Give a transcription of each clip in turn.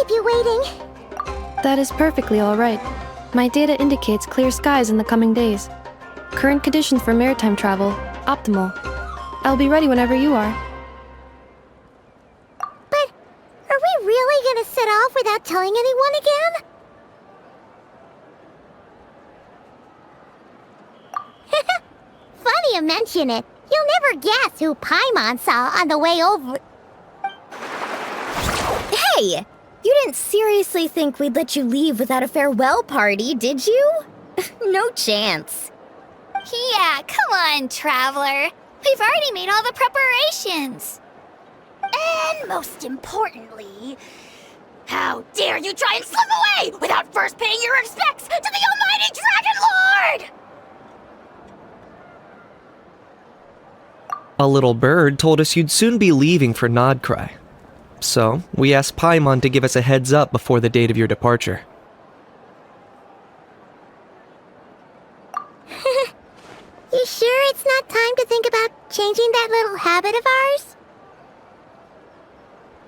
keep you waiting. That is perfectly alright. My data indicates clear skies in the coming days. Current conditions for maritime travel, optimal. I'll be ready whenever you are. But are we really gonna set off without telling anyone again? Funny you mention it. You'll never guess who Paimon saw on the way over. Hey! You didn't seriously think we'd let you leave without a farewell party, did you? No chance. Yeah, come on, Traveler. We've already made all the preparations. And most importantly, how dare you try and slip away without first paying your respects to the almighty Dragon Lord! A little bird told us you'd soon be leaving for Nod-Cray. So, we asked Paimon to give us a heads up before the date of your departure. You sure it's not time to think about changing that little habit of ours?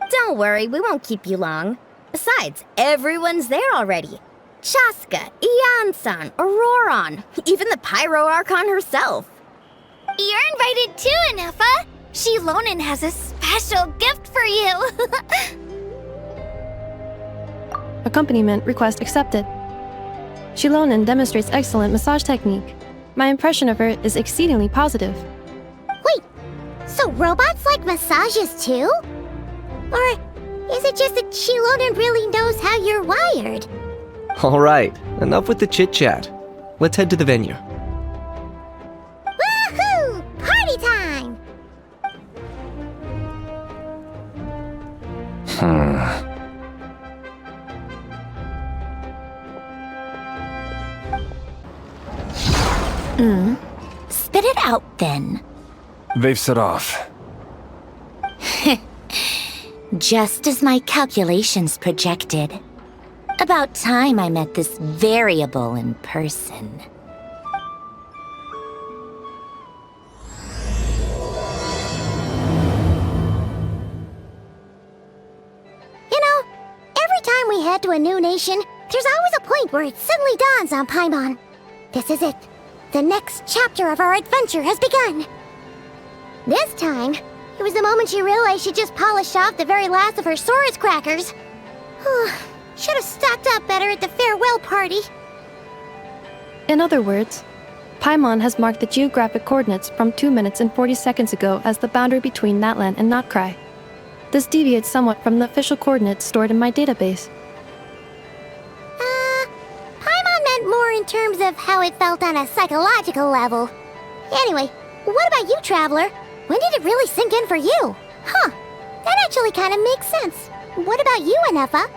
Don't worry, we won't keep you long. Besides, everyone's there already. Chaska, Ian-san, Auroron, even the Pyro Archon herself. You're invited too, Anefa. Shilonen has a special gift for you. Accompaniment request accepted. Shilonen demonstrates excellent massage technique. My impression of her is exceedingly positive. Wait, so robots like massages too? Or is it just that Shilonen really knows how you're wired? Alright, enough with the chit-chat. Let's head to the venue. Woohoo! Party time! Spit it out, then. They've set off. Just as my calculations projected. About time I met this variable in person. You know, every time we head to a new nation, there's always a point where it suddenly dawns on Paimon. This is it. The next chapter of our adventure has begun. This time, it was the moment she realized she just polished off the very last of her Saurus crackers. Should have stocked up better at the farewell party. In other words, Paimon has marked the geographic coordinates from 2 minutes and 40 seconds ago as the boundary between Natlan and Nod-Cray. This deviates somewhat from the official coordinates stored in my database. Paimon meant more in terms of how it felt on a psychological level. Anyway, what about you, Traveler? When did it really sink in for you? Huh, that actually kind of makes sense. What about you, Anefa?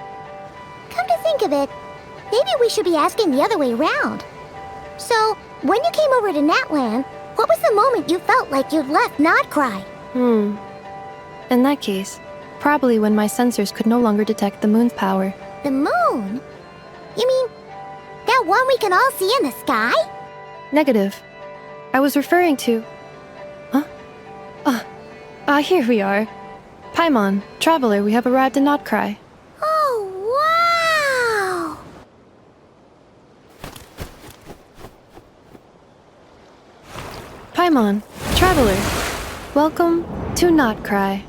Come to think of it, maybe we should be asking the other way around. So, when you came over to Natlan, what was the moment you felt like you'd left Nod-Cray? In that case, probably when my sensors could no longer detect the moon's power. The moon? You mean, that one we can all see in the sky? Negative. I was referring to... Here we are. Paimon, Traveler, we have arrived in Nod-Cray. Oh, wow! Paimon, Traveler, welcome to Nod-Cray.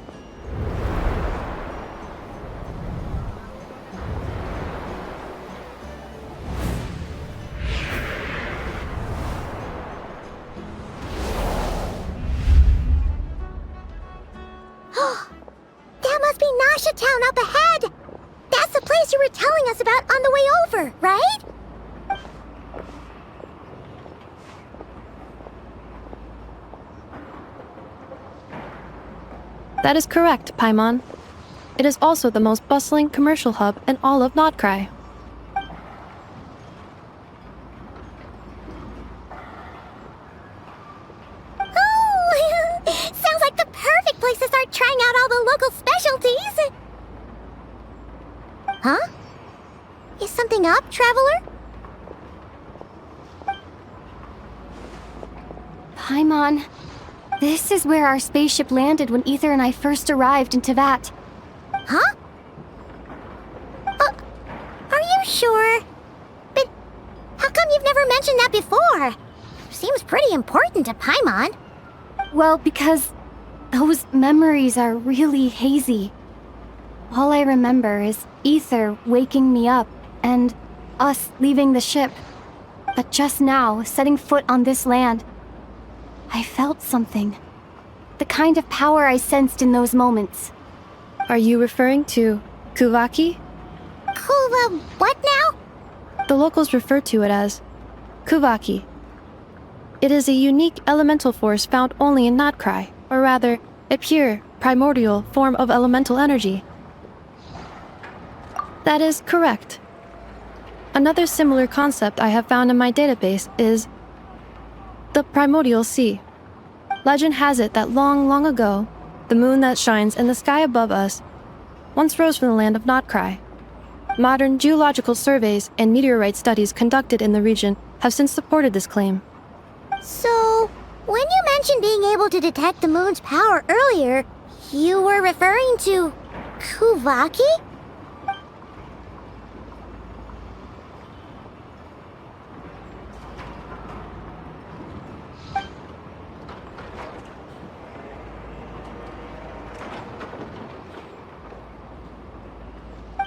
That must be Nasha Town up ahead! That's the place you were telling us about on the way over, right? That is correct, Paimon. It is also the most bustling commercial hub in all of Nod-Cray. Oh, sounds like the perfect place to start trying out all the local specialties. Huh? Is something up, Traveler? Paimon, this is where our spaceship landed when Ether and I first arrived in Teyvat. Huh? sure. But how come you've never mentioned that before? Seems pretty important to Paimon. Well, because those memories are really hazy. All I remember is Ether waking me up and us leaving the ship. But just now, setting foot on this land, I felt something. The kind of power I sensed in those moments. Are you referring to Kuvaki? Kuva, what now? The locals refer to it as Kuvaki. It is a unique elemental force found only in Nod-Cray, or rather, a pure, primordial form of elemental energy. That is correct. Another similar concept I have found in my database is the primordial sea. Legend has it that long ago, the moon that shines in the sky above us once rose from the land of Nod-Cray. Modern geological surveys and meteorite studies conducted in the region have since supported this claim. So, when you mentioned being able to detect the moon's power earlier, you were referring to Kuvaki?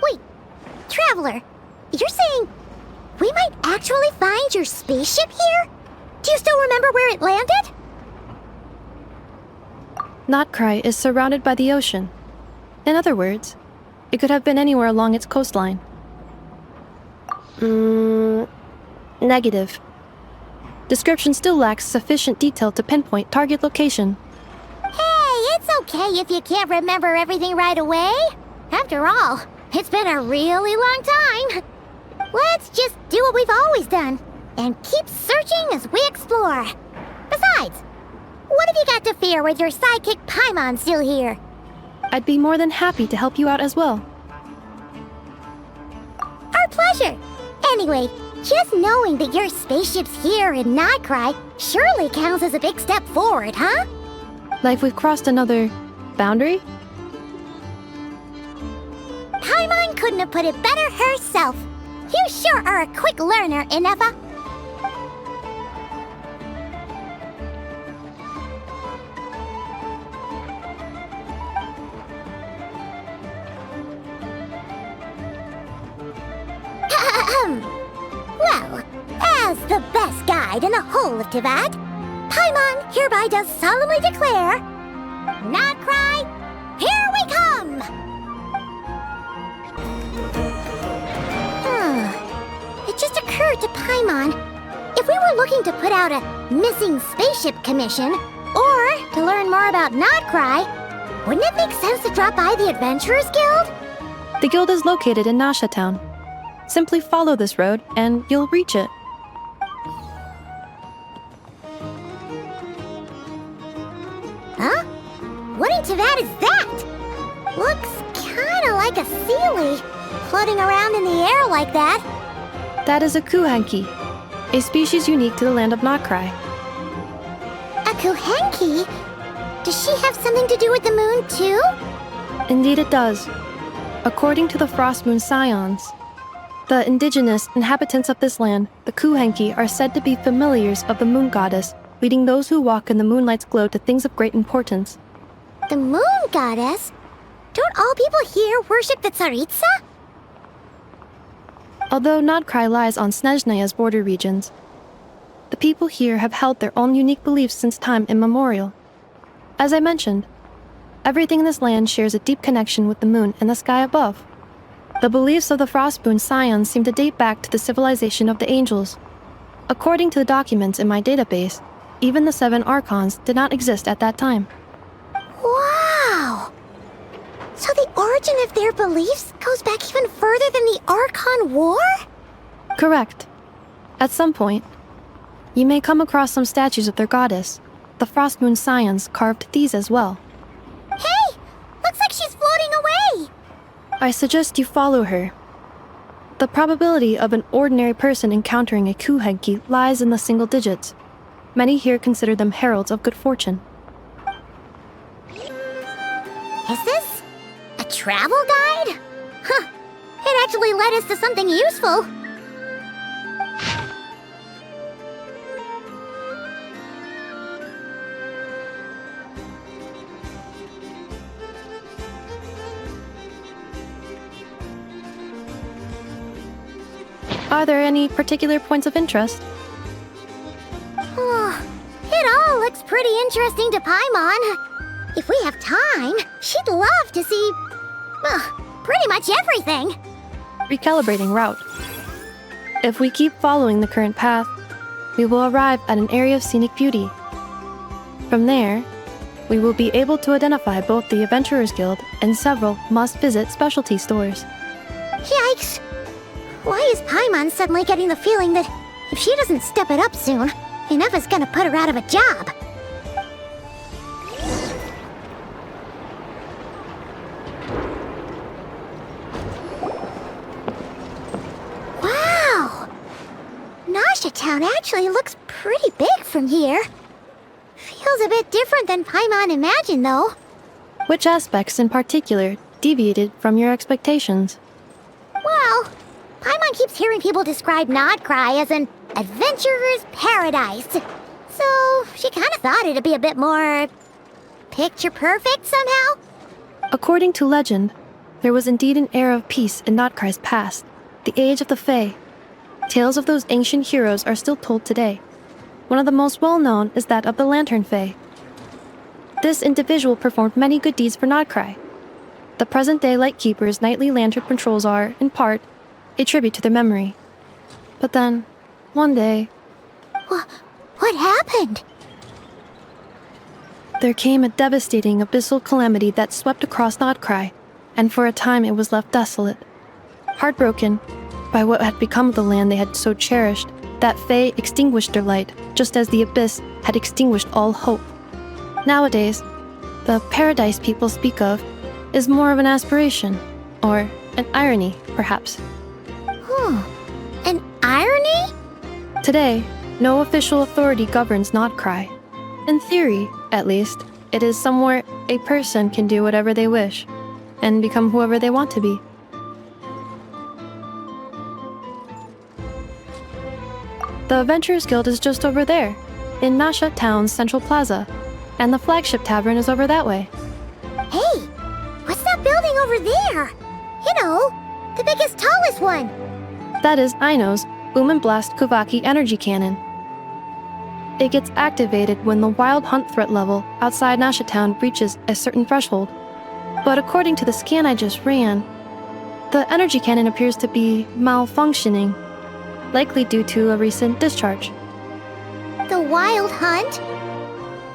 Wait, Traveler, you're saying we might actually find your spaceship here? Do you still remember where it landed? Nod-Cray is surrounded by the ocean. In other words, it could have been anywhere along its coastline. Negative. Description still lacks sufficient detail to pinpoint target location. Hey, it's okay if you can't remember everything right away. After all, it's been a really long time. Let's just do what we've always done and keep searching as we explore. Besides, what have you got to fear with your sidekick Paimon still here? I'd be more than happy to help you out as well. Our pleasure. Anyway, just knowing that your spaceship's here in Nod-Cray surely counts as a big step forward, huh? Like we've crossed another boundary? Paimon couldn't have put it better herself. You sure are a quick learner, Inefa. Well, as the best guide in the whole of Teyvat, Paimon hereby does solemnly declare, Nod-Cray, here we come! It just occurred to Paimon, if we were looking to put out a missing spaceship commission, or to learn more about Nod-Cray, wouldn't it make sense to drop by the Adventurers Guild? The guild is located in Nasha Town. Simply follow this road and you'll reach it. Huh? What in Teyvat is that? Looks kinda like a sealy, floating around in the air like that. That is a Kuhanki, a species unique to the land of Nod-Cray. A Kuhanki? Does she have something to do with the moon too? Indeed it does. According to the Frost Moon Scions, the indigenous inhabitants of this land, the Kuhanki, are said to be familiars of the moon goddess, leading those who walk in the moonlight's glow to things of great importance. The moon goddess? Don't all people here worship the Tsaritsa? Although Nod-Cray lies on Snezhnaya's border regions, the people here have held their own unique beliefs since time immemorial. As I mentioned, everything in this land shares a deep connection with the moon and the sky above. The beliefs of the Frostmoon Scions seem to date back to the civilization of the angels. According to the documents in my database, even the 7 Archons did not exist at that time. Wow! So the origin of their beliefs goes back even further than the Archon War? Correct. At some point, you may come across some statues of their goddess. The Frostmoon Scions carved these as well. Hey! Looks like she's floating away! I suggest you follow her. The probability of an ordinary person encountering a Kuhanki lies in the single digits. Many here consider them heralds of good fortune. Is this a travel guide? Huh. It actually led us to something useful. Are there any particular points of interest? It all looks pretty interesting to Paimon. If we have time, she'd love to see, pretty much everything. Recalibrating route. If we keep following the current path, we will arrive at an area of scenic beauty. From there, we will be able to identify both the Adventurers Guild and several must-visit specialty stores. Yikes! Why is Paimon suddenly getting the feeling that if she doesn't step it up soon, Inefa's gonna put her out of a job? Wow! Nasha Town actually looks pretty big from here. Feels a bit different than Paimon imagined, though. Which aspects in particular deviated from your expectations? Well, Paimon keeps hearing people describe Nod-Cray as an adventurer's paradise. So she kind of thought it'd be a bit more picture perfect somehow. According to legend, there was indeed an era of peace in Nod-Cray's past, the Age of the Fae. Tales of those ancient heroes are still told today. One of the most well-known is that of the Lantern Fae. This individual performed many good deeds for Nod-Cray. The present-day Lightkeeper's nightly lantern patrols are, in part, a tribute to their memory. But then, one day... What happened? There came a devastating abyssal calamity that swept across Nod-Cray, and for a time it was left desolate. Heartbroken by what had become of the land they had so cherished, that Fae extinguished their light, just as the abyss had extinguished all hope. Nowadays, the paradise people speak of is more of an aspiration, or an irony, perhaps. An irony? Today, no official authority governs Nod-Cray. In theory, at least, it is somewhere a person can do whatever they wish, and become whoever they want to be. The Adventurers Guild is just over there, in Nasha Town's Central Plaza, and the flagship tavern is over that way. Hey, what's that building over there? You know, the biggest, tallest one. That is Aino's Blast Kuhanki energy cannon. It gets activated when the wild hunt threat level outside Nasha Town reaches a certain threshold. But according to the scan I just ran, the energy cannon appears to be malfunctioning, likely due to a recent discharge. The Wild Hunt?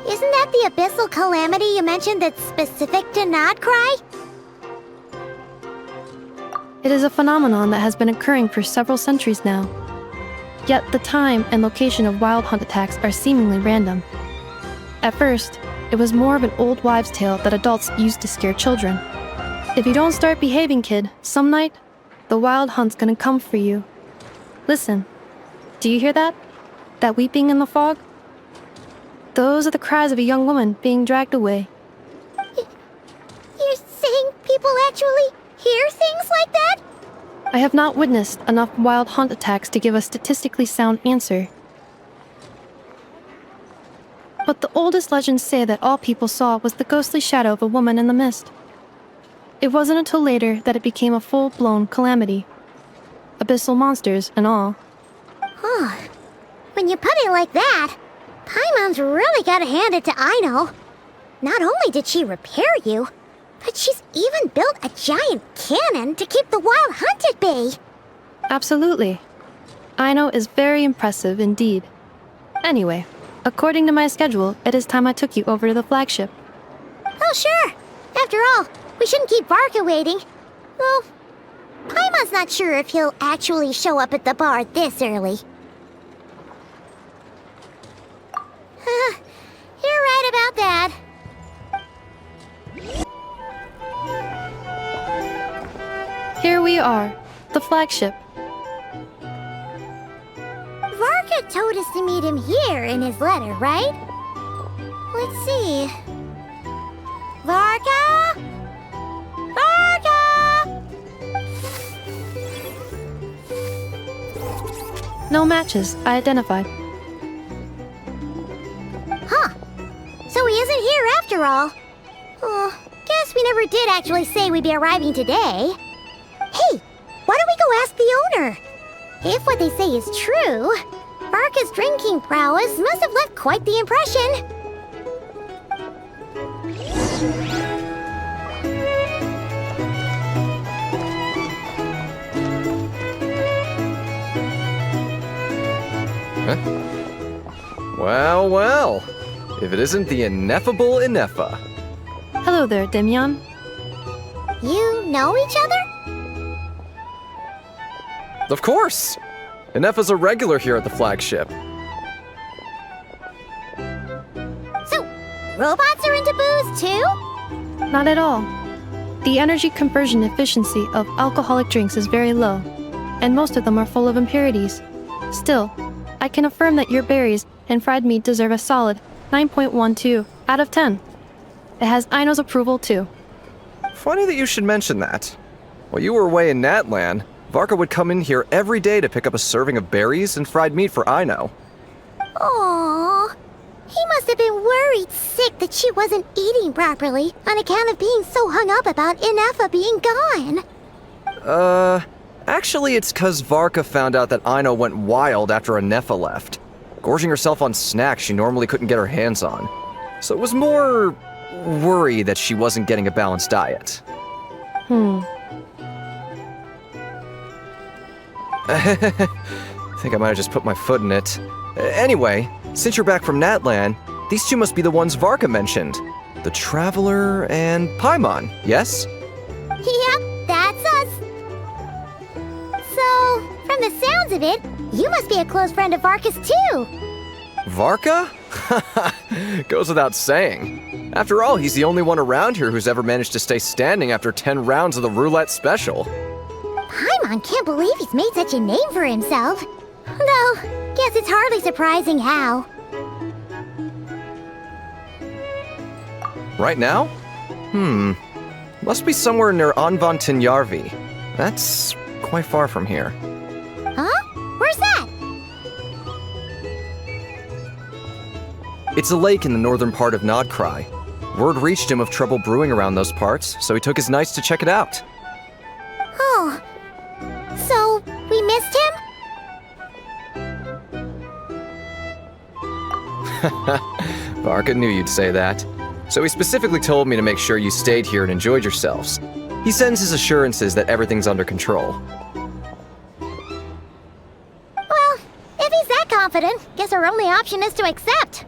Isn't that the abyssal calamity you mentioned that's specific to Nod-Cray? It is a phenomenon that has been occurring for several centuries now. Yet the time and location of wild hunt attacks are seemingly random. At first, it was more of an old wives' tale that adults used to scare children. If you don't start behaving, kid, some night, the wild hunt's gonna come for you. Listen, do you hear that? That weeping in the fog? Those are the cries of a young woman being dragged away. You're saying people actually hear things like that? I have not witnessed enough wild hunt attacks to give a statistically sound answer. But the oldest legends say that all people saw was the ghostly shadow of a woman in the mist. It wasn't until later that it became a full-blown calamity. Abyssal monsters and all. When you put it like that, Paimon's really gotta hand it to Aino. Not only did she repair you, but she's even built a giant cannon to keep the wild hunt at bay. Absolutely. Aino is very impressive indeed. Anyway, according to my schedule, it is time I took you over to the flagship. Oh, sure. After all, we shouldn't keep Varka waiting. Well, Paimon's not sure if he'll actually show up at the bar this early. You're right about that. Here we are, the flagship. Varka told us to meet him here in his letter, right? Let's see. Varka? Varka! No matches identified. Huh. So he isn't here after all. Oh, guess we never did actually say we'd be arriving today. Hey, why don't we go ask the owner? If what they say is true, Varka's drinking prowess must have left quite the impression. Well, well. If it isn't the ineffable Inefa. Hello there, Demyon. You know each other? Of course! Inefa's a regular here at the flagship. So, robots are into booze too? Not at all. The energy conversion efficiency of alcoholic drinks is very low, and most of them are full of impurities. Still, I can affirm that your berries and fried meat deserve a solid 9.12 out of 10. It has Aino's approval too. Funny that you should mention that. While you were away in Natlan, Varka would come in here every day to pick up a serving of berries and fried meat for Aino. Aww. He must have been worried sick that she wasn't eating properly on account of being so hung up about Inefa being gone. Actually it's 'cause Varka found out that Aino went wild after Inefa left, gorging herself on snacks she normally couldn't get her hands on. So it was more worry that she wasn't getting a balanced diet. I think I might have just put my foot in it. Anyway, since you're back from Natlan, these two must be the ones Varka mentioned. The Traveler and Paimon, yes? Yep, that's us. So, from the sounds of it, you must be a close friend of Varka's too. Varka? Goes without saying. After all, he's the only one around here who's ever managed to stay standing after 10 rounds of the roulette special. Paimon can't believe he's made such a name for himself. Though, guess it's hardly surprising how. Right now? Must be somewhere near Anvantinyarvi. That's quite far from here. Huh? Where's that? It's a lake in the northern part of Nod-Cray. Word reached him of trouble brewing around those parts, so he took his knights to check it out. Oh. So, we missed him? Varka knew you'd say that. So he specifically told me to make sure you stayed here and enjoyed yourselves. He sends his assurances that everything's under control. Well, if he's that confident, guess our only option is to accept.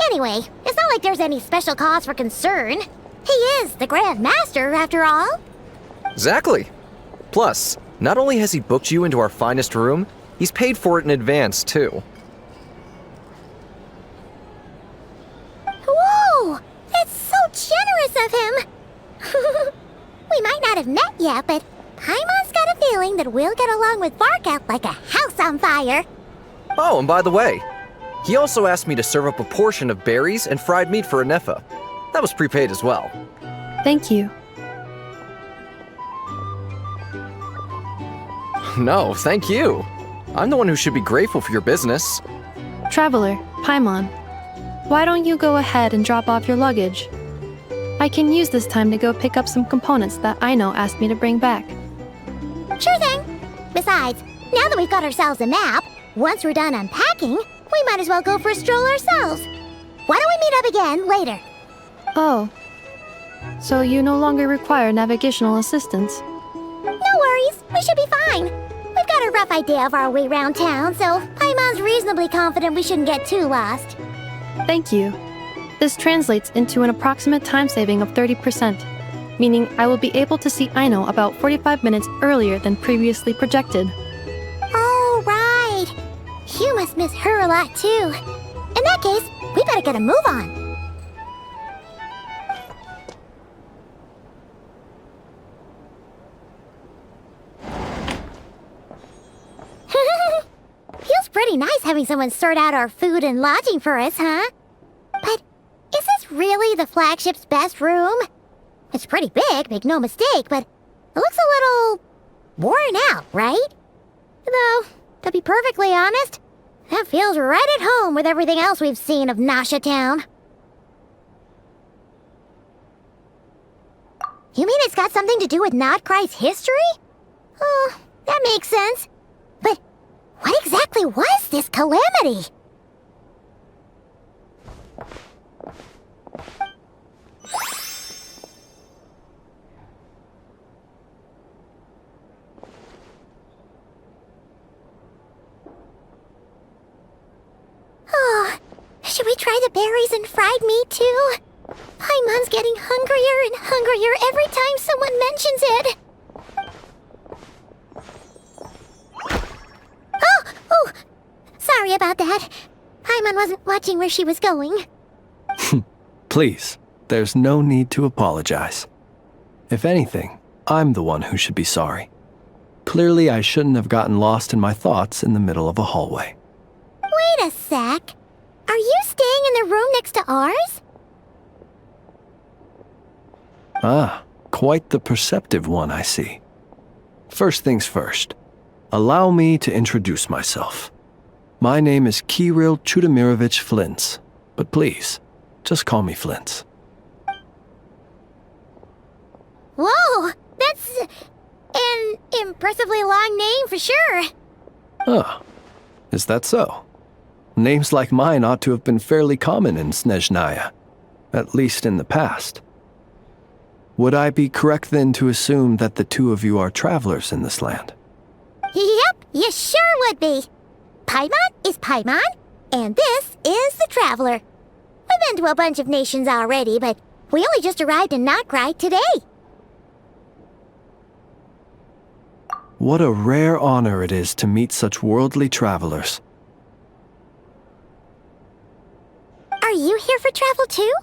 Anyway, it's not like there's any special cause for concern. He is the Grand Master, after all. Exactly. Plus, not only has he booked you into our finest room, he's paid for it in advance, too. Whoa! That's so generous of him! We might not have met yet, but Paimon's got a feeling that we'll get along with Varka like a house on fire. Oh, and by the way, he also asked me to serve up a portion of berries and fried meat for Inefa. That was prepaid as well. Thank you. No, thank you. I'm the one who should be grateful for your business. Traveler, Paimon, why don't you go ahead and drop off your luggage? I can use this time to go pick up some components that Aino asked me to bring back. Sure thing. Besides, now that we've got ourselves a map, once we're done unpacking, we might as well go for a stroll ourselves. Why don't we meet up again later? Oh. So you no longer require navigational assistance? No worries, we should be fine. We've got a rough idea of our way around town, so Paimon's reasonably confident we shouldn't get too lost. Thank you. This translates into an approximate time saving of 30%, meaning I will be able to see Aino about 45 minutes earlier than previously projected. Oh, right. You must miss her a lot, too. In that case, we better get a move on. Feels pretty nice having someone sort out our food and lodging for us, huh? But is this really the flagship's best room? It's pretty big, make no mistake, but it looks a little worn out, right? Though, To be perfectly honest, that feels right at home with everything else we've seen of Nasha Town. You mean it's got something to do with Nod-Cray's history? Oh, that makes sense. But what exactly was this calamity? Oh, should we try the berries and fried meat too? Paimon's getting hungrier and hungrier every time someone mentions it. Oh, sorry about that. Paimon wasn't watching where she was going. Please, there's no need to apologize. If anything, I'm the one who should be sorry. Clearly, I shouldn't have gotten lost in my thoughts in the middle of a hallway. Wait a sec. Are you staying in the room next to ours? Ah, quite the perceptive one, I see. First things first, allow me to introduce myself. My name is Kirill Chudamirovich Flintz, but please, just call me Flintz. Whoa, that's an impressively long name for sure. Oh, is that so? Names like mine ought to have been fairly common in Snezhnaya, at least in the past. Would I be correct then to assume that the two of you are travelers in this land? Yep, you sure would be. Paimon is Paimon, and this is the Traveler. We've been to a bunch of nations already, but we only just arrived in Nod-Cray today. What a rare honor it is to meet such worldly travelers. Are you here for travel too?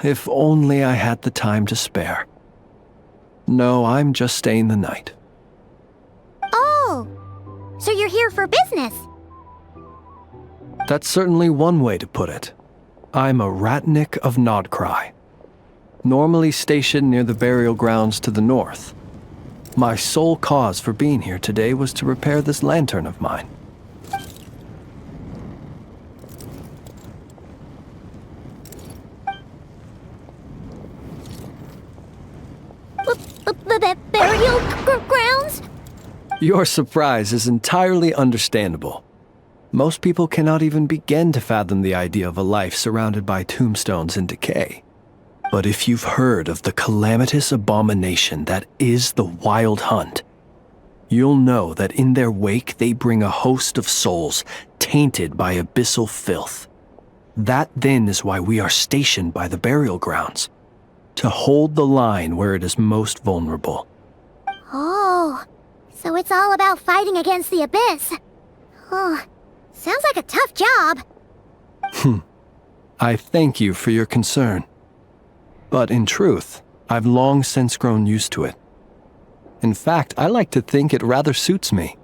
If only I had the time to spare. No, I'm just staying the night. Oh, so you're here for business? That's certainly one way to put it. I'm a Ratnik of Nod-Cray, normally stationed near the burial grounds to the north. My sole cause for being here today was to repair this lantern of mine. Burial grounds? Your surprise is entirely understandable. Most people cannot even begin to fathom the idea of a life surrounded by tombstones and decay. But if you've heard of the calamitous abomination that is the Wild Hunt, you'll know that in their wake they bring a host of souls tainted by abyssal filth. That then is why we are stationed by the burial grounds, to hold the line where it is most vulnerable. Oh, so it's all about fighting against the abyss. Oh, sounds like a tough job. I thank you for your concern. But in truth, I've long since grown used to it. In fact, I like to think it rather suits me.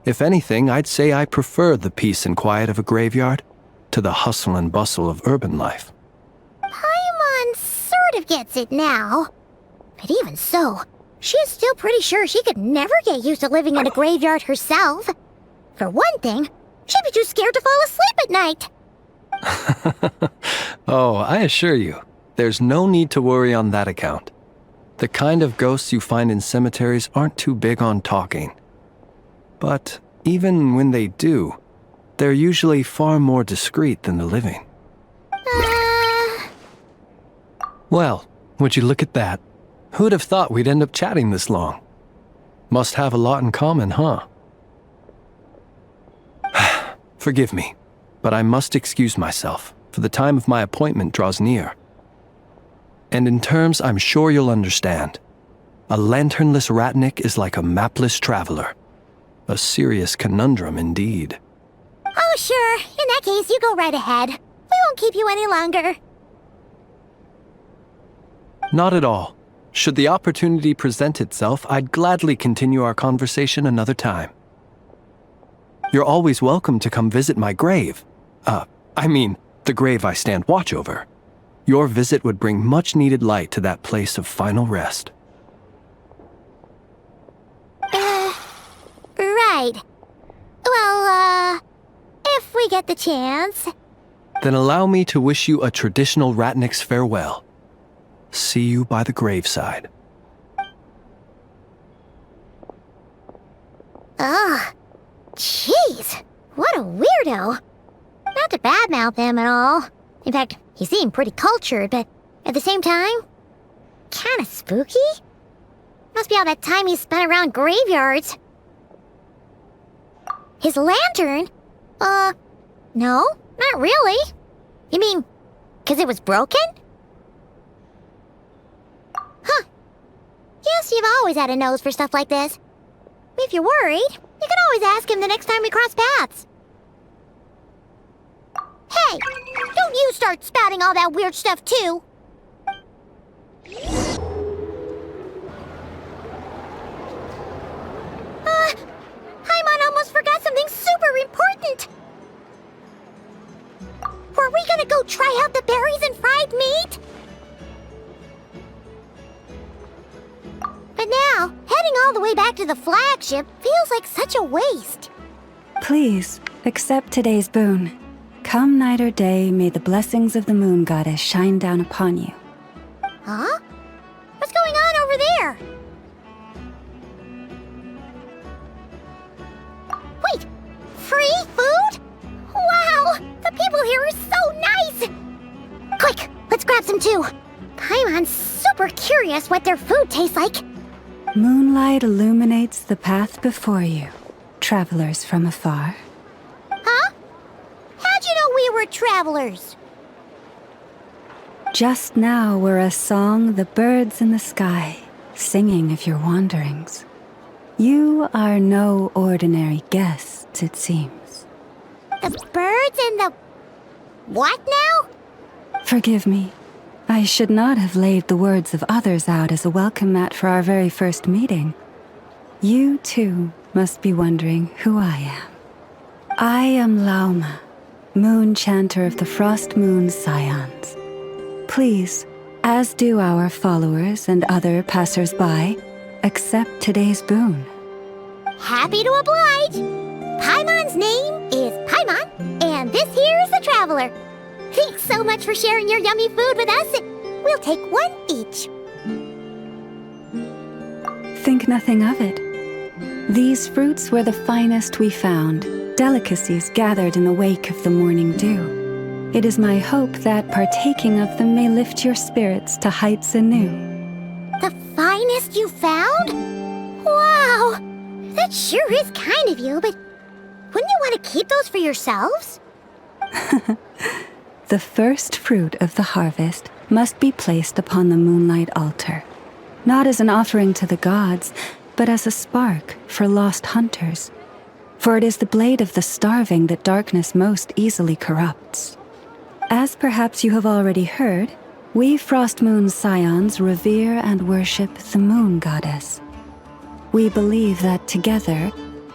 If anything, I'd say I prefer the peace and quiet of a graveyard to the hustle and bustle of urban life. Paimon sort of gets it now. But even so, she's still pretty sure she could never get used to living in a graveyard herself. For one thing, she'd be too scared to fall asleep at night. Oh, I assure you, there's no need to worry on that account. The kind of ghosts you find in cemeteries aren't too big on talking. But even when they do, they're usually far more discreet than the living. Well, would you look at that? Who'd have thought we'd end up chatting this long? Must have a lot in common, huh? Forgive me, but I must excuse myself, for the time of my appointment draws near. And in terms I'm sure you'll understand, a lanternless Ratnik is like a mapless traveler. A serious conundrum indeed. Oh, sure. In that case, you go right ahead. We won't keep you any longer. Not at all. Should the opportunity present itself, I'd gladly continue our conversation another time. You're always welcome to come visit my grave. The grave I stand watch over. Your visit would bring much-needed light to that place of final rest. right. Well, if we get the chance. Then allow me to wish you a traditional Ratnik's farewell. See you by the graveside. Ugh. Jeez. What a weirdo. Not to badmouth him at all. In fact, he seemed pretty cultured, but at the same time, kinda spooky? Must be all that time he spent around graveyards. His lantern? No, not really. You mean, 'cause it was broken? Huh. Guess you've always had a nose for stuff like this. If you're worried, you can always ask him the next time we cross paths. Hey, don't you start spouting all that weird stuff too. Paimon almost forgot something super important. Were we gonna go try out the berries and fried meat? But now, heading all the way back to the flagship feels like such a waste. Please, accept today's boon. Come night or day, may the blessings of the moon goddess shine down upon you. Huh? What's going on over there? Wait, free food? Wow, the people here are so nice! Quick, let's grab some too. Paimon's super curious what their food tastes like. Moonlight illuminates the path before you, travelers from afar. Huh? How'd you know we were travelers? Just now were a song the birds in the sky, singing of your wanderings. You are no ordinary guests, it seems. The birds and the... what now? Forgive me. I should not have laid the words of others out as a welcome mat for our very first meeting. You, too, must be wondering who I am. I am Lauma, moon chanter of the Frost Moon Scions. Please, as do our followers and other passers-by, accept today's boon. Happy to oblige. Paimon's name is Paimon, and this here is the traveler. Thanks so much for sharing your yummy food with us. We'll take one each. Think nothing of it. These fruits were the finest we found, delicacies gathered in the wake of the morning dew. It is my hope that partaking of them may lift your spirits to heights anew. The finest you found? Wow! That sure is kind of you, but wouldn't you want to keep those for yourselves? The first fruit of the harvest must be placed upon the moonlight altar, not as an offering to the gods, but as a spark for lost hunters. For it is the blade of the starving that darkness most easily corrupts. As perhaps you have already heard, we Frost Moon Scions revere and worship the moon goddess. We believe that together,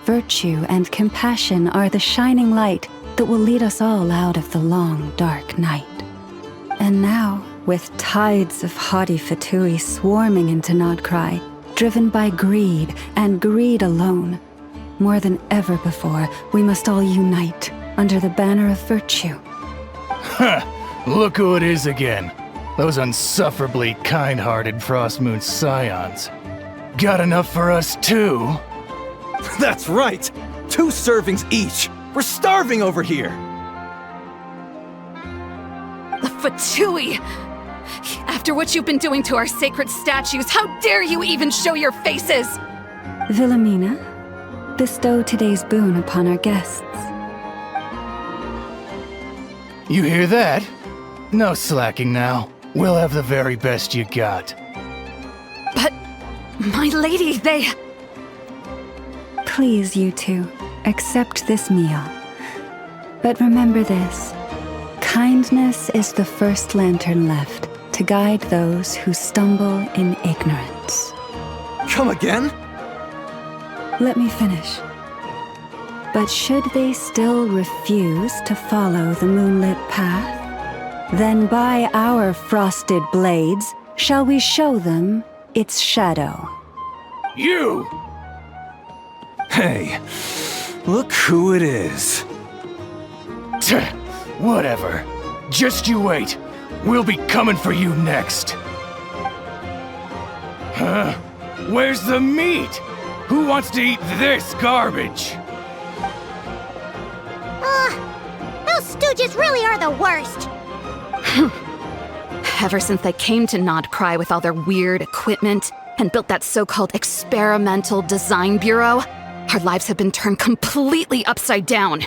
virtue and compassion are the shining light that will lead us all out of the long, dark night. And now, with tides of haughty Fatui swarming into Nod-Cray, driven by greed and greed alone, more than ever before, we must all unite under the banner of virtue. Huh! Look who it is again. Those unsufferably kind-hearted Frost Moon Scions. Got enough for us too? That's right! 2 servings each! We're starving over here! Fatui! After what you've been doing to our sacred statues, how dare you even show your faces! Wilhelmina, bestow today's boon upon our guests. You hear that? No slacking now. We'll have the very best you got. But, my lady, they... Please, you two, accept this meal. But remember this. Kindness is the first lantern left to guide those who stumble in ignorance. Come again? Let me finish. But should they still refuse to follow the moonlit path, then by our frosted blades shall we show them its shadow. You! Hey, look who it is. Whatever. Just you wait. We'll be coming for you next. Huh? Where's the meat? Who wants to eat this garbage? Those stooges really are the worst. Ever since they came to Nod-Cray with all their weird equipment and built that so-called experimental design bureau, our lives have been turned completely upside down.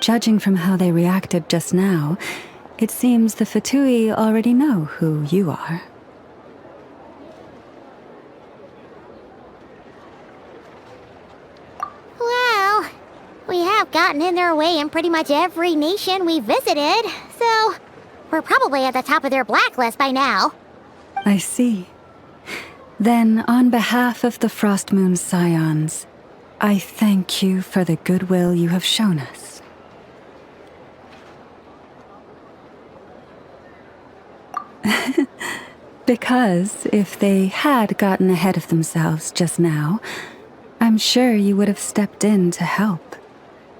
Judging from how they reacted just now, it seems the Fatui already know who you are. Well, we have gotten in their way in pretty much every nation we visited, so we're probably at the top of their blacklist by now. I see. Then, on behalf of the Frost Moon Scions, I thank you for the goodwill you have shown us. Because if they had gotten ahead of themselves just now, I'm sure you would have stepped in to help.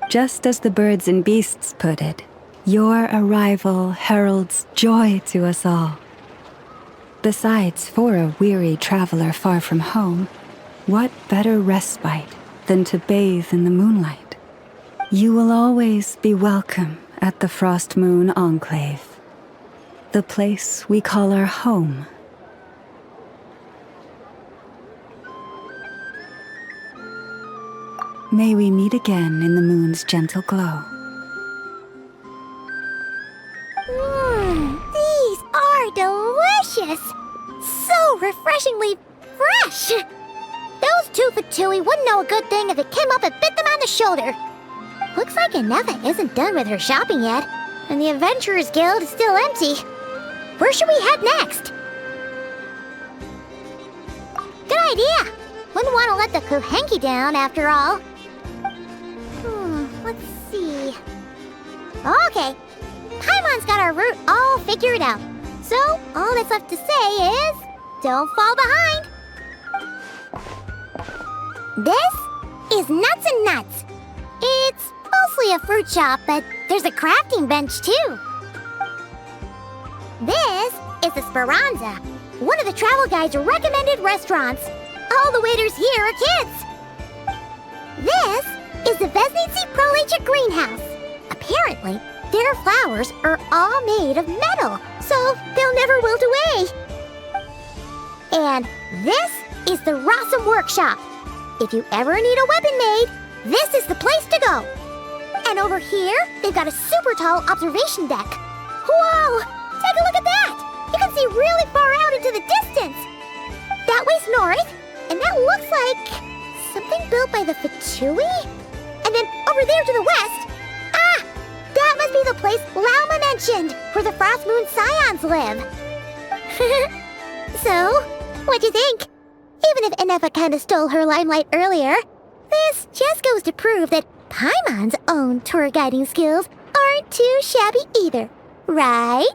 Just as the birds and beasts put it, your arrival heralds joy to us all. Besides, for a weary traveler far from home, what better respite than to bathe in the moonlight? You will always be welcome at the Frost Moon Enclave, the place we call our home. May we meet again in the moon's gentle glow. These are delicious! So refreshingly fresh! Those two Fatui wouldn't know a good thing if it came up and bit them on the shoulder. Looks like Inefa isn't done with her shopping yet, and the Adventurers Guild is still empty. Where should we head next? Good idea! Wouldn't want to let the Kuhanki down, after all. Let's see... Okay, Paimon's got our route all figured out. So, all that's left to say is... don't fall behind! This is Nuts and Nuts. It's mostly a fruit shop, but there's a crafting bench, too. This is the Speranza, one of the travel guide's recommended restaurants. All the waiters here are kids. This is the Vesnitsi Prolicha greenhouse. Apparently, their flowers are all made of metal, so they'll never wilt away. And this is the Rossum Workshop. If you ever need a weapon made, this is the place to go. And over here, they've got a super tall observation deck. Whoa! Take a look at that! You can see really far out into the distance. That way's north, and that looks like something built by the Fatui? And then over there to the west, that must be the place Lauma mentioned, where the Frost Moon Scions live. So, what'd you think? Even if Inefa kinda stole her limelight earlier, this just goes to prove that Paimon's own tour guiding skills aren't too shabby either, right?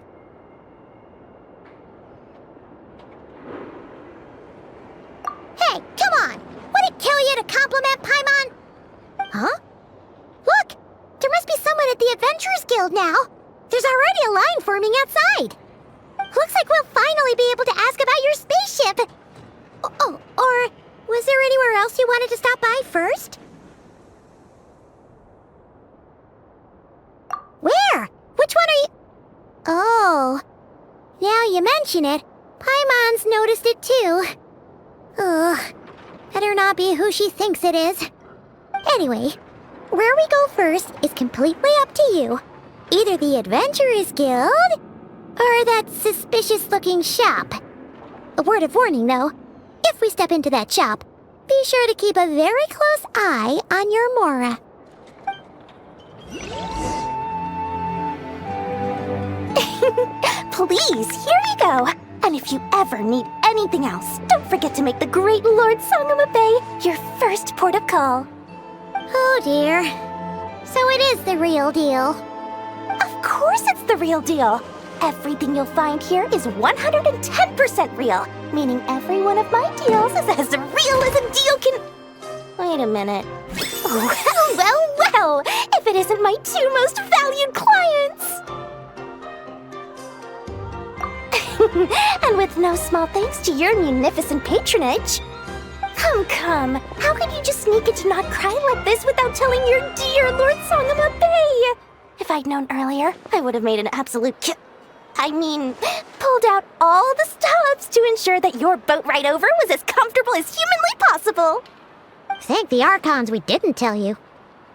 Hey, come on! Would it kill you to compliment Paimon? Huh? Look! There must be someone at the Adventurers Guild now. There's already a line forming outside. Looks like we'll finally be able to ask about your spaceship. Oh, or was there anywhere else you wanted to stop by first? Where? Which one are you... Oh, now you mention it, Paimon's noticed it too. Ugh, better not be who she thinks it is. Anyway, where we go first is completely up to you. Either the Adventurers Guild, or that suspicious-looking shop. A word of warning, though. If we step into that shop, be sure to keep a very close eye on your Mora. Please, here you go. And if you ever need anything else, don't forget to make the great Lord Sangama Bay your first port of call. Oh dear. So it is the real deal. Of course it's the real deal. Everything you'll find here is 110% real, meaning every one of my deals is as real as a deal can... Wait a minute. Well, if it isn't my two most valued clients! And with no small thanks to your munificent patronage. Come, how could you just sneak into Nod-Cray like this without telling your dear Lord Sangama Bay? If I'd known earlier, I would have made an absolute pulled out all the stops to ensure that your boat ride over was as comfortable as humanly possible. Thank the Archons we didn't tell you.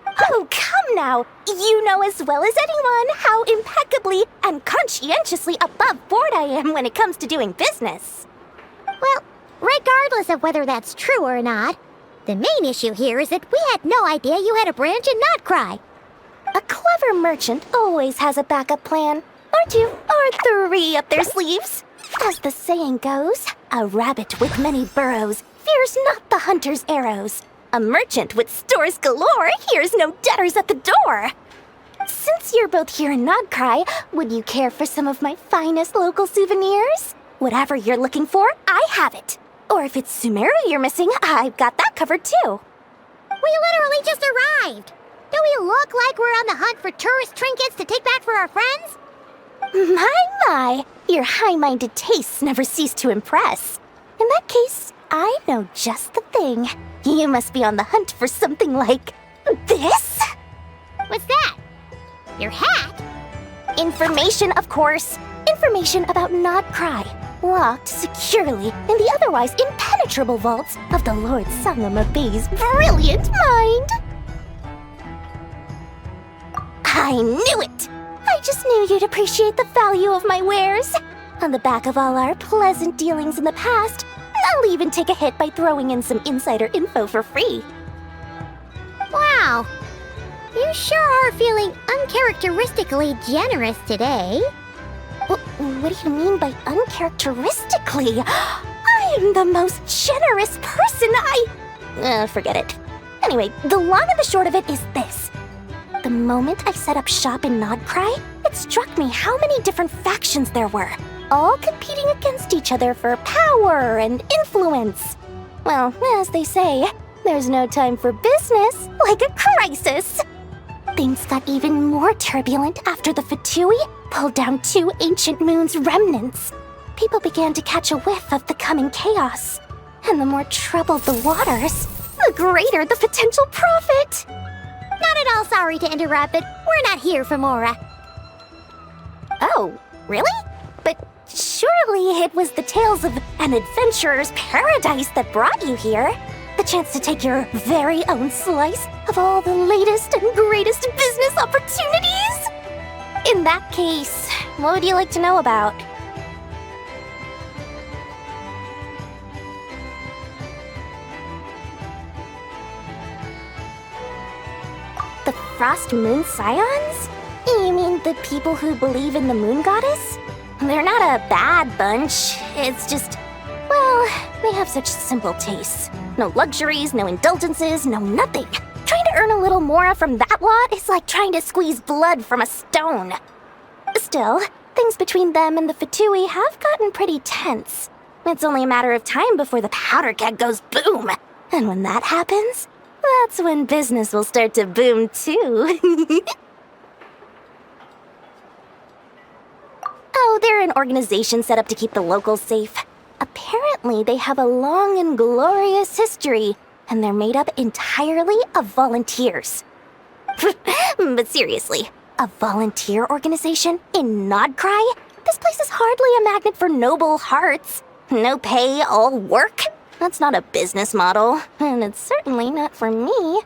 Oh, come now! You know as well as anyone how impeccably and conscientiously above board I am when it comes to doing business. Well, regardless of whether that's true or not, the main issue here is that we had no idea you had a branch in Nod-Cray. A clever merchant always has a backup plan, or two, or three up their sleeves. As the saying goes, a rabbit with many burrows fears not the hunter's arrows. A merchant with stores galore hears no debtors at the door. Since you're both here in Nod-Cray, would you care for some of my finest local souvenirs? Whatever you're looking for, I have it. Or if it's Sumeru you're missing, I've got that covered too. We literally just arrived. Do we look like we're on the hunt for tourist trinkets to take back for our friends? My, your high-minded tastes never cease to impress. In that case, I know just the thing. You must be on the hunt for something like this? What's that? Your hat? Information, of course. Information about Nod-Cray, locked securely in the otherwise impenetrable vaults of the Lord Sangama Bay's brilliant mind. I knew it! I just knew you'd appreciate the value of my wares. On the back of all our pleasant dealings in the past, I'll even take a hit by throwing in some insider info for free. Wow. You sure are feeling uncharacteristically generous today. What do you mean by uncharacteristically? I'm the most generous person forget it. Anyway, the long and the short of it is this. The moment I set up shop in Nod-Cray, it struck me how many different factions there were, all competing against each other for power and influence. Well, as they say, there's no time for business like a crisis. Things got even more turbulent after the Fatui pulled down two ancient moon's remnants. People began to catch a whiff of the coming chaos. And the more troubled the waters, the greater the potential profit. Not at all sorry to interrupt, but we're not here for Mora. Oh, really? But surely it was the tales of an adventurer's paradise that brought you here. The chance to take your very own slice of all the latest and greatest business opportunities? In that case, what would you like to know about? The Frost Moon Scions? You mean the people who believe in the moon goddess? They're not a bad bunch. It's just, well, they have such simple tastes. No luxuries, no indulgences, no nothing. Trying to earn a little more from that lot is like trying to squeeze blood from a stone. Still, things between them and the Fatui have gotten pretty tense. It's only a matter of time before the powder keg goes boom. And when that happens, that's when business will start to boom too. Oh, they're an organization set up to keep the locals safe. Apparently, they have a long and glorious history, and they're made up entirely of volunteers. But seriously, a volunteer organization in Nod-Cray? This place is hardly a magnet for noble hearts. No pay, all work? That's not a business model, and it's certainly not for me.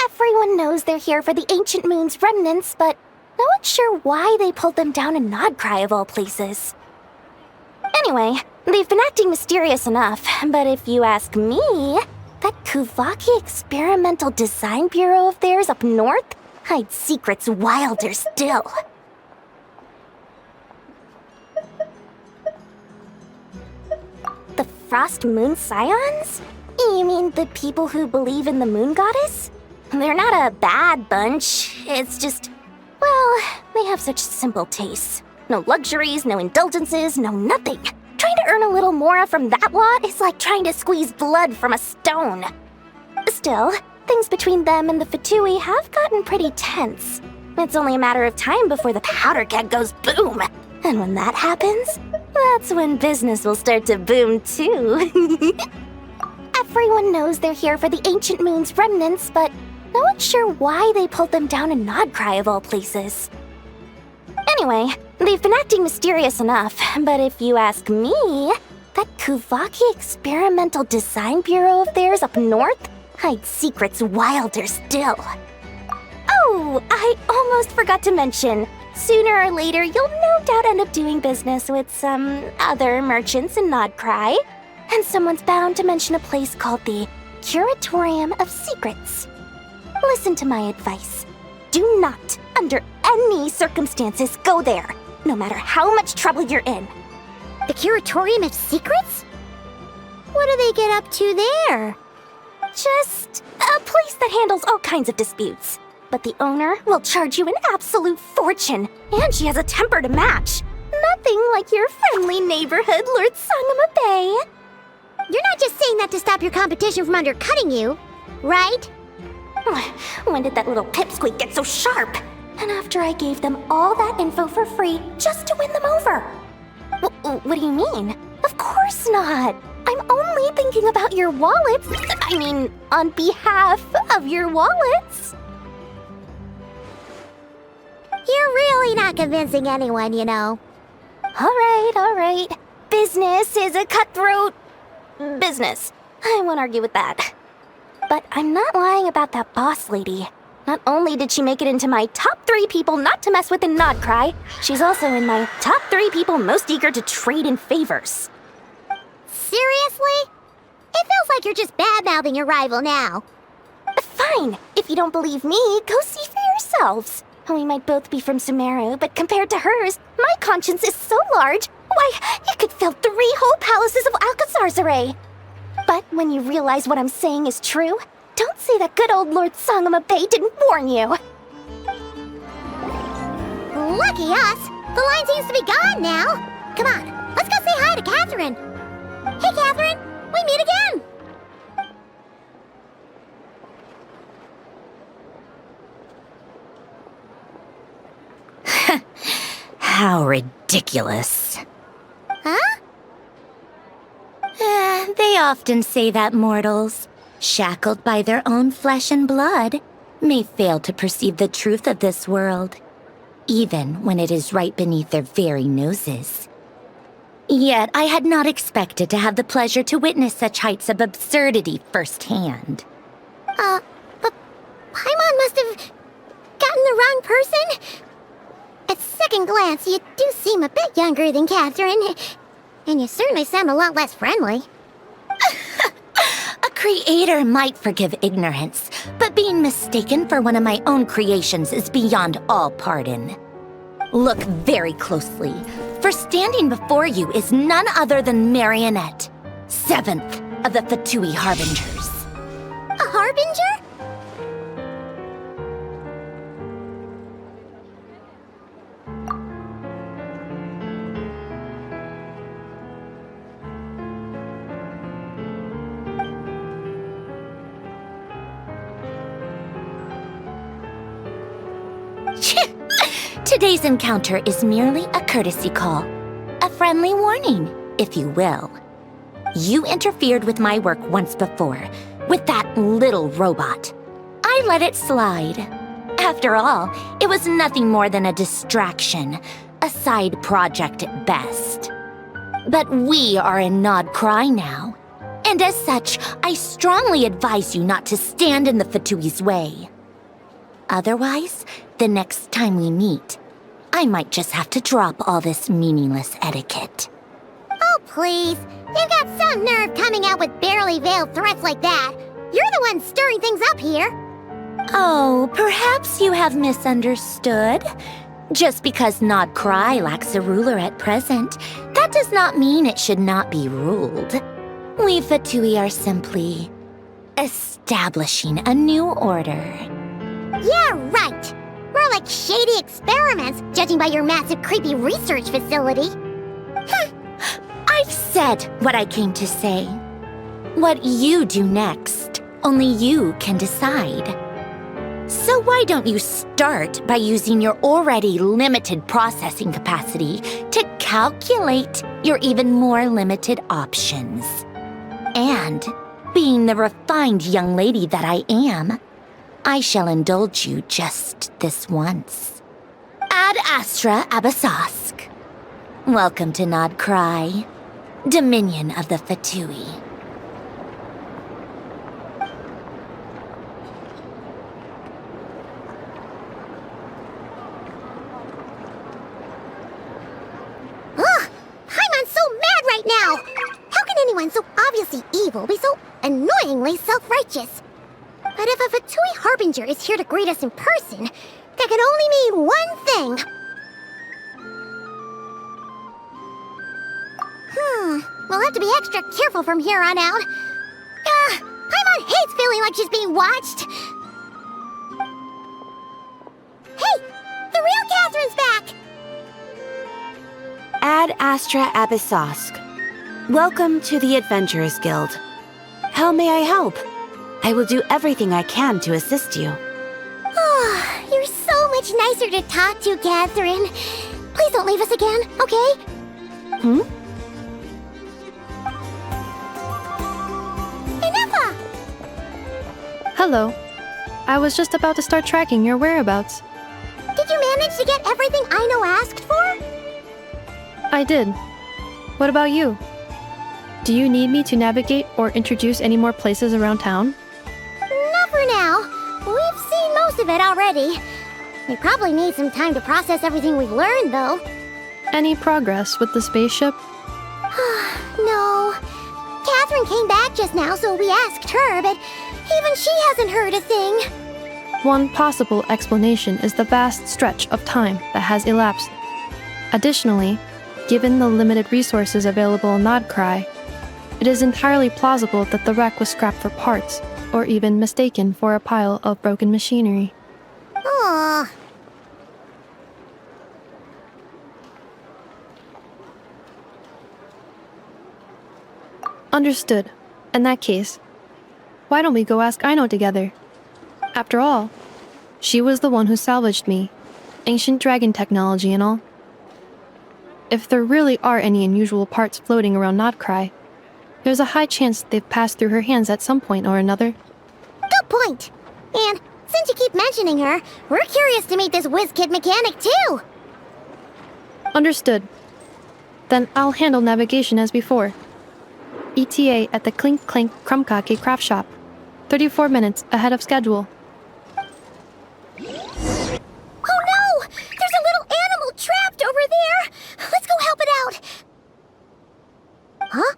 Everyone knows they're here for the Ancient Moon's remnants, but no one's sure why they pulled them down in Nod-Cray of all places. Anyway, they've been acting mysterious enough, but if you ask me, that Kuhanki Experimental Design Bureau of theirs up north hides secrets wilder still. The Frost Moon Scions? You mean the people who believe in the moon goddess? They're not a bad bunch. It's just, well, they have such simple tastes. No luxuries, no indulgences, no nothing. Trying to earn a little more from that lot is like trying to squeeze blood from a stone. Still, things between them and the Fatui have gotten pretty tense. It's only a matter of time before the powder keg goes boom. And when that happens, that's when business will start to boom too. Everyone knows they're here for the Ancient Moon's remnants, but no one's sure why they pulled them down in Nod-Cray of all places. Anyway, they've been acting mysterious enough, but if you ask me, that Kuhanki Experimental Design Bureau of theirs up north hides secrets wilder still. Oh, I almost forgot to mention, sooner or later you'll no doubt end up doing business with some other merchants in Nod-Cray, and someone's bound to mention a place called the Curatorium of Secrets. Listen to my advice. Do not, under any circumstances, go there, no matter how much trouble you're in. The Curatorium of Secrets? What do they get up to there? Just a place that handles all kinds of disputes. But the owner will charge you an absolute fortune, and she has a temper to match. Nothing like your friendly neighborhood Lord Sangama Bay. You're not just saying that to stop your competition from undercutting you, right? When did that little pipsqueak get so sharp? And after I gave them all that info for free just to win them over. What do you mean? Of course not. I'm only thinking about your wallets. I mean, on behalf of your wallets. You're really not convincing anyone, you know. All right. Business is a cutthroat business. I won't argue with that. But I'm not lying about that boss lady. Not only did she make it into my top 3 people not to mess with in Nod-Cray, she's also in my top 3 people most eager to trade in favors. Seriously? It feels like you're just bad-mouthing your rival now. Fine. If you don't believe me, go see for yourselves. We might both be from Sumeru, but compared to hers, my conscience is so large, why, it could fill 3 whole palaces of Alcazar's array. But when you realize what I'm saying is true, don't say that good old Lord Sangama Bay didn't warn you. Lucky us! The line seems to be gone now. Come on, let's go say hi to Catherine. Hey, Catherine, we meet again. How ridiculous. Huh? They often say that mortals, shackled by their own flesh and blood, may fail to perceive the truth of this world, even when it is right beneath their very noses. Yet I had not expected to have the pleasure to witness such heights of absurdity firsthand. But Paimon must have gotten the wrong person? At second glance, you do seem a bit younger than Catherine, and you certainly sound a lot less friendly. A creator might forgive ignorance, but being mistaken for one of my own creations is beyond all pardon. Look very closely, for standing before you is none other than Marionette, 7th of the Fatui Harbingers. A Harbinger? Today's encounter is merely a courtesy call. A friendly warning, if you will. You interfered with my work once before, with that little robot. I let it slide. After all, it was nothing more than a distraction, a side project at best. But we are in Nod-Cray now, and as such, I strongly advise you not to stand in the Fatui's way. Otherwise, the next time we meet, I might just have to drop all this meaningless etiquette. Oh, please. You've got some nerve coming out with barely veiled threats like that. You're the one stirring things up here. Oh, perhaps you have misunderstood. Just because Nod-Cray lacks a ruler at present, that does not mean it should not be ruled. We Fatui are simply establishing a new order. Yeah, right. More like shady experiments, judging by your massive, creepy research facility. I I've said what I came to say. What you do next, only you can decide. So why don't you start by using your already limited processing capacity to calculate your even more limited options? And, being the refined young lady that I am, I shall indulge you just this once. Ad Astra Abasask. Welcome to Nod-Cray, Dominion of the Fatui. Paimon's so mad right now! How can anyone so obviously evil be so annoyingly self-righteous? But if a Fatui Harbinger is here to greet us in person, that can only mean one thing. We'll have to be extra careful from here on out. Paimon hates feeling like she's being watched. Hey, the real Catherine's back! Ad Astra Abyssosque. Welcome to the Adventurers Guild. How may I help? I will do everything I can to assist you. Oh, you're so much nicer to talk to, Catherine. Please don't leave us again, okay? Enough! Hello. I was just about to start tracking your whereabouts. Did you manage to get everything Aino asked for? I did. What about you? Do you need me to navigate or introduce any more places around town? Not for now. We've seen most of it already. We probably need some time to process everything we've learned, though. Any progress with the spaceship? No. Catherine came back just now, so we asked her, but even she hasn't heard a thing. One possible explanation is the vast stretch of time that has elapsed. Additionally, given the limited resources available in Nod-Cray, it is entirely plausible that the wreck was scrapped for parts, or even mistaken for a pile of broken machinery. Aww. Understood. In that case, why don't we go ask Aino together? After all, she was the one who salvaged me, ancient dragon technology and all. If there really are any unusual parts floating around Nod-Cray, there's a high chance they've passed through her hands at some point or another. Good point. And since you keep mentioning her, we're curious to meet this whiz-kid mechanic too. Understood. Then I'll handle navigation as before. ETA at the Clink Clink Krumkake craft shop. 34 minutes ahead of schedule. Oh no! There's a little animal trapped over there! Let's go help it out! Huh?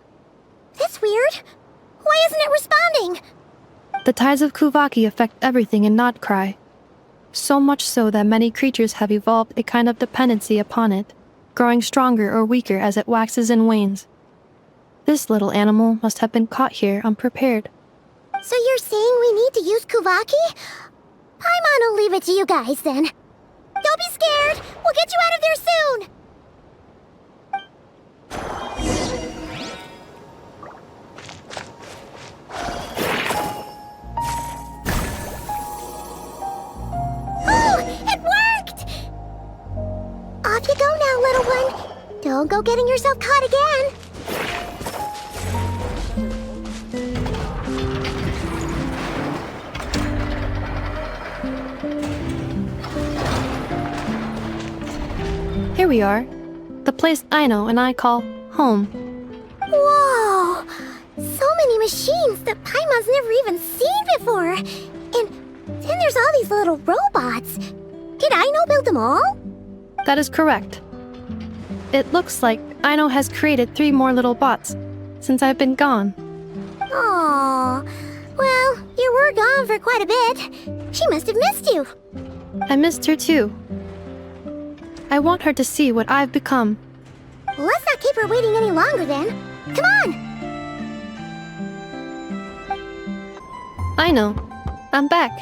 That's weird. Why isn't it responding? The tides of Kuvaki affect everything in Nod-Cray. So much so that many creatures have evolved a kind of dependency upon it, growing stronger or weaker as it waxes and wanes. This little animal must have been caught here unprepared. So you're saying we need to use Kuvaki? Paimon will leave it to you guys then. Don't be scared! We'll get you out of there soon! Oh! It worked! Off you go now, little one. Don't go getting yourself caught again. Here we are. The place Aino and I call home. Whoa! So many machines that Paimon's never even seen before. And then there's all these little robots. Did Aino build them all? That is correct. It looks like Aino has created 3 more little bots since I've been gone. Aww. Well, you were gone for quite a bit. She must have missed you. I missed her too. I want her to see what I've become. Let's not keep her waiting any longer then. Come on! Aino, I'm back.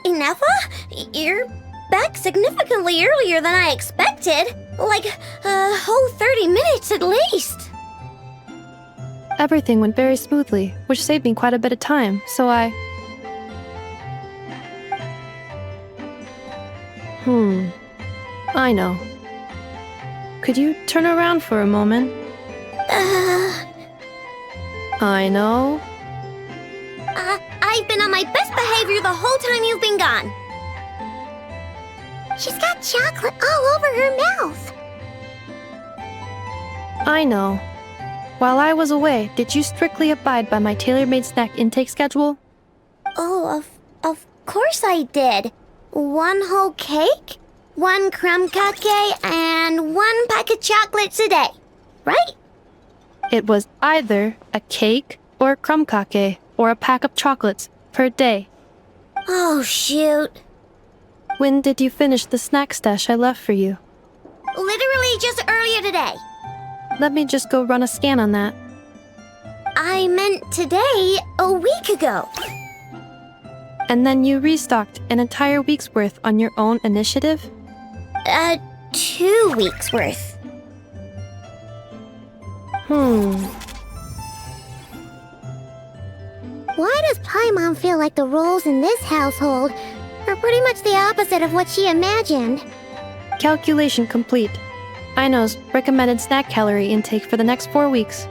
Ineffa? You're back significantly earlier than I expected. Like a whole 30 minutes at least. Everything went very smoothly, which saved me quite a bit of time, so I know. Could you turn around for a moment? I know. I've been on my best behavior the whole time you've been gone. She's got chocolate all over her mouth. I know. While I was away, did you strictly abide by my tailor-made snack intake schedule? Oh, of course I did. 1 whole cake, 1 crumb cake, and 1 pack of chocolates a day, right? It was either a cake or a crumb cake or a pack of chocolates per day. Oh, shoot. When did you finish the snack stash I left for you? Literally just earlier today. Let me just go run a scan on that. I meant today, a week ago. And then you restocked an entire week's worth on your own initiative? 2 weeks worth. Why does Paimon feel like the roles in this household are pretty much the opposite of what she imagined? Calculation complete. Aino's recommended snack calorie intake for the next 4 weeks.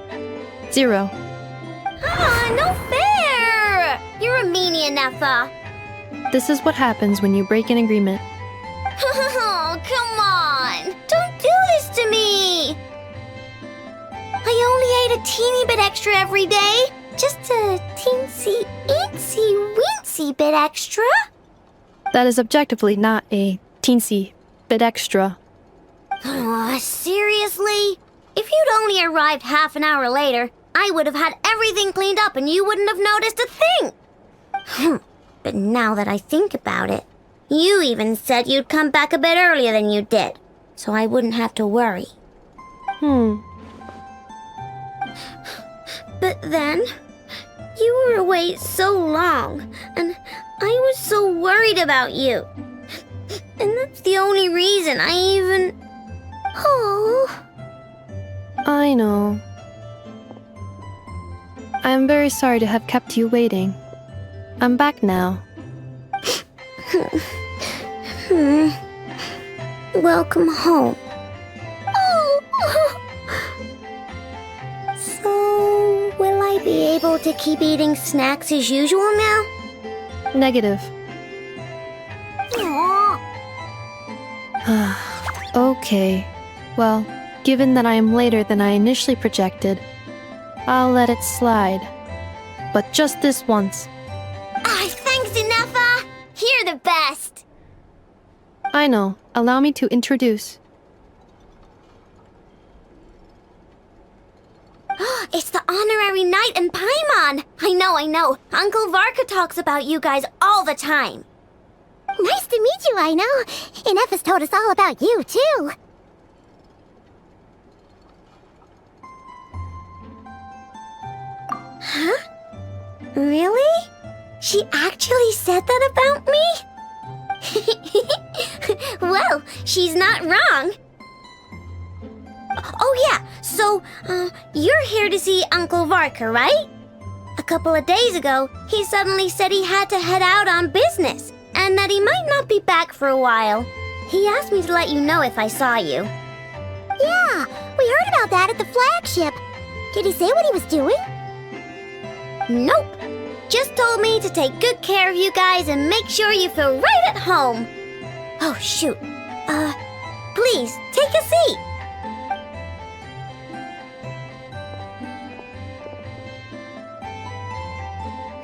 0. No fair! You're a meanie, Ineffa. This is what happens when you break an agreement. Oh, come on! Don't do this to me! I only ate a teeny bit extra every day. Just a teensy, eensy, weensy bit extra. That is objectively not a teensy bit extra. Oh, seriously? If you'd only arrived half an hour later, I would have had everything cleaned up and you wouldn't have noticed a thing. But now that I think about it, you even said you'd come back a bit earlier than you did, so I wouldn't have to worry. But then, you were away so long, and I was so worried about you. And that's the only reason I even... Oh... I know. I am very sorry to have kept you waiting. I'm back now. Welcome home. So, will I be able to keep eating snacks as usual now? Negative. Okay. Well, given that I am later than I initially projected, I'll let it slide. But just this once. Thanks, Ineffa! You're the best! I know. Allow me to introduce. It's the honorary knight and Paimon! I know. Uncle Varka talks about you guys all the time. Nice to meet you, I know. Ineffa's told us all about you, too. Huh? Really? She actually said that about me? Well, she's not wrong. Oh yeah, so, you're here to see Uncle Varka, right? A couple of days ago, he suddenly said he had to head out on business, and that he might not be back for a while. He asked me to let you know if I saw you. Yeah, we heard about that at the flagship. Did he say what he was doing? Nope. Just told me to take good care of you guys and make sure you feel right at home. Oh, shoot. Please, take a seat.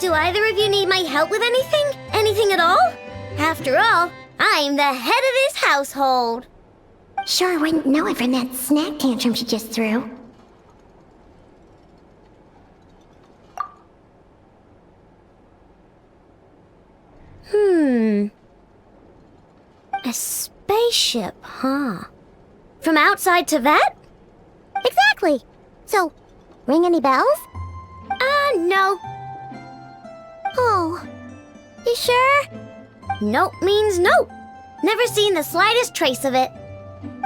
Do either of you need my help with anything? Anything at all? After all, I'm the head of this household. Sure wouldn't know it from that snack tantrum she just threw. A spaceship, huh? From outside to that? Exactly. So, ring any bells? No. Oh, You sure? Nope means nope. Never seen the slightest trace of it.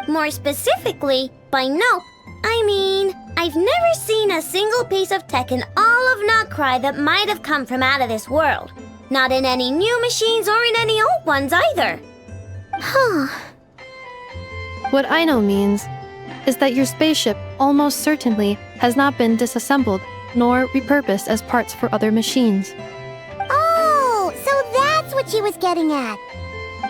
More specifically, by nope, I mean, I've never seen a single piece of tech in all of Nod-Cray that might have come from out of this world. Not in any new machines or in any old ones either. Huh. What I know means is that your spaceship almost certainly has not been disassembled nor repurposed as parts for other machines. Oh, so that's what she was getting at.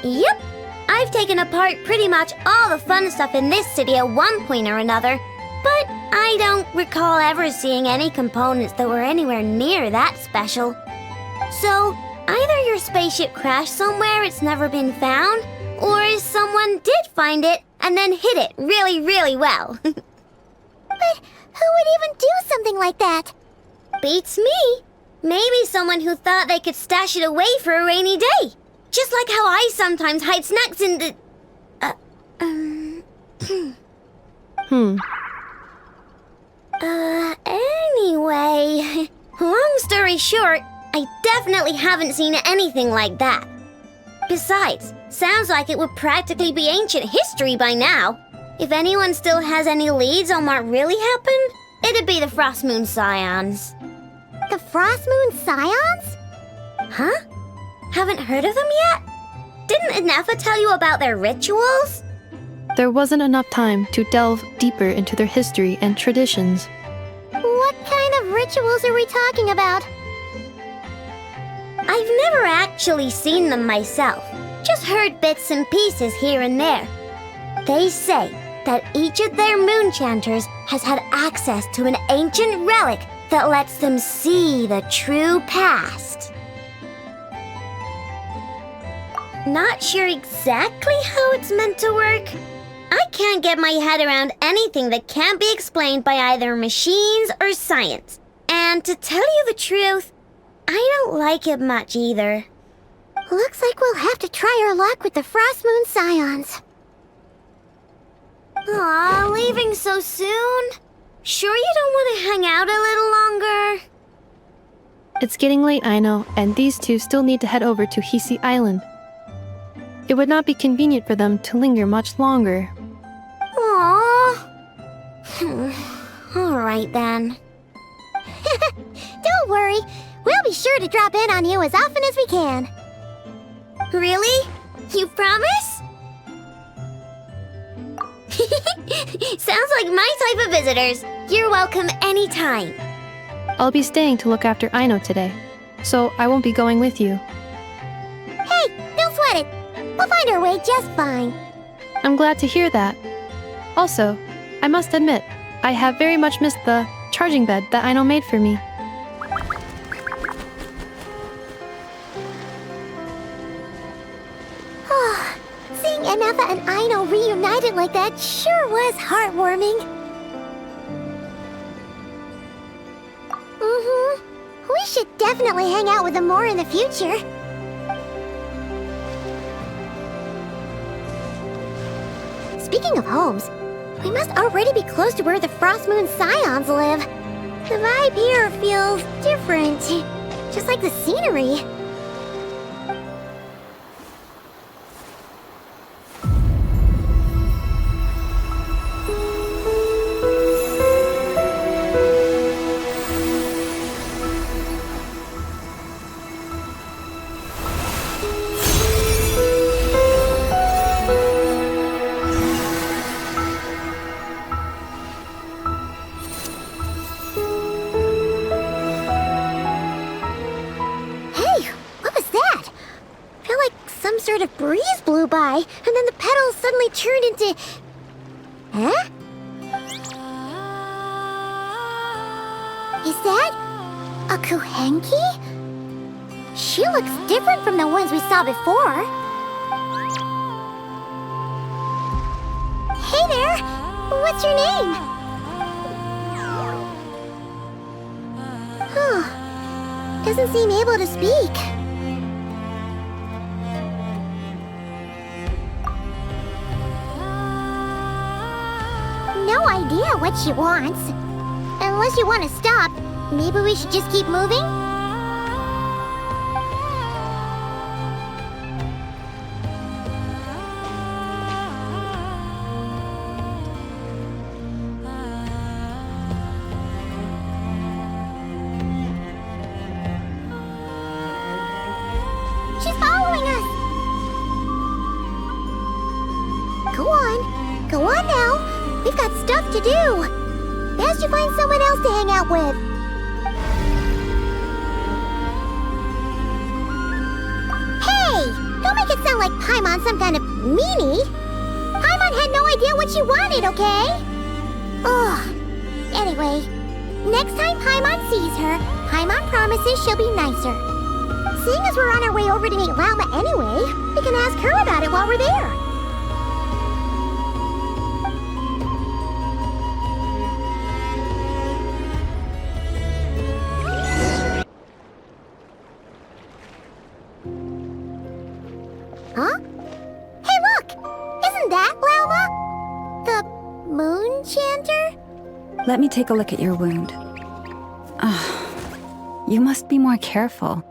Yep. I've taken apart pretty much all the fun stuff in this city at one point or another, but I don't recall ever seeing any components that were anywhere near that special. So, either your spaceship crashed somewhere it's never been found, or someone did find it and then hid it really, really well. But who would even do something like that? Beats me. Maybe someone who thought they could stash it away for a rainy day. Just like how I sometimes hide snacks in the... Anyway... Long story short, I definitely haven't seen anything like that. Besides, sounds like it would practically be ancient history by now. If anyone still has any leads on what really happened, it'd be the Frost Moon Scions. The Frost Moon Scions? Huh? Haven't heard of them yet? Didn't Inefa tell you about their rituals? There wasn't enough time to delve deeper into their history and traditions. What kind of rituals are we talking about? I've never actually seen them myself, just heard bits and pieces here and there. They say that each of their moon chanters has had access to an ancient relic that lets them see the true past. Not sure exactly how it's meant to work. I can't get my head around anything that can't be explained by either machines or science. And to tell you the truth, I don't like it much either. Looks like we'll have to try our luck with the Frost Moon Scions. Aw, leaving so soon? Sure you don't want to hang out a little longer? It's getting late, I know, and these two still need to head over to Hisi Island. It would not be convenient for them to linger much longer. Aww. Alright then. Don't worry, we'll be sure to drop in on you as often as we can. Really? You promise? Sounds like my type of visitors. You're welcome anytime. I'll be staying to look after Aino today, so I won't be going with you. Hey, don't sweat it. We'll find our way just fine. I'm glad to hear that. Also, I must admit, I have very much missed the charging bed that Aino made for me. Seeing Inefa and Aino reunited like that sure was heartwarming. We should definitely hang out with them more in the future. Speaking of homes, we must already be close to where the Frost Moon Scions live. The vibe here feels different, just like the scenery. A breeze blew by, and then the petals suddenly turned into... Huh? Is that a Kuhanki? She looks different from the ones we saw before. Hey there! What's your name? Huh. Doesn't seem able to speak. No idea what she wants. Unless you want to stop, maybe we should just keep moving? on. Go on now. We've got stuff to do. Best you find someone else to hang out with. Hey! Don't make it sound like Paimon's some kind of meanie. Paimon had no idea what she wanted, okay? Ugh. Anyway, next time Paimon sees her, Paimon promises she'll be nicer. Seeing as we're on our way over to meet Lauma anyway, we can ask her about it while we're there. Huh? Hey, look! Isn't that Lauma? The moon chanter? Let me take a look at your wound. You must be more careful.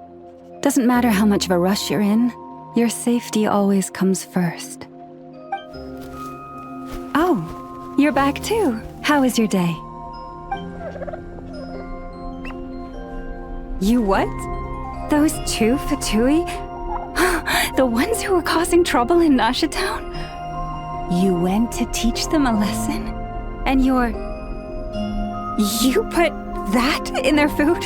Doesn't matter how much of a rush you're in, your safety always comes first. Oh, you're back too. How was your day? You what? Those two Fatui? The ones who were causing trouble in Nasha Town? You went to teach them a lesson? And you put that in their food?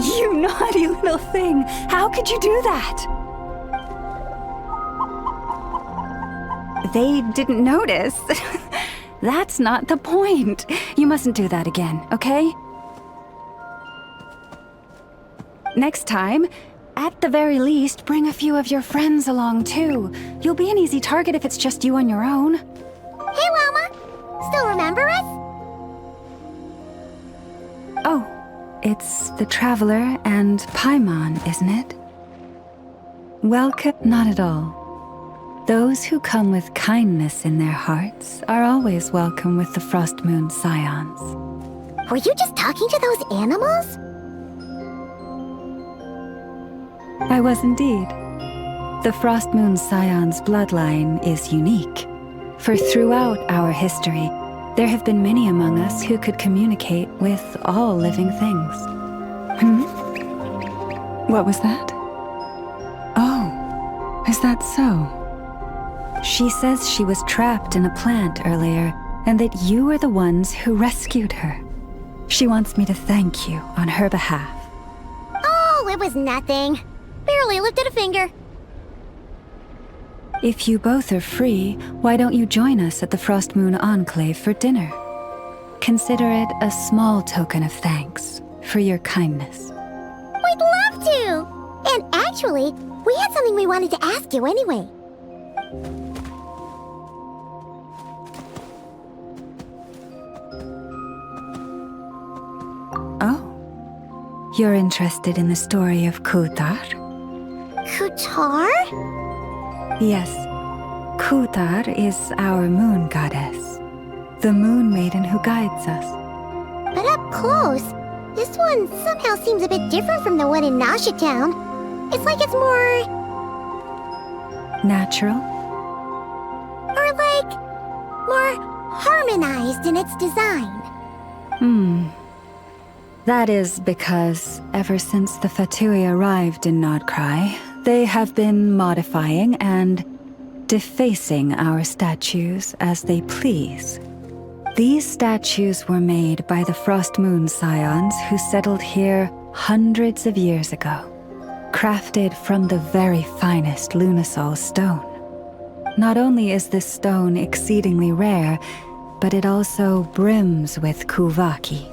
You naughty little thing! How could you do that? They didn't notice. That's not the point. You mustn't do that again, okay? Next time, at the very least, bring a few of your friends along too. You'll be an easy target if it's just you on your own. Hey, Lauma! Still remember us? Oh, it's the Traveler and Paimon, isn't it? Welcome? Not at all. Those who come with kindness in their hearts are always welcome with the Frost Moon Scions. Were you just talking to those animals? I was indeed. The Frost Moon Scion's bloodline is unique, for throughout our history, there have been many among us who could communicate with all living things. What was that? Oh, is that so? She says she was trapped in a plant earlier, and that you were the ones who rescued her. She wants me to thank you on her behalf. Oh, it was nothing. Barely lifted a finger. If you both are free, why don't you join us at the Frost Moon Enclave for dinner? Consider it a small token of thanks for your kindness. We'd love to! And actually, we had something we wanted to ask you anyway. Oh, you're interested in the story of Kutar? Kutar? Yes, Kutar is our moon goddess, the moon maiden who guides us. But up close, this one somehow seems a bit different from the one in Nasha Town. It's like it's more... natural? Or like... more harmonized in its design. That is because ever since the Fatui arrived in Nod-Cray, they have been modifying and defacing our statues as they please. These statues were made by the Frost Moon Scions who settled here hundreds of years ago, crafted from the very finest Lunasol stone. Not only is this stone exceedingly rare, but it also brims with Kuvaki.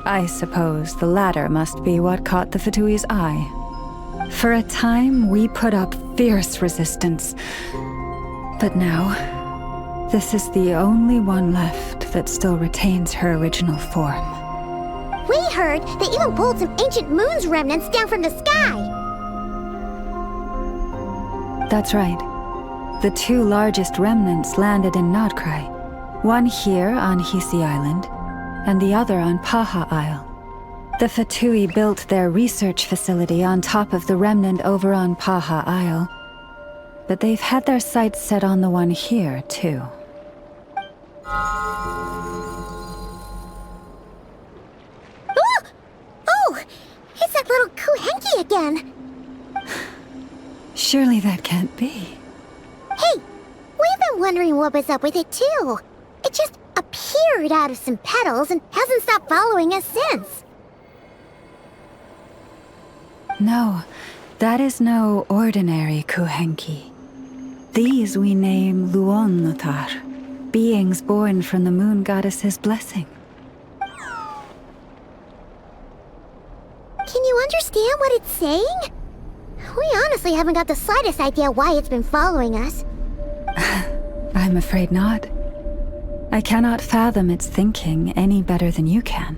I suppose the latter must be what caught the Fatui's eye. For a time, we put up fierce resistance. But now, this is the only one left that still retains her original form. We heard they even pulled some ancient moon's remnants down from the sky. That's right. The two largest remnants landed in Nod-Cray. One here on Hisi Island, and the other on Paha Isle. The Fatui built their research facility on top of the remnant over on Paha Isle, but they've had their sights set on the one here, too. Oh! It's that little Kuhanki again! Surely that can't be. Hey! We've been wondering what was up with it too. It just appeared out of some petals and hasn't stopped following us since. No, that is no ordinary Kuhanki. These we name Luon-Lothar, beings born from the moon goddess's blessing. Can you understand what it's saying? We honestly haven't got the slightest idea why it's been following us. I'm afraid not. I cannot fathom its thinking any better than you can.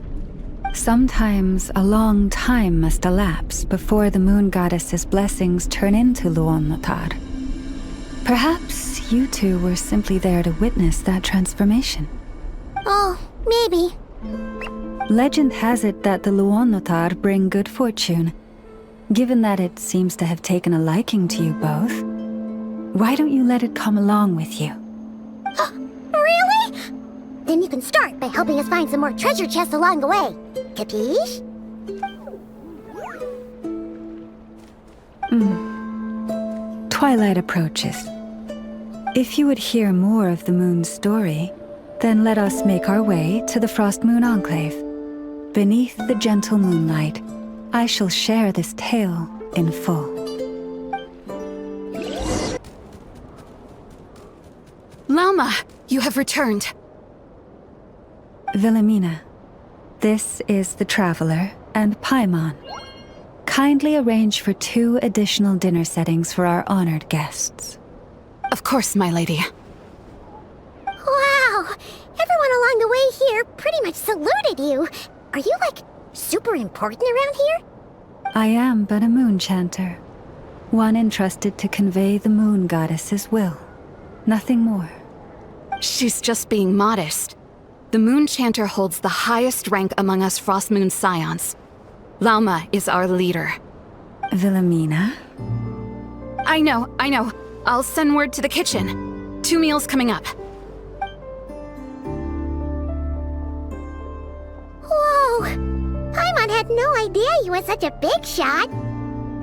Sometimes a long time must elapse before the moon goddess's blessings turn into Luon-Lothar. Perhaps you two were simply there to witness that transformation. Oh, maybe. Legend has it that the Luon-Lothar bring good fortune. Given that it seems to have taken a liking to you both, why don't you let it come along with you? Really? Then you can start by helping us find some more treasure chests along the way. Capiche? Twilight approaches. If you would hear more of the moon's story, then let us make our way to the Frost Moon Enclave. Beneath the gentle moonlight, I shall share this tale in full. Lama, you have returned. Wilhelmina, this is the Traveler and Paimon. Kindly arrange for 2 additional dinner settings for our honored guests. Of course, my lady. Wow! Everyone along the way here pretty much saluted you. Are you, like, super important around here? I am but a moon chanter, one entrusted to convey the moon goddess's will. Nothing more. She's just being modest. The Moon Chanter holds the highest rank among us Frost Moon Scions. Lauma is our leader. Wilhelmina? I know. I'll send word to the kitchen. 2 meals coming up. Whoa! Paimon had no idea you were such a big shot.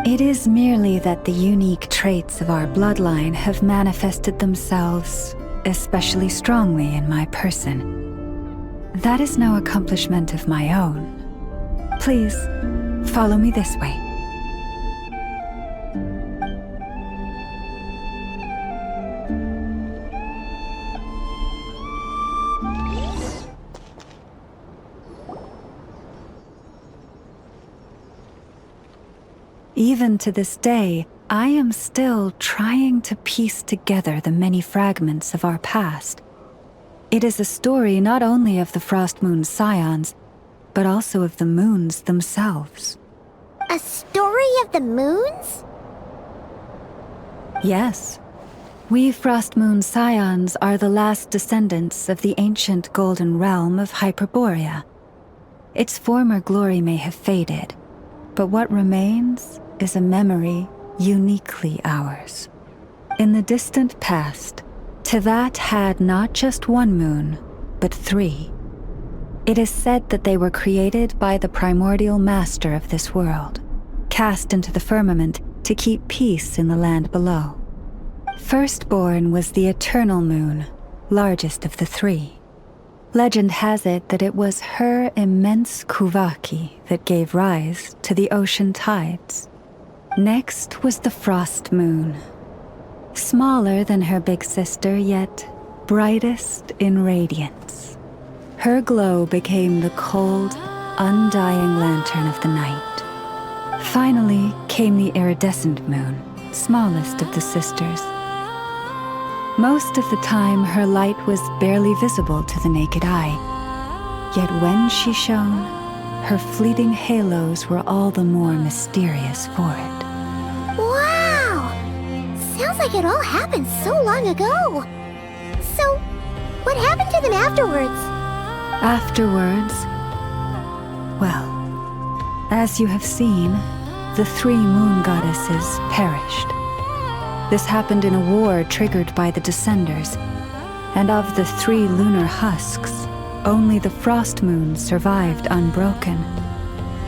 It is merely that the unique traits of our bloodline have manifested themselves especially strongly in my person. That is no accomplishment of my own. Please, follow me this way. Even to this day, I am still trying to piece together the many fragments of our past. It is a story not only of the Frost Moon Scions, but also of the moons themselves. A story of the moons? Yes. We Frost Moon Scions are the last descendants of the ancient golden realm of Hyperborea. Its former glory may have faded, but what remains is a memory uniquely ours. In the distant past, Tevat had not just 1 moon, but 3. It is said that they were created by the primordial master of this world, cast into the firmament to keep peace in the land below. Firstborn was the eternal moon, largest of the 3. Legend has it that it was her immense kuvaki that gave rise to the ocean tides. Next was the frost moon. Smaller than her big sister, yet brightest in radiance. Her glow became the cold, undying lantern of the night. Finally came the iridescent moon, smallest of the sisters. Most of the time, her light was barely visible to the naked eye. Yet when she shone, her fleeting halos were all the more mysterious for it. Wow! Sounds like it all happened so long ago. So, what happened to them afterwards? Afterwards, well, as you have seen, the 3 moon goddesses perished. This happened in a war triggered by the Descenders, and of the 3 lunar husks, only the frost moon survived unbroken,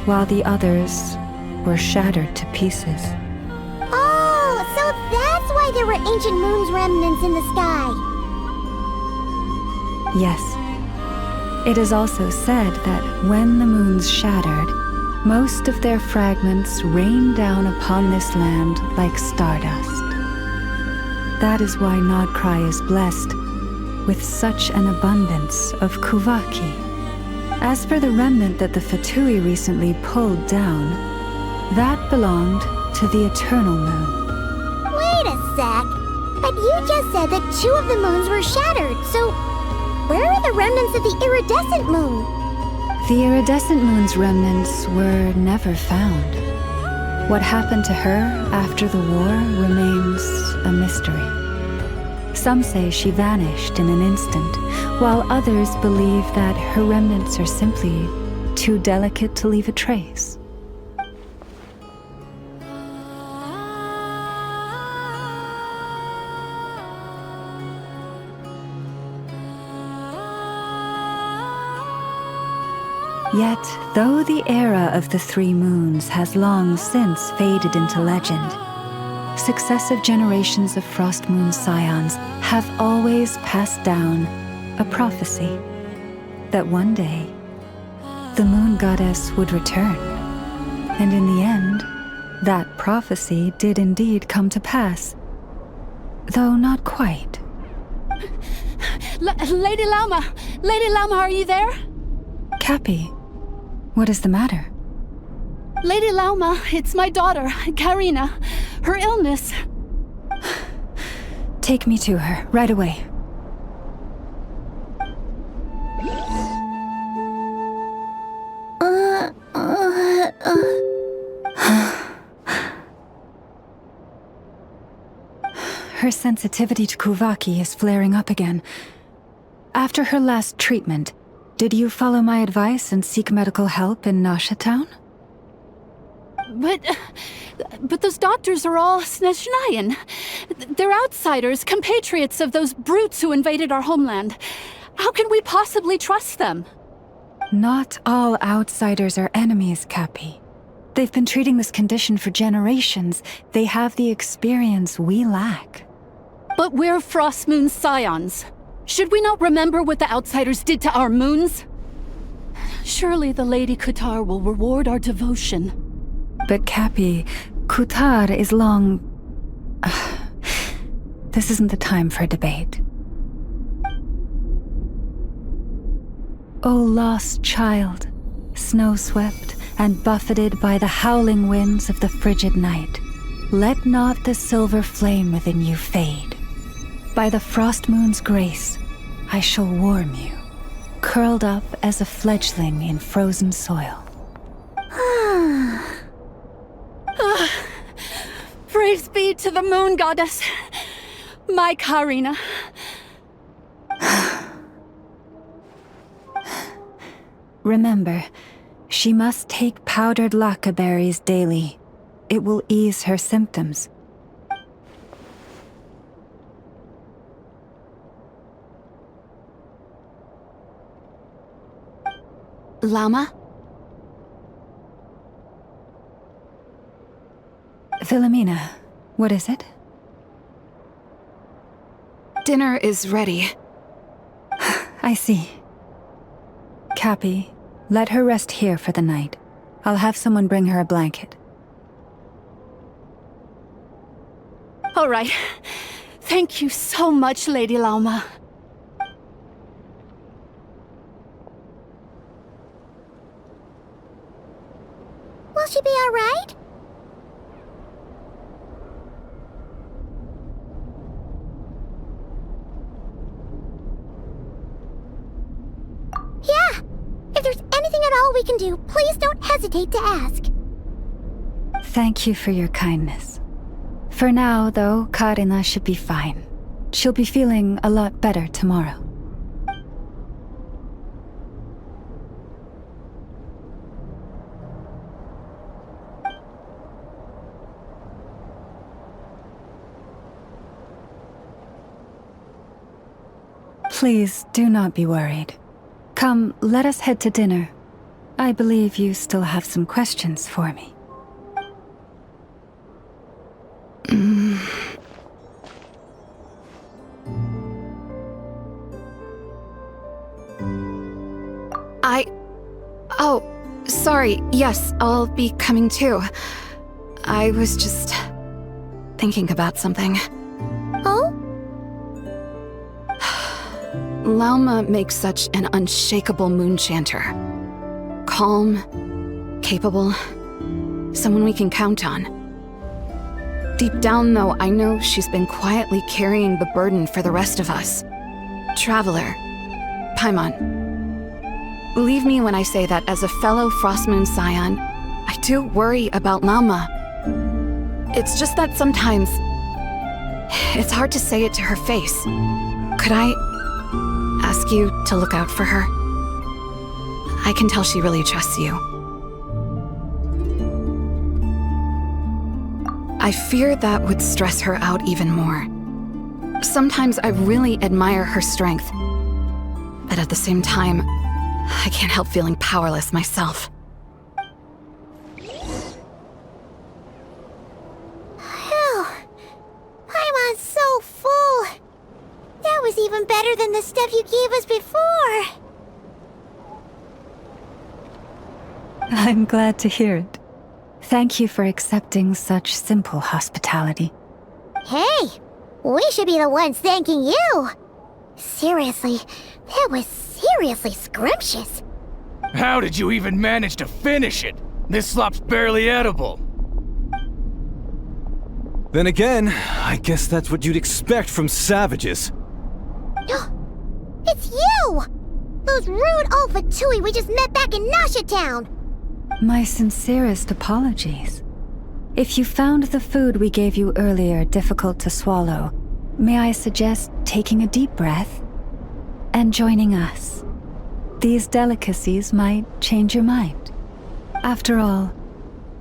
while the others were shattered to pieces. Oh, so that's why there were ancient moon's remnants in the sky. Yes. It is also said that when the moons shattered, most of their fragments rained down upon this land like stardust. That is why Nod-Cray is blessed with such an abundance of Kuhanki. As for the remnant that the Fatui recently pulled down, that belonged to the Eternal Moon. Wait a sec. But you just said that 2 of the moons were shattered, so where are the remnants of the iridescent moon? The iridescent moon's remnants were never found. What happened to her after the war remains a mystery. Some say she vanished in an instant, while others believe that her remnants are simply too delicate to leave a trace. Yet, though the era of the 3 moons has long since faded into legend, successive generations of Frost Moon Scions have always passed down a prophecy that one day the Moon Goddess would return. And in the end, that prophecy did indeed come to pass, though not quite. Lady Lauma! Lady Lauma, are you there? Cappy, what is the matter? Lady Lauma, it's my daughter, Karina. Her illness. Take me to her, right away. Her sensitivity to Kuhanki is flaring up again. After her last treatment, did you follow my advice and seek medical help in Nasha Town? But those doctors are all Snezhnayan. They're outsiders, compatriots of those brutes who invaded our homeland. How can we possibly trust them? Not all outsiders are enemies, Cappy. They've been treating this condition for generations. They have the experience we lack. But we're Frost Moon Scions. Should we not remember what the outsiders did to our moons? Surely the Lady Kutar will reward our devotion. But Cappy, Kutar is long... This isn't the time for a debate. O lost child, snow-swept and buffeted by the howling winds of the frigid night, let not the silver flame within you fade. By the frost moon's grace, I shall warm you, curled up as a fledgling in frozen soil. Praise be to the Moon Goddess, my Karina. Remember, she must take powdered laka berries daily. It will ease her symptoms. Llama? Philomena, what is it? Dinner is ready. I see. Cappy, let her rest here for the night. I'll have someone bring her a blanket. All right. Thank you so much, Lady Lauma. Will she be all right? Yeah! If there's anything at all we can do, please don't hesitate to ask. Thank you for your kindness. For now, though, Karina should be fine. She'll be feeling a lot better tomorrow. Please do not be worried. Come, let us head to dinner. I believe you still have some questions for me. Oh, sorry. Yes, I'll be coming too. I was just thinking about something. Oh? Lauma makes such an unshakable moon chanter. Calm, capable, someone we can count on. Deep down, though, I know she's been quietly carrying the burden for the rest of us. Traveler, Paimon. Believe me when I say that as a fellow Frostmoon Scion, I do worry about Lauma. It's just that sometimes it's hard to say it to her face. Could I ask you to look out for her? I can tell she really trusts you. I fear that would stress her out even more. Sometimes I really admire her strength, but at the same time, I can't help feeling powerless myself. Phew. Paimon's so full. That was even better than the stuff you gave us before. I'm glad to hear it. Thank you for accepting such simple hospitality. Hey, we should be the ones thanking you. Seriously, that was seriously scrumptious. How did you even manage to finish it? This slop's barely edible. Then again, I guess that's what you'd expect from savages. It's you! Those rude old Fatui we just met back in Nasha Town! My sincerest apologies. If you found the food we gave you earlier difficult to swallow, may I suggest taking a deep breath and joining us? These delicacies might change your mind. After all,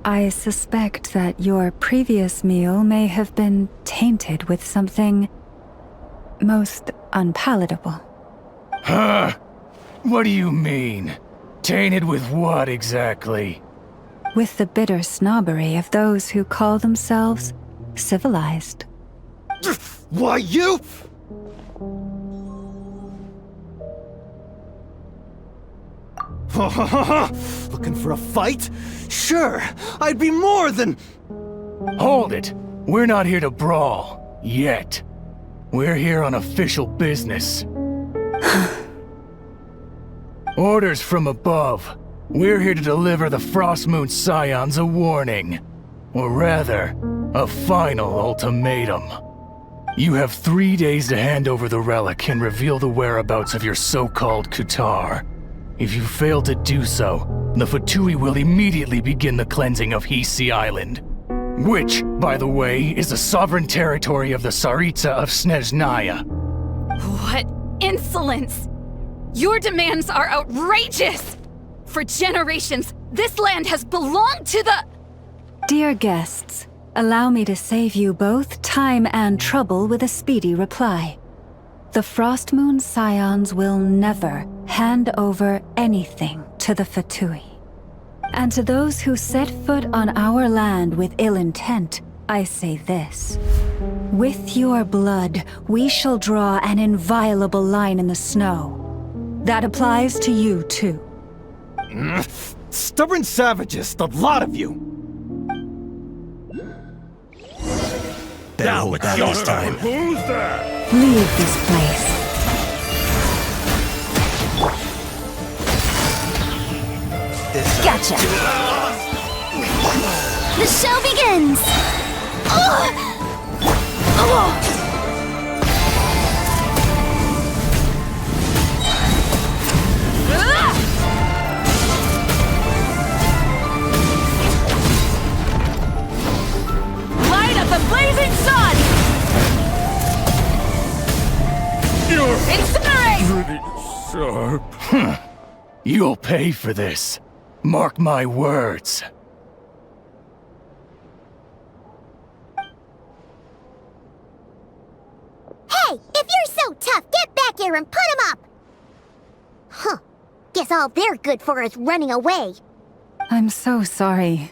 I suspect that your previous meal may have been tainted with something most unpalatable. Huh? What do you mean? Tainted with what exactly? With the bitter snobbery of those who call themselves civilized. Why, you... Looking for a fight? Sure, I'd be more than... Hold it! We're not here to brawl. Yet. We're here on official business. Orders from above. We're here to deliver the Frostmoon Scions a warning. Or rather, a final ultimatum. You have 3 days to hand over the relic and reveal the whereabouts of your so-called Kutar. If you fail to do so, the Fatui will immediately begin the cleansing of Hisi Island. Which, by the way, is the sovereign territory of the Tsaritsa of Snezhnaya. What insolence! Your demands are outrageous! For generations, this land has belonged to the... Dear guests, allow me to save you both time and trouble with a speedy reply. The Frostmoon Scions will never hand over anything to the Fatui. And to those who set foot on our land with ill intent, I say this. With your blood, we shall draw an inviolable line in the snow. That applies to you, too. Stubborn savages, the lot of you! Now it's your time. Who's there? Leave this place. Gotcha! The show begins! Light up the blazing sun! Incinerate! Pretty sharp. You'll pay for this. Mark my words. Hey, if you're so tough, get back here and put him up! Huh. Guess all they're good for is running away. I'm so sorry.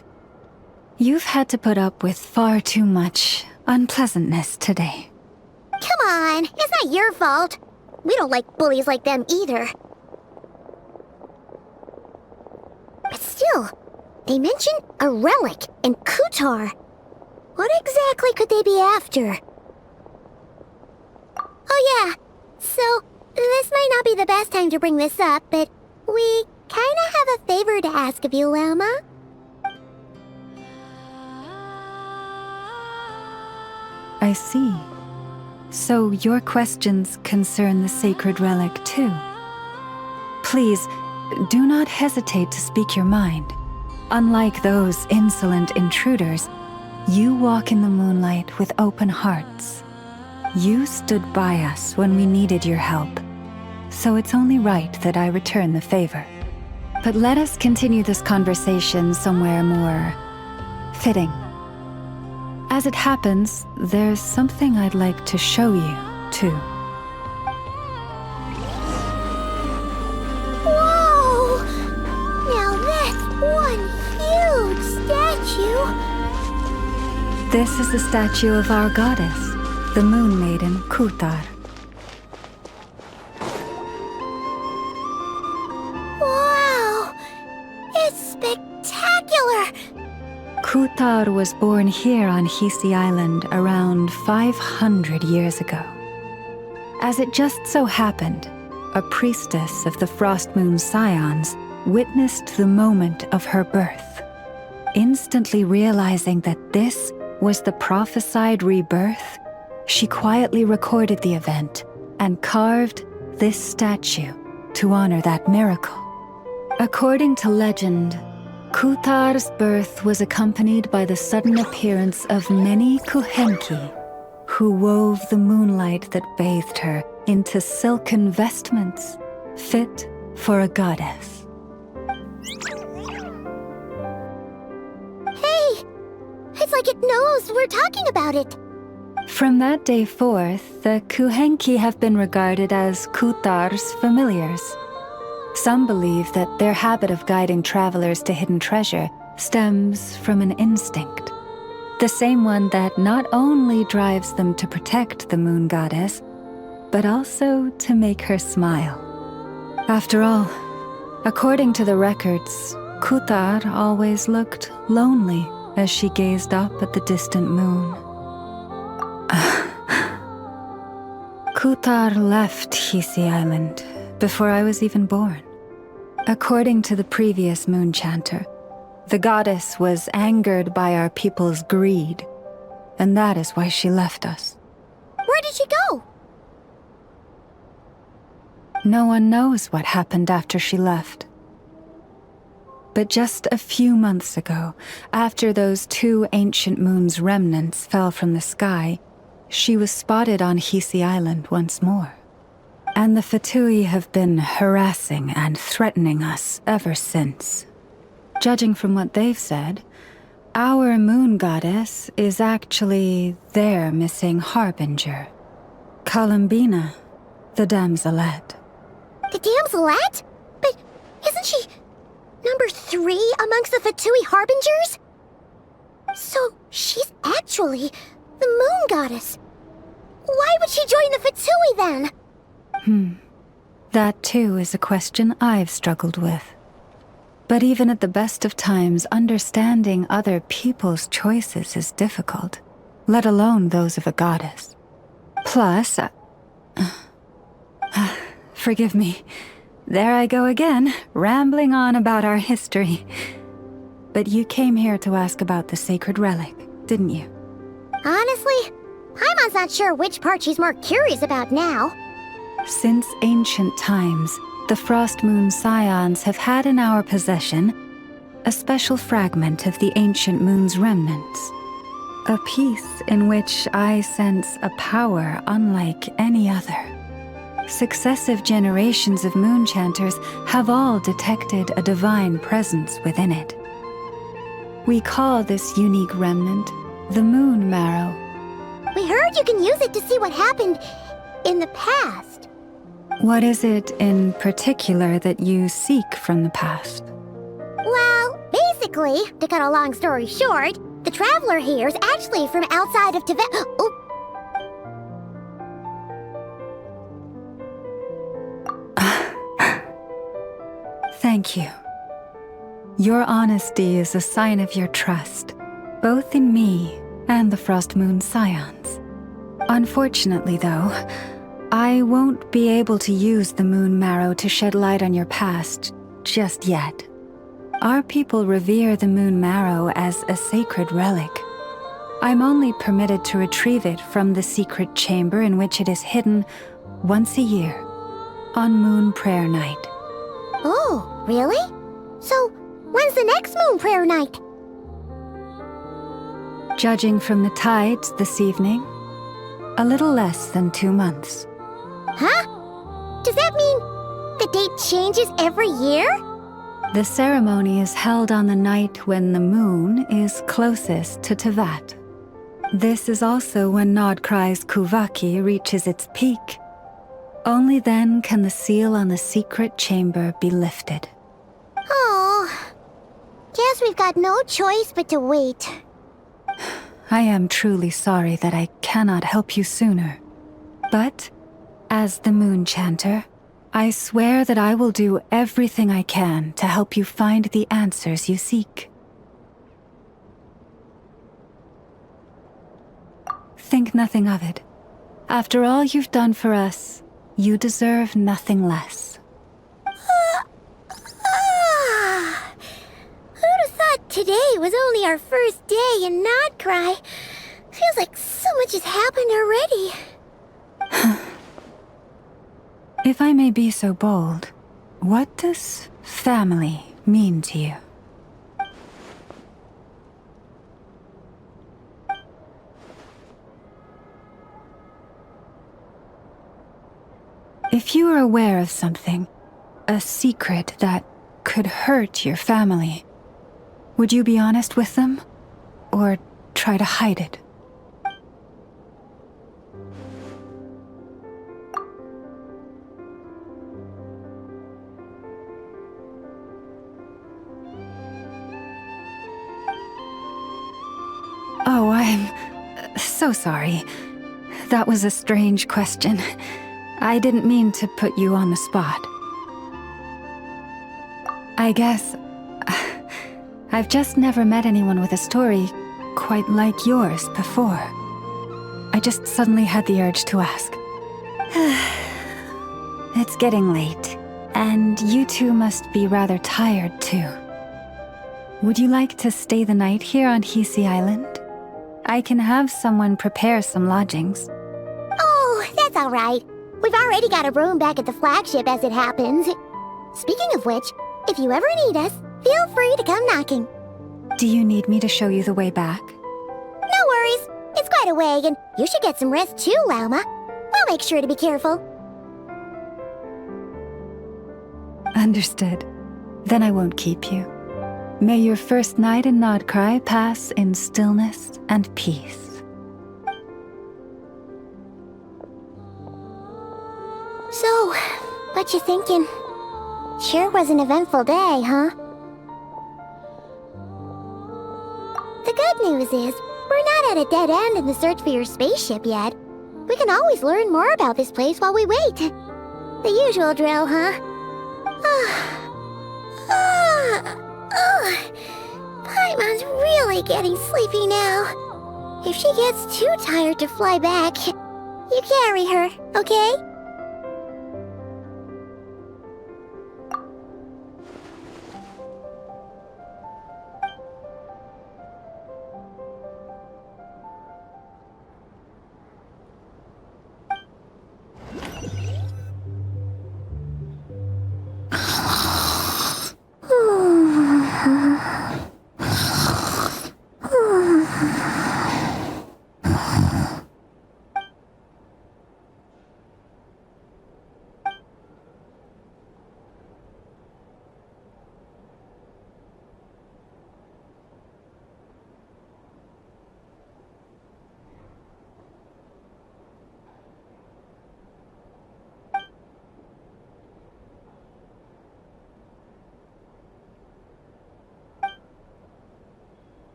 You've had to put up with far too much unpleasantness today. Come on, it's not your fault. We don't like bullies like them either. They mentioned a relic and Kutar. What exactly could they be after? Oh yeah, so this might not be the best time to bring this up, but we kinda have a favor to ask of you, Lama. I see. So your questions concern the sacred relic too. Please, do not hesitate to speak your mind. Unlike those insolent intruders, you walk in the moonlight with open hearts. You stood by us when we needed your help, so it's only right that I return the favor. But let us continue this conversation somewhere more fitting. As it happens, there's something I'd like to show you, too. Whoa! Now that's one huge statue! This is the statue of our goddess, the Moon Maiden Kutar. Wow! It's spectacular! Kutar was born here on Hisi Island around 500 years ago. As it just so happened, a priestess of the Frost Moon Scions witnessed the moment of her birth. Instantly realizing that this was the prophesied rebirth, she quietly recorded the event and carved this statue to honor that miracle. According to legend, Kutar's birth was accompanied by the sudden appearance of many Kuhanki, who wove the moonlight that bathed her into silken vestments fit for a goddess. Hey! It's like it knows we're talking about it! From that day forth, the Kuhanki have been regarded as Kutar's familiars. Some believe that their habit of guiding travelers to hidden treasure stems from an instinct. The same one that not only drives them to protect the moon goddess, but also to make her smile. After all, according to the records, Kutar always looked lonely as she gazed up at the distant moon. Kutar left Hisi Island before I was even born. According to the previous moon chanter, the goddess was angered by our people's greed, and that is why she left us. Where did she go? No one knows what happened after she left. But just a few months ago, after those 2 ancient moon's remnants fell from the sky, she was spotted on Hisi Island once more. And the Fatui have been harassing and threatening us ever since. Judging from what they've said, our moon goddess is actually their missing harbinger, Columbina, the damselette. The damselette? But isn't she number 3 amongst the Fatui harbingers? So she's actually the moon goddess. Why would she join the Fatui then? That too is a question I've struggled with. But even at the best of times, understanding other people's choices is difficult, let alone those of a goddess. Plus, forgive me, there I go again, rambling on about our history. But you came here to ask about the sacred relic, didn't you? Honestly, Paimon's not sure which part she's more curious about now. Since ancient times, the Frost Moon Scions have had in our possession a special fragment of the ancient moon's remnants. A piece in which I sense a power unlike any other. Successive generations of moon chanters have all detected a divine presence within it. We call this unique remnant the Moon Marrow. We heard you can use it to see what happened in the past. What is it in particular that you seek from the past? Well, basically, to cut a long story short, the traveler here is actually from outside of Tibet. Oh. Thank you. Your honesty is a sign of your trust, both in me and the Frost Moon Scions. Unfortunately, though, I won't be able to use the Moon Marrow to shed light on your past just yet. Our people revere the Moon Marrow as a sacred relic. I'm only permitted to retrieve it from the secret chamber in which it is hidden once a year, on Moon Prayer Night. Oh, really? So, when's the next Moon Prayer Night? Judging from the tides this evening, a little less than 2 months. Huh? Does that mean the date changes every year? The ceremony is held on the night when the moon is closest to Tevat. This is also when Nod-Cray's Kuvaki reaches its peak. Only then can the seal on the secret chamber be lifted. Oh, guess we've got no choice but to wait. I am truly sorry that I cannot help you sooner. But, as the Moon Chanter, I swear that I will do everything I can to help you find the answers you seek. Think nothing of it. After all you've done for us, you deserve nothing less. Who'd have thought today was only our first day in Nod-Cray? Feels like so much has happened already. If I may be so bold, what does family mean to you? If you are aware of something, a secret that could hurt your family, would you be honest with them, or try to hide it? Oh, I'm so sorry. That was a strange question. I didn't mean to put you on the spot. I guess I've just never met anyone with a story quite like yours before. I just suddenly had the urge to ask. It's getting late, and you two must be rather tired too. Would you like to stay the night here on Hisi Island? I can have someone prepare some lodgings. Oh, that's all right. We've already got a room back at the flagship as it happens. Speaking of which, if you ever need us, feel free to come knocking. Do you need me to show you the way back? No worries. It's quite a way, and you should get some rest too, Lauma. We'll make sure to be careful. Understood. Then I won't keep you. May your first night in Nod-Cray pass in stillness and peace. So, what you thinking? Sure was an eventful day, huh? The good news is, we're not at a dead end in the search for your spaceship yet. We can always learn more about this place while we wait. The usual drill, huh? Paimon's really getting sleepy now. If she gets too tired to fly back, you carry her, okay?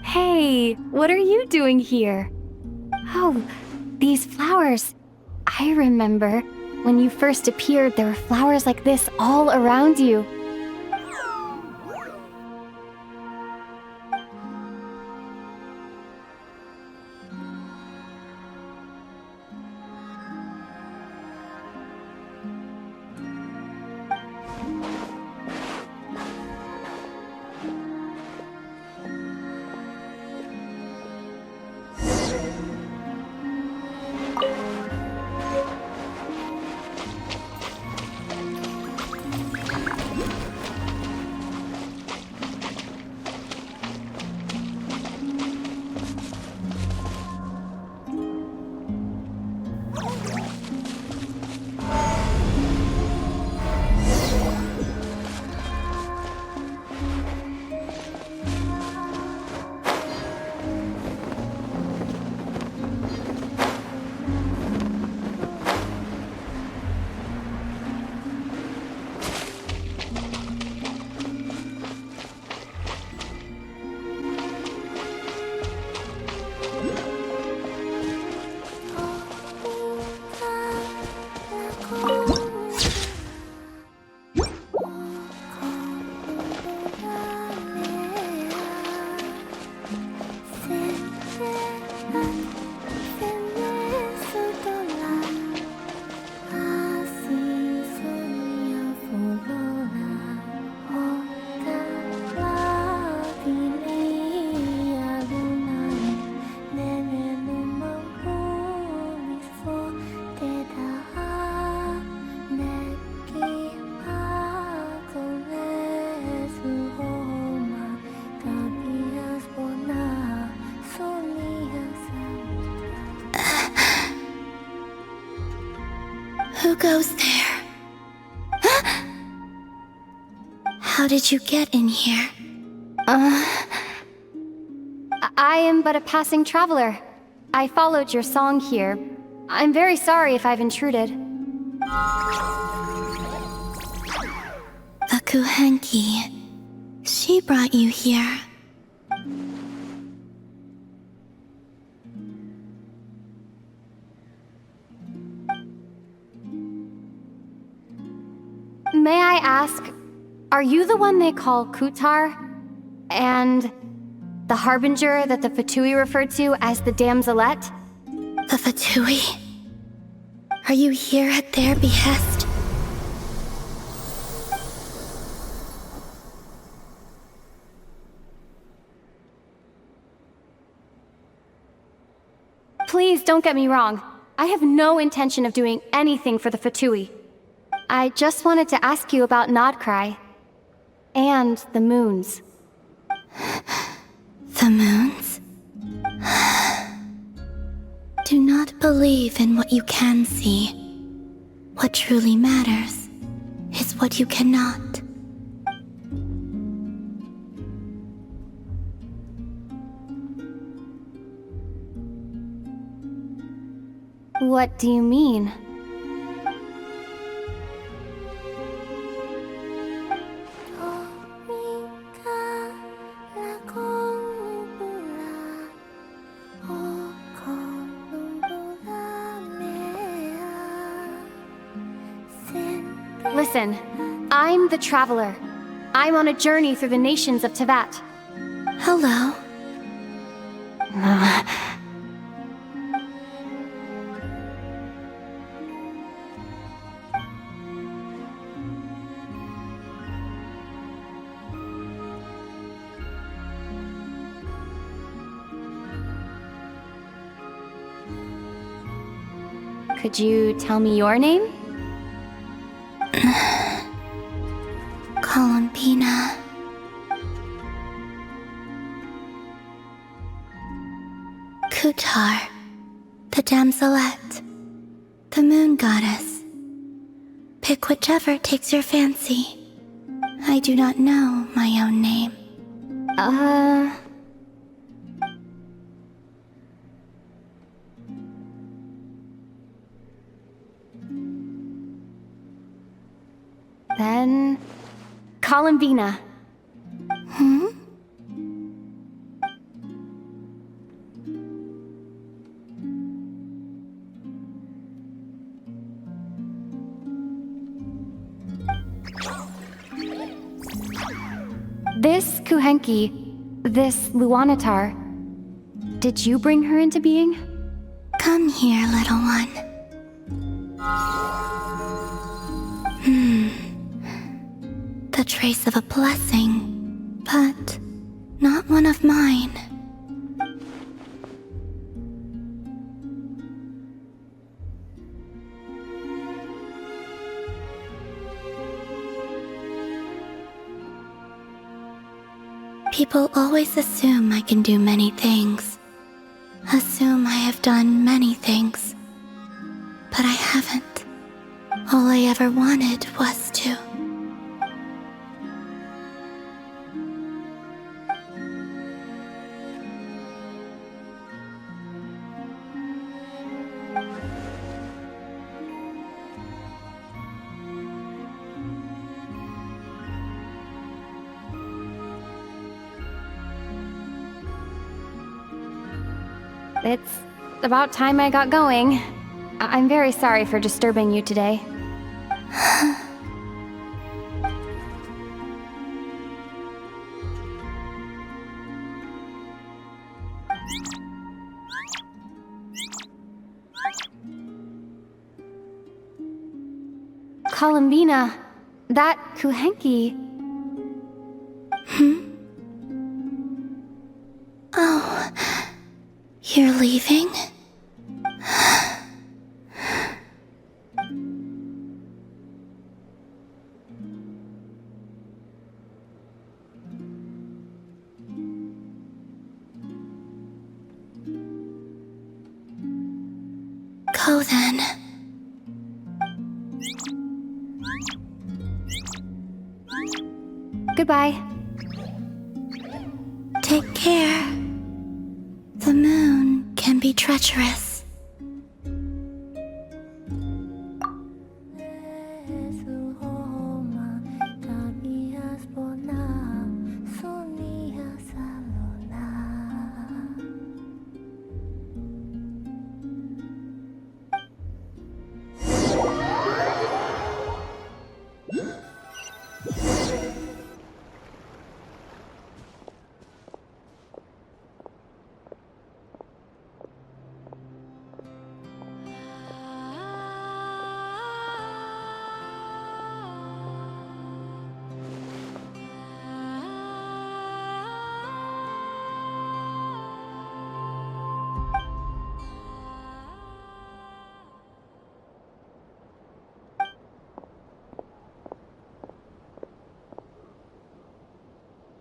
Hey, what are you doing here? Oh, these flowers. I remember. When you first appeared, there were flowers like this all around you. Who goes there? How did you get in here? I am but a passing traveler. I followed your song here. I'm very sorry if I've intruded. A Kuhanki. She brought you here. May I ask, are you the one they call Kutar? And the Harbinger that the Fatui referred to as the Damselette? The Fatui? Are you here at their behest? Please don't get me wrong. I have no intention of doing anything for the Fatui. I just wanted to ask you about Nod-Cray. And the moons. The moons? Do not believe in what you can see. What truly matters is what you cannot. What do you mean? Listen, I'm the Traveler. I'm on a journey through the nations of Teyvat. Hello. Could you tell me your name? Columbina. Kutar, the Damselette, the Moon Goddess. Pick whichever takes your fancy. I do not know my own name. Then... Columbina. This Kuhanki, this Luanatar, did you bring her into being? Come here, little one. The trace of a blessing, but not one of mine. People always assume I can do many things. Assume I have done many things. But I haven't. All I ever wanted was to. It's about time I got going. I'm very sorry for disturbing you today. Columbina, that Kuhanki. Oh, you're leaving? Go then. Goodbye. Take care. The moon can be treacherous.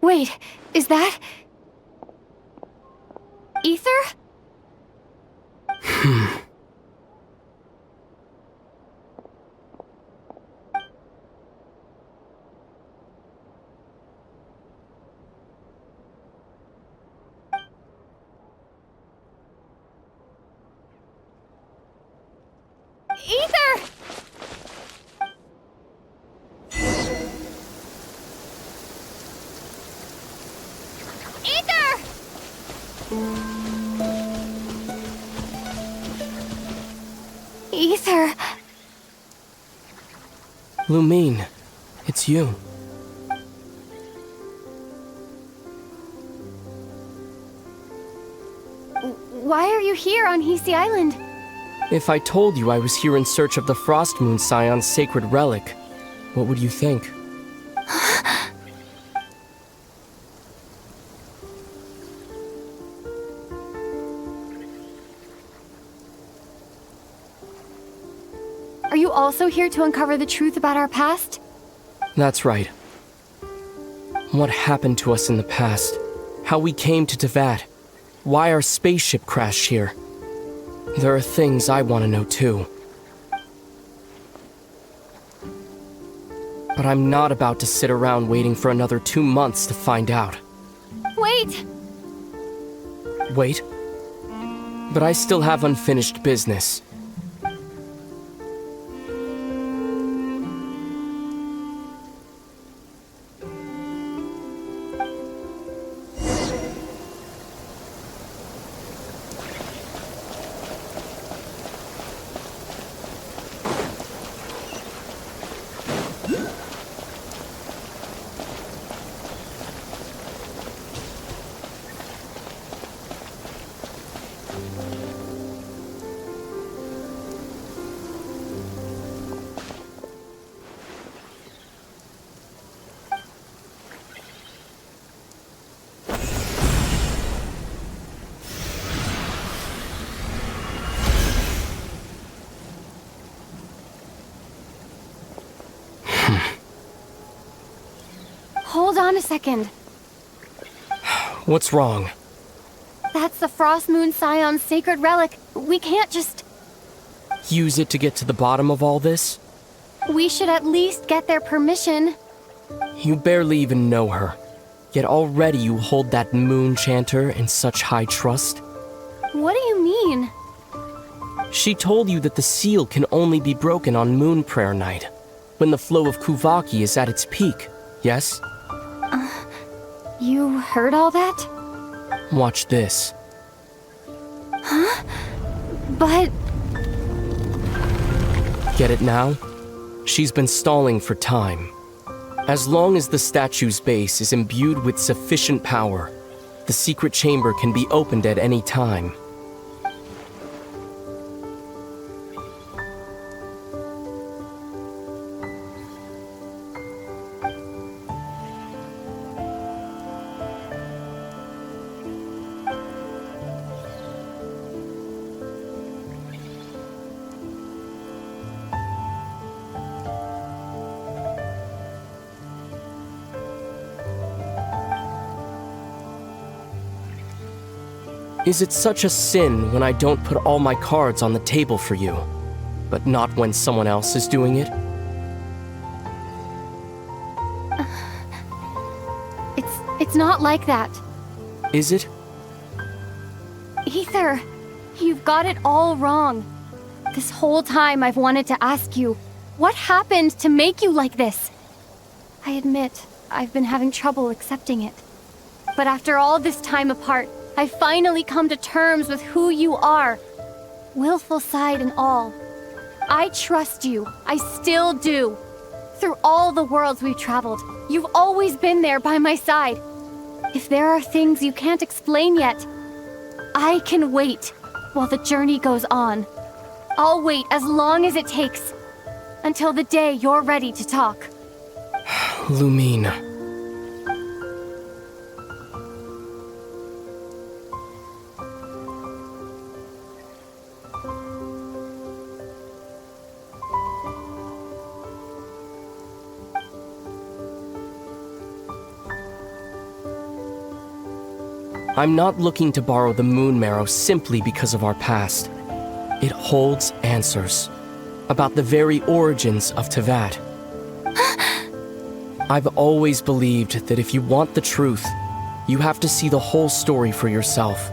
Wait, is that... Ether? Ether! Ether! Lumine, it's you. Why are you here on Hisi Island? If I told you I was here in search of the Frost Moon Scion's sacred relic, what would you think? Are you also here to uncover the truth about our past? That's right. What happened to us in the past? How we came to Tevat? Why our spaceship crashed here? There are things I want to know too. But I'm not about to sit around waiting for another 2 months to find out. Wait! Wait? But I still have unfinished business. Hold on a second. What's wrong? That's the Frost Moon Scion's sacred relic. We can't just... Use it to get to the bottom of all this? We should at least get their permission. You barely even know her. Yet already you hold that moon chanter in such high trust. What do you mean? She told you that the seal can only be broken on Moon Prayer Night, when the flow of Kuvaki is at its peak, yes? You heard all that? Watch this. Huh? But... Get it now? She's been stalling for time. As long as the statue's base is imbued with sufficient power, the secret chamber can be opened at any time. Is it such a sin when I don't put all my cards on the table for you, but not when someone else is doing it? It's not like that. Is it? Ether, you've got it all wrong. This whole time I've wanted to ask you, what happened to make you like this? I admit, I've been having trouble accepting it. But after all this time apart, I've finally come to terms with who you are. Willful side and all. I trust you. I still do. Through all the worlds we've traveled, you've always been there by my side. If there are things you can't explain yet, I can wait while the journey goes on. I'll wait as long as it takes, until the day you're ready to talk. Lumine. I'm not looking to borrow the Moon Marrow simply because of our past. It holds answers about the very origins of Teyvat. I've always believed that if you want the truth, you have to see the whole story for yourself.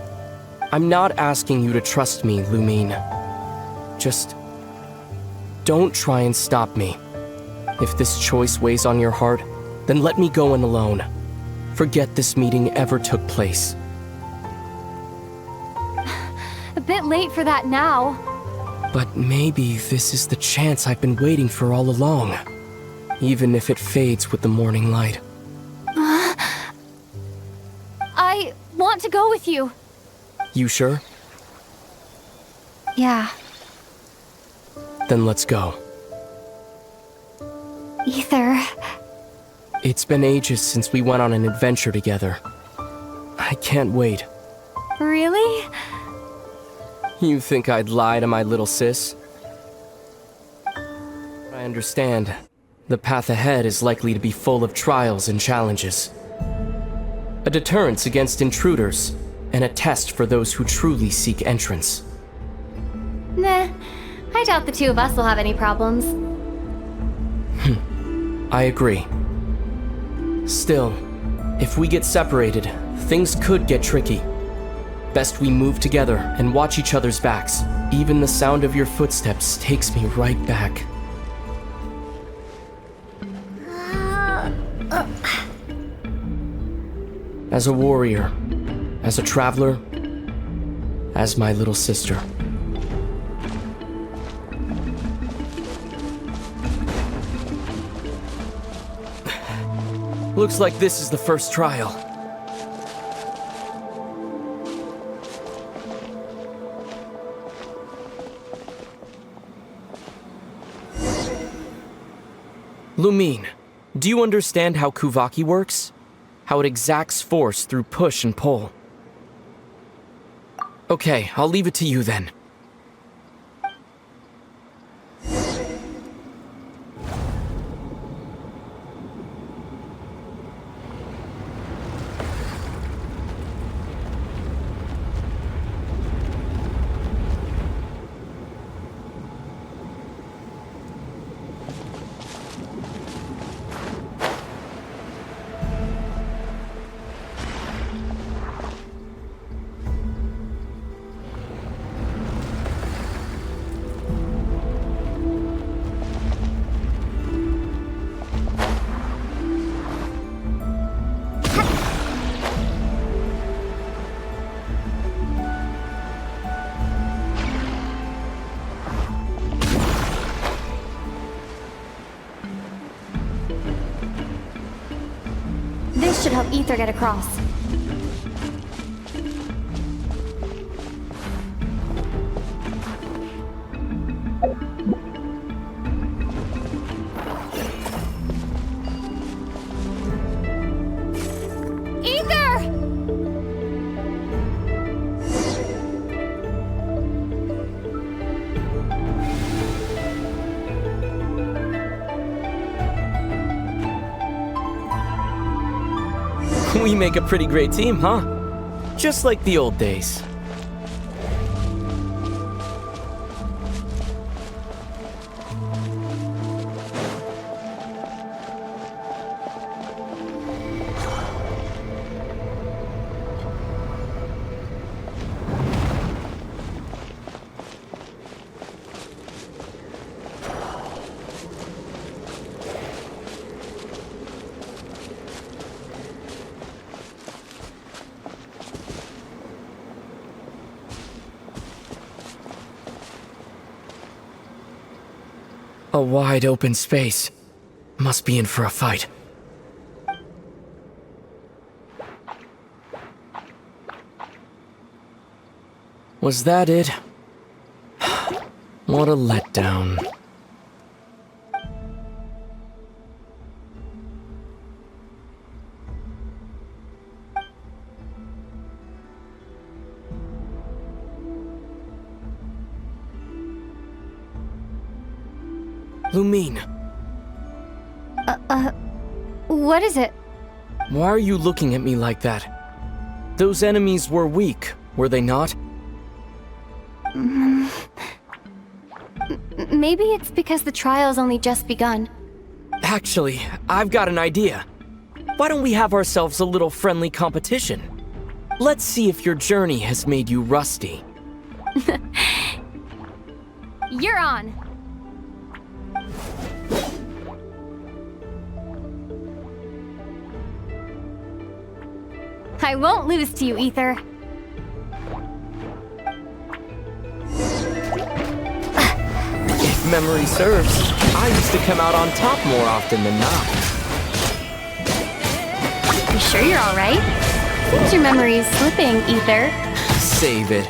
I'm not asking you to trust me, Lumine. Just don't try and stop me. If this choice weighs on your heart, then let me go in alone. Forget this meeting ever took place. A bit late for that now. But maybe this is the chance I've been waiting for all along. Even if it fades with the morning light. I want to go with you. You sure? Yeah. Then let's go. Ether. It's been ages since we went on an adventure together. I can't wait. Really? You think I'd lie to my little sis? I understand. The path ahead is likely to be full of trials and challenges. A deterrence against intruders, and a test for those who truly seek entrance. Nah, I doubt the two of us will have any problems. I agree. Still, if we get separated, things could get tricky. Best we move together and watch each other's backs. Even the sound of your footsteps takes me right back. As a warrior, as a traveler, as my little sister. Looks like this is the first trial. Lumine, do you understand how Kuvaki works? How it exacts force through push and pull? Okay, I'll leave it to you then. This should help Ether get across. We make a pretty great team, huh? Just like the old days. A wide open space. Must be in for a fight. Was that it? What a letdown. Lumine. What is it? Why are you looking at me like that? Those enemies were weak, were they not? Maybe it's because the trial's only just begun. Actually, I've got an idea. Why don't we have ourselves a little friendly competition? Let's see if your journey has made you rusty. You're on. I won't lose to you, Ether. If memory serves, I used to come out on top more often than not. You sure you're alright? Seems your memory's slipping, Ether. Save it.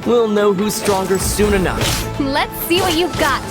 We'll know who's stronger soon enough. Let's see what you've got.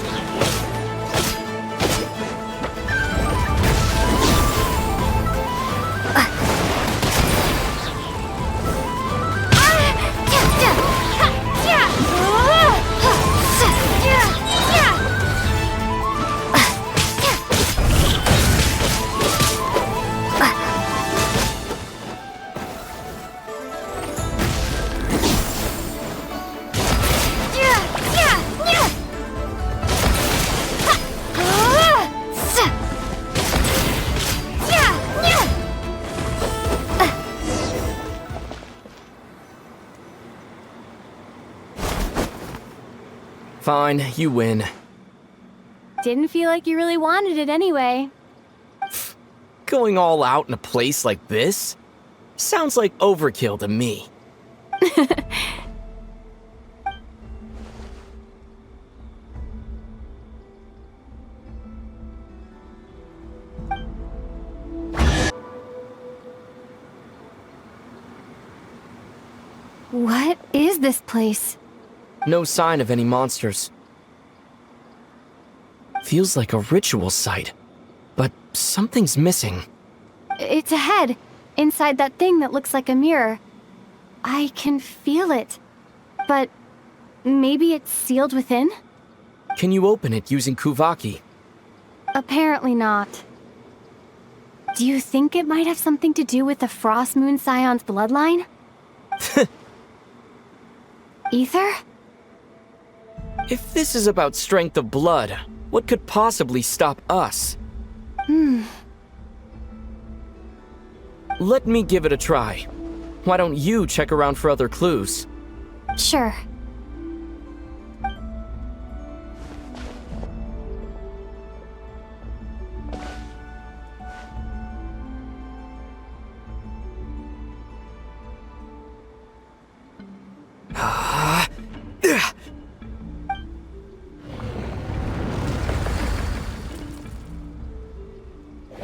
Fine, you win. Didn't feel like you really wanted it anyway. Going all out in a place like this? Sounds like overkill to me. What is this place? No sign of any monsters. Feels like a ritual site. but something's missing. It's a head, inside that thing that looks like a mirror. I can feel it. But maybe it's sealed within? Can you open it using Kuvaki? Apparently not. Do you think it might have something to do with the Frost Moon Scion's bloodline? Ether? If this is about strength of blood, what could possibly stop us? Let me give it a try. Why don't you check around for other clues? Sure.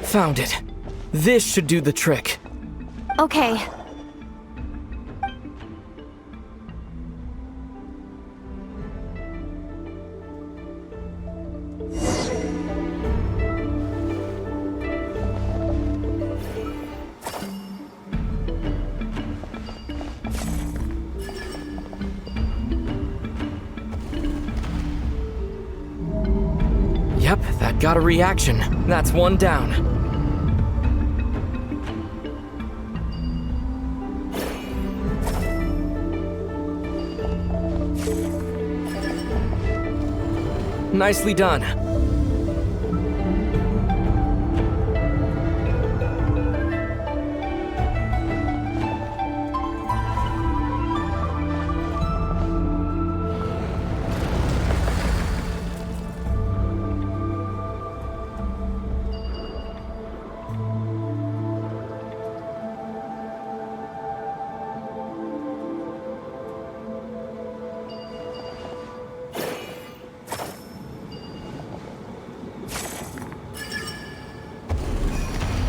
Found it. This should do the trick. Okay. Yep, that got a reaction. That's one down. Nicely done.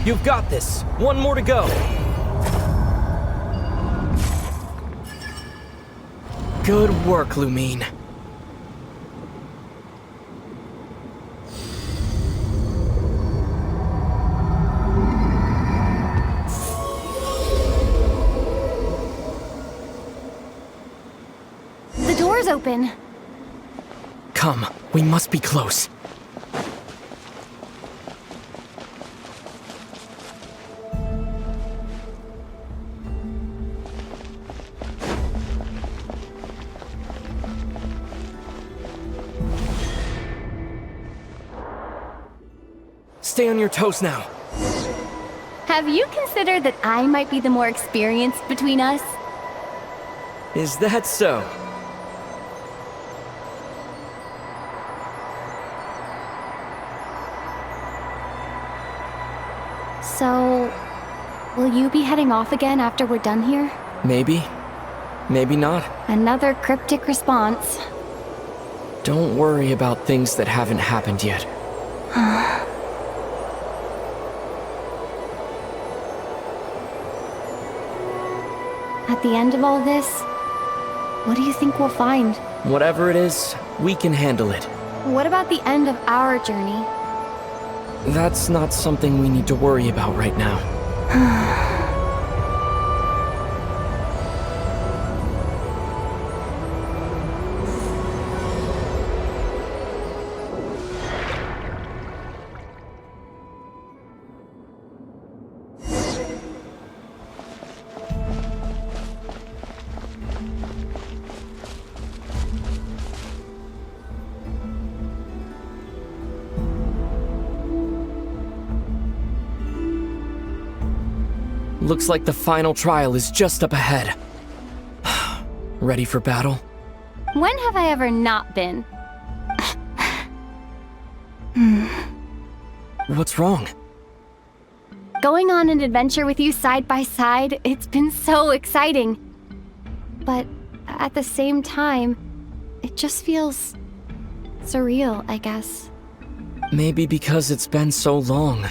You've got this. One more to go. Good work, Lumine. The door's open. Come, we must be close. Stay on your toes now. Have you considered that I might be the more experienced between us? Is that so? So, will you be heading off again after we're done here? Maybe. Maybe not. Another cryptic response. Don't worry about things that haven't happened yet. At the end of all this, what do you think we'll find? Whatever it is, we can handle it. What about the end of our journey? That's not something we need to worry about right now. Looks like the final trial is just up ahead. Ready for battle? When have I ever not been? What's wrong? Going on an adventure with you side by side, it's been so exciting. But at the same time, it just feels surreal, I guess. Maybe because it's been so long.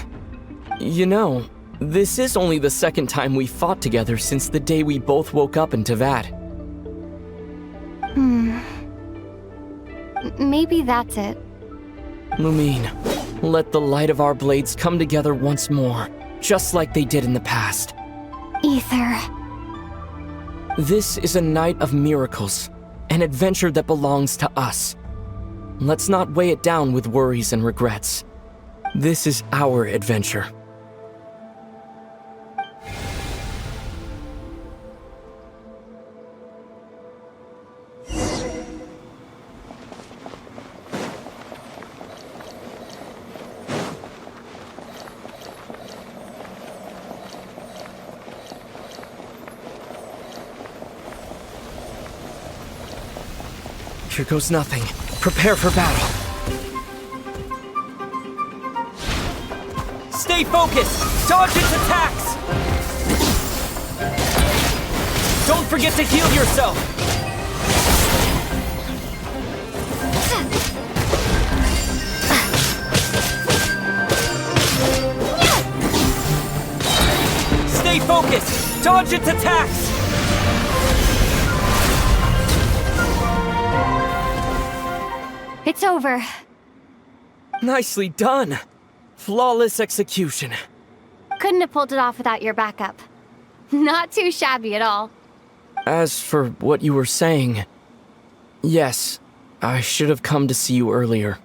You know, this is only the second time we fought together since the day we both woke up in Teyvat. Maybe that's it. Lumine, Let the light of our blades come together once more, just like they did in the past. Ether. This is a night of miracles, an adventure that belongs to us. Let's not weigh it down with worries and regrets. This is our adventure. Here goes nothing. Prepare for battle. Stay focused! Dodge its attacks! Don't forget to heal yourself! Stay focused! Dodge its attacks! It's over. Nicely done. Flawless execution. Couldn't have pulled it off without your backup. Not too shabby at all. As for what you were saying, yes, I should have come to see you earlier.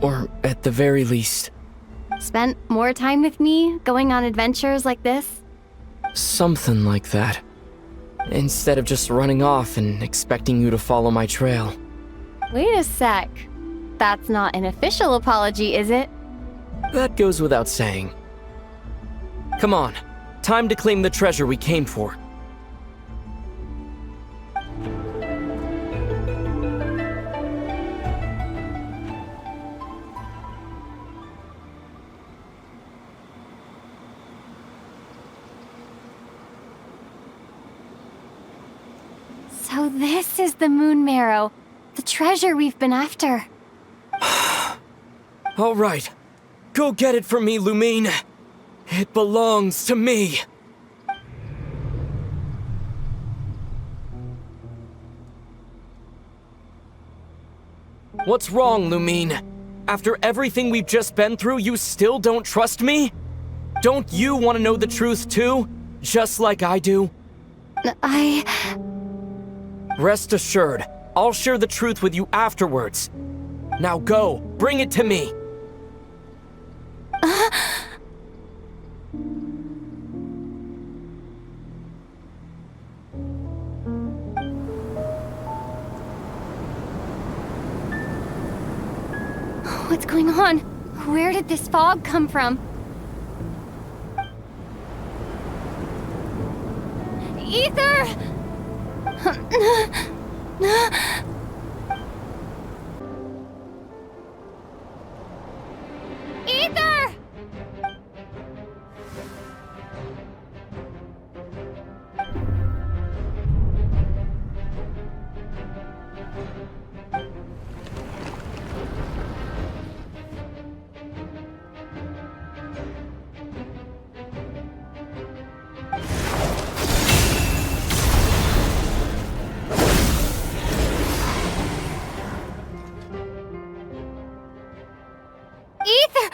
Or at the very least. Spent more time with me, going on adventures like this? Something like that. Instead of just running off and expecting you to follow my trail. Wait a sec. That's not an official apology, is it? That goes without saying. Come on, time to claim the treasure we came for. So this is the Moon Marrow. The treasure we've been after. All right. Go get it for me, Lumine. It belongs to me. What's wrong, Lumine? After everything we've just been through, you still don't trust me? Don't you want to know the truth too? Just like I do? Rest assured, I'll share the truth with you afterwards. Now go, bring it to me. What's going on? Where did this fog come from? Ether! Ether!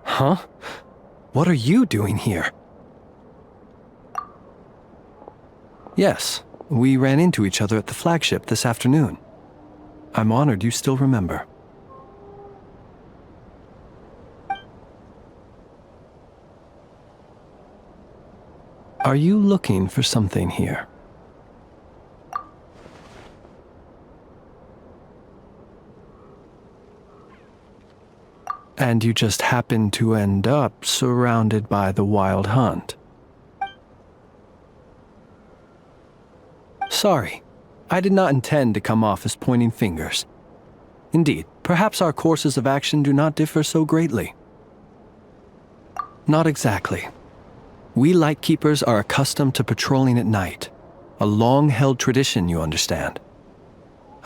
Huh? What are you doing here? Yes, we ran into each other at the flagship this afternoon. I'm honored you still remember. Are you looking for something here? And you just happened to end up surrounded by the Wild Hunt. Sorry, I did not intend to come off as pointing fingers. Indeed, perhaps our courses of action do not differ so greatly. Not exactly. We Lightkeepers are accustomed to patrolling at night. A long-held tradition, you understand.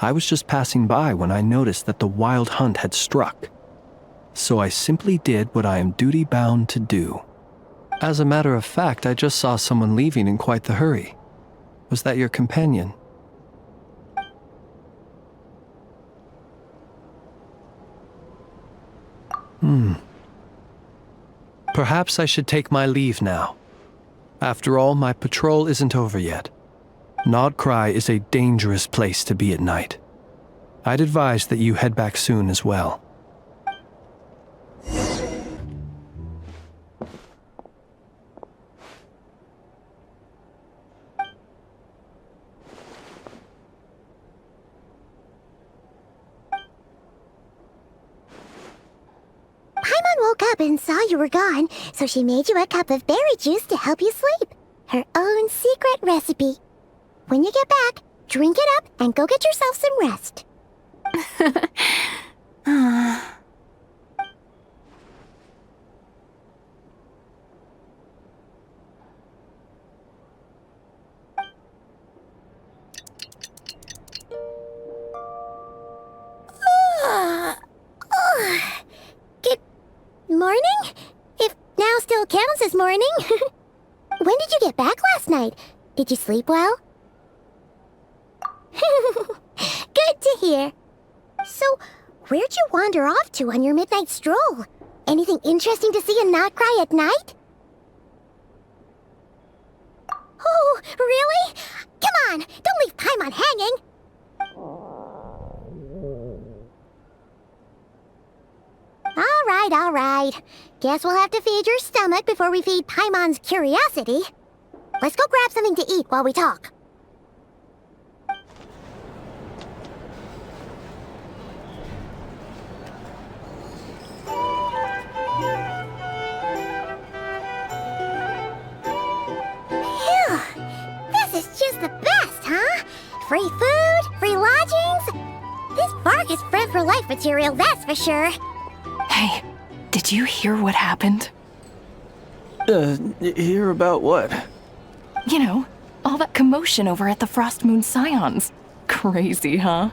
I was just passing by when I noticed that the Wild Hunt had struck. So I simply did what I am duty-bound to do. As a matter of fact, I just saw someone leaving in quite the hurry. Was that your companion? Perhaps I should take my leave now. After all, my patrol isn't over yet. Nod-Cray is a dangerous place to be at night. I'd advise that you head back soon as well. Paimon woke up and saw you were gone, so she made you a cup of berry juice to help you sleep. Her own secret recipe. When you get back, drink it up and go get yourself some rest. Good morning? If now still counts as morning. When did you get back last night? Did you sleep well? Good to hear. So, where'd you wander off to on your midnight stroll? Anything interesting to see in Nod-Cray at night? Oh, really? Come on, don't leave Paimon hanging! All right. Guess we'll have to feed your stomach before we feed Paimon's curiosity. Let's go grab something to eat while we talk. Phew! This is just the best, huh? Free food, free lodgings. This Vark is bred for life material, that's for sure. Hey, did you hear what happened? Hear about what? You know, all that commotion over at the Frost Moon Scions. Crazy, huh?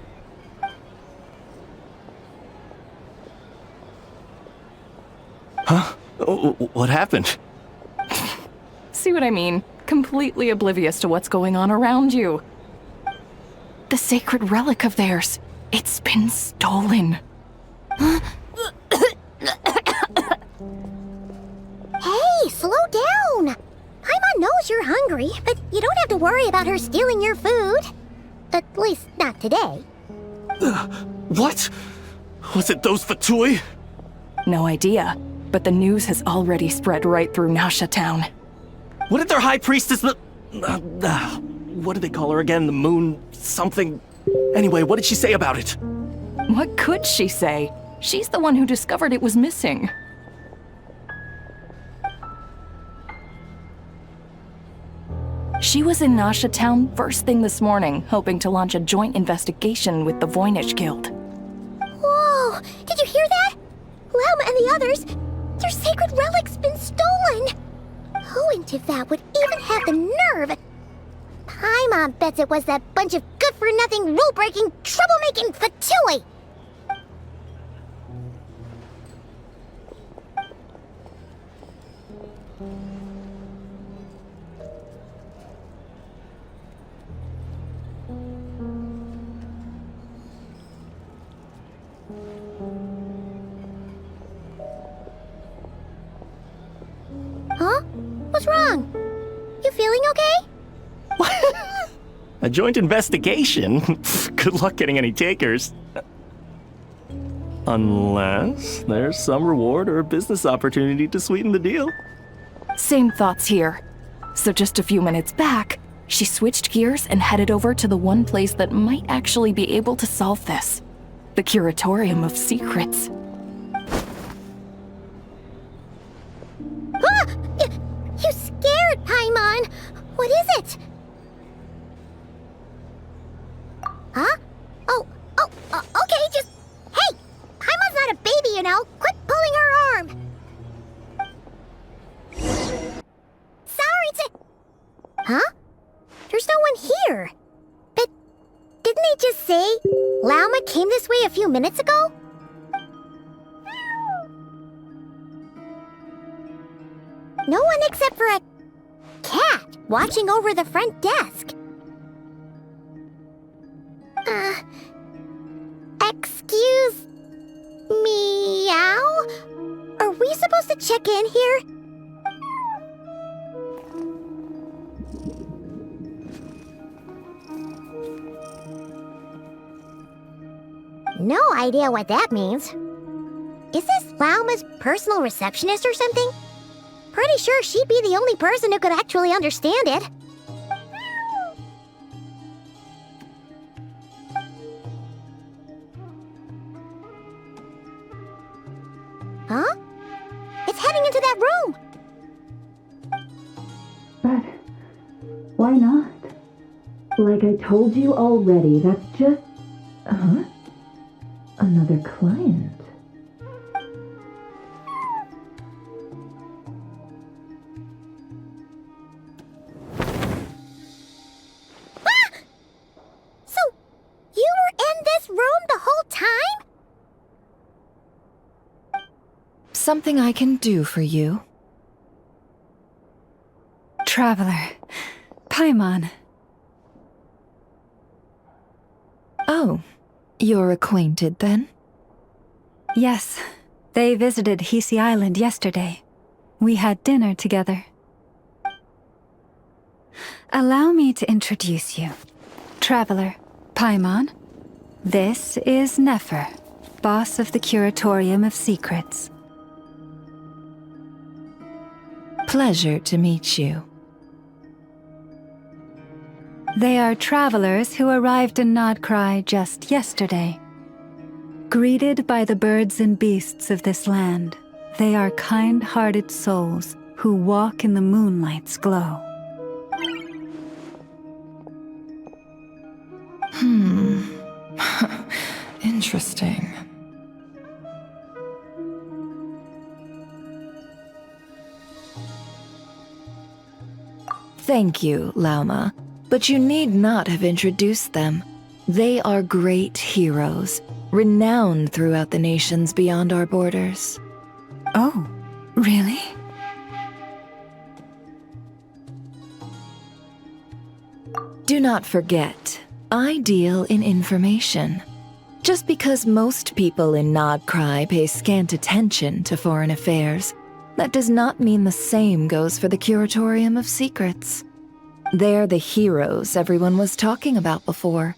Huh? What happened? See what I mean? Completely oblivious to what's going on around you. The sacred relic of theirs. It's been stolen. Hey, slow down! Paimon knows you're hungry, but you don't have to worry about her stealing your food. At least, not today. What? Was it those Fatui? No idea, but the news has already spread right through Nasha Town. What did their high priestess what did they call her again? The moon something? Anyway, what did she say about it? What could she say? She's the one who discovered it was missing. She was in Nasha Town first thing this morning, hoping to launch a joint investigation with the Voynich Guild. Whoa! Did you hear that? Lauma and the others, their sacred relic's been stolen! Who in Tivat would even have the nerve? Paimon bets it was that bunch of good-for-nothing, rule-breaking, troublemaking Fatui! Huh? What's wrong? You feeling okay? A joint investigation? Good luck getting any takers. Unless there's some reward or business opportunity to sweeten the deal. Same thoughts here. So just a few minutes back, she switched gears and headed over to the one place that might actually be able to solve this. The Curatorium of Secrets. Ah! You scared, Paimon! What is it? Huh? Okay, just... Hey! Paimon's not a baby, you know! Quit pulling her arm! Sorry to... Huh? There's no one here. But didn't they just say Lauma came this way a few minutes ago? No one except for a cat watching over the front desk. Excuse... Meow? Are we supposed to check in here? no idea what that means. Is this Lauma's personal receptionist or something? Pretty sure she'd be the only person who could actually understand it. Huh? It's heading into that room! But why not? Like I told you already, that's just... Huh? Another client. Ah! So, you were in this room the whole time? Something I can do for you? Traveler. Paimon. Oh, you're acquainted then? Yes, they visited Hisi Island yesterday. We had dinner together. Allow me to introduce you. Traveler, Paimon. This is Nefer, boss of the Curatorium of Secrets. Pleasure to meet you. They are travelers who arrived in Nod-Cray just yesterday. Greeted by the birds and beasts of this land, they are kind-hearted souls who walk in the moonlight's glow. Interesting. Thank you, Lauma, but you need not have introduced them. They are great heroes, renowned throughout the nations beyond our borders. Oh, really? Do not forget, I deal in information. Just because most people in Nod-Cray pay scant attention to foreign affairs, that does not mean the same goes for the Curatorium of Secrets. They're the heroes everyone was talking about before.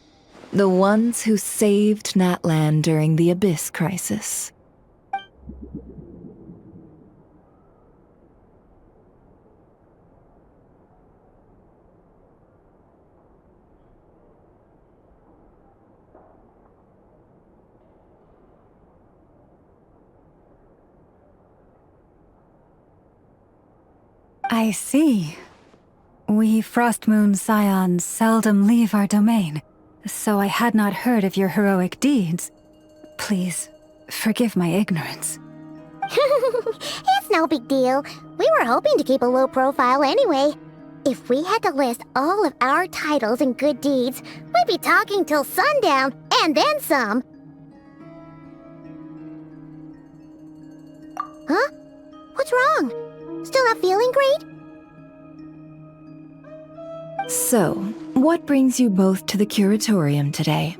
The ones who saved Natlan during the Abyss crisis. I see. We Frostmoon Scions seldom leave our domain, so I had not heard of your heroic deeds. Please, forgive my ignorance. It's no big deal. We were hoping to keep a low profile anyway. If we had to list all of our titles and good deeds, we'd be talking till sundown, and then some. Huh? What's wrong? Still not feeling great? So, what brings you both to the Curatorium today?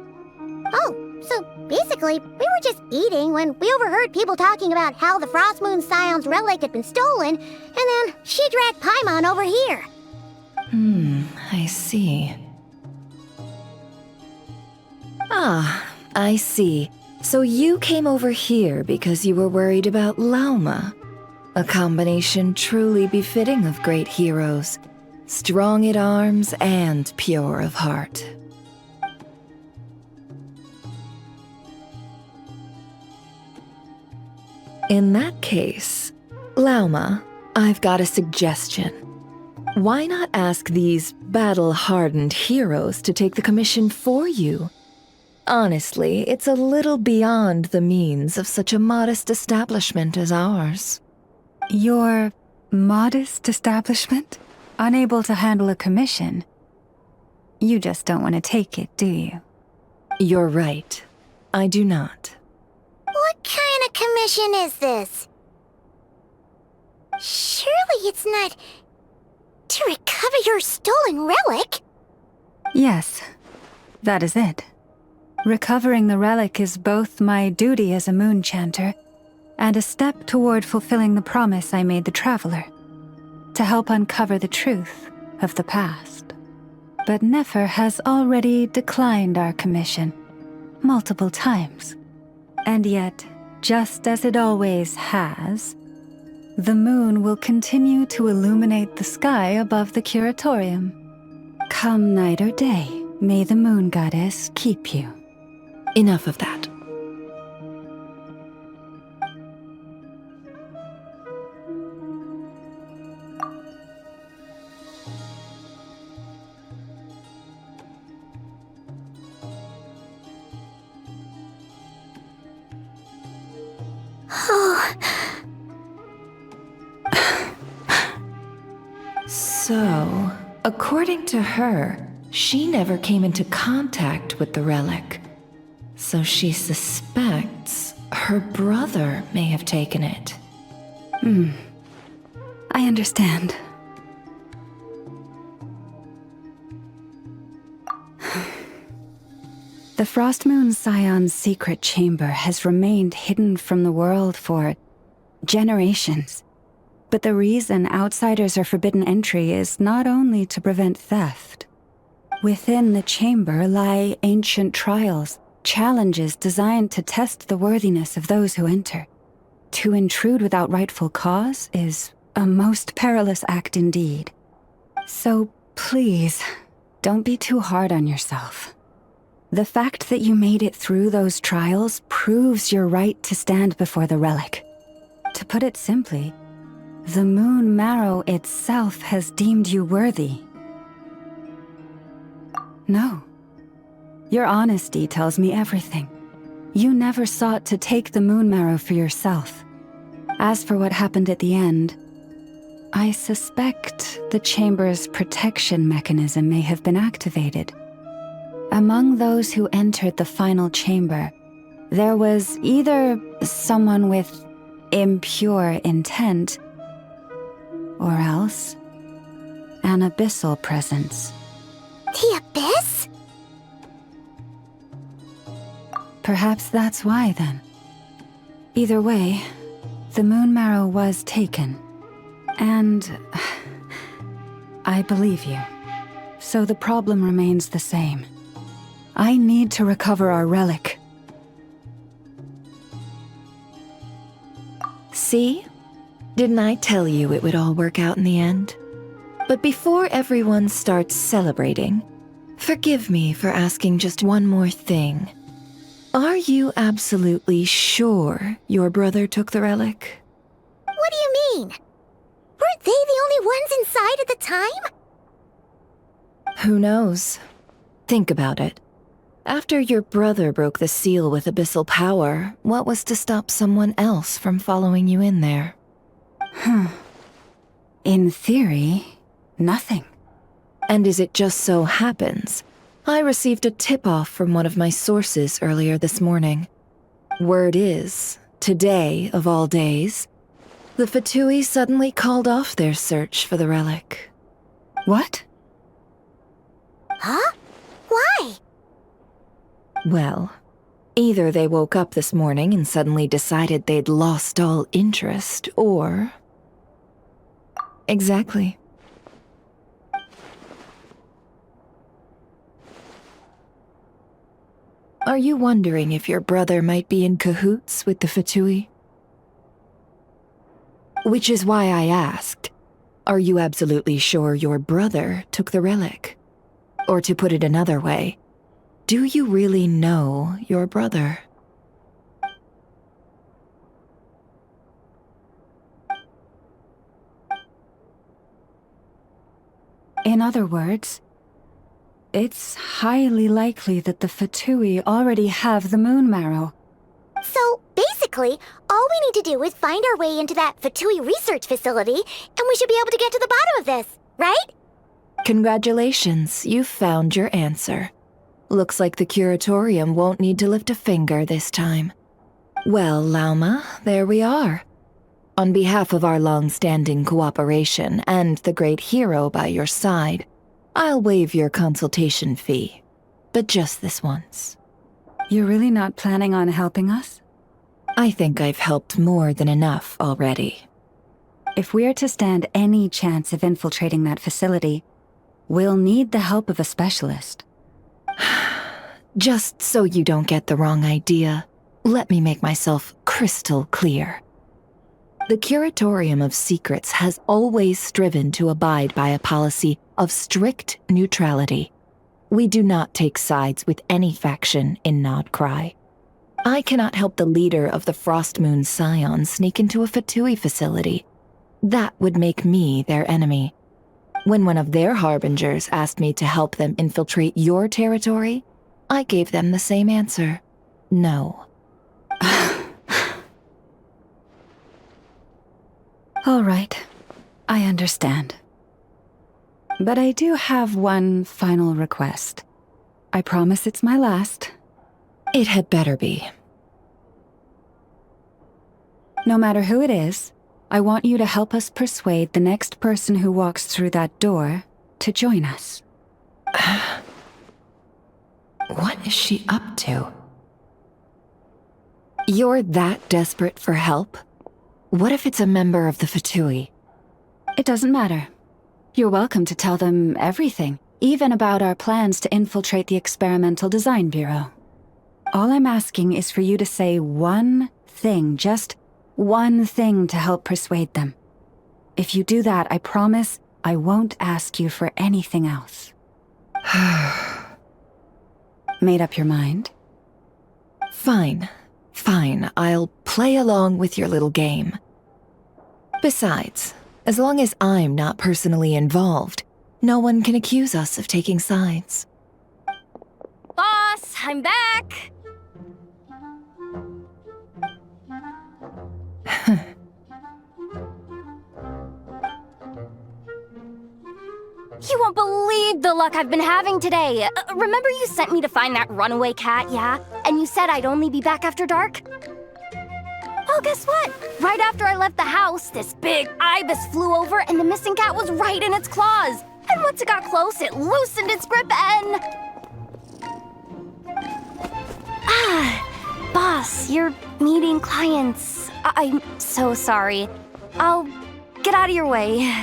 Oh, so basically, we were just eating when we overheard people talking about how the Frostmoon Scion's relic had been stolen, and then she dragged Paimon over here. I see. Ah, I see. So you came over here because you were worried about Lauma. A combination truly befitting of great heroes. Strong at arms and pure of heart. In that case, Lauma, I've got a suggestion. Why not ask these battle-hardened heroes to take the commission for you? Honestly, it's a little beyond the means of such a modest establishment as ours. Your modest establishment? Unable to handle a commission? You just don't want to take it, do you? You're right. I do not. What kind of commission is this? Surely it's not to recover your stolen relic? Yes, that is it. Recovering the relic is both my duty as a moon chanter and a step toward fulfilling the promise I made the traveler, to help uncover the truth of the past. But Nefer has already declined our commission multiple times. And yet, just as it always has, the moon will continue to illuminate the sky above the Curatorium. Come night or day, may the moon goddess keep you. Enough of that. So, according to her, she never came into contact with the relic. So she suspects her brother may have taken it. I understand. The Frost Moon Scion's secret chamber has remained hidden from the world for generations. But the reason outsiders are forbidden entry is not only to prevent theft. Within the chamber lie ancient trials, challenges designed to test the worthiness of those who enter. To intrude without rightful cause is a most perilous act indeed. So please, don't be too hard on yourself. The fact that you made it through those trials proves your right to stand before the relic. To put it simply, the moon marrow itself has deemed you worthy. No. Your honesty tells me everything. You never sought to take the moon marrow for yourself. As for what happened at the end, I suspect the chamber's protection mechanism may have been activated. Among those who entered the final chamber, there was either someone with impure intent, or else an abyssal presence. The abyss? Perhaps that's why, then. Either way, the moon marrow was taken. And I believe you. So the problem remains the same. I need to recover our relic. See? Didn't I tell you it would all work out in the end? But before everyone starts celebrating, forgive me for asking just one more thing. Are you absolutely sure your brother took the relic? What do you mean? Weren't they the only ones inside at the time? Who knows? Think about it. After your brother broke the seal with abyssal power, what was to stop someone else from following you in there? In theory, nothing. And as it just so happens, I received a tip-off from one of my sources earlier this morning. Word is, today of all days, the Fatui suddenly called off their search for the relic. What? Huh? Why? Well, either they woke up this morning and suddenly decided they'd lost all interest, or... Exactly. Are you wondering if your brother might be in cahoots with the Fatui? Which is why I asked, are you absolutely sure your brother took the relic? Or to put it another way, do you really know your brother? In other words, it's highly likely that the Fatui already have the moon marrow. So, basically, all we need to do is find our way into that Fatui research facility, and we should be able to get to the bottom of this, right? Congratulations, you've found your answer. Looks like the Curatorium won't need to lift a finger this time. Well, Lauma, there we are. On behalf of our long-standing cooperation and the great hero by your side, I'll waive your consultation fee. But just this once. You're really not planning on helping us? I think I've helped more than enough already. If we're to stand any chance of infiltrating that facility, we'll need the help of a specialist. Just so you don't get the wrong idea, Let me make myself crystal clear. The Curatorium of Secrets has always striven to abide by a policy of strict neutrality. We do not take sides with any faction in Nod-Cray. I cannot help the leader of the Frostmoon Scion sneak into a Fatui facility. That would make me their enemy. When one of their harbingers asked me to help them infiltrate your territory, I gave them the same answer. No. All right, I understand. But I do have one final request. I promise it's my last. It had better be. No matter who it is, I want you to help us persuade the next person who walks through that door to join us. What is she up to? You're that desperate for help? What if it's a member of the Fatui? It doesn't matter. You're welcome to tell them everything, even about our plans to infiltrate the Experimental Design Bureau. All I'm asking is for you to say one thing, just one thing to help persuade them. If you do that, I promise I won't ask you for anything else. Made up your mind? Fine. Fine, I'll play along with your little game. Besides, as long as I'm not personally involved, no one can accuse us of taking sides. Boss, I'm back! You won't believe the luck I've been having today. Remember you sent me to find that runaway cat, yeah? And you said I'd only be back after dark? Well, guess what? Right after I left the house, this big ibis flew over and the missing cat was right in its claws. And once it got close, it loosened its grip and... Boss, you're meeting clients. I'm so sorry. I'll get out of your way.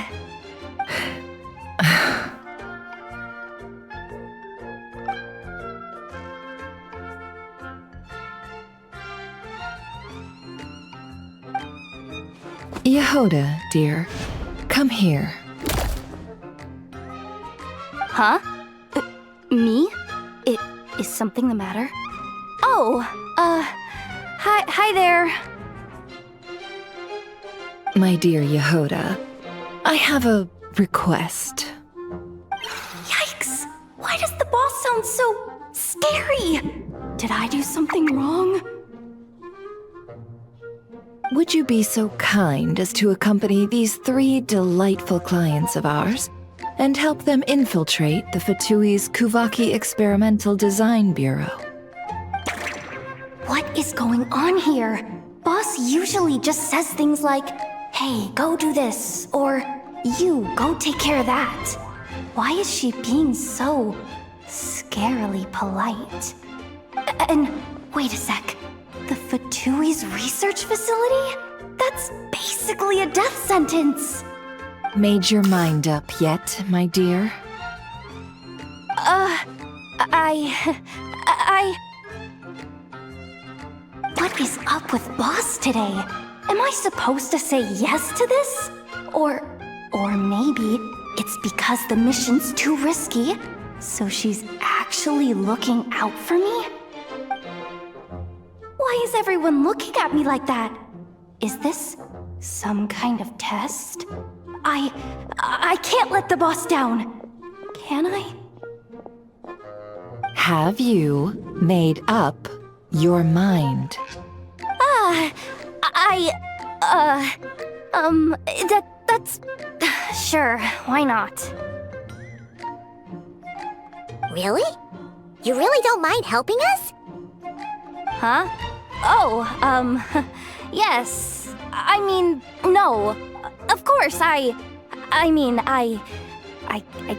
Yehoda, dear, come here. Huh? Me? Is something the matter? Oh, hi there. My dear Yehoda, I have a request. Yikes! Why does the boss sound so scary? Did I do something wrong? Would you be so kind as to accompany these 3 delightful clients of ours and help them infiltrate the Fatui's Kuhanki Experimental Design Bureau? What is going on here? Boss usually just says things like, hey, go do this, or you, go take care of that. Why is she being so scarily polite? And wait a sec. The Fatui's research facility? That's basically a death sentence. Made your mind up yet, my dear? What is up with Boss today? Am I supposed to say yes to this? Or maybe it's because the mission's too risky, so she's actually looking out for me? Why is everyone looking at me like that? Is this some kind of test? I can't let the boss down. Can I? Have you made up your mind? That's... Sure, why not? Really? You really don't mind helping us? Huh? Oh, yes. I mean, no. Of course, I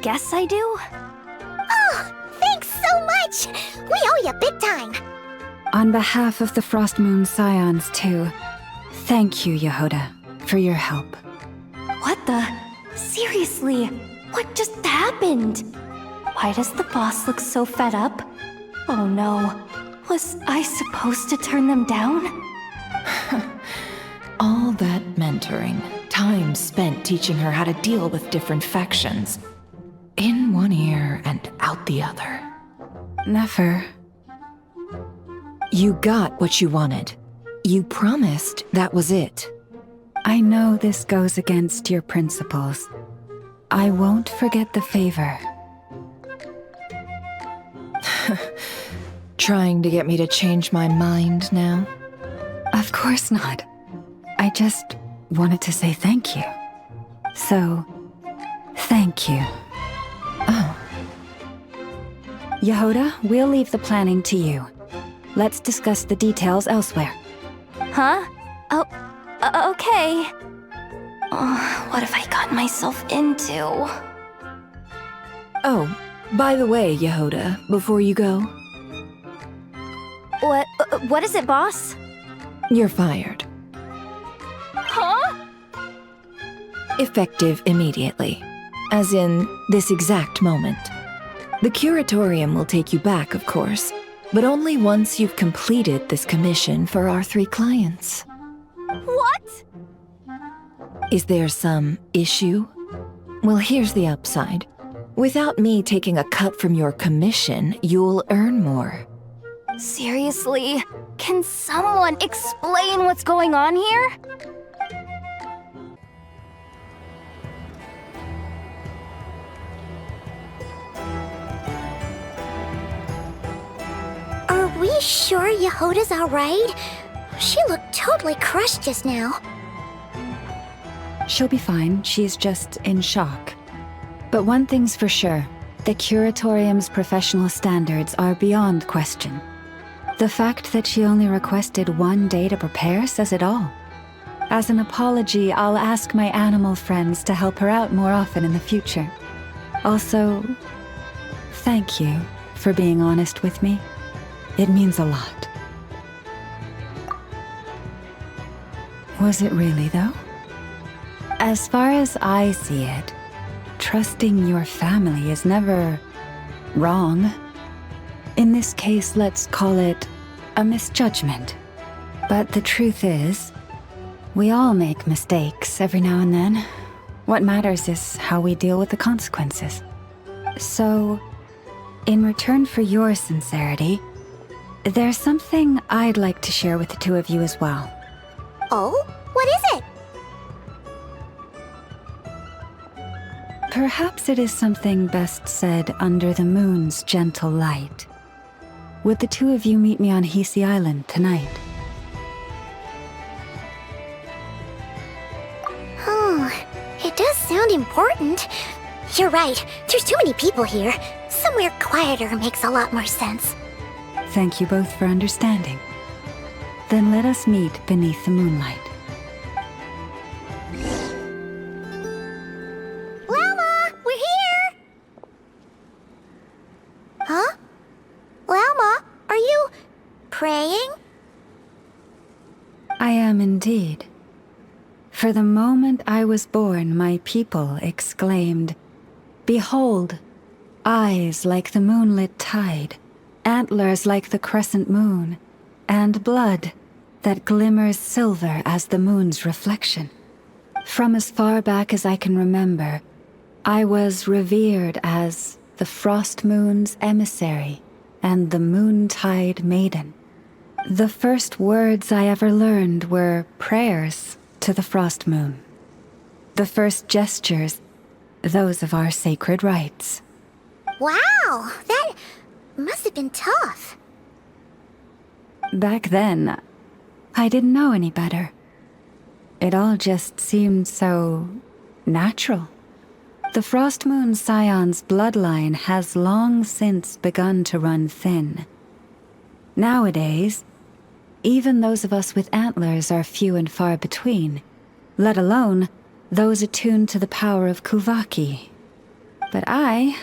guess I do. Oh, thanks so much! We owe you big time! On behalf of the Frostmoon Scions, too, thank you, Yehoda, for your help. What the? Seriously, what just happened? Why does the boss look so fed up? Oh no. Was I supposed to turn them down? All that mentoring, time spent teaching her how to deal with different factions. In one ear and out the other. Never. You got what you wanted. You promised that was it. I know this goes against your principles. I won't forget the favor. Trying to get me to change my mind now? Of course not. I just wanted to say thank you. So, thank you. Oh. Yehoda, we'll leave the planning to you. Let's discuss the details elsewhere. Huh? Oh, okay. What have I gotten myself into? Oh, by the way, Yehoda, before you go... What is it, boss? You're fired. Huh? Effective immediately. As in, this exact moment. The Curatorium will take you back, of course, but only once you've completed this commission for our 3 clients. What? Is there some issue? Well, here's the upside. Without me taking a cut from your commission, you'll earn more. Seriously? Can someone explain what's going on here? Are we sure Yehoda's alright? She looked totally crushed just now. She'll be fine, she's just in shock. But one thing's for sure, the Curatorium's professional standards are beyond question. The fact that she only requested 1 day to prepare says it all. As an apology, I'll ask my animal friends to help her out more often in the future. Also, thank you for being honest with me. It means a lot. Was it really, though? As far as I see it, trusting your family is never wrong. In this case, let's call it a misjudgment. But the truth is, we all make mistakes every now and then. What matters is how we deal with the consequences. So, in return for your sincerity, there's something I'd like to share with the 2 of you as well. Oh? What is it? Perhaps it is something best said under the moon's gentle light. Would the 2 of you meet me on Hisi Island tonight? Oh, it does sound important. You're right, there's too many people here. Somewhere quieter makes a lot more sense. Thank you both for understanding. Then let us meet beneath the moonlight. Llama, we're here! Huh? Llama, are you praying? I am indeed. For the moment I was born, my people exclaimed, "Behold, eyes like the moonlit tide, antlers like the crescent moon, and blood that glimmers silver as the moon's reflection." From as far back as I can remember, I was revered as the frost moon's emissary and the moontide maiden. The first words I ever learned were prayers to the frost moon. The first gestures, those of our sacred rites. Wow, that must have been tough. Back then, I didn't know any better. It all just seemed so natural. The Frost Moon Scion's bloodline has long since begun to run thin. Nowadays, even those of us with antlers are few and far between, let alone those attuned to the power of Kuvaki. But I...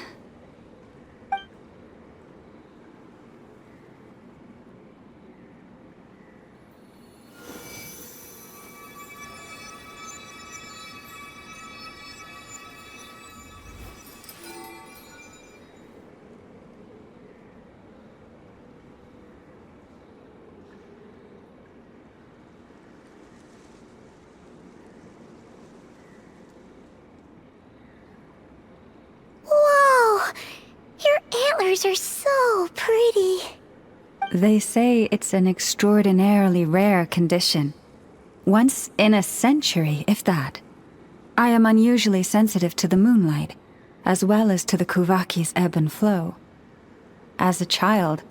flowers are so pretty. They say it's an extraordinarily rare condition. Once in a century, if that. I am unusually sensitive to the moonlight, as well as to the Kuvaki's ebb and flow. As a child,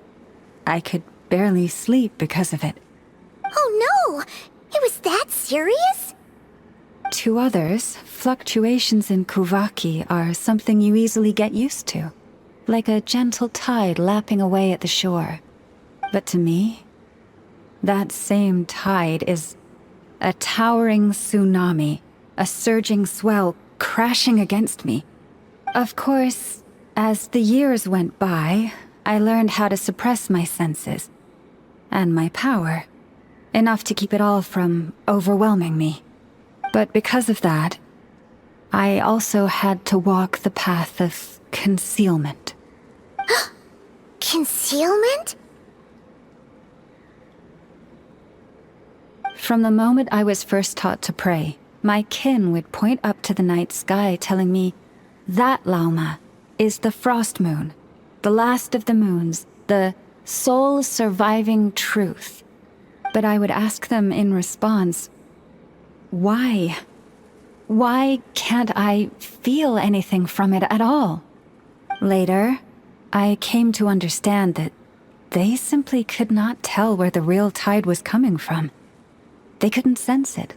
I could barely sleep because of it. Oh no! It was that serious? To others, fluctuations in Kuvaki are something you easily get used to, like a gentle tide lapping away at the shore. But to me, that same tide is a towering tsunami, a surging swell crashing against me. Of course, as the years went by, I learned how to suppress my senses and my power, enough to keep it all from overwhelming me. But because of that, I also had to walk the path of concealment. Concealment? From the moment I was first taught to pray, my kin would point up to the night sky telling me, that Lauma is the frost moon, the last of the moons, the sole surviving truth. But I would ask them in response, why? Why can't I feel anything from it at all? Later, I came to understand that they simply could not tell where the real tide was coming from. They couldn't sense it.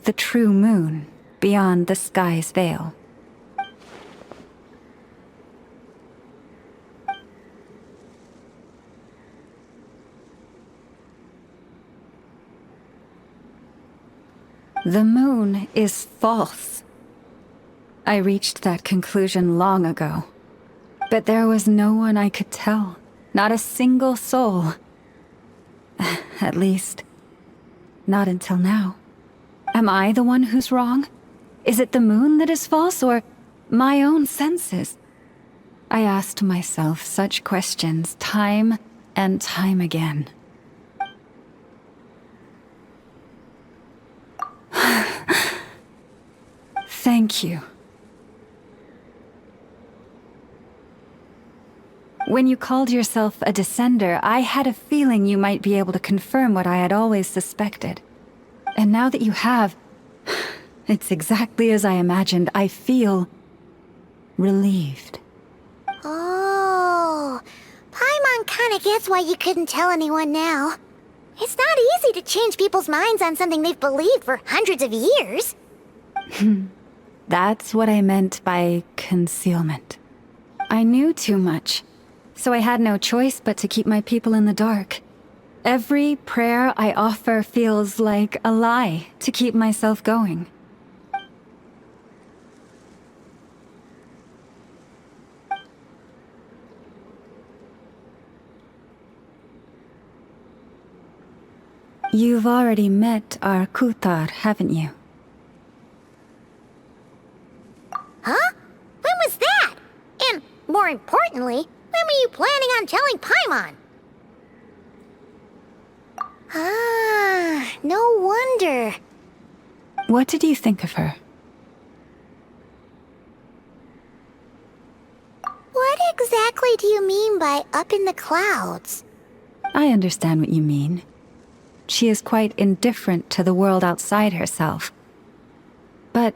The true moon beyond the sky's veil. The moon is false. I reached that conclusion long ago. But there was no one I could tell. Not a single soul. At least, not until now. Am I the one who's wrong? Is it the moon that is false, or my own senses? I asked myself such questions time and time again. Thank you. When you called yourself a descender, I had a feeling you might be able to confirm what I had always suspected. And now that you have, it's exactly as I imagined. I feel relieved. Oh, Paimon kinda gets why you couldn't tell anyone now. It's not easy to change people's minds on something they've believed for hundreds of years. That's what I meant by concealment. I knew too much, so I had no choice but to keep my people in the dark. Every prayer I offer feels like a lie to keep myself going. You've already met our Kutar, haven't you? Huh? When was that? And, more importantly, when were you planning on telling Paimon? Ah, no wonder. What did you think of her? What exactly do you mean by up in the clouds? I understand what you mean. She is quite indifferent to the world outside herself. But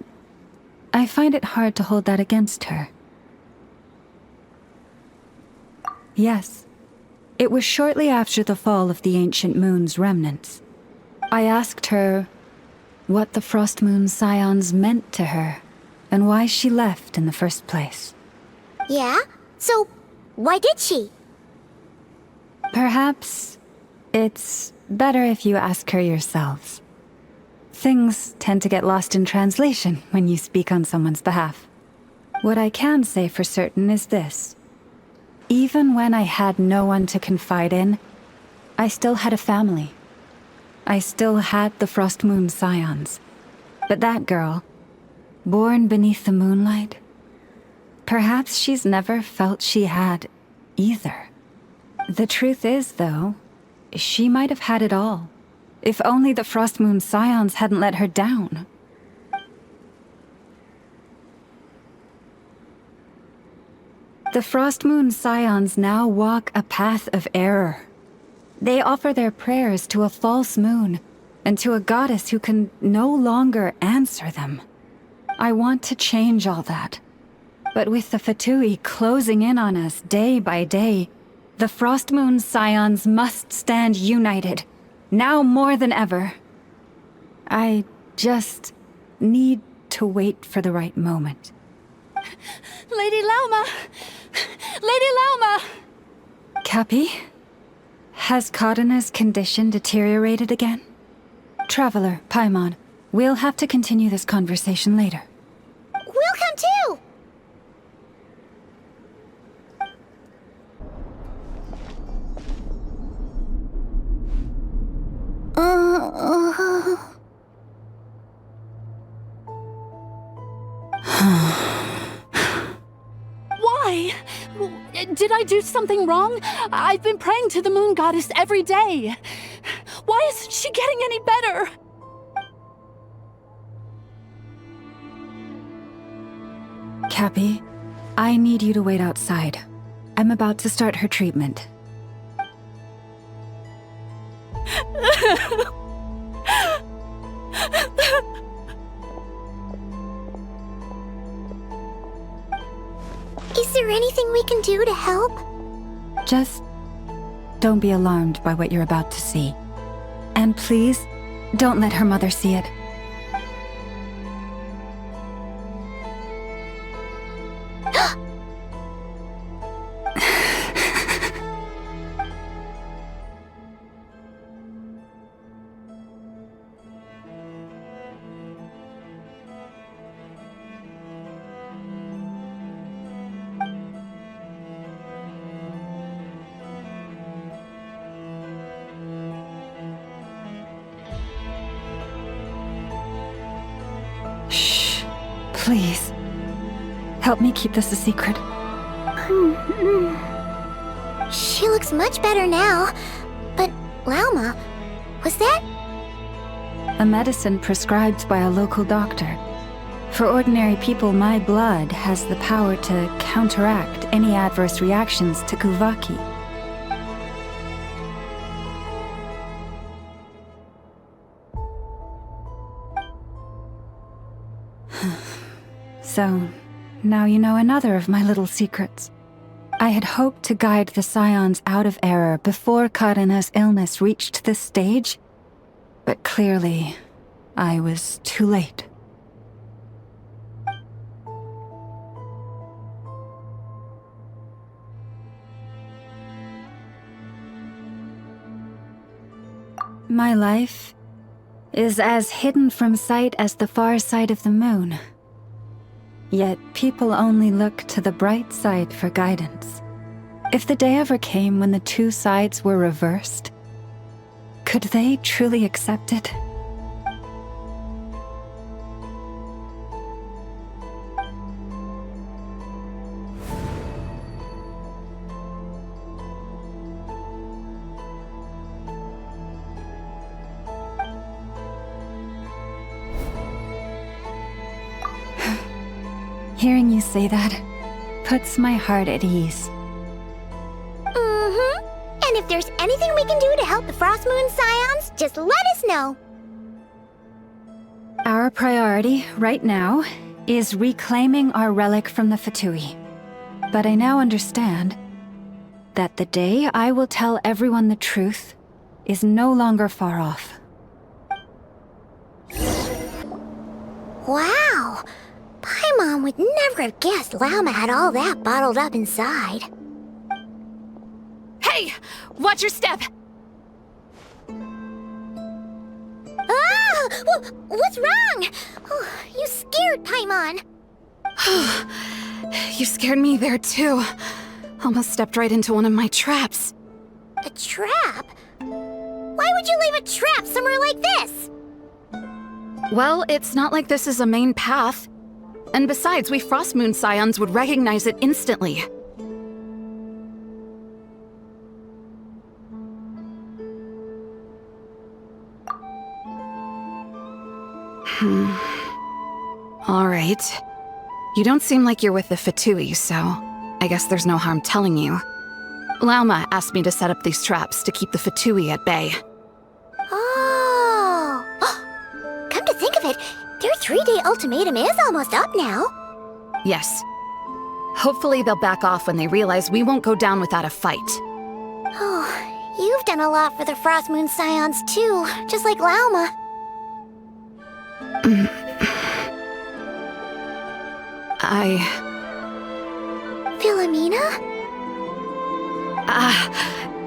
I find it hard to hold that against her. Yes, it was shortly after the fall of the ancient moon's remnants. I asked her what the Frost Moon Scions meant to her, and why she left in the first place. Yeah? So, why did she? Perhaps it's better if you ask her yourselves. Things tend to get lost in translation when you speak on someone's behalf. What I can say for certain is this. Even when I had no one to confide in, I still had a family. I still had the Frost Moon Scions. But that girl, born beneath the moonlight, perhaps she's never felt she had either. The truth is, though, she might have had it all. If only the Frost Moon Scions hadn't let her down. The Frost Moon Scions now walk a path of error. They offer their prayers to a false moon and to a goddess who can no longer answer them. I want to change all that. But with the Fatui closing in on us day by day, the Frost Moon Scions must stand united, now more than ever. I just need to wait for the right moment. Lady Lauma! Lady Lauma! Cappy? Has Cardina's condition deteriorated again? Traveler, Paimon, we'll have to continue this conversation later. We'll come too! Why? Did I do something wrong? I've been praying to the moon goddess every day. Why isn't she getting any better? Cappy, I need you to wait outside. I'm about to start her treatment. Is there anything we can do to help? Just don't be alarmed by what you're about to see. And please, don't let her mother see it. Please, help me keep this a secret. She looks much better now. But, Lauma, was that? A medicine prescribed by a local doctor. For ordinary people, my blood has the power to counteract any adverse reactions to Kuvaki. So, now you know another of my little secrets. I had hoped to guide the Scions out of error before Karina's illness reached this stage, but clearly, I was too late. My life is as hidden from sight as the far side of the moon. Yet people only look to the bright side for guidance. If the day ever came when the two sides were reversed, could they truly accept it? Hearing you say that puts my heart at ease. And if there's anything we can do to help the Frost Moon Scions, just let us know. Our priority right now is reclaiming our relic from the Fatui. But I now understand that the day I will tell everyone the truth is no longer far off. Wow! Paimon would never have guessed Lauma had all that bottled up inside. Hey! Watch your step! Ah! What's wrong? Oh, you scared Paimon. You scared me there too. Almost stepped right into one of my traps. A trap? Why would you leave a trap somewhere like this? Well, it's not like this is a main path. And besides, we Frost Moon Scions would recognize it instantly. All right. You don't seem like you're with the Fatui, so I guess there's no harm telling you. Lauma asked me to set up these traps to keep the Fatui at bay. Oh! Come to think of it, their 3-day ultimatum is almost up now. Yes. Hopefully they'll back off when they realize we won't go down without a fight. Oh, you've done a lot for the Frost Moon Scions too, just like Lauma. Philomena?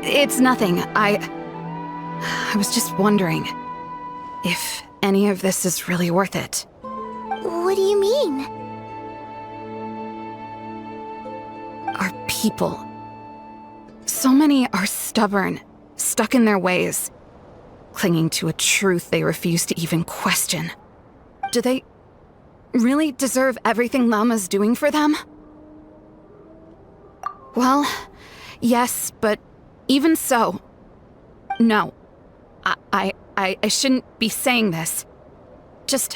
It's nothing. I was just wondering if any of this is really worth it. What do you mean? Our people. So many are stubborn, stuck in their ways, clinging to a truth they refuse to even question. Do they really deserve everything Lauma's doing for them? Well, yes, but even so, no. I shouldn't be saying this. Just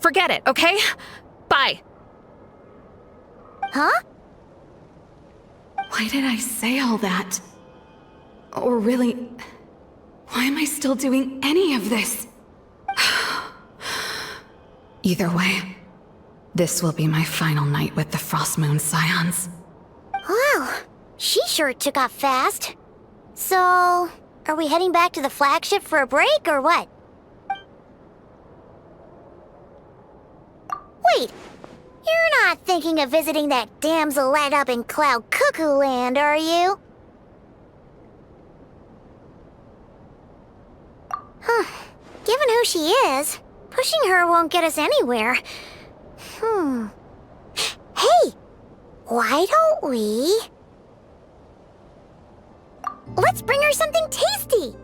forget it, okay? Bye. Huh? Why did I say all that? Or really, why am I still doing any of this? Either way, this will be my final night with the Frost Moon Scions. Wow, she sure took off fast. So, are we heading back to the flagship for a break, or what? Wait, you're not thinking of visiting that damsel light up in Cloud Cuckoo Land, are you? Huh, given who she is, pushing her won't get us anywhere. Hey! Why don't we... Let's bring her something tasty!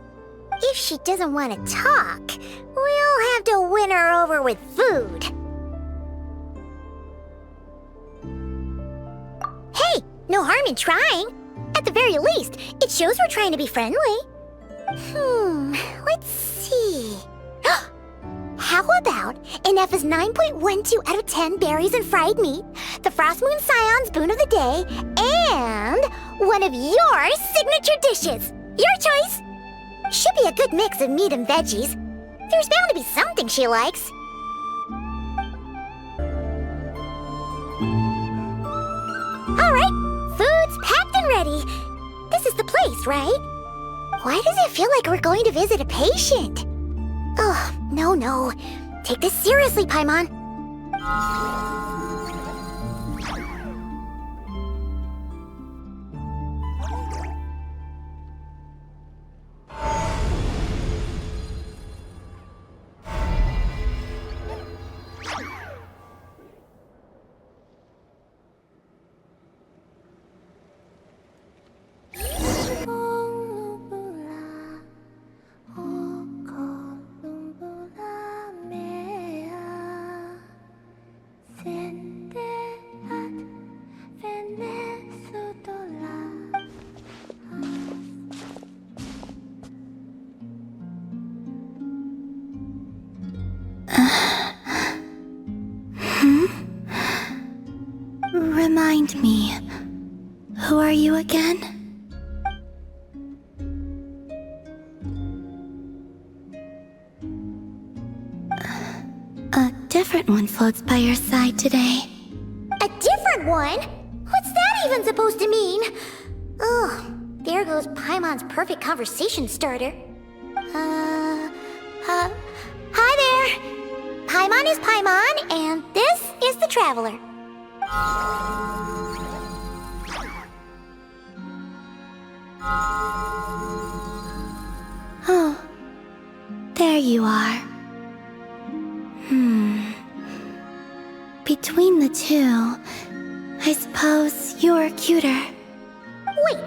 If she doesn't want to talk, we'll have to win her over with food. Hey! No harm in trying. At the very least, it shows we're trying to be friendly. Let's see... How about an F is 9.12 out of 10 berries and fried meat, the Frost Moon Scion's boon of the day, and one of your signature dishes. Your choice. Should be a good mix of meat and veggies. There's bound to be something she likes. All right, food's packed and ready. This is the place, right? Why does it feel like we're going to visit a patient? Oh, no. Take this seriously, Paimon. Remind me, who are you again? A different one floats by your side today. A different one? What's that even supposed to mean? Ugh, there goes Paimon's perfect conversation starter. Hi there! Paimon is Paimon, and this is the Traveler. Oh, there you are. Between the two, I suppose you're cuter. Wait,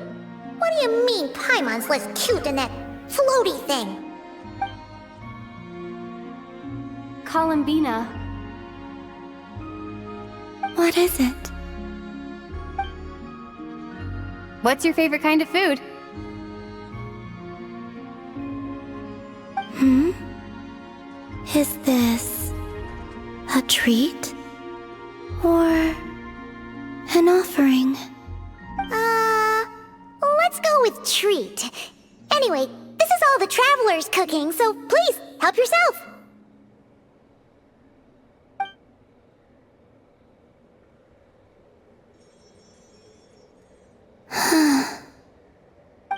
what do you mean Paimon's less cute than that floaty thing? Columbina. What is it? What's your favorite kind of food? Is this a treat? Or An offering. Let's go with treat. Anyway, this is all the traveler's cooking, so please, help yourself.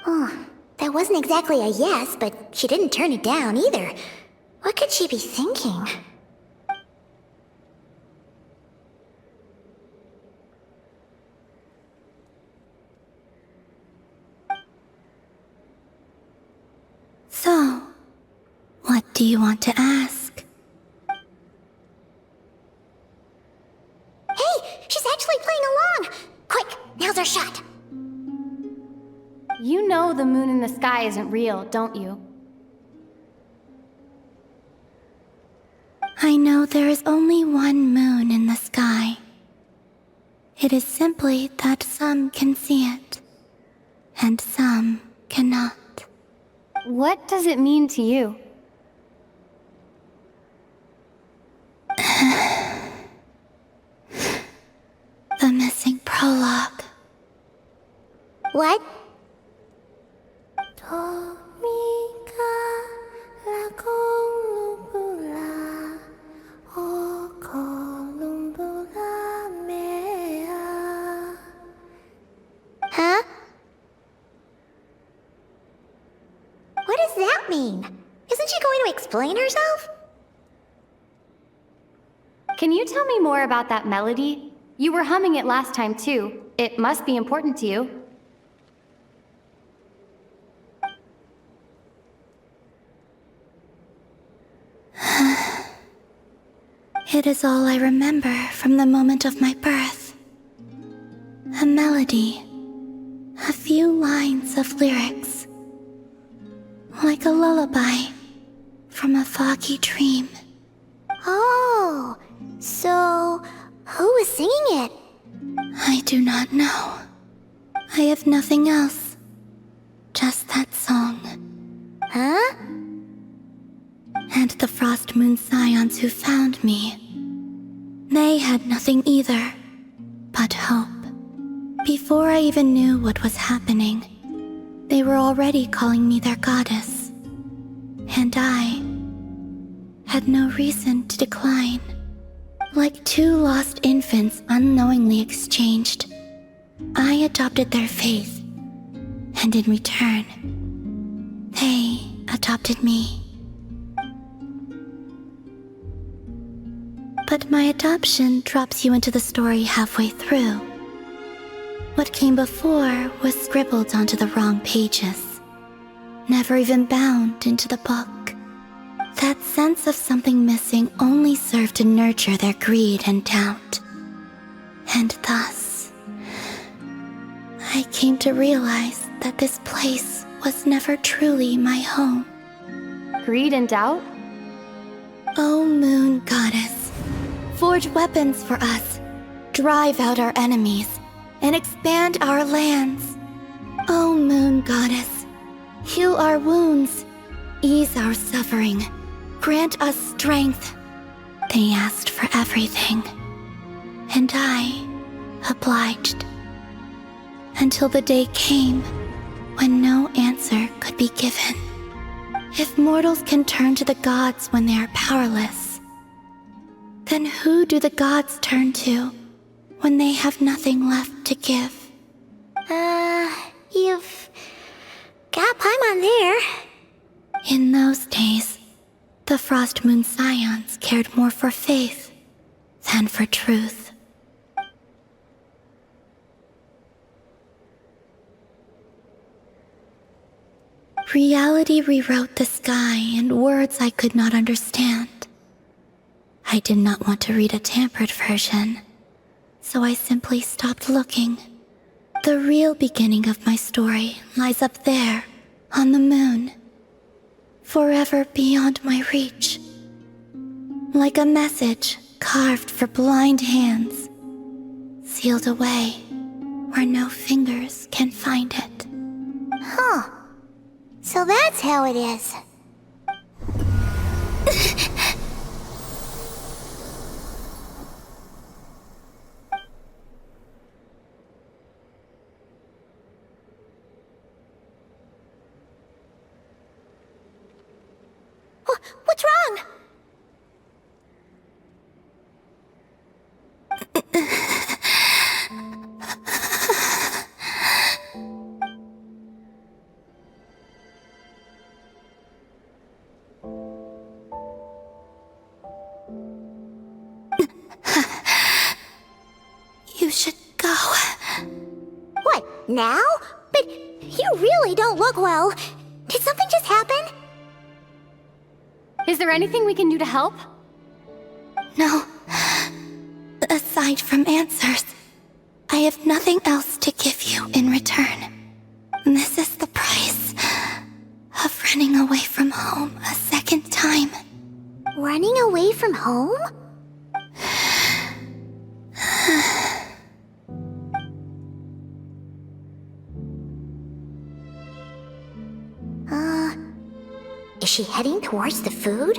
Oh, that wasn't exactly a yes, but she didn't turn it down either. What could she be thinking? So, what do you want to ask? Hey, she's actually playing along! Quick, now's our shot. You know the moon in the sky isn't real, don't you? I know there is only one moon in the sky. It is simply that some can see it, and some cannot. What does it mean to you? The missing prologue. What? Huh? What does that mean? Isn't she going to explain herself? Can you tell me more about that melody? You were humming it last time too. It must be important to you. It is all I remember from the moment of my birth. A melody. A few lines of lyrics. Like a lullaby from a foggy dream. Oh, so who was singing it? I do not know. I have nothing else. Just that song. Huh? And the Frost Moon Scions who found me. They had nothing either, but hope. Before I even knew what was happening, they were already calling me their goddess. And I had no reason to decline. Like two lost infants unknowingly exchanged, I adopted their faith. And in return, they adopted me. But my adoption drops you into the story halfway through. What came before was scribbled onto the wrong pages, never even bound into the book. That sense of something missing only served to nurture their greed and doubt. And thus, I came to realize that this place was never truly my home. Greed and doubt? O Moon Goddess, forge weapons for us, drive out our enemies, and expand our lands. O Moon Goddess, heal our wounds, ease our suffering, grant us strength. They asked for everything, and I obliged. Until the day came when no answer could be given. If mortals can turn to the gods when they are powerless, then who do the gods turn to when they have nothing left to give? You've got Paimon there. In those days, the Frost Moon Scions cared more for faith than for truth. Reality rewrote the sky in words I could not understand. I did not want to read a tampered version, so I simply stopped looking. The real beginning of my story lies up there, on the moon, forever beyond my reach. Like a message carved for blind hands, sealed away where no fingers can find it. Huh. So that's how it is. You should go. What, now? But you really don't look well. Did something just happen? Is there anything we can do to help? No. Aside from answers, I have nothing else to give you in return. This is the price of running away from home a second time. Running away from home? Is she heading towards the food?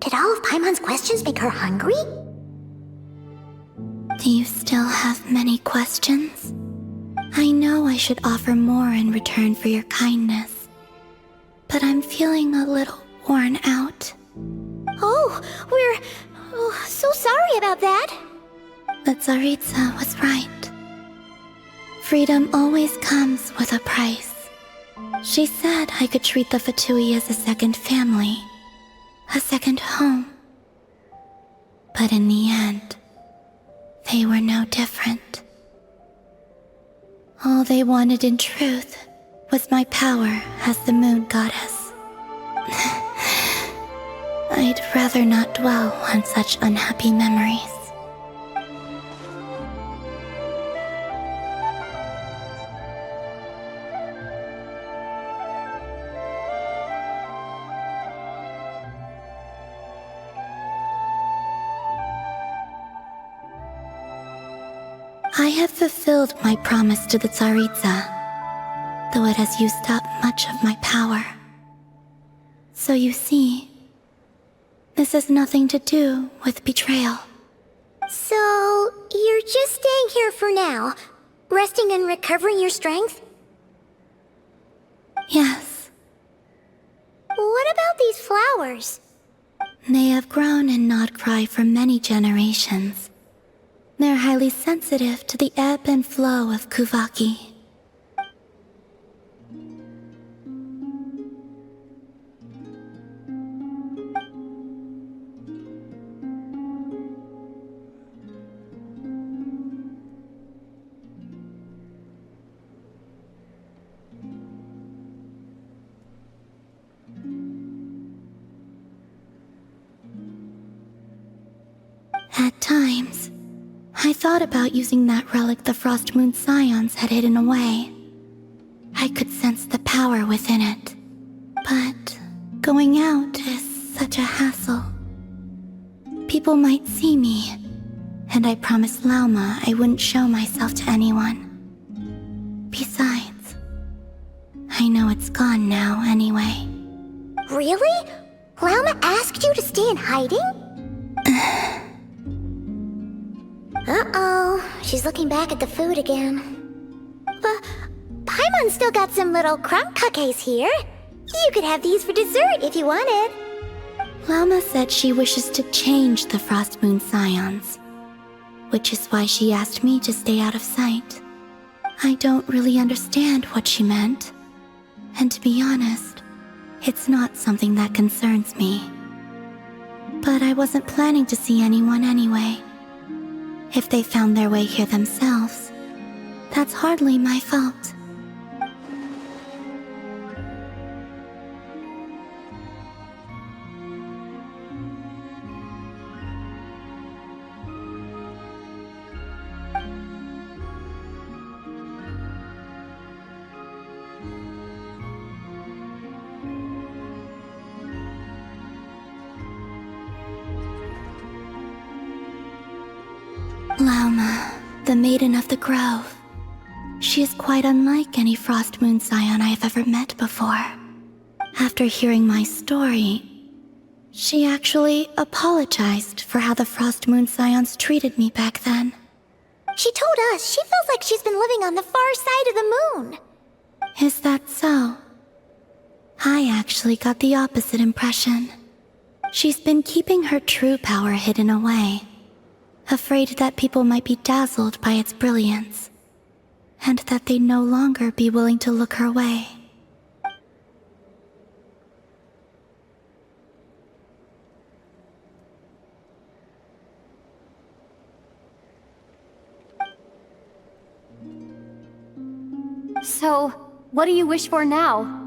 Did all of Paimon's questions make her hungry? Do you still have many questions? I know I should offer more in return for your kindness, but I'm feeling a little worn out. Oh, we're so sorry about that. But Tsaritsa was right. Freedom always comes with a price. She said I could treat the Fatui as a second family, a second home. But in the end, they were no different. All they wanted in truth was my power as the moon goddess. I'd rather not dwell on such unhappy memories. I have fulfilled my promise to the Tsaritsa, though it has used up much of my power. So you see, this has nothing to do with betrayal. So, you're just staying here for now, resting and recovering your strength? Yes. What about these flowers? They have grown in Nod-Cray for many generations. They're highly sensitive to the ebb and flow of Kuvaki. At times, I thought about using that relic the Frost Moon Scions had hidden away. I could sense the power within it. But going out is such a hassle. People might see me, and I promised Lauma I wouldn't show myself to anyone. Besides, I know it's gone now anyway. Really? Lauma asked you to stay in hiding? Uh-oh, she's looking back at the food again. Paimon still got some little crumb cookies here. You could have these for dessert if you wanted. Lauma said she wishes to change the Frost Moon Scions, which is why she asked me to stay out of sight. I don't really understand what she meant, and to be honest, it's not something that concerns me. But I wasn't planning to see anyone anyway. If they found their way here themselves, that's hardly my fault. Lauma, the Maiden of the Grove. She is quite unlike any Frost Moon Scion I have ever met before. After hearing my story, she actually apologized for how the Frost Moon Scions treated me back then. She told us she feels like she's been living on the far side of the moon. Is that so? I actually got the opposite impression. She's been keeping her true power hidden away, afraid that people might be dazzled by its brilliance, and that they'd no longer be willing to look her way. So, what do you wish for now?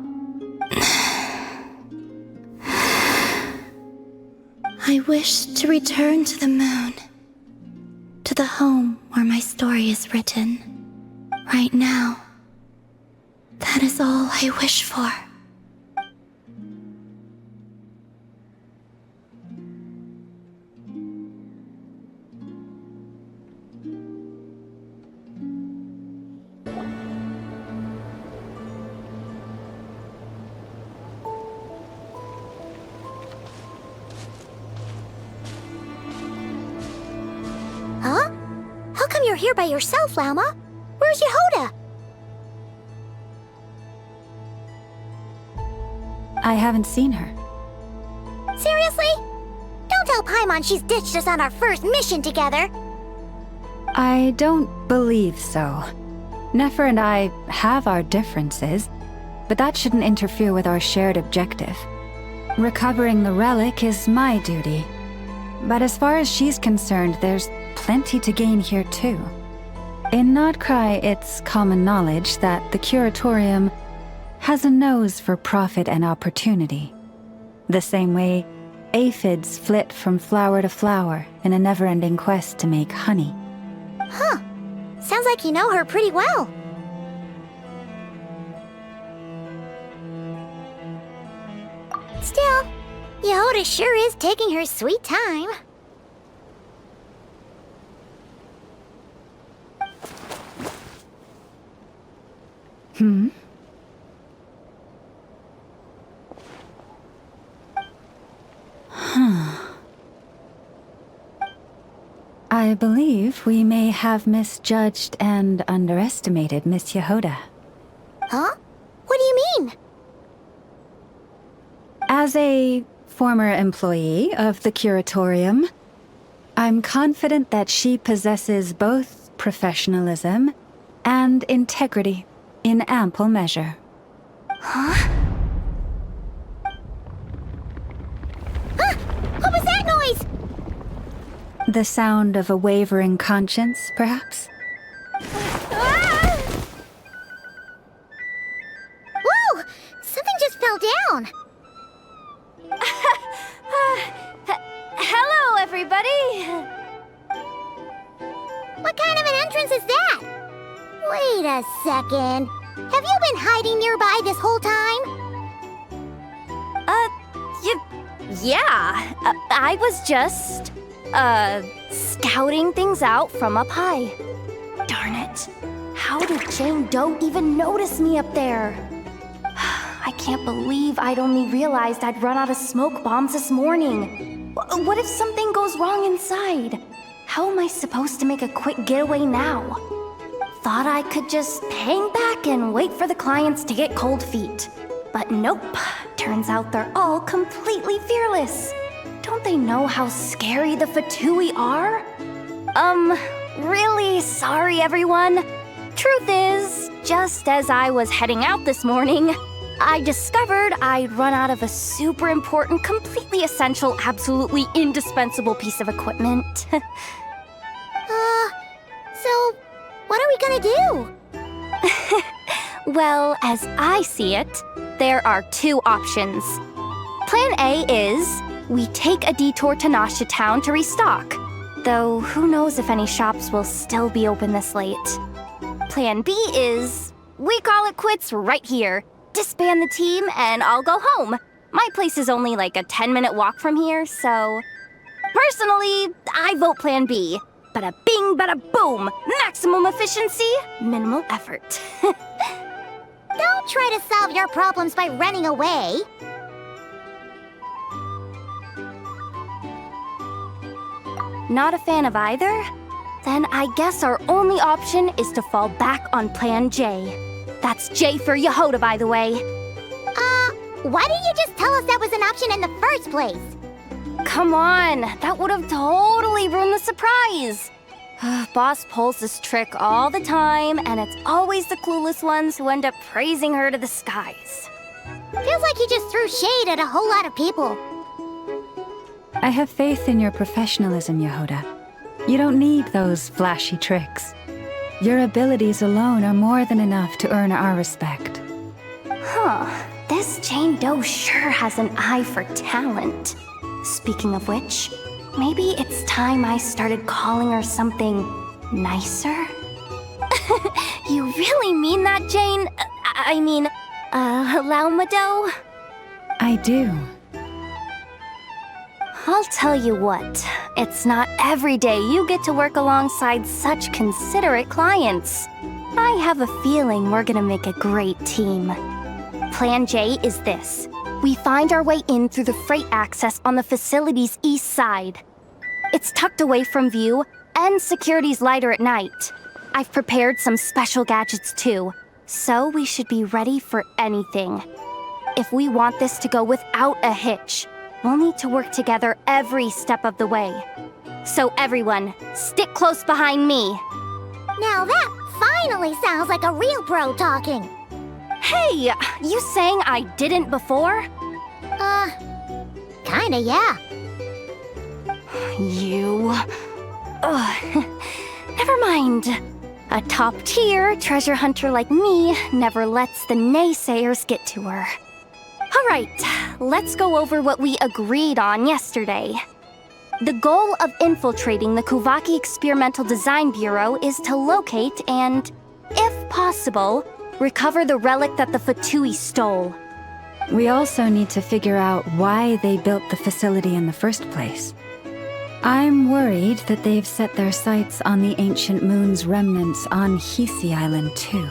I wish to return to the moon. To the home where my story is written. Right now. That is all I wish for. Huh? How come you're here by yourself, Lauma? Where's Yehoda? I haven't seen her. Seriously? Don't tell Paimon she's ditched us on our first mission together. I don't believe so. Nefer and I have our differences, but that shouldn't interfere with our shared objective. Recovering the relic is my duty. But as far as she's concerned, there's plenty to gain here too. In Nod-Cray, it's common knowledge that the Curatorium has a nose for profit and opportunity. The same way aphids flit from flower to flower in a never-ending quest to make honey. Huh. Sounds like you know her pretty well. Still, Yehoda sure is taking her sweet time. I believe we may have misjudged and underestimated Miss Yehoda. Huh? What do you mean? As a former employee of the Curatorium, I'm confident that she possesses both professionalism and integrity in ample measure. Huh? Huh? What was that noise? The sound of a wavering conscience, perhaps? Ah! Whoa! Something just fell down. Hello, everybody! What kind of an entrance is that? Wait a second. Have you been hiding nearby this whole time? Yeah. I was just, scouting things out from up high. Darn it. How did Jane Doe even notice me up there? I can't believe I'd only realized I'd run out of smoke bombs this morning. What if something goes wrong inside? How am I supposed to make a quick getaway now? Thought I could just hang back and wait for the clients to get cold feet. But nope. Turns out they're all completely fearless. Don't they know how scary the Fatui are? Really sorry, everyone. Truth is, just as I was heading out this morning, I discovered I'd run out of a super important, completely essential, absolutely indispensable piece of equipment. So, what are we gonna do? Well, as I see it, there are two options. Plan A is we take a detour to Nasha Town to restock, though who knows if any shops will still be open this late. Plan B is we call it quits right here, disband the team, and I'll go home. My place is only like a 10-minute walk from here, so... Personally, I vote Plan B. Bada bing, bada boom! Maximum efficiency, minimal effort. Don't try to solve your problems by running away. Not a fan of either? Then I guess our only option is to fall back on Plan J. That's J for Yehoda, by the way. Why didn't you just tell us that was an option in the first place? Come on, that would have totally ruined the surprise. Boss pulls this trick all the time, and it's always the clueless ones who end up praising her to the skies. Feels like he just threw shade at a whole lot of people. I have faith in your professionalism, Yehoda. You don't need those flashy tricks. Your abilities alone are more than enough to earn our respect. Huh. This Jane Doe sure has an eye for talent. Speaking of which, maybe it's time I started calling her something nicer? You really mean that, Jane? Laumado? I do. I'll tell you what, it's not every day you get to work alongside such considerate clients. I have a feeling we're gonna make a great team. Plan J is this. We find our way in through the freight access on the facility's east side. It's tucked away from view, and security's lighter at night. I've prepared some special gadgets too, so we should be ready for anything. If we want this to go without a hitch, we'll need to work together every step of the way. So everyone, stick close behind me. Now that finally sounds like a real pro talking. Hey, you saying I didn't before? Kinda, yeah. You... Ugh. Never mind. A top-tier treasure hunter like me never lets the naysayers get to her. Alright, let's go over what we agreed on yesterday. The goal of infiltrating the Kuhanki Experimental Design Bureau is to locate and, if possible, recover the relic that the Fatui stole. We also need to figure out why they built the facility in the first place. I'm worried that they've set their sights on the ancient moon's remnants on Hisi Island too.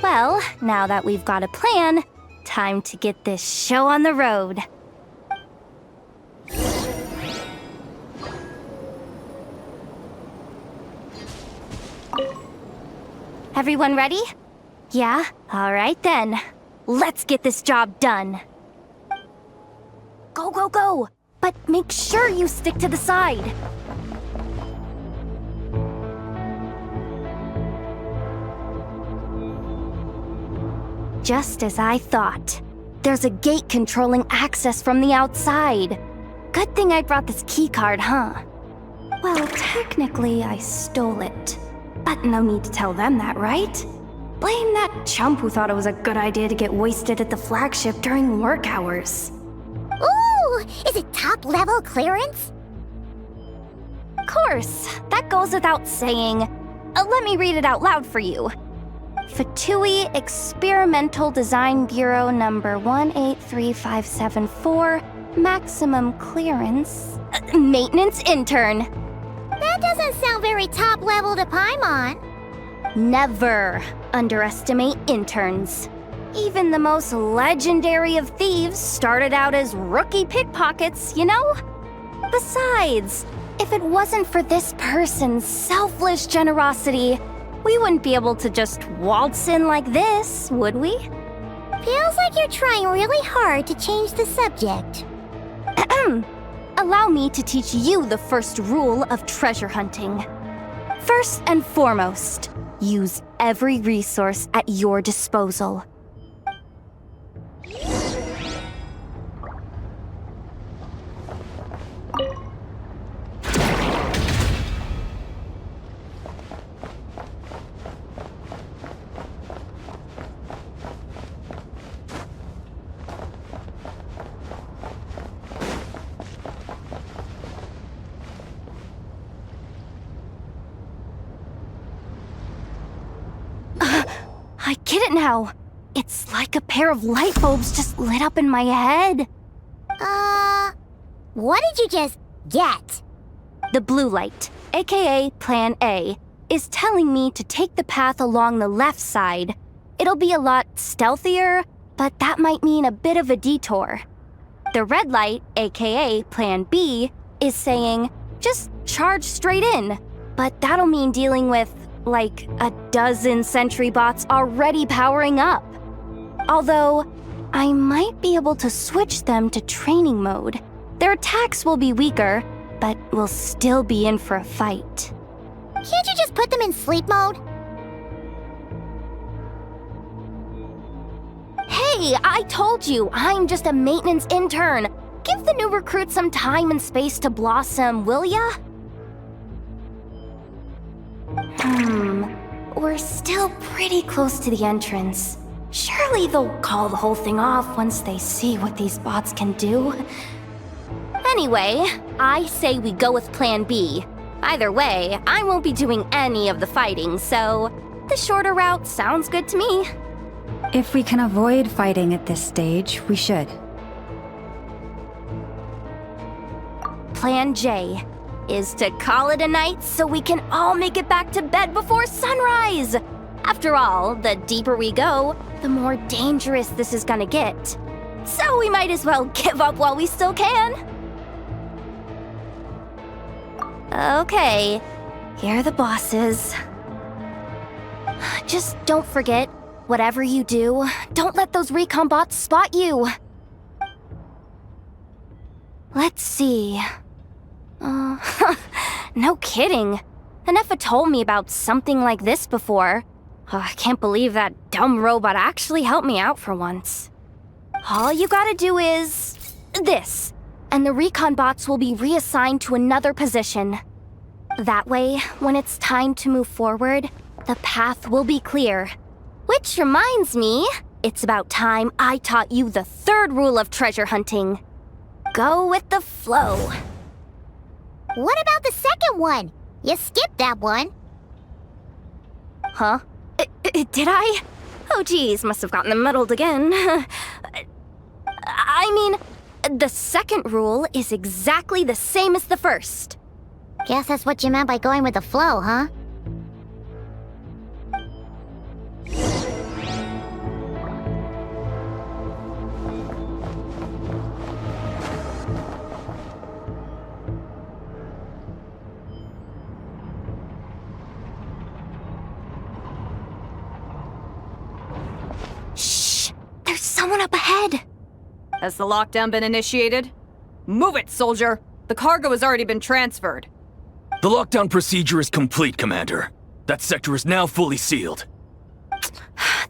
Well, now that we've got a plan, time to get this show on the road. Everyone ready? Yeah? Alright then. Let's get this job done. Go, go, go! But make sure you stick to the side. Just as I thought. There's a gate controlling access from the outside. Good thing I brought this keycard, huh? Well, technically I stole it. But no need to tell them that, right? Blame that chump who thought it was a good idea to get wasted at the flagship during work hours. Ooh, is it top-level clearance? Of course, that goes without saying. Let me read it out loud for you. Fatui Experimental Design Bureau number 183574, maximum clearance, maintenance intern. That doesn't sound very top-level to Paimon. Never underestimate interns. Even the most legendary of thieves started out as rookie pickpockets, you know? Besides, if it wasn't for this person's selfless generosity, we wouldn't be able to just waltz in like this, would we? Feels like you're trying really hard to change the subject. Allow me to teach you the first rule of treasure hunting. First and foremost, use every resource at your disposal. I get it now. It's like a pair of light bulbs just lit up in my head. What did you just get? The blue light, aka Plan A, is telling me to take the path along the left side. It'll be a lot stealthier, but that might mean a bit of a detour. The red light, aka Plan B, is saying, just charge straight in. But that'll mean dealing with, like, a dozen sentry bots already powering up. Although, I might be able to switch them to training mode. Their attacks will be weaker, but we'll still be in for a fight. Can't you just put them in sleep mode? Hey, I told you, I'm just a maintenance intern. Give the new recruit some time and space to blossom, will ya? we're still pretty close to the entrance. Surely they'll call the whole thing off once they see what these bots can do. Anyway, I say we go with Plan B. Either way, I won't be doing any of the fighting, so the shorter route sounds good to me. If we can avoid fighting at this stage, we should. Plan J is to call it a night so we can all make it back to bed before sunrise. After all, the deeper we go, the more dangerous this is gonna get. So we might as well give up while we still can. Okay, here are the bosses. Just don't forget, whatever you do, don't let those recon bots spot you. Let's see. No kidding. Anefa told me about something like this before. I can't believe that dumb robot actually helped me out for once. All you gotta do is this, and the recon bots will be reassigned to another position. That way, when it's time to move forward, the path will be clear. Which reminds me, it's about time I taught you the third rule of treasure hunting. Go with the flow. What about the second one? You skipped that one. Huh? Did I? Oh geez, must have gotten muddled again. I mean, the second rule is exactly the same as the first. Guess that's what you meant by going with the flow, huh? There's someone up ahead! Has the lockdown been initiated? Move it, soldier! The cargo has already been transferred. The lockdown procedure is complete, Commander. That sector is now fully sealed.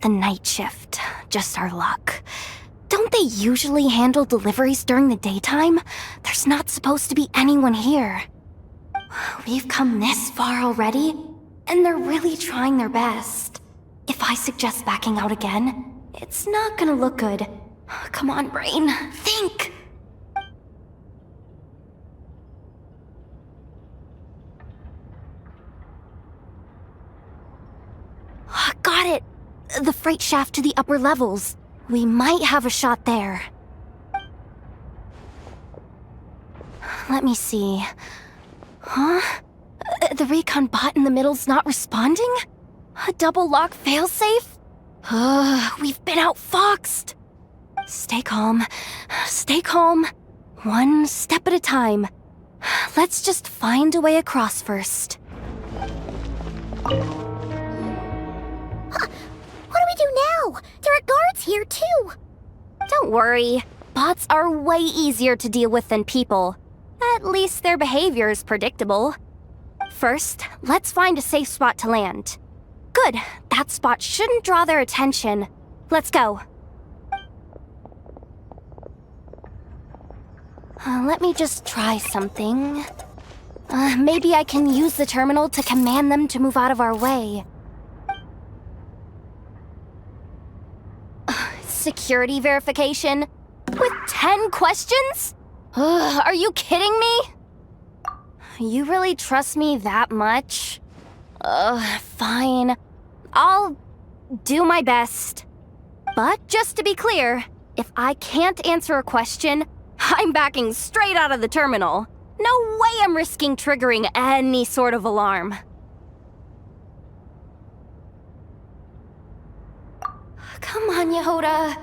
The night shift. Just our luck. Don't they usually handle deliveries during the daytime? There's not supposed to be anyone here. We've come this far already, and they're really trying their best. If I suggest backing out again, it's not gonna look good. Come on, brain. Think! Got it! The freight shaft to the upper levels. We might have a shot there. Let me see. Huh? The recon bot in the middle's not responding? A double lock failsafe? We've been outfoxed! Stay calm. Stay calm. One step at a time. Let's just find a way across first. What do we do now? There are guards here, too. Don't worry. Bots are way easier to deal with than people. At least their behavior is predictable. First, let's find a safe spot to land. Good. That spot shouldn't draw their attention. Let's go. Let me just try something. Maybe I can use the terminal to command them to move out of our way. Security verification? With 10 questions? Are you kidding me? You really trust me that much? Fine. I'll do my best. But just to be clear, if I can't answer a question, I'm backing straight out of the terminal. No way I'm risking triggering any sort of alarm. Come on, Yehoda.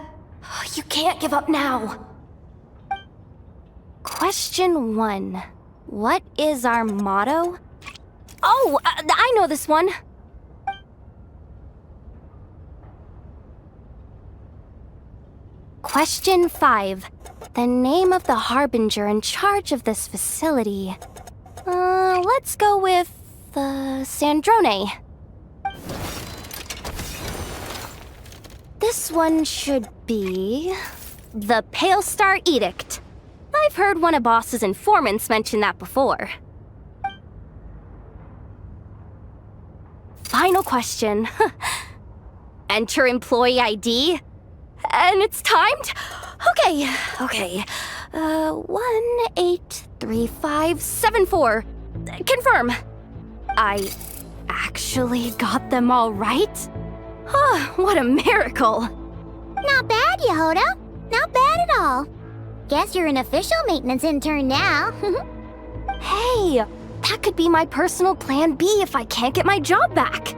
You can't give up now. Question 1. What is our motto? Oh, I know this one. Question 5. The name of the Harbinger in charge of this facility. Let's go with, Sandrone. This one should be... the Pale Star Edict. I've heard one of Boss's informants mention that before. final question. Enter employee ID. And it's timed? Okay. 183574. Confirm. I actually got them all right? What a miracle. Not bad, Yehoda. Not bad at all. Guess you're an official maintenance intern now. Hey, that could be my personal plan B if I can't get my job back.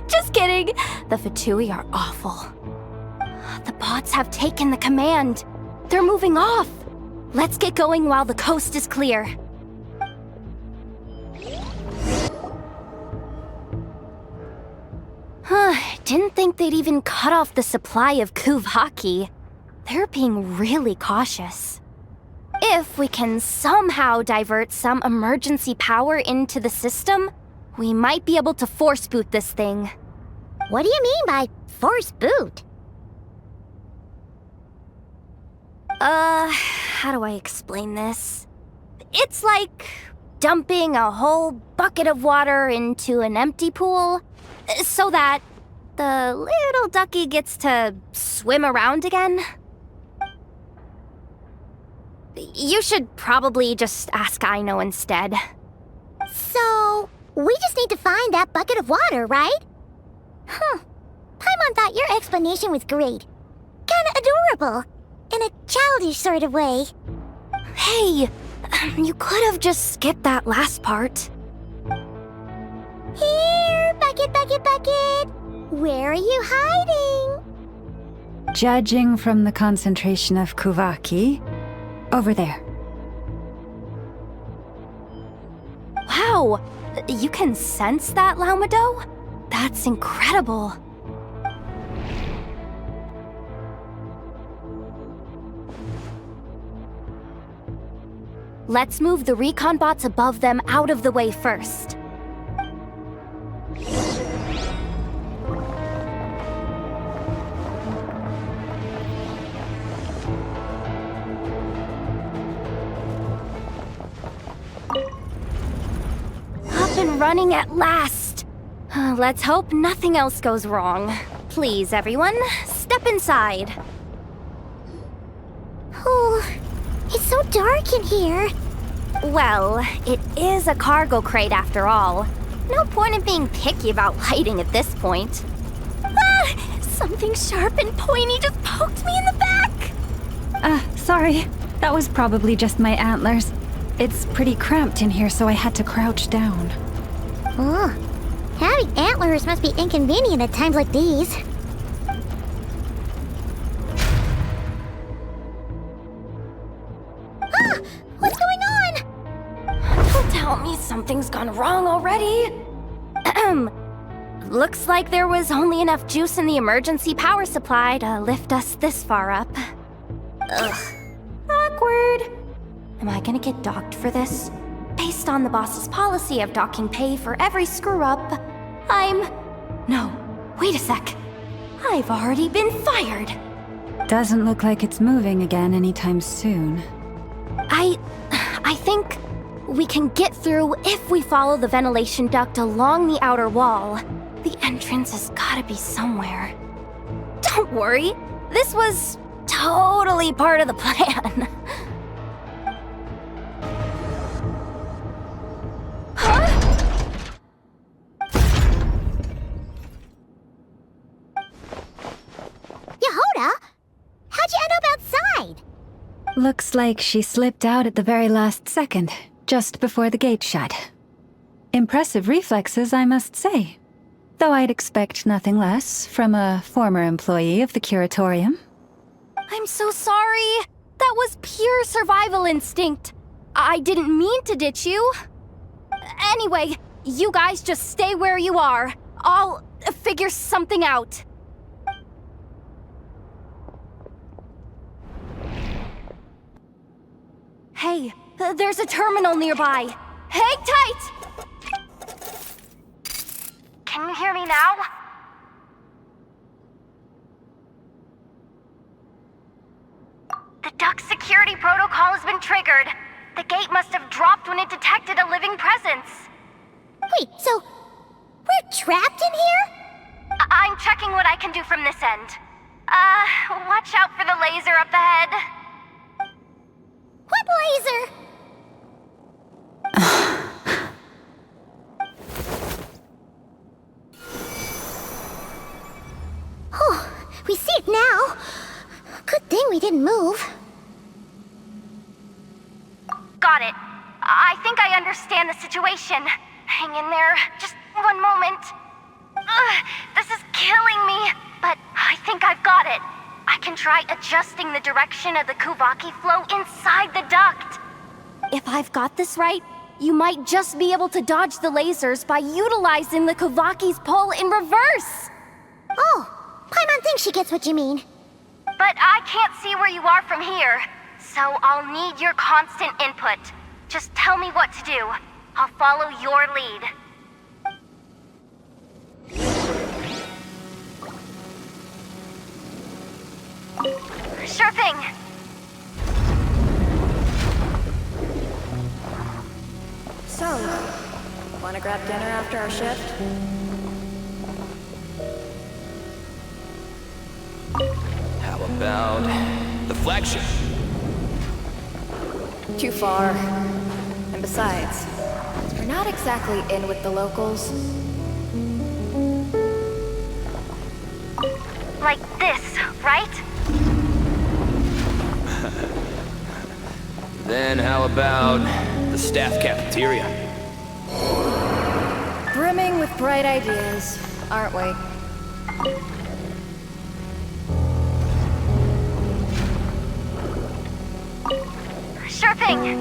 Just kidding. The Fatui are awful. The bots have taken the command. They're moving off. Let's get going while the coast is clear. Didn't think they'd even cut off the supply of Kuhanki. They're being really cautious. If we can somehow divert some emergency power into the system, we might be able to force boot this thing. What do you mean by force boot? How do I explain this? It's like dumping a whole bucket of water into an empty pool, so that the little ducky gets to swim around again. You should probably just ask Aino instead. So, we just need to find that bucket of water, right? Paimon thought your explanation was great. Kinda adorable. In a childish sort of way. Hey, you could have just skipped that last part. Here, bucket. Where are you hiding? Judging from the concentration of Kuhanki, over there. Wow, you can sense that, Laumado? That's incredible. Let's move the recon bots above them out of the way first. Up and running at last. Let's hope nothing else goes wrong. Please, everyone, step inside. Oh, it's so dark in here. Well, it is a cargo crate after all. No point in being picky about lighting at this point. Something sharp and pointy just poked me in the back! Sorry. That was probably just my antlers. It's pretty cramped in here, so I had to crouch down. Oh, having antlers must be inconvenient at times like these. What's going on? Don't tell me something's gone wrong already. Looks like there was only enough juice in the emergency power supply to lift us this far up. Ugh. Awkward. Am I gonna get docked for this? Based on the boss's policy of docking pay for every screw-up, No, wait a sec. I've already been fired. Doesn't look like it's moving again anytime soon. I think we can get through if we follow the ventilation duct along the outer wall. The entrance has gotta be somewhere. Don't worry, this was totally part of the plan. Yehoda, how'd you end up outside? Looks like she slipped out at the very last second, just before the gate shut. Impressive reflexes, I must say. Though I'd expect nothing less from a former employee of the Curatorium. I'm so sorry. That was pure survival instinct. I didn't mean to ditch you. Anyway, you guys just stay where you are. I'll figure something out. Hey, there's a terminal nearby. Hang tight! Can you hear me now? The duct security protocol has been triggered. The gate must have dropped when it detected a living presence. Wait, so We're trapped in here? I'm checking what I can do from this end. Watch out for the laser up ahead. What laser? Oh, we see it now. Good thing we didn't move. Got it. I think I understand the situation. Hang in there. Just one moment. This is killing me, but I think I've got it. I can try adjusting the direction of the Kuhanki flow inside the duct. If I've got this right, you might just be able to dodge the lasers by utilizing the Kuhanki's pull in reverse. Oh, Paimon thinks she gets what you mean. But I can't see where you are from here, so I'll need your constant input. Just tell me what to do. I'll follow your lead. Sure thing. So, wanna grab dinner after our shift? How about the flagship? Too far. And besides, we're not exactly in with the locals. Like this, right? Then how about the staff cafeteria? Brimming with bright ideas, aren't we? Sure thing.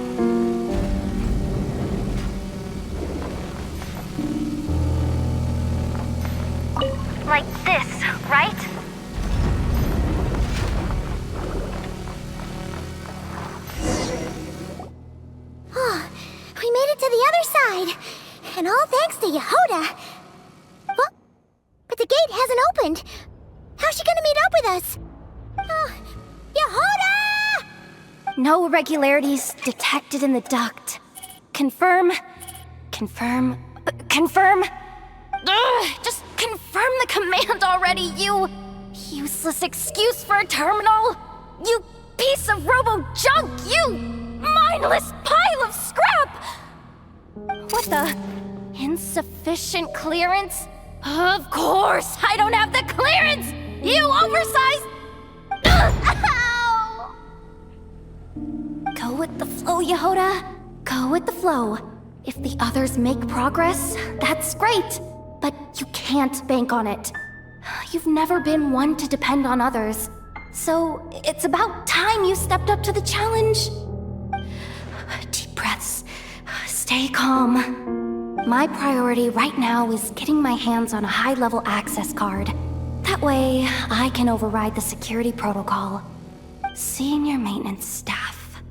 Like this, right? Oh, we made it to the other side. And all thanks to Yehoda. Well, but the gate hasn't opened. How's she gonna meet up with us? Oh, Yehoda! No irregularities detected in the duct. Confirm. Confirm. Confirm. Ugh, just confirm the command already, you useless excuse for a terminal. You piece of robo-junk, you mindless pile of scrap! What the? Insufficient clearance? Of course, I don't have the clearance! You oversized... Ow! Go with the flow, Yehoda. Go with the flow. If the others make progress, that's great. But you can't bank on it. You've never been one to depend on others. So it's about time you stepped up to the challenge. Deep breaths. Stay calm. My priority right now is getting my hands on a high-level access card. That way, I can override the security protocol. Senior maintenance staff.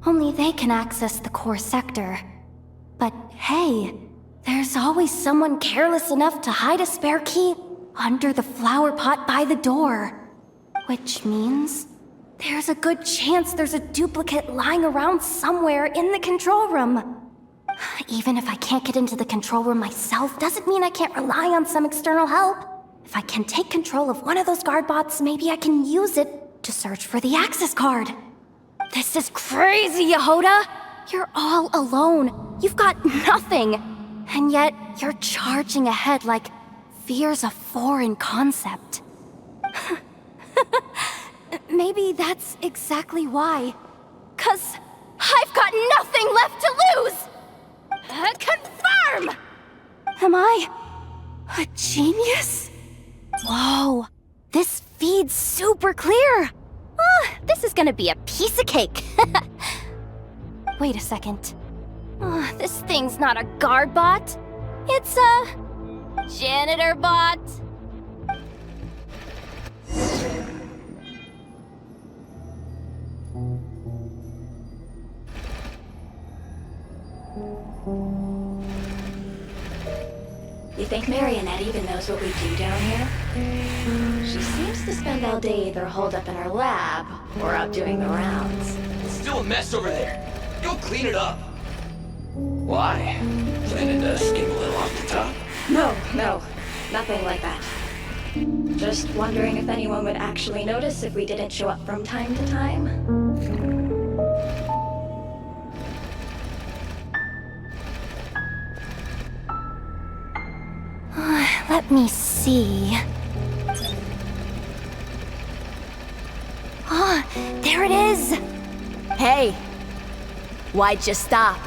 Only they can access the core sector. But hey, there's always someone careless enough to hide a spare key under the flower pot by the door. Which means there's a good chance there's a duplicate lying around somewhere in the control room. Even if I can't get into the control room myself, doesn't mean I can't rely on some external help. If I can take control of one of those guard bots, maybe I can use it to search for the access card. This is crazy, Yehoda! You're all alone. You've got nothing. And yet, you're charging ahead like fear's a foreign concept. Maybe that's exactly why. 'Cause I've got nothing left to lose! Confirm! Am I a genius? Whoa, this feed's super clear. Oh, this is gonna be a piece of cake. Wait a second. Oh, this thing's not a guard bot. It's a janitor bot. You think Marionette even knows what we do down here? She seems to spend all day either holed up in her lab or out doing the rounds. It's still a mess over there. Go clean it up. Why? Planning to skim a little off the top? No, nothing like that. Just wondering if anyone would actually notice if we didn't show up from time to time. Let me see. Ah, there it is! Hey! Why'd you stop?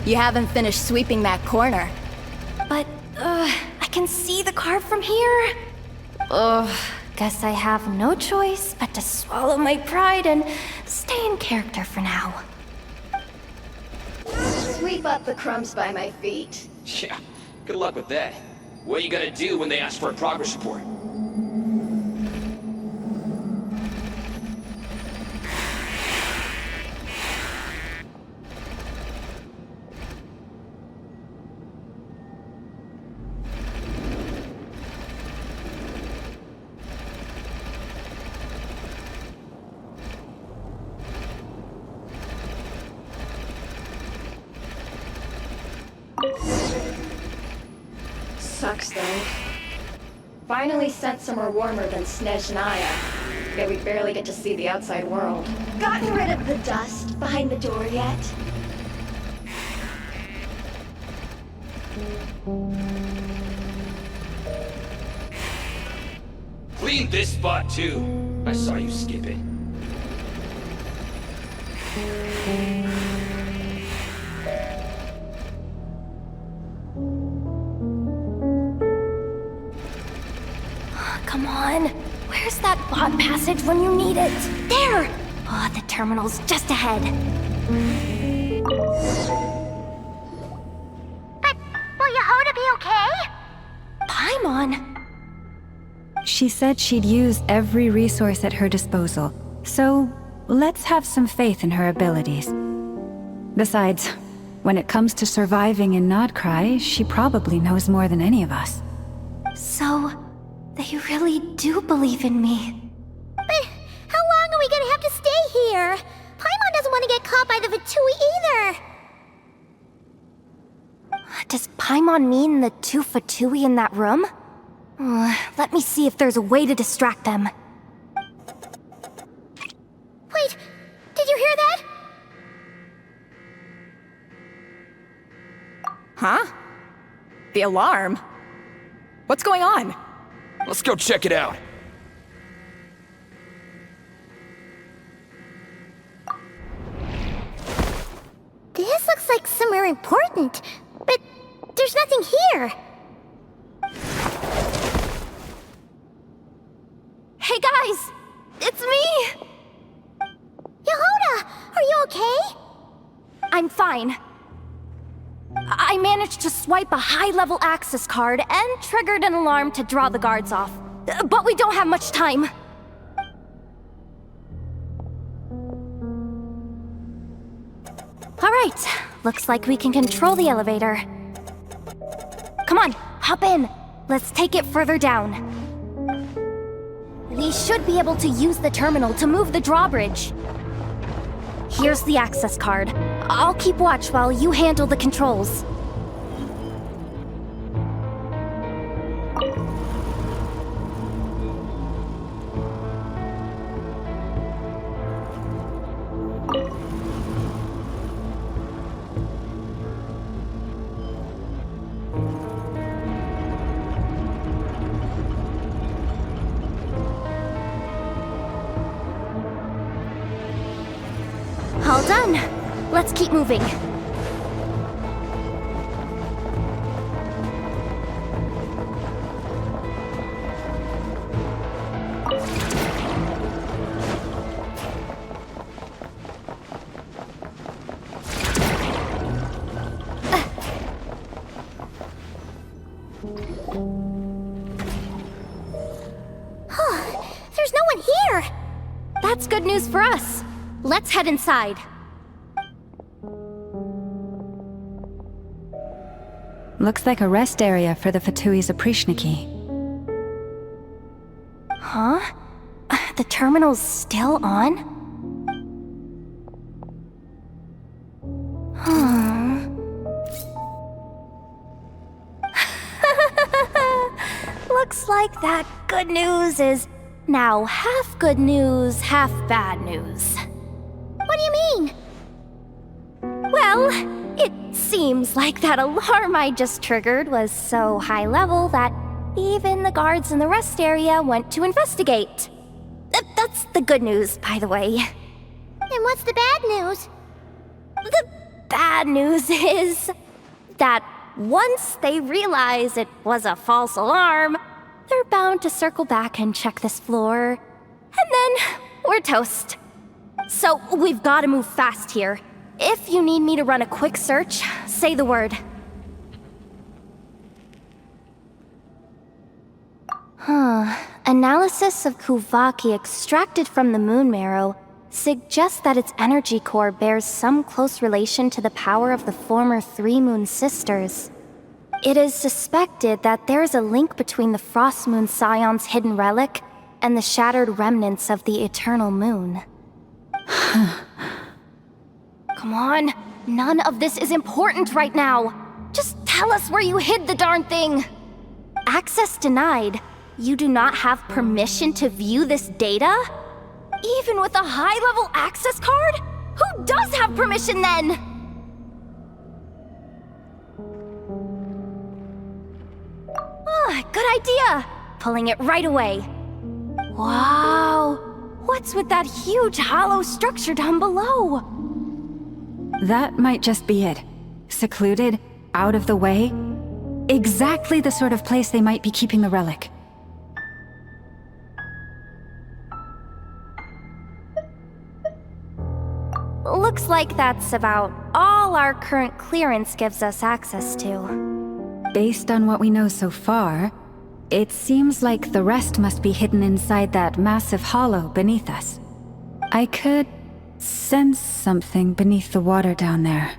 You haven't finished sweeping that corner. But, I can see the car from here. Guess I have no choice but to swallow my pride and stay in character for now. Sweep up the crumbs by my feet. Yeah, good luck with that. What are you gonna do when they ask for a progress report? Sucks though. Finally sent somewhere warmer than Snezhnaya. Yet we barely get to see the outside world. Gotten rid of the dust behind the door yet? Clean this spot too. I saw you skip it. Come on. Where's that bot passage when you need it? There! Oh, the terminal's just ahead. But will Yehoda be okay? Paimon? She said she'd use every resource at her disposal, so let's have some faith in her abilities. Besides, when it comes to surviving in Nod-Cray, she probably knows more than any of us. So, they really do believe in me. But how long are we gonna have to stay here? Paimon doesn't want to get caught by the Fatui either. Does Paimon mean the two Fatui in that room? Let me see if there's a way to distract them. Wait, did you hear that? Huh? The alarm? What's going on? Let's go check it out. This looks like somewhere important, but there's nothing here. Hey guys! It's me! Yehoda, are you okay? I'm fine. I managed to swipe a high-level access card and triggered an alarm to draw the guards off. But we don't have much time. Alright, looks like we can control the elevator. Come on, hop in. Let's take it further down. We should be able to use the terminal to move the drawbridge. Here's the access card. I'll keep watch while you handle the controls. All done. Let's keep moving. There's no one here. That's good news for us. Let's head inside. Looks like a rest area for the Fatui's Oprishniki. Huh? The terminal's still on? Looks like that good news is now half good news, half bad news. What do you mean? Well, it seems like that alarm I just triggered was so high level that even the guards in the rest area went to investigate. That's the good news, by the way. And what's the bad news? The bad news is that once they realize it was a false alarm, they're bound to circle back and check this floor. And then we're toast. So we've got to move fast here. If you need me to run a quick search, say the word. Analysis of Kuhanki extracted from the moon marrow suggests that its energy core bears some close relation to the power of the former Three Moon Sisters. It is suspected that there is a link between the Frost Moon Scion's hidden relic and the shattered remnants of the Eternal Moon. Come on, none of this is important right now. Just tell us where you hid the darn thing. Access denied. You do not have permission to view this data? Even with a high-level access card? Who does have permission then? Good idea. Pulling it right away. Wow. What's with that huge hollow structure down below? That might just be it. Secluded, out of the way. Exactly the sort of place they might be keeping the relic. Looks like that's about all our current clearance gives us access to. Based on what we know so far, it seems like the rest must be hidden inside that massive hollow beneath us. I could sense something beneath the water down there.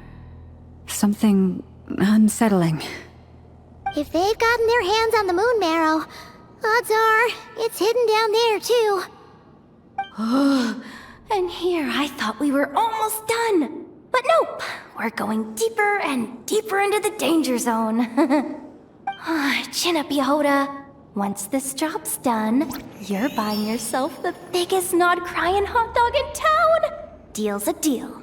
Something unsettling. If they've gotten their hands on the moon marrow, odds are it's hidden down there too. And here I thought we were almost done. But nope, we're going deeper and deeper into the danger zone. Chin up, Yehoda. Once this job's done, you're buying yourself the biggest Nod-Cray hot dog in town. Deal's a deal.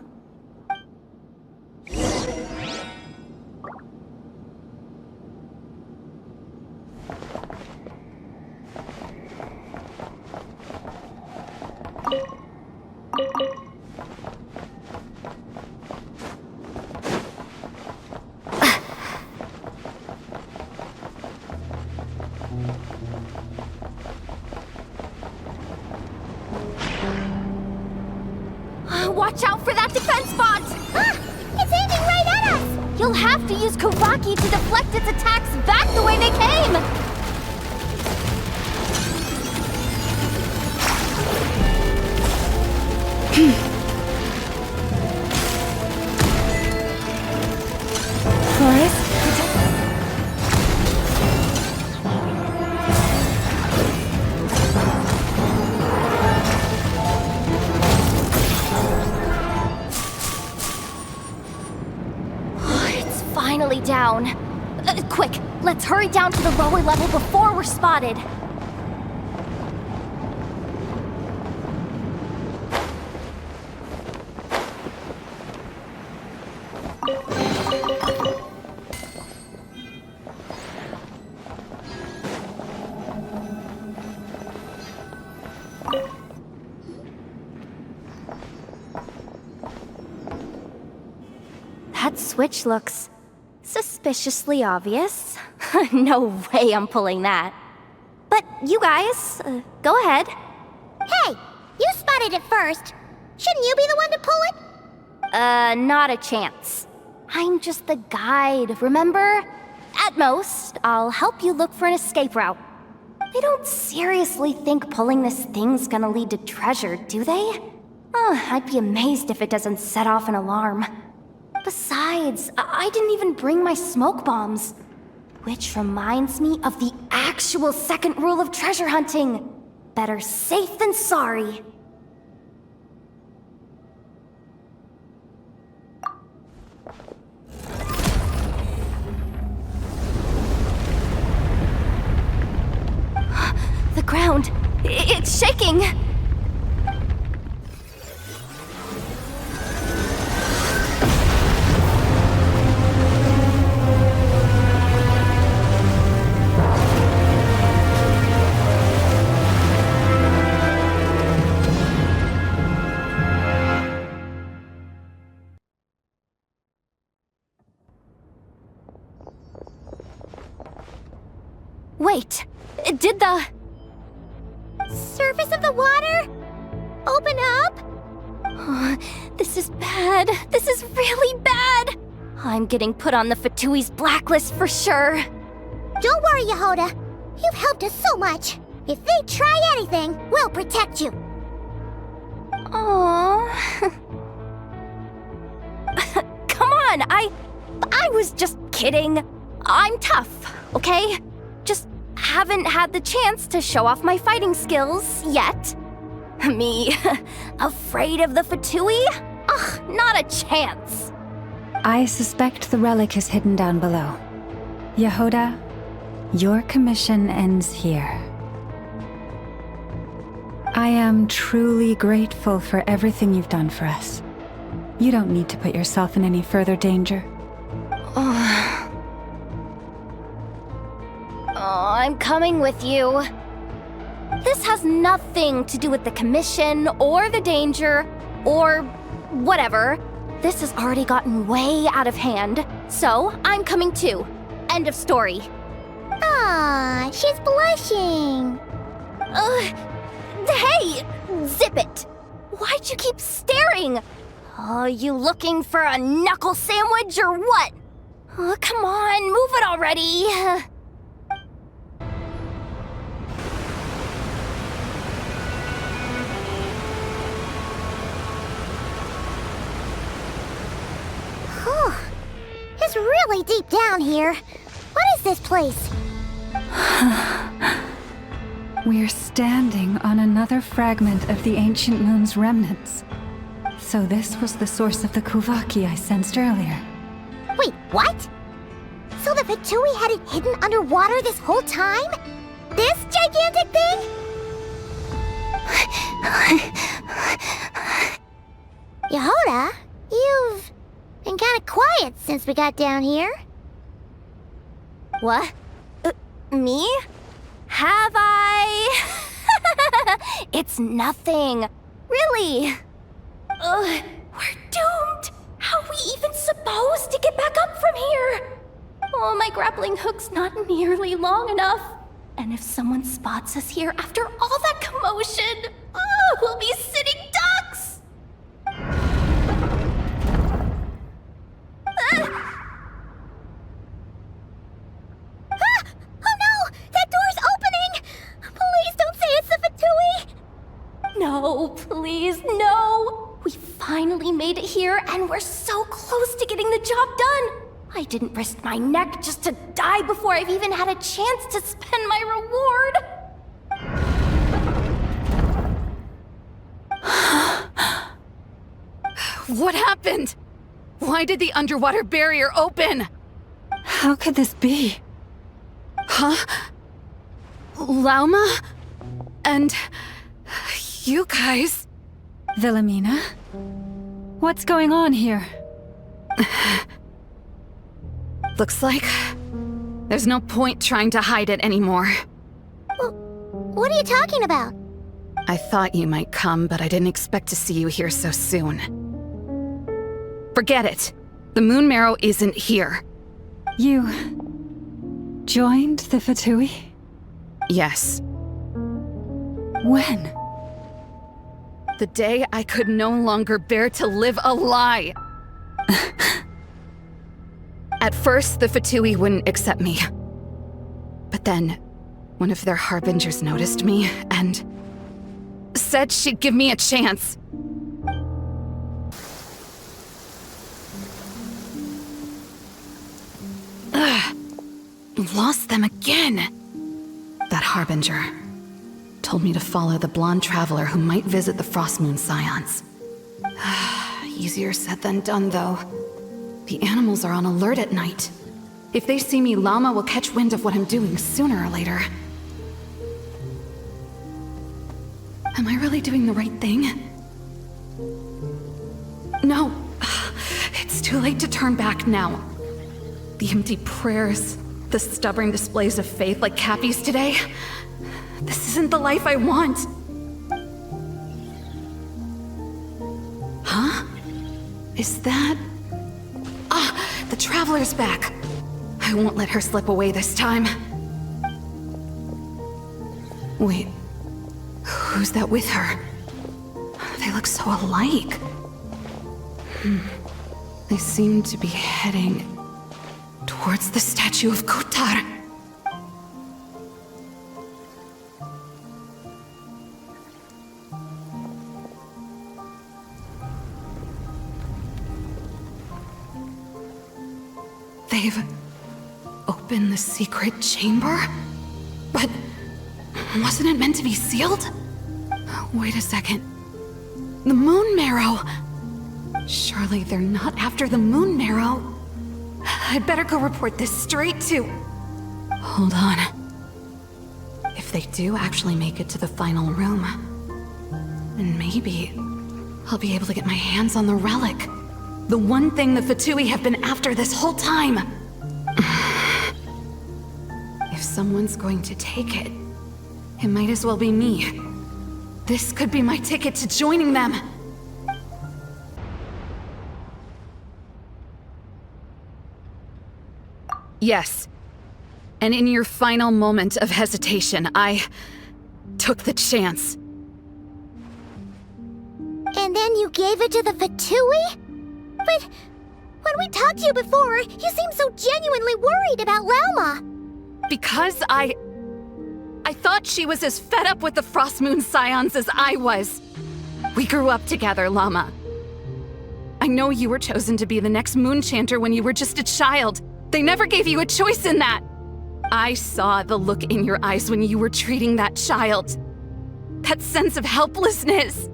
Watch out for that defense bot! It's aiming right at us! You'll have to use Kuhanki to deflect its attacks back the way they came! Forrest? Finally down. Quick, let's hurry down to the lower level before we're spotted. That switch looks suspiciously obvious. No way I'm pulling that. But you guys, go ahead. Hey, you spotted it first. Shouldn't you be the one to pull it? Not a chance. I'm just the guide, remember? At most, I'll help you look for an escape route. They don't seriously think pulling this thing's gonna lead to treasure, do they? I'd be amazed if it doesn't set off an alarm. Besides, I didn't even bring my smoke bombs. Which reminds me of the actual second rule of treasure hunting. Better safe than sorry. ground. It's shaking. Wait, did the surface of the water open up? Oh, this is bad. This is really bad. I'm getting put on the Fatui's blacklist for sure. Don't worry, Yehoda. You've helped us so much. If they try anything, we'll protect you. Aww. Come on, I was just kidding. I'm tough, okay? Just haven't had the chance to show off my fighting skills yet. Me, afraid of the Fatui? Ugh, not a chance. I suspect the relic is hidden down below. Yehoda, your commission ends here. I am truly grateful for everything you've done for us. You don't need to put yourself in any further danger. I'm coming with you. This has nothing to do with the commission or the danger or whatever. This has already gotten way out of hand, so I'm coming too. End of story. Ah, she's blushing. Hey, zip it. Why'd you keep staring? Oh, you looking for a knuckle sandwich or what? Oh, come on, move it already. It's really deep down here. What is this place? We're standing on another fragment of the ancient moon's remnants. So this was the source of the Kuhanki I sensed earlier. Wait, what? So the Fatui had it hidden underwater this whole time? This gigantic thing? Yehoda, you've been kind of quiet since we got down here. What? Me? Have I? It's nothing. Really. We're doomed. How are we even supposed to get back up from here? Oh, my grappling hook's not nearly long enough. And if someone spots us here after all that commotion, we'll be sitting ducks. Oh no! That door's opening! Please don't say it's the Fatui! No, please, no! We finally made it here, and we're so close to getting the job done! I didn't risk my neck just to die before I've even had a chance to spend my reward! What happened? Why did the underwater barrier open? How could this be? Huh? Lauma? And you guys? Wilhelmina? What's going on here? Looks like there's no point trying to hide it anymore. Well, what are you talking about? I thought you might come, but I didn't expect to see you here so soon. Forget it. The moon marrow isn't here. You joined the Fatui? Yes. When? The day I could no longer bear to live a lie. At first, the Fatui wouldn't accept me. But then, one of their harbingers noticed me and said she'd give me a chance. Lost them again. That harbinger told me to follow the blonde traveler who might visit the Frost Moon Scions. Easier said than done, though. The animals are on alert at night. If they see me, Lauma will catch wind of what I'm doing sooner or later. Am I really doing the right thing? No. It's too late to turn back now. The empty prayers, the stubborn displays of faith like Cappy's today. This isn't the life I want. Huh? Is that... Ah, the Traveler's back. I won't let her slip away this time. Wait, who's that with her? They look so alike. They seem to be heading towards the statue of Kotar. They've opened the secret chamber? But wasn't it meant to be sealed? Wait a second. The Moon Marrow! Surely they're not after the Moon Marrow. I'd better go report this straight to... Hold on. If they do actually make it to the final room, then maybe I'll be able to get my hands on the relic. The one thing the Fatui have been after this whole time. If someone's going to take it, it might as well be me. This could be my ticket to joining them. Yes. And in your final moment of hesitation, I took the chance. And then you gave it to the Fatui? But when we talked to you before, you seemed so genuinely worried about Lauma. Because I thought she was as fed up with the Frost Moon Scions as I was. We grew up together, Llama. I know you were chosen to be the next Moon Chanter when you were just a child. They never gave you a choice in that. I saw the look in your eyes when you were treating that child. That sense of helplessness.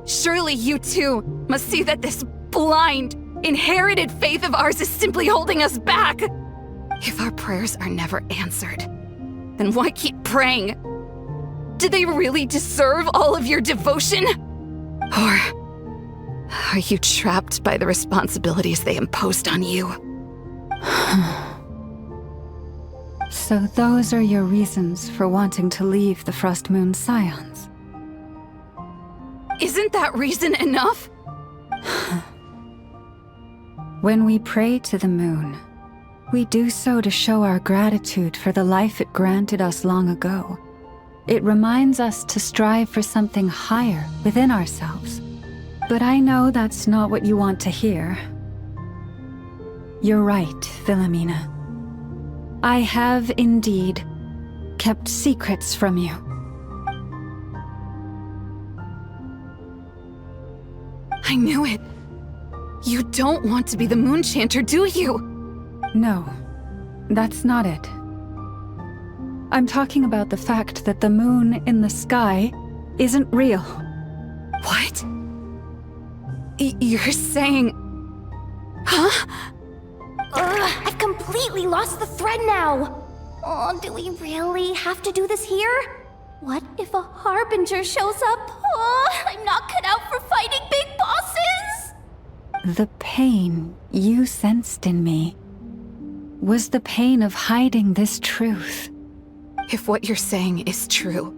Surely you too must see that this blind, inherited faith of ours is simply holding us back. If our prayers are never answered, then why keep praying? Do they really deserve all of your devotion? Or are you trapped by the responsibilities they imposed on you? So those are your reasons for wanting to leave the Frost Moon Scions? Isn't that reason enough? When we pray to the moon, we do so to show our gratitude for the life it granted us long ago. It reminds us to strive for something higher within ourselves. But I know that's not what you want to hear. You're right, Philomena. I have indeed kept secrets from you. I knew it. You don't want to be the Moon Chanter, do you? No, that's not it. I'm talking about the fact that the moon in the sky isn't real. What? You're saying... Huh? I've completely lost the thread now. Oh, do we really have to do this here? What if a Harbinger shows up? Oh, I'm not cut out for fighting big bosses! The pain you sensed in me was the pain of hiding this truth. If what you're saying is true,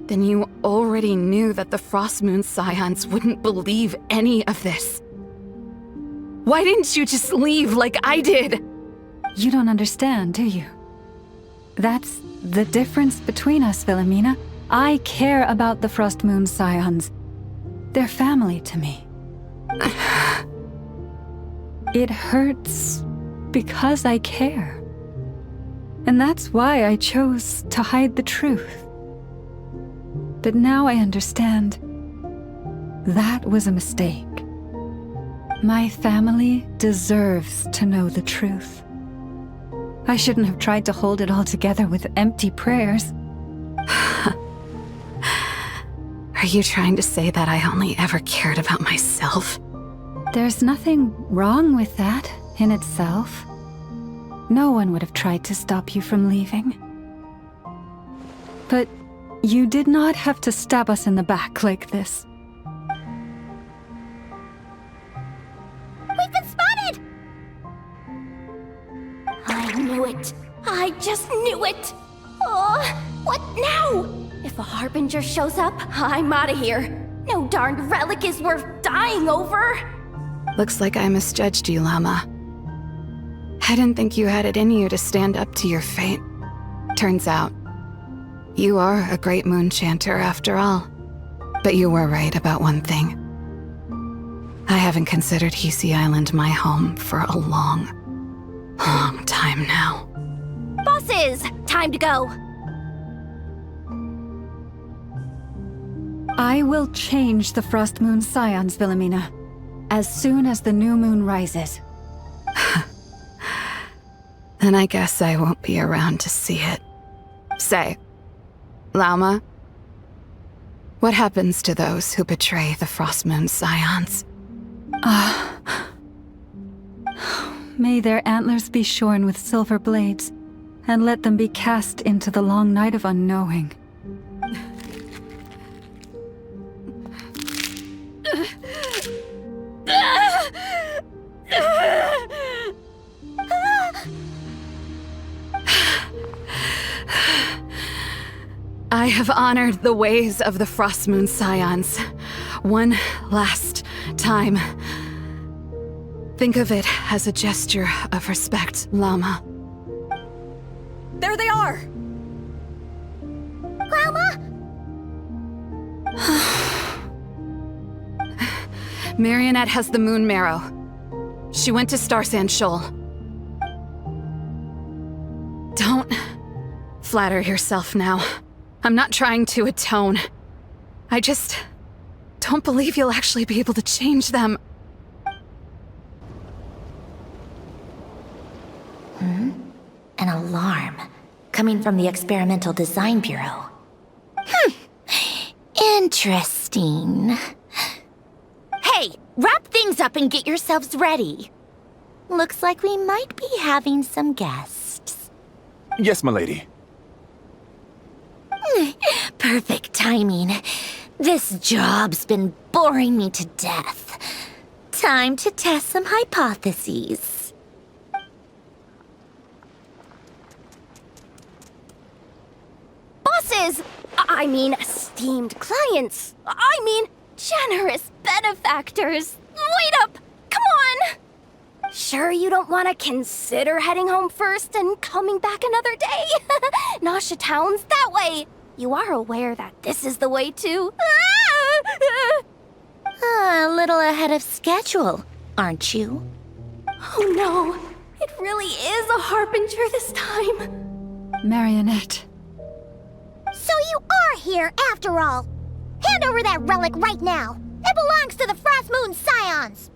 then you already knew that the Frost Moon Scions wouldn't believe any of this. Why didn't you just leave like I did? You don't understand, do you? That's the difference between us, Philomena. I care about the Frost Moon Scions. They're family to me. It hurts because I care. And that's why I chose to hide the truth. But now I understand that was a mistake. My family deserves to know the truth. I shouldn't have tried to hold it all together with empty prayers. Are you trying to say that I only ever cared about myself? There's nothing wrong with that in itself. No one would have tried to stop you from leaving. But You did not have to stab us in the back like this. We've been spotted! I knew it. I just knew it. Oh, what now? If a Harbinger shows up, I'm out of here. No darned relic is worth dying over. Looks like I misjudged you, Llama. I didn't think you had it in you to stand up to your fate. Turns out, you are a great moon chanter after all. But you were right about one thing. I haven't considered Hisi Island my home for a long time now. Bosses, time to go. I will change the Frost Moon Scions, Wilhelmina, as soon as the new moon rises. Then I guess I won't be around to see it. Say, Llama, what happens to those who betray the Frost Moon Scions? May their antlers be shorn with silver blades, and let them be cast into the long night of unknowing. I have honored the ways of the Frost Moon Scions one last time. Think of it as a gesture of respect, Llama. There they are! Grandma? Marionette has the moon marrow. She went to Star Sand Shoal. Don't flatter yourself now. I'm not trying to atone. I just don't believe you'll actually be able to change them. An alarm coming from the Experimental Design Bureau. Interesting. Hey, wrap things up and get yourselves ready. Looks like we might be having some guests. Yes, my lady. Perfect timing. This job's been boring me to death. Time to test some hypotheses. Bosses! I mean, esteemed clients. I mean, generous benefactors. Wait up! Come on! Sure you don't want to consider heading home first and coming back another day? Nasha Town's that way. You are aware that this is the way too. A little ahead of schedule, aren't you? Oh no, it really is a Harbinger this time. Marionette. So you are here after all. Hand over that relic right now. It belongs to the Frost Moon Scions.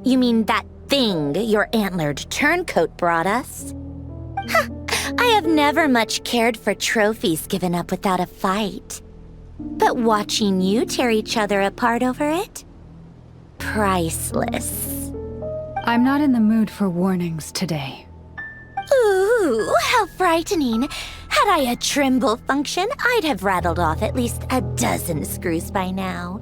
You mean that thing your antlered turncoat brought us? I have never much cared for trophies given up without a fight. But watching you tear each other apart over it? Priceless. I'm not in the mood for warnings today. Ooh, how frightening. Had I a Trimble function, I'd have rattled off at least a dozen screws by now.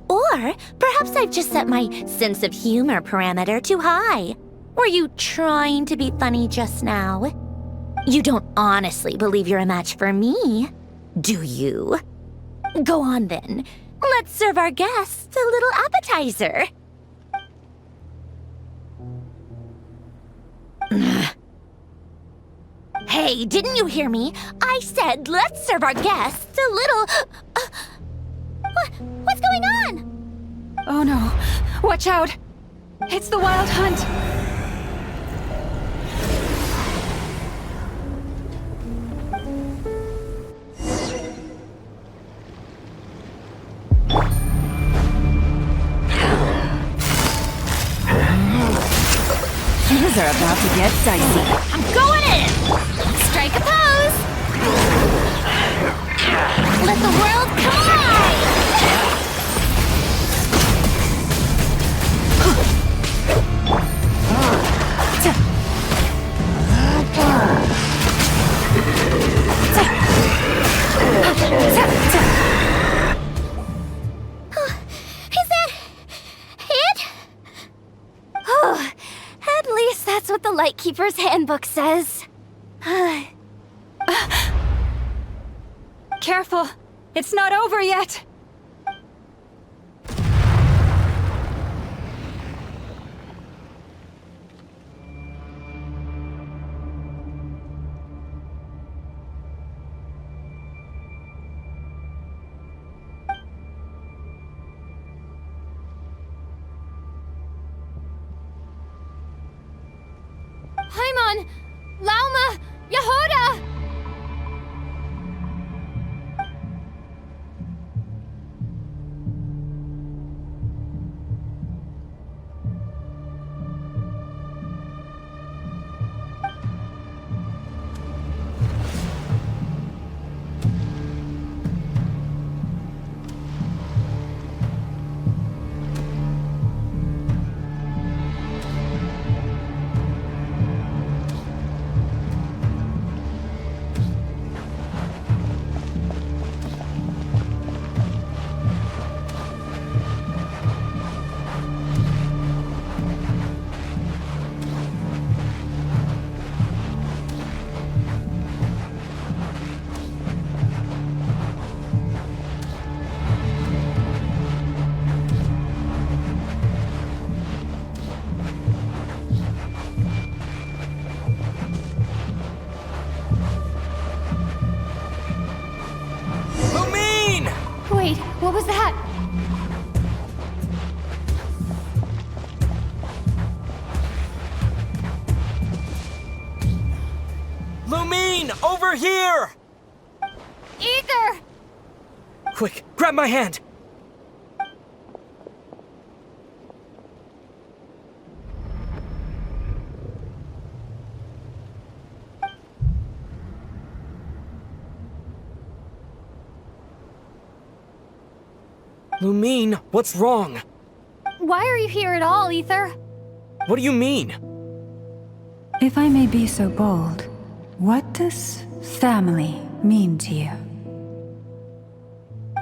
Or perhaps I've just set my sense of humor parameter too high. Were you trying to be funny just now? You don't honestly believe you're a match for me, do you? Go on then. Let's serve our guests a little appetizer. Hey, didn't you hear me? I said let's serve our guests a little... What's going on? Oh no. Watch out! It's the Wild Hunt! Things are about to get dicey. I'm going in! Strike a pose! Let the world collide! Lightkeeper's handbook says. Careful! It's not over yet! Paimon! Lauma! Yehuda! Wait, what was that? Lumine, over here! Ether! Quick, grab my hand! Lumine, what's wrong? Why are you here at all, Ether? What do you mean? If I may be so bold, what does family mean to you?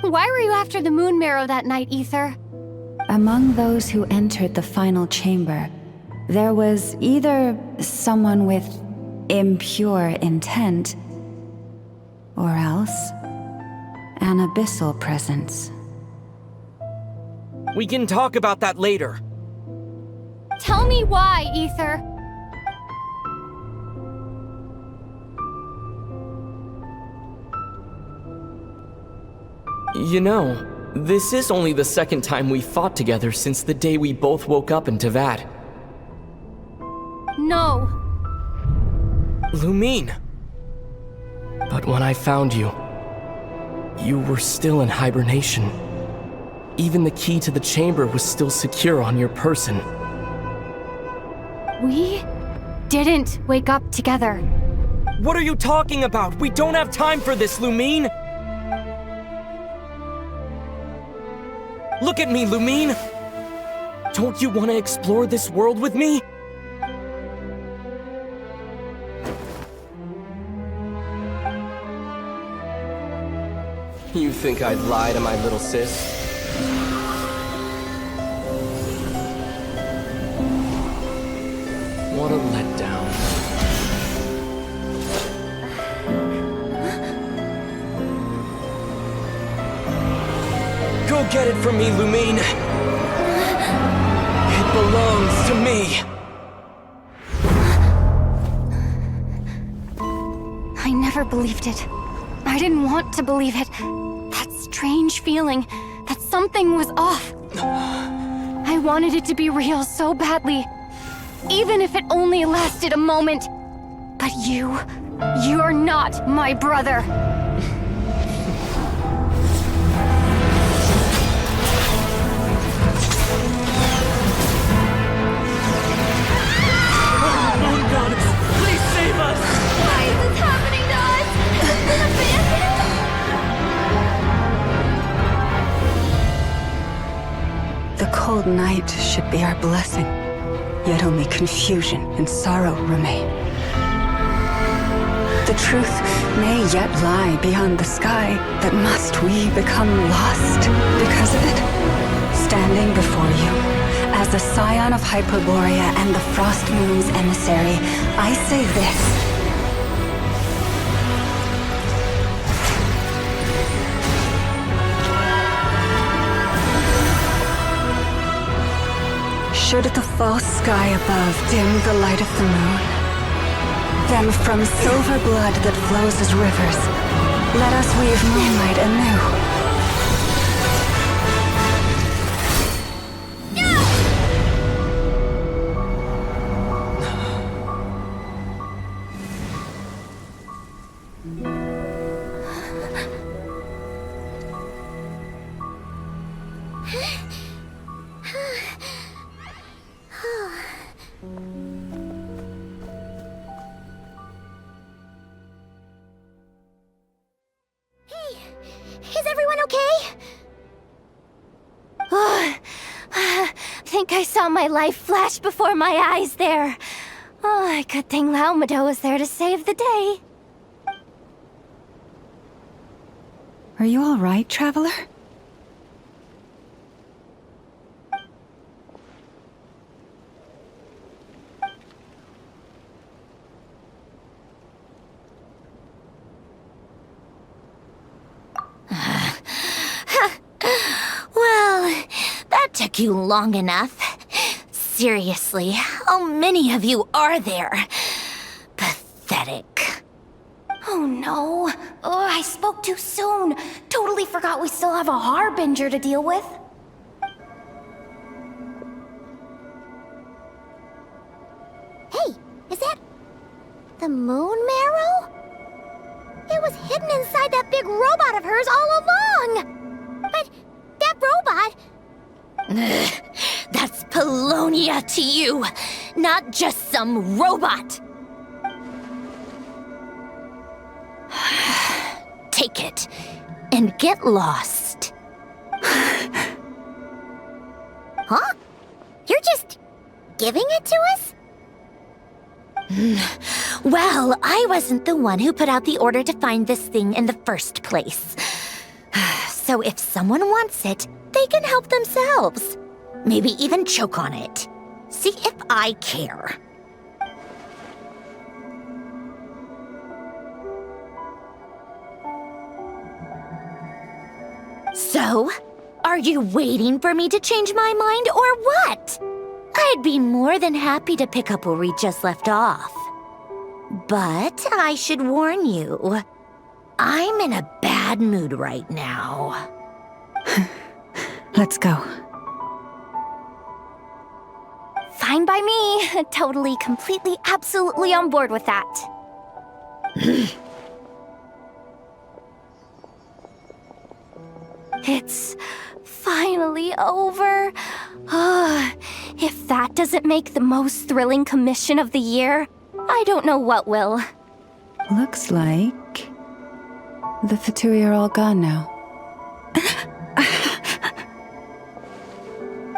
Why were you after the Moon Marrow that night, Ether? Among those who entered the final chamber, there was either someone with impure intent, or else an abyssal presence. We can talk about that later. Tell me why, Ether. You know, this is only the second time we fought together since the day we both woke up in Teyvat. No. Lumine. But when I found you, you were still in hibernation. Even the key to the chamber was still secure on your person. We didn't wake up together. What are you talking about? We don't have time for this, Lumine! Look at me, Lumine! Don't you want to explore this world with me? You think I'd lie to my little sis? What a letdown. Go get it from me, Lumine! It belongs to me! I never believed it. I didn't want to believe it. That strange feeling that something was off. I wanted it to be real so badly. Even if it only lasted a moment. But you're not my brother. Moon Goddess, please save us! Why is this happening to us? Has it been abandoned? The cold night should be our blessing, yet only confusion and sorrow remain. The truth may yet lie beyond the sky, but must we become lost because of it? Standing before you, As a scion of Hyperborea and the Frost Moon's emissary, I say this. Should the false sky above dim the light of the moon, then from silver blood that flows as rivers, let us weave moonlight anew. Is everyone okay? Think I saw my life flash before my eyes there. Oh, good thing Laumado was there to save the day. Are you all right, Traveler? Well, that took you long enough. Seriously, how many of you are there? Pathetic. Oh no. Oh, I spoke too soon. Totally forgot we still have a Harbinger to deal with. Hey, is that the moon marrow? It was hidden inside that big robot of hers all along! But that robot... That's Polonia to you, not just some robot! Take it, and get lost. Huh? You're just giving it to us? Well, I wasn't the one who put out the order to find this thing in the first place. So if someone wants it, they can help themselves. Maybe even choke on it. See if I care. So, are you waiting for me to change my mind or what? I'd be more than happy to pick up where we just left off. But I should warn you, I'm in a bad mood right now. Let's go. Fine by me. Totally, completely, absolutely on board with that. It's finally over. If that doesn't make the most thrilling commission of the year, I don't know what will. Looks like the Fatui are all gone now.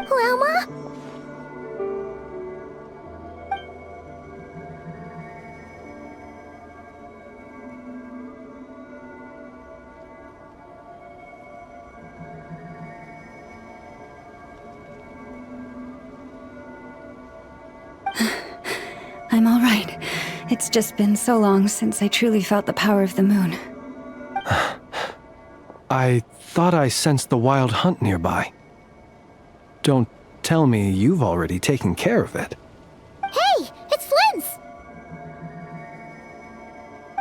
Lauma? I'm all right. It's just been so long since I truly felt the power of the moon. I thought I sensed the wild hunt nearby. Don't tell me you've already taken care of it. Hey, it's Flint's!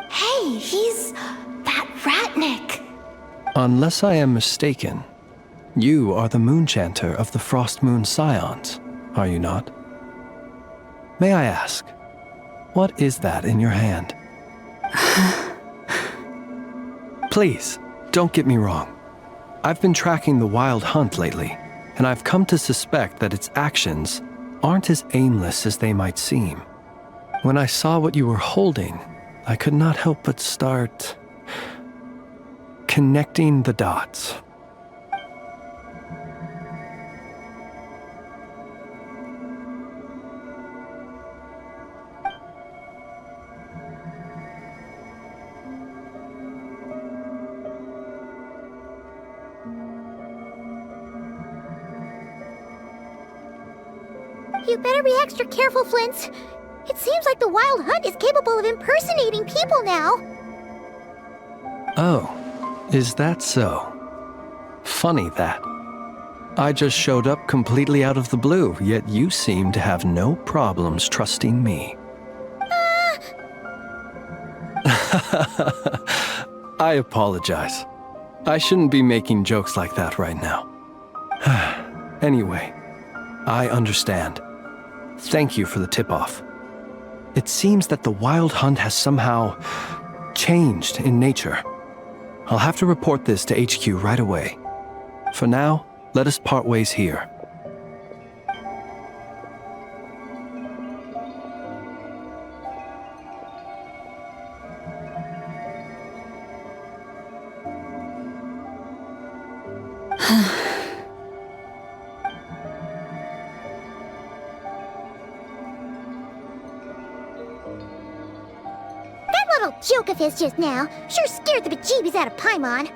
Hey, he's that Ratnik. Unless I am mistaken, you are the Moonchanter of the Frost Moon Scions, are you not? May I ask, what is that in your hand? Please, don't get me wrong. I've been tracking the wild hunt lately, and I've come to suspect that its actions aren't as aimless as they might seem. When I saw what you were holding, I could not help but start connecting the dots. You better be extra careful, Flint. It seems like the Wild Hunt is capable of impersonating people now. Oh, is that so? Funny that. I just showed up completely out of the blue, yet you seem to have no problems trusting me. I apologize. I shouldn't be making jokes like that right now. Anyway, I understand. Thank you for the tip-off. It seems that the Wild Hunt has somehow changed in nature. I'll have to report this to HQ right away. For now, let us part ways here. Joke of his just now sure scared the bejeebies out of Paimon.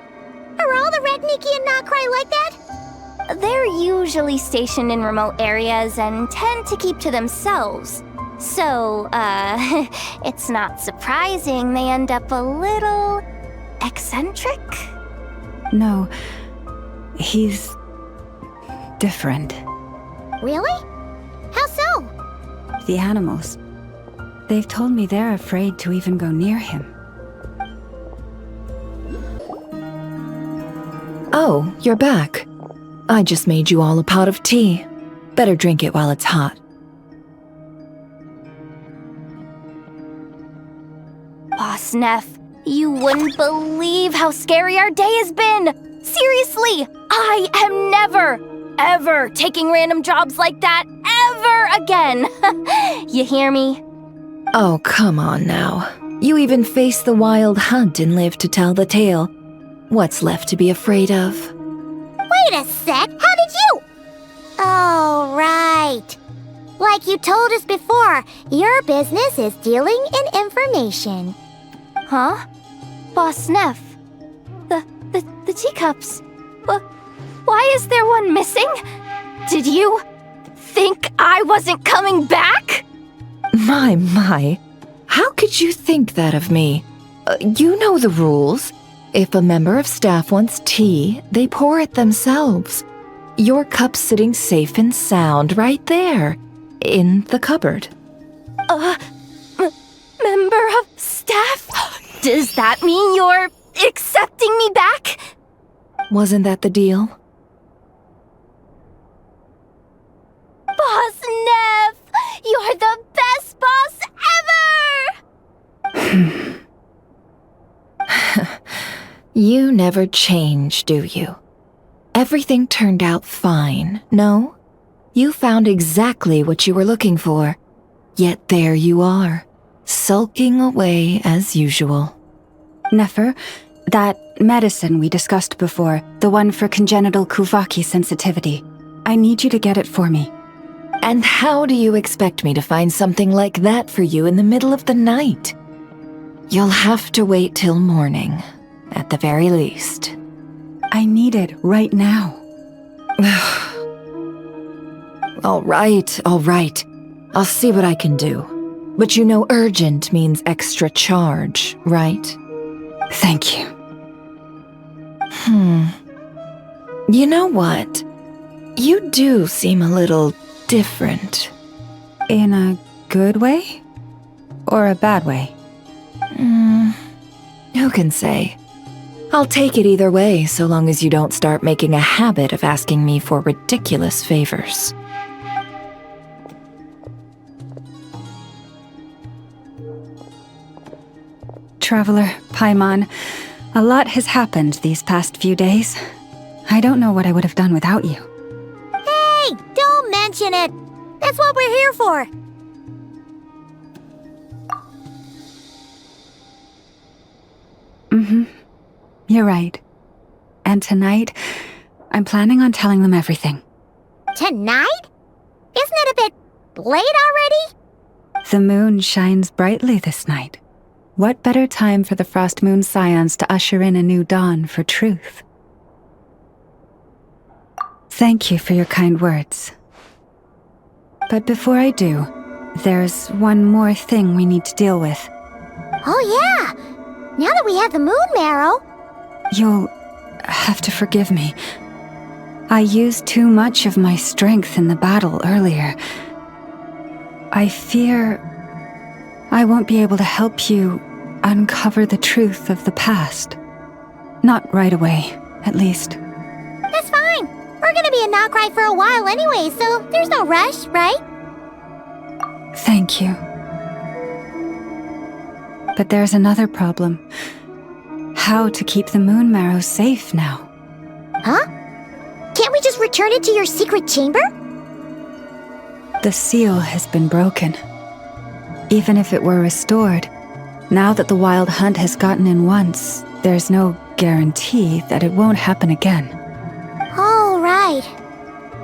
Are all the Red Nikki and Nod-Cray like that? They're usually stationed in remote areas and tend to keep to themselves. So, it's not surprising they end up a little eccentric? No, he's different. Really? How so? The animals. They've told me they're afraid to even go near him. Oh, you're back. I just made you all a pot of tea. Better drink it while it's hot. Boss Neff, you wouldn't believe how scary our day has been! Seriously, I am never, ever taking random jobs like that ever again! You hear me? Oh, come on now. You even faced the Wild Hunt and lived to tell the tale. What's left to be afraid of? Wait a sec, how did you? Oh, right. Like you told us before, your business is dealing in information. Huh? Boss Neff? The teacups? Why is there one missing? Did you think I wasn't coming back? My. How could you think that of me? You know the rules. If a member of staff wants tea, they pour it themselves. Your cup's sitting safe and sound right there, in the cupboard. Member of staff? Does that mean you're accepting me back? Wasn't that the deal? Boss Neff! You're the best boss ever! You never change, do you? Everything turned out fine, no? You found exactly what you were looking for. Yet there you are, sulking away as usual. Nefer, that medicine we discussed before, the one for congenital Kuvaki sensitivity, I need you to get it for me. And how do you expect me to find something like that for you in the middle of the night? You'll have to wait till morning, at the very least. I need it right now. All right. I'll see what I can do. But you know urgent means extra charge, right? Thank you. You know what? You do seem a little different. In a good way? Or a bad way? Who can say? I'll take it either way, so long as you don't start making a habit of asking me for ridiculous favors. Traveler, Paimon, a lot has happened these past few days. I don't know what I would have done without you. Hey, don't mention it. That's what we're here for. You're right. And tonight, I'm planning on telling them everything. Tonight? Isn't it a bit late already? The moon shines brightly this night. What better time for the Frost Moon Scions to usher in a new dawn for truth? Thank you for your kind words. But before I do, there's one more thing we need to deal with. Oh yeah! Now that we have the moon marrow... You'll have to forgive me. I used too much of my strength in the battle earlier. I fear I won't be able to help you uncover the truth of the past. Not right away, at least. That's fine. We're gonna be in Nod-Cray for a while anyway, so there's no rush, right? Thank you. But there's another problem. How to keep the moon marrow safe now? Huh? Can't we just return it to your secret chamber? The seal has been broken. Even if it were restored, now that the wild hunt has gotten in once, there's no guarantee that it won't happen again. Oh, right.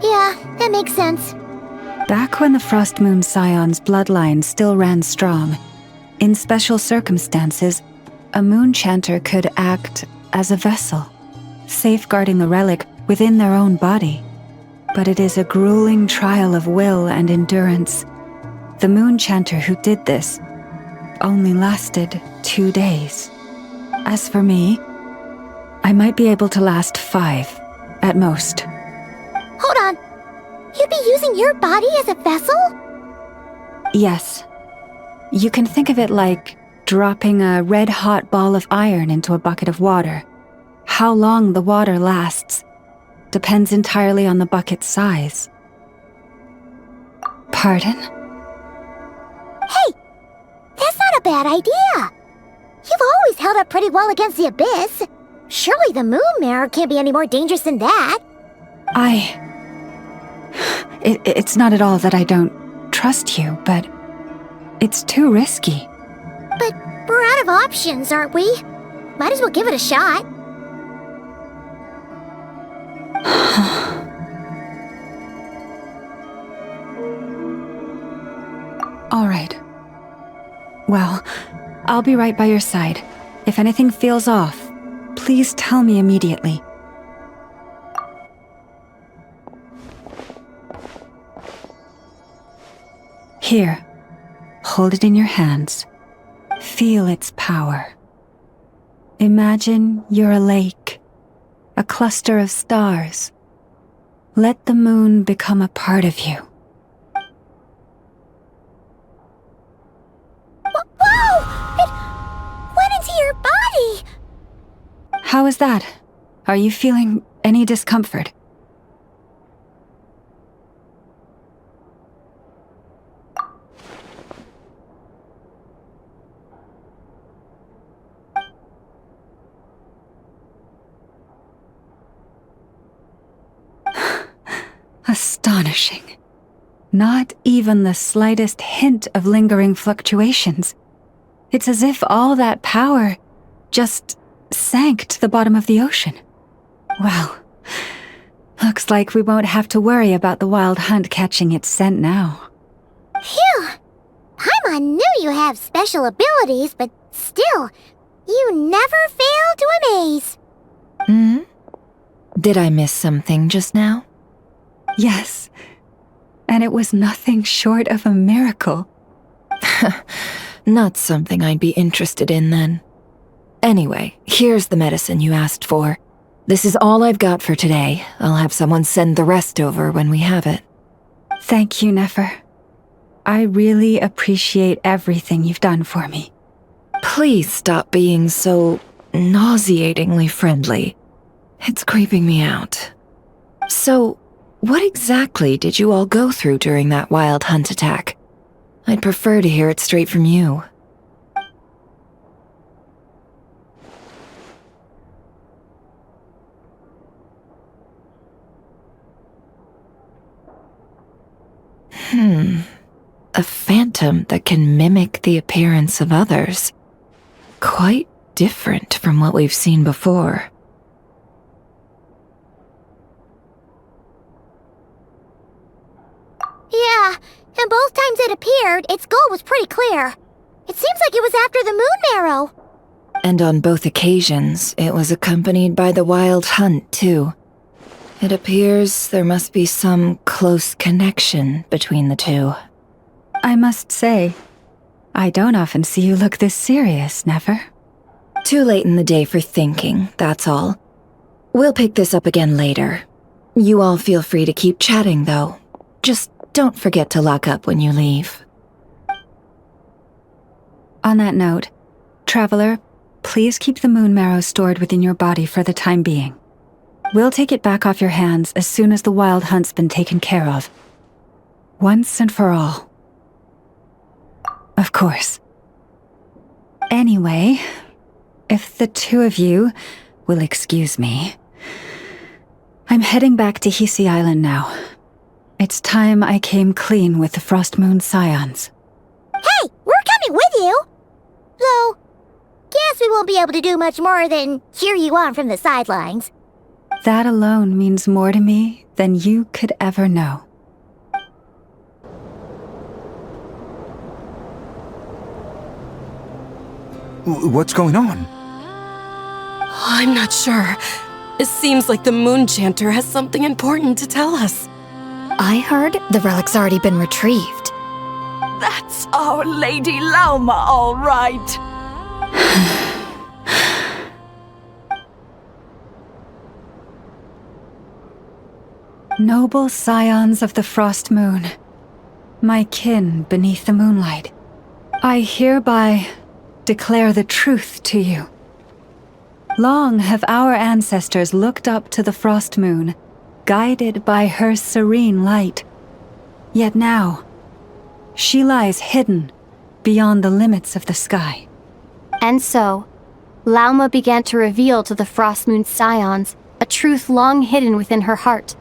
Yeah, that makes sense. Back when the Frost Moon Scion's bloodline still ran strong, in special circumstances, a moon chanter could act as a vessel, safeguarding the relic within their own body. But it is a grueling trial of will and endurance. The moon chanter who did this only lasted 2 days. As for me, I might be able to last 5, at most. Hold on. You'd be using your body as a vessel? Yes. You can think of it like dropping a red-hot ball of iron into a bucket of water. How long the water lasts depends entirely on the bucket's size. Pardon? Hey! That's not a bad idea! You've always held up pretty well against the abyss. Surely the moon mirror can't be any more dangerous than that. It's not at all that I don't trust you, but it's too risky. But we're out of options, aren't we? Might as well give it a shot. All right. Well, I'll be right by your side. If anything feels off, please tell me immediately. Here, hold it in your hands. Feel its power. Imagine you're a lake, a cluster of stars. Let the moon become a part of you. Whoa! It went into your body! How is that? Are you feeling any discomfort? Astonishing. Not even the slightest hint of lingering fluctuations. It's as if all that power just sank to the bottom of the ocean. Well, looks like we won't have to worry about the wild hunt catching its scent now. Phew! Paimon knew you have special abilities, but still, you never fail to amaze. Hmm? Did I miss something just now? Yes, and it was nothing short of a miracle. Not something I'd be interested in then. Anyway, here's the medicine you asked for. This is all I've got for today. I'll have someone send the rest over when we have it. Thank you, Nefer. I really appreciate everything you've done for me. Please stop being so nauseatingly friendly. It's creeping me out. So, what exactly did you all go through during that wild hunt attack? I'd prefer to hear it straight from you. A phantom that can mimic the appearance of others. Quite different from what we've seen before. Yeah, and both times it appeared, its goal was pretty clear. It seems like it was after the moon marrow. And on both occasions, it was accompanied by the wild hunt, too. It appears there must be some close connection between the two. I must say, I don't often see you look this serious, never. Too late in the day for thinking, that's all. We'll pick this up again later. You all feel free to keep chatting, though. Just don't forget to lock up when you leave. On that note, Traveler, please keep the moon marrow stored within your body for the time being. We'll take it back off your hands as soon as the wild hunt's been taken care of. Once and for all. Of course. Anyway, if the two of you will excuse me, I'm heading back to Hisi Island now. It's time I came clean with the Frost Moon Scions. Hey, we're coming with you! Though, guess we won't be able to do much more than cheer you on from the sidelines. That alone means more to me than you could ever know. What's going on? I'm not sure. It seems like the Moon Chanter has something important to tell us. I heard the relic's already been retrieved. That's our Lady Lauma, all right. Noble scions of the Frost Moon, my kin beneath the moonlight, I hereby declare the truth to you. Long have our ancestors looked up to the Frost Moon, guided by her serene light. Yet now, she lies hidden beyond the limits of the sky. And so, Lauma began to reveal to the Frost Moon Scions a truth long hidden within her heart.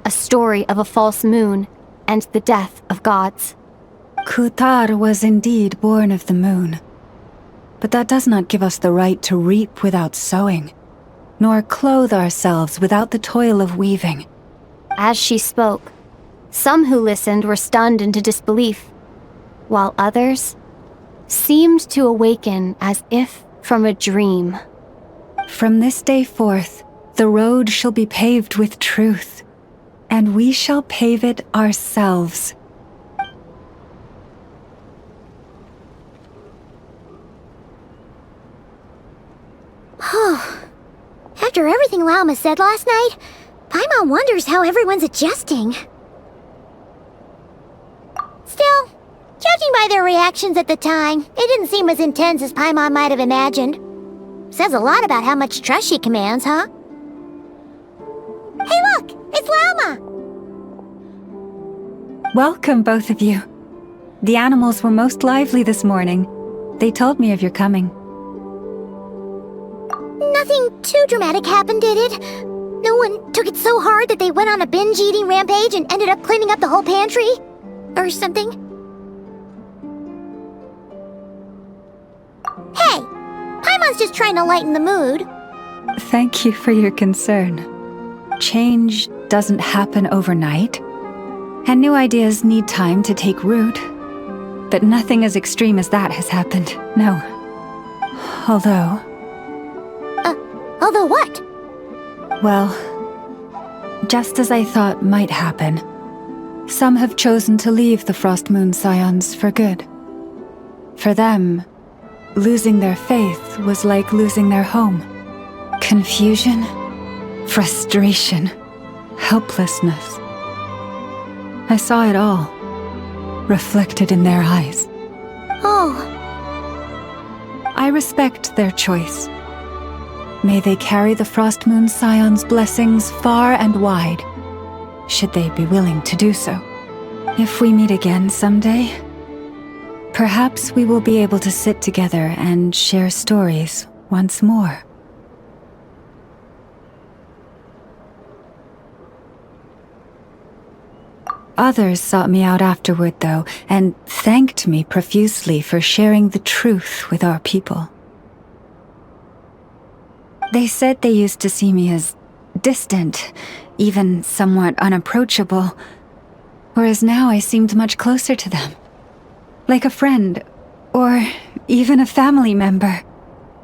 A story of a false moon and the death of gods. Kutar was indeed born of the moon. But that does not give us the right to reap without sowing, nor clothe ourselves without the toil of weaving. As she spoke, some who listened were stunned into disbelief, while others seemed to awaken as if from a dream. From this day forth, the road shall be paved with truth, and we shall pave it ourselves. After everything Lauma said last night, Paimon wonders how everyone's adjusting. Still, judging by their reactions at the time, it didn't seem as intense as Paimon might have imagined. Says a lot about how much trust she commands, huh? Hey look! It's Lauma! Welcome, both of you. The animals were most lively this morning. They told me of your coming. Nothing too dramatic happened, did it? No one took it so hard that they went on a binge-eating rampage and ended up cleaning up the whole pantry? Or something? Hey! Paimon's just trying to lighten the mood. Thank you for your concern. Change doesn't happen overnight, and new ideas need time to take root. But nothing as extreme as that has happened, no. Although... Although what? Well, just as I thought might happen, some have chosen to leave the Frost Moon Scions for good. For them, losing their faith was like losing their home. Confusion, frustration, helplessness. I saw it all, reflected in their eyes. Oh. I respect their choice. May they carry the Frost Moon Scions' blessings far and wide, should they be willing to do so. If we meet again someday, perhaps we will be able to sit together and share stories once more. Others sought me out afterward, though, and thanked me profusely for sharing the truth with our people. They said they used to see me as distant, even somewhat unapproachable, whereas now I seemed much closer to them. Like a friend, or even a family member.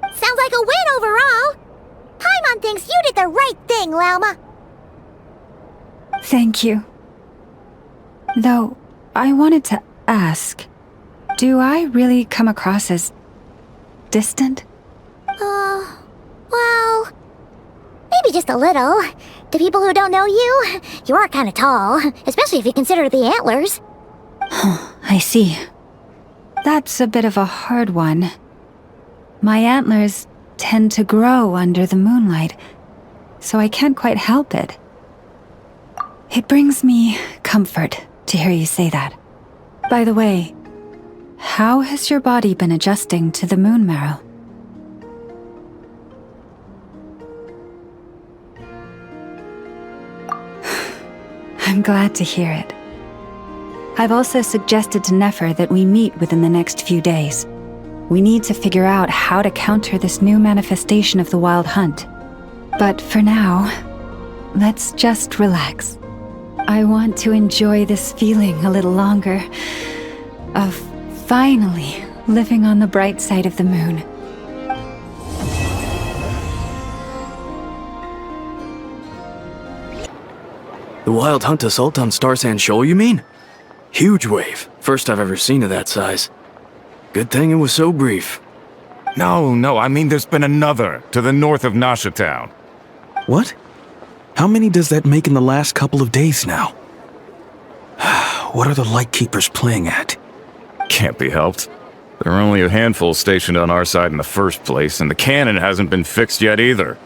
Sounds like a win overall! Paimon thinks you did the right thing, Lauma. Thank you. Though, I wanted to ask, do I really come across as distant? Well, maybe just a little. To people who don't know you, you are kind of tall, especially if you consider the antlers. I see. That's a bit of a hard one. My antlers tend to grow under the moonlight, so I can't quite help it. It brings me comfort to hear you say that. By the way, how has your body been adjusting to the moon marrow? I'm glad to hear it. I've also suggested to Nefer that we meet within the next few days. We need to figure out how to counter this new manifestation of the Wild Hunt. But for now, let's just relax. I want to enjoy this feeling a little longer of finally living on the bright side of the moon. The Wild Hunt assault on Star Sand Shoal, you mean? Huge wave. First I've ever seen of that size. Good thing it was so brief. No, I mean there's been another to the north of Nasha Town. What? How many does that make in the last couple of days now? What are the Lightkeepers playing at? Can't be helped. There are only a handful stationed on our side in the first place, and the cannon hasn't been fixed yet either.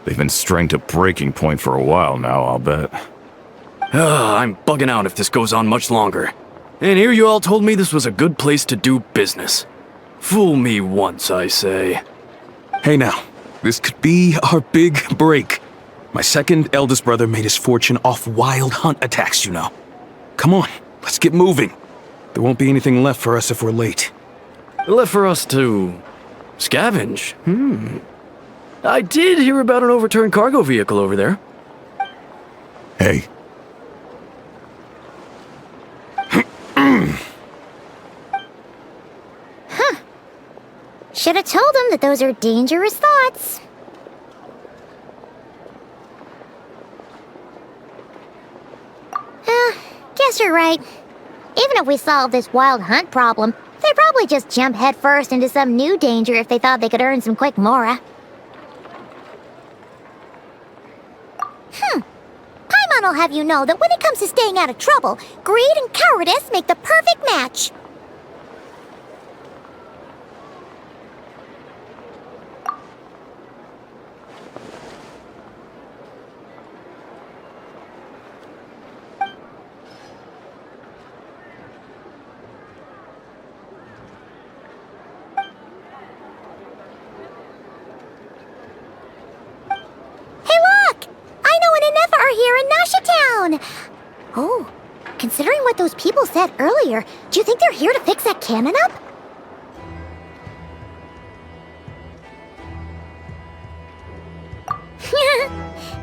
They've been strained to breaking point for a while now, I'll bet. I'm bugging out if this goes on much longer. And here you all told me this was a good place to do business. Fool me once, I say. Hey now, this could be our big break. My second eldest brother made his fortune off Wild Hunt attacks, you know. Come on, let's get moving. There won't be anything left for us if we're late. Left for us to scavenge? I did hear about an overturned cargo vehicle over there. Hey. Should have told him that those are dangerous thoughts. Guess you're right. Even if we solve this Wild Hunt problem, they'd probably just jump headfirst into some new danger if they thought they could earn some quick mora. Paimon will have you know that when it comes to staying out of trouble, greed and cowardice make the perfect match. Oh, considering what those people said earlier, do you think they're here to fix that cannon up?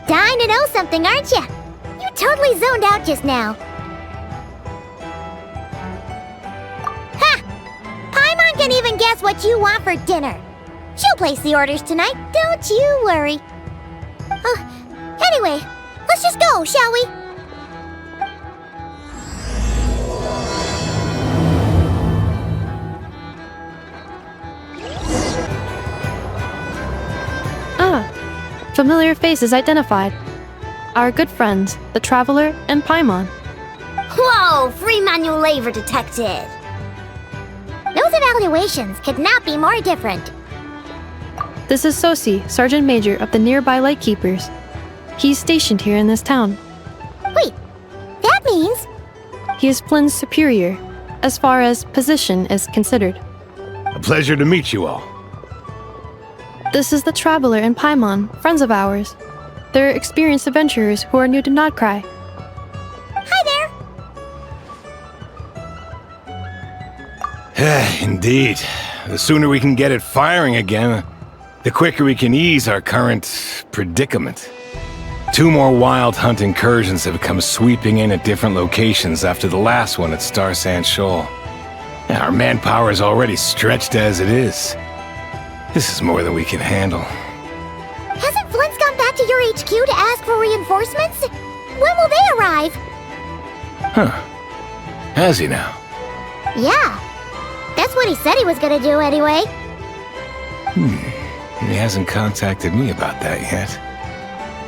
Dying to know something, aren't you? You totally zoned out just now. Ha! Paimon can even guess what you want for dinner. She'll place the orders tonight, don't you worry. Anyway, let's just go, shall we? Familiar faces identified. Our good friends, the Traveler and Paimon. Whoa, free manual labor detected. Those evaluations could not be more different. This is Sosi, Sergeant Major of the nearby Lightkeepers. He's stationed here in this town. Wait, that means... He is Flynn's superior, as far as position is considered. A pleasure to meet you all. This is the Traveler and Paimon, friends of ours. They're experienced adventurers who are new to Nod-Cray. Hi there! Indeed. The sooner we can get it firing again, the quicker we can ease our current predicament. 2 more Wild Hunt incursions have come sweeping in at different locations after the last one at Star Sand Shoal. Our manpower is already stretched as it is. This is more than we can handle. Hasn't Flint's gone back to your HQ to ask for reinforcements? When will they arrive? Huh. Has he now? Yeah. That's what he said he was gonna do anyway. He hasn't contacted me about that yet.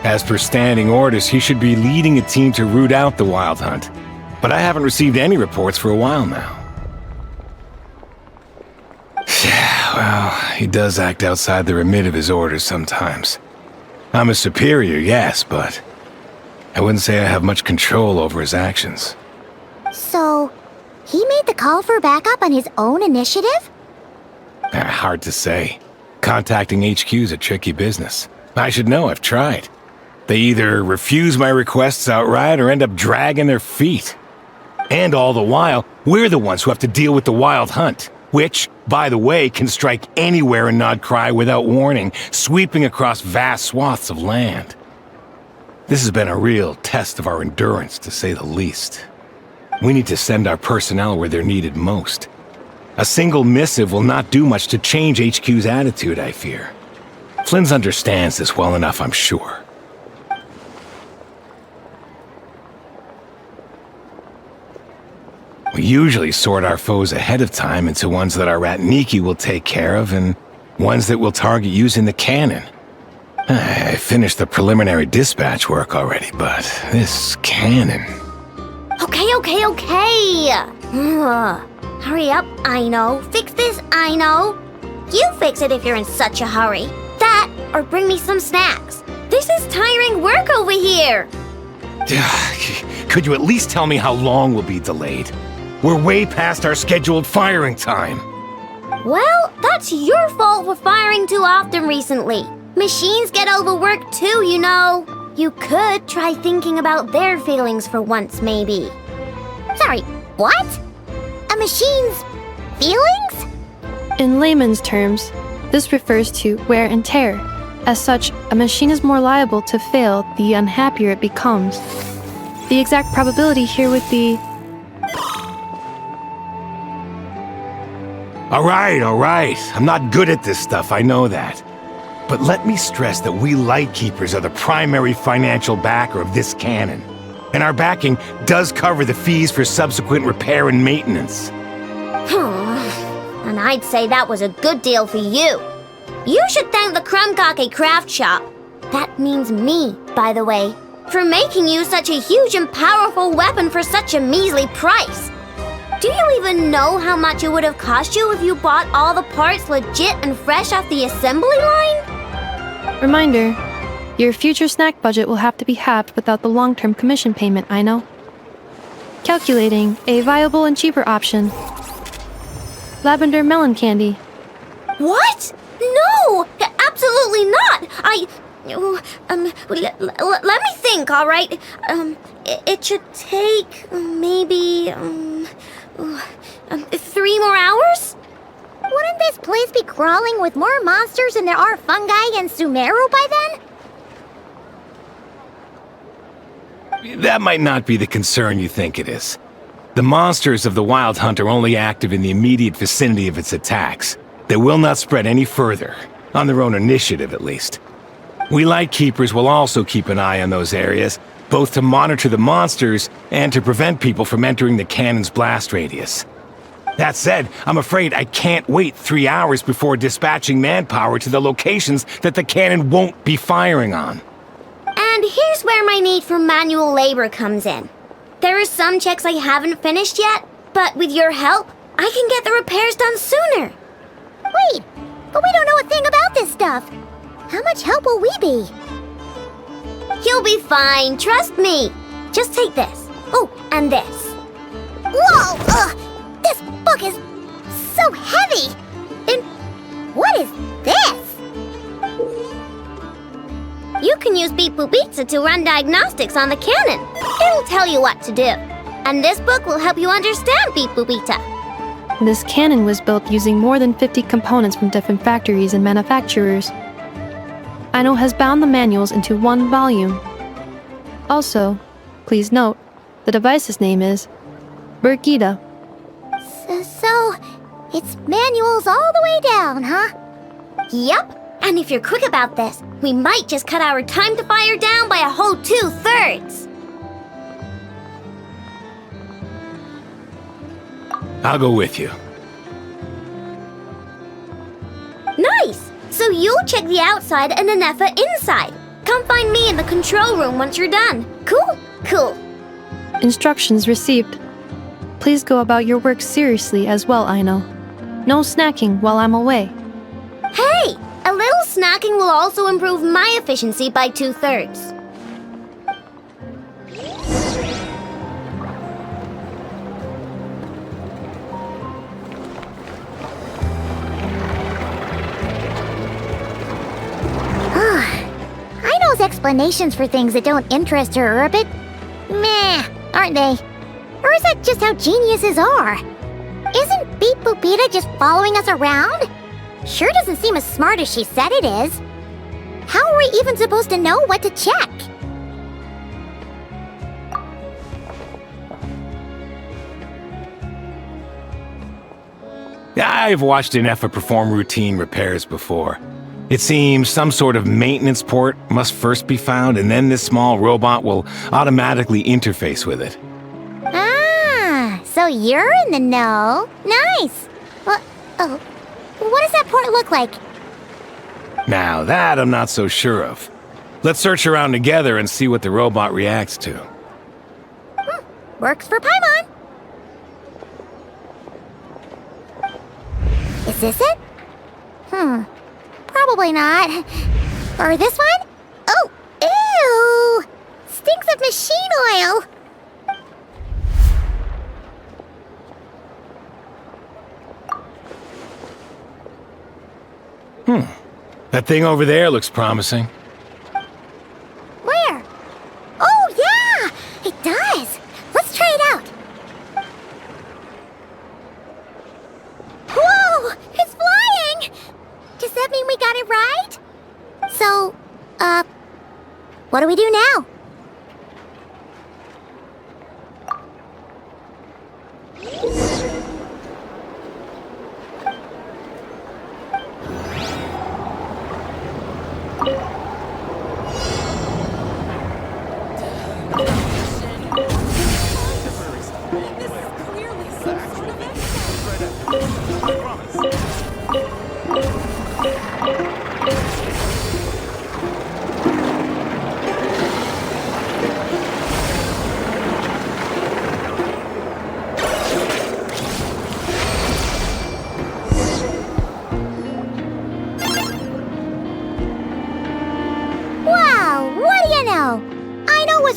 As per standing orders, he should be leading a team to root out the Wild Hunt. But I haven't received any reports for a while now. Well, he does act outside the remit of his orders sometimes. I'm a superior, yes, but I wouldn't say I have much control over his actions. So, he made the call for backup on his own initiative? Hard to say. Contacting HQ's a tricky business. I should know, I've tried. They either refuse my requests outright or end up dragging their feet. And all the while, we're the ones who have to deal with the Wild Hunt, which, by the way, can strike anywhere in Nod-Cray without warning, sweeping across vast swaths of land. This has been a real test of our endurance, to say the least. We need to send our personnel where they're needed most. A single missive will not do much to change HQ's attitude, I fear. Flynn's understands this well enough, I'm sure. We usually sort our foes ahead of time into ones that our rat Nikki will take care of and ones that we'll target using the cannon. I finished the preliminary dispatch work already, but this cannon... Okay. Hurry up, I know. Fix this, I know. You fix it if you're in such a hurry. That, or bring me some snacks. This is tiring work over here. Could you at least tell me how long we'll be delayed? We're way past our scheduled firing time. Well, that's your fault for firing too often recently. Machines get overworked too, you know. You could try thinking about their feelings for once, maybe. Sorry, what? A machine's feelings? In layman's terms, this refers to wear and tear. As such, a machine is more liable to fail the unhappier it becomes. The exact probability here would be... All right. I'm not good at this stuff, I know that. But let me stress that we Lightkeepers are the primary financial backer of this cannon. And our backing does cover the fees for subsequent repair and maintenance. And I'd say that was a good deal for you. You should thank the Krumkake Craft Shop. That means me, by the way, for making you such a huge and powerful weapon for such a measly price. Do you even know how much it would have cost you if you bought all the parts legit and fresh off the assembly line? Reminder, your future snack budget will have to be halved without the long-term commission payment, I know. Calculating a viable and cheaper option. Lavender melon candy. What? No! Absolutely not! Let me think, all right? It should take maybe 3 more hours? Wouldn't this place be crawling with more monsters than there are fungi and Sumeru by then? That might not be the concern you think it is. The monsters of the Wild Hunt are only active in the immediate vicinity of its attacks. They will not spread any further, on their own initiative at least. We Lightkeepers will also keep an eye on those areas, both to monitor the monsters and to prevent people from entering the cannon's blast radius. That said, I'm afraid I can't wait 3 hours before dispatching manpower to the locations that the cannon won't be firing on. And here's where my need for manual labor comes in. There are some checks I haven't finished yet, but with your help, I can get the repairs done sooner. Wait, but we don't know a thing about this stuff. How much help will we be? You'll be fine, trust me. Just take this. Oh, and this. Whoa! This book is so heavy! And what is this? You can use Beep Boop Pizza to run diagnostics on the cannon. It'll tell you what to do. And this book will help you understand Beep Boop Pizza. This cannon was built using more than 50 components from different factories and manufacturers. Aino has bound the manuals into one volume. Also, please note, the device's name is Burkida. So, it's manuals all the way down, huh? Yep. And if you're quick about this, we might just cut our time to fire down by a whole 2/3. I'll go with you. Nice! So you'll check the outside and the Nepha inside. Come find me in the control room once you're done. Cool? Cool. Instructions received. Please go about your work seriously as well, Aino. No snacking while I'm away. Hey! A little snacking will also improve my efficiency by 2/3. Aino's explanations for things that don't interest her are a bit meh, aren't they? Or is that just how geniuses are? Isn't Beep Boopita just following us around? Sure doesn't seem as smart as she said it is. How are we even supposed to know what to check? I've watched an Nepha perform routine repairs before. It seems some sort of maintenance port must first be found, and then this small robot will automatically interface with it. Ah, so you're in the know. Nice. Well, oh, what does that port look like? Now that I'm not so sure of. Let's search around together and see what the robot reacts to. Works for Paimon. Is this it? Probably not. Or this one? Oh, ew! Stinks of machine oil! That thing over there looks promising. Where? Oh, yeah! It does! Let's try it out! Whoa! It's flying! Does that mean we got it right? So, what do we do now?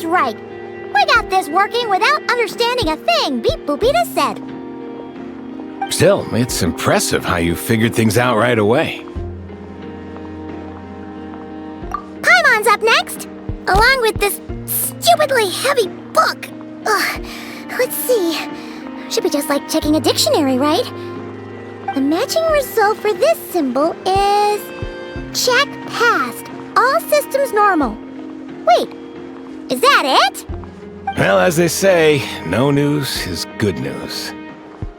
Right. We got this working without understanding a thing Beep Boopita said. Still, it's impressive how you figured things out right away. Paimon's up next, along with this stupidly heavy book. Ugh. Let's see. Should be just like checking a dictionary, right? The matching result for this symbol is... check passed. All systems normal. Wait. Is that it? Well, as they say, no news is good news.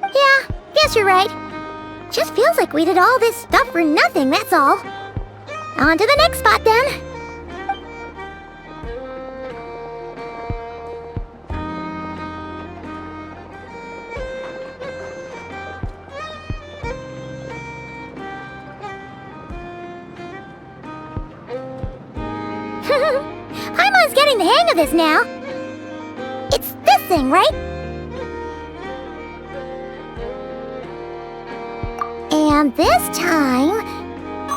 Yeah, guess you're right. Just feels like we did all this stuff for nothing, that's all. On to the next spot, then. Paimon's getting the hang of this now. It's this thing, right? And this time...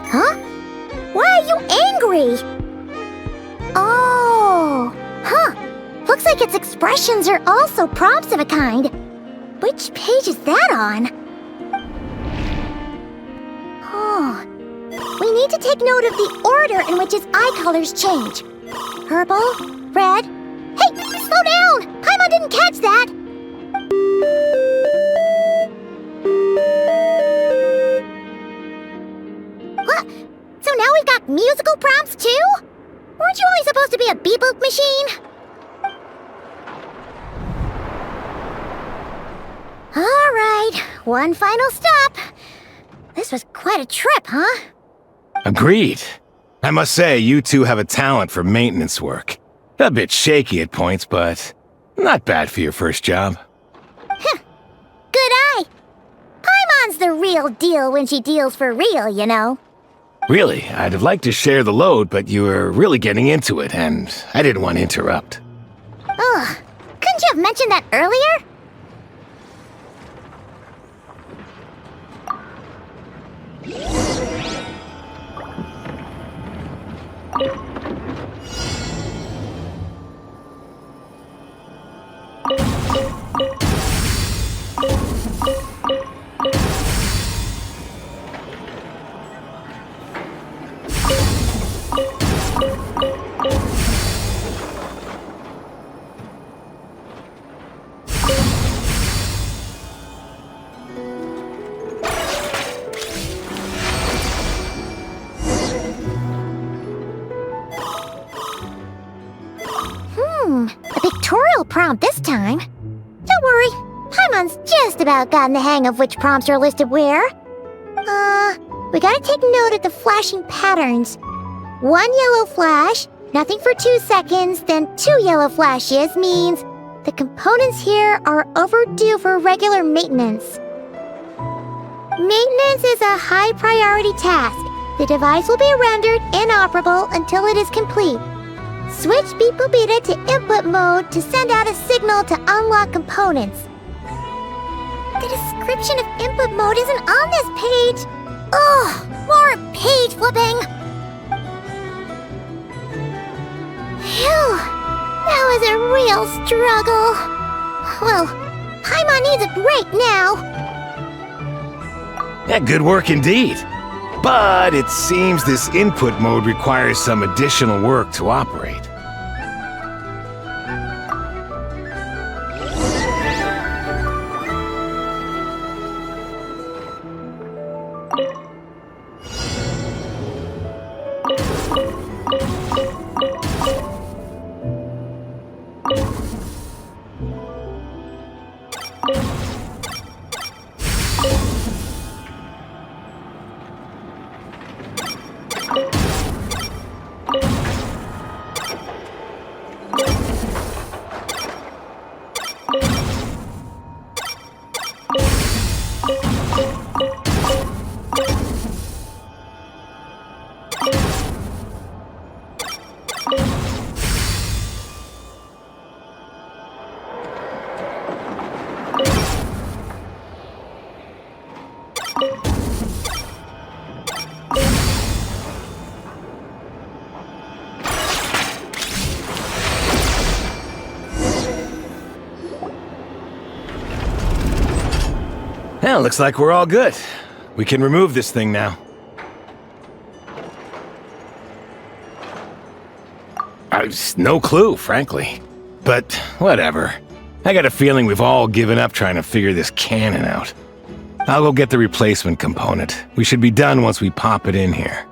Huh? Why are you angry? Oh... Huh. Looks like its expressions are also prompts of a kind. Which page is that on? Oh... We need to take note of the order in which its eye colors change. Purple, red... Hey! Slow down! Paimon didn't catch that! What? So now we've got musical prompts too? Weren't you only supposed to be a beep-boop machine? Alright, one final stop. This was quite a trip, huh? Agreed. I must say, you two have a talent for maintenance work. A bit shaky at points, but not bad for your first job. Good eye! real deal when she deals for real, you know. Really, I'd have liked to share the load, but you were really getting into it, and I didn't want to interrupt. Ugh, couldn't you have mentioned that earlier? A pictorial prompt this time. Don't worry, Paimon's just about gotten the hang of which prompts are listed where. We gotta take note of the flashing patterns. 1 yellow flash, nothing for 2 seconds, then 2 yellow flashes means the components here are overdue for regular maintenance. Maintenance is a high priority task. The device will be rendered inoperable until it is complete. Switch Beep Boopita to input mode to send out a signal to unlock components. The description of input mode isn't on this page. Ugh, more page flipping. Phew, that was a real struggle. Well, Paimon needs a break now. Yeah, good work indeed. But it seems this input mode requires some additional work to operate. Well, looks like we're all good. We can remove this thing now. No clue, frankly. But whatever. I got a feeling we've all given up trying to figure this cannon out. I'll go get the replacement component. We should be done once we pop it in here.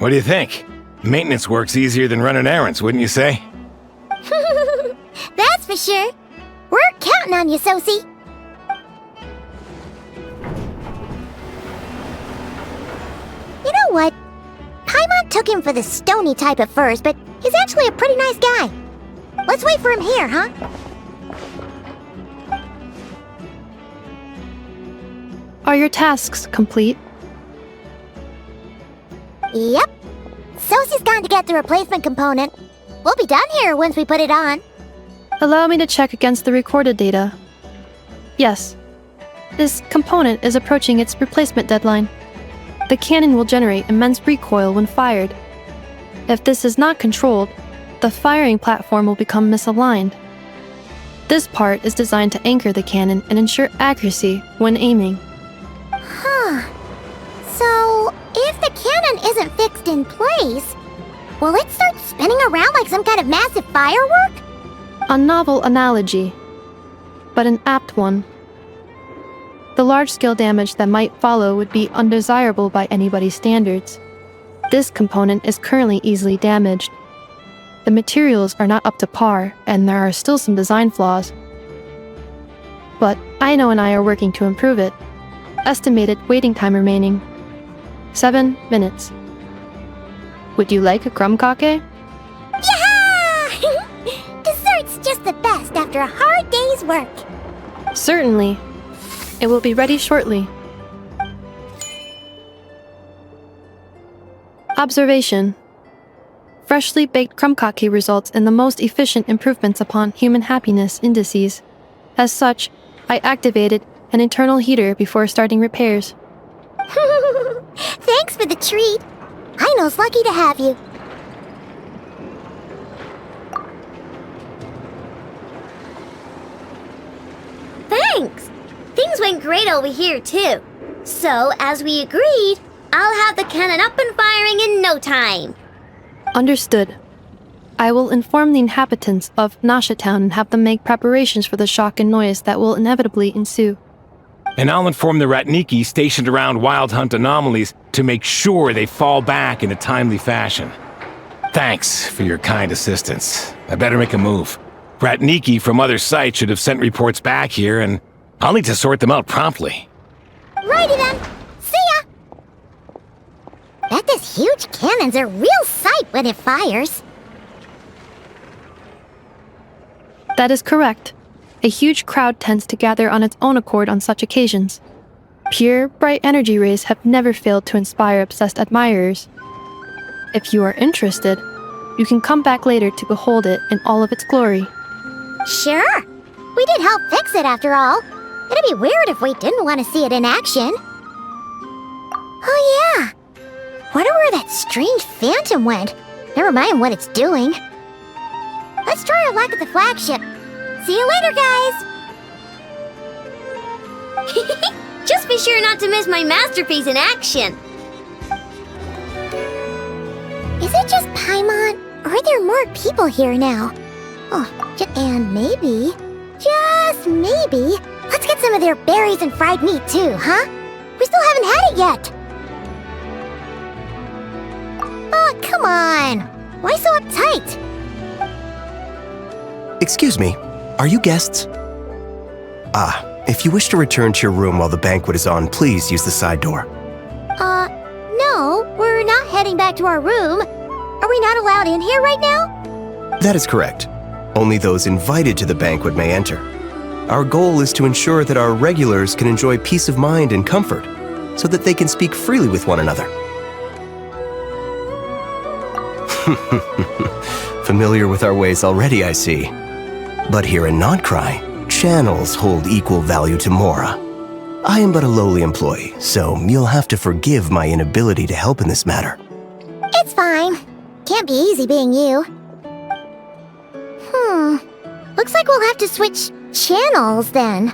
What do you think? Maintenance work's easier than running errands, wouldn't you say? That's for sure. We're counting on you, Sosie. You know what? Paimon took him for the stony type at first, but he's actually a pretty nice guy. Let's wait for him here, huh? Are your tasks complete? Yep. Sosie's gone to get the replacement component. We'll be done here once we put it on. Allow me to check against the recorded data. Yes. This component is approaching its replacement deadline. The cannon will generate immense recoil when fired. If this is not controlled, the firing platform will become misaligned. This part is designed to anchor the cannon and ensure accuracy when aiming. Huh. So, if the cannon isn't fixed in place, will it start spinning around like some kind of massive firework? A novel analogy, but an apt one. The large-scale damage that might follow would be undesirable by anybody's standards. This component is currently easily damaged. The materials are not up to par, and there are still some design flaws. But Aino and I are working to improve it. Estimated waiting time remaining: 7 minutes. Would you like a crumb kake? Yeah! Dessert's just the best after a hard day's work. Certainly. It will be ready shortly. Observation. Freshly baked krumkake results in the most efficient improvements upon human happiness indices. As such, I activated an internal heater before starting repairs. Thanks for the treat. I know's lucky to have you. Thanks. Things went great over here, too. So, as we agreed, I'll have the cannon up and firing in no time. Understood. I will inform the inhabitants of Nasha Town and have them make preparations for the shock and noise that will inevitably ensue. And I'll inform the Ratniki stationed around Wild Hunt anomalies to make sure they fall back in a timely fashion. Thanks for your kind assistance. I better make a move. Ratniki from other sites should have sent reports back here, and I'll need to sort them out promptly. Righty then. See ya! Bet this huge cannon's a real sight when it fires. That is correct. A huge crowd tends to gather on its own accord on such occasions. Pure, bright energy rays have never failed to inspire obsessed admirers. If you are interested, you can come back later to behold it in all of its glory. Sure. We did help fix it after all. It'd be weird if we didn't want to see it in action. Oh yeah. Wonder where that strange phantom went. Never mind what it's doing. Let's try our luck at the flagship. See you later, guys! Just be sure not to miss my masterpiece in action! Is it just Paimon, or are there more people here now? Oh, and maybe, just maybe, let's get some of their berries and fried meat too, huh? We still haven't had it yet! Oh, come on! Why so uptight? Excuse me, are you guests? If you wish to return to your room while the banquet is on, please use the side door. No, we're not heading back to our room. Are we not allowed in here right now? That is correct. Only those invited to the banquet may enter. Our goal is to ensure that our regulars can enjoy peace of mind and comfort, so that they can speak freely with one another. Familiar with our ways already, I see. But here in Nod-Cray, channels hold equal value to Mora. I am but a lowly employee, so you'll have to forgive my inability to help in this matter. It's fine. Can't be easy being you. Looks like we'll have to switch channels then.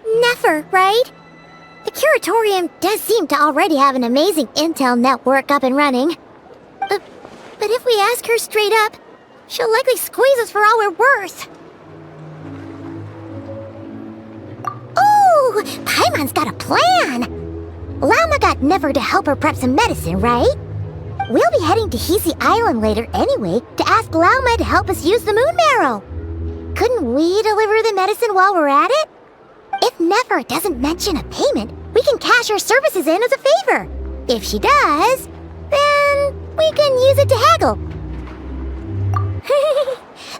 Never, right? The Curatorium does seem to already have an amazing intel network up and running. But if we ask her straight up, she'll likely squeeze us for all we're worth. Ooh, Paimon's got a plan! Llama got Never to help her prep some medicine, right? We'll be heading to Hisi Island later anyway to ask Llama to help us use the moon marrow. Couldn't we deliver the medicine while we're at it? If Never doesn't mention a payment, we can cash our services in as a favor. If she does, then we can use it to haggle.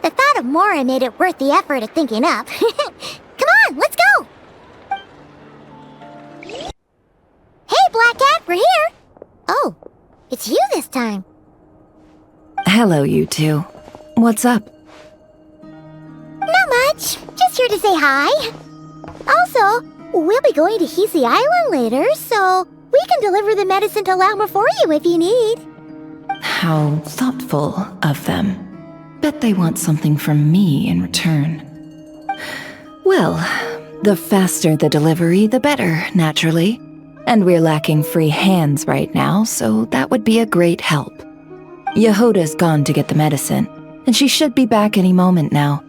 The thought of Mora made it worth the effort of thinking up. Come on, let's go! Hey, Black Cat, we're here! Oh, it's you this time. Hello, you two. What's up? Not much. Just here to say hi. Also, we'll be going to Hisi Island later, so we can deliver the medicine to Llama for you if you need. How thoughtful of them. Bet they want something from me in return. Well, the faster the delivery, the better, naturally. And we're lacking free hands right now, so that would be a great help. Yehoda's gone to get the medicine, and she should be back any moment now.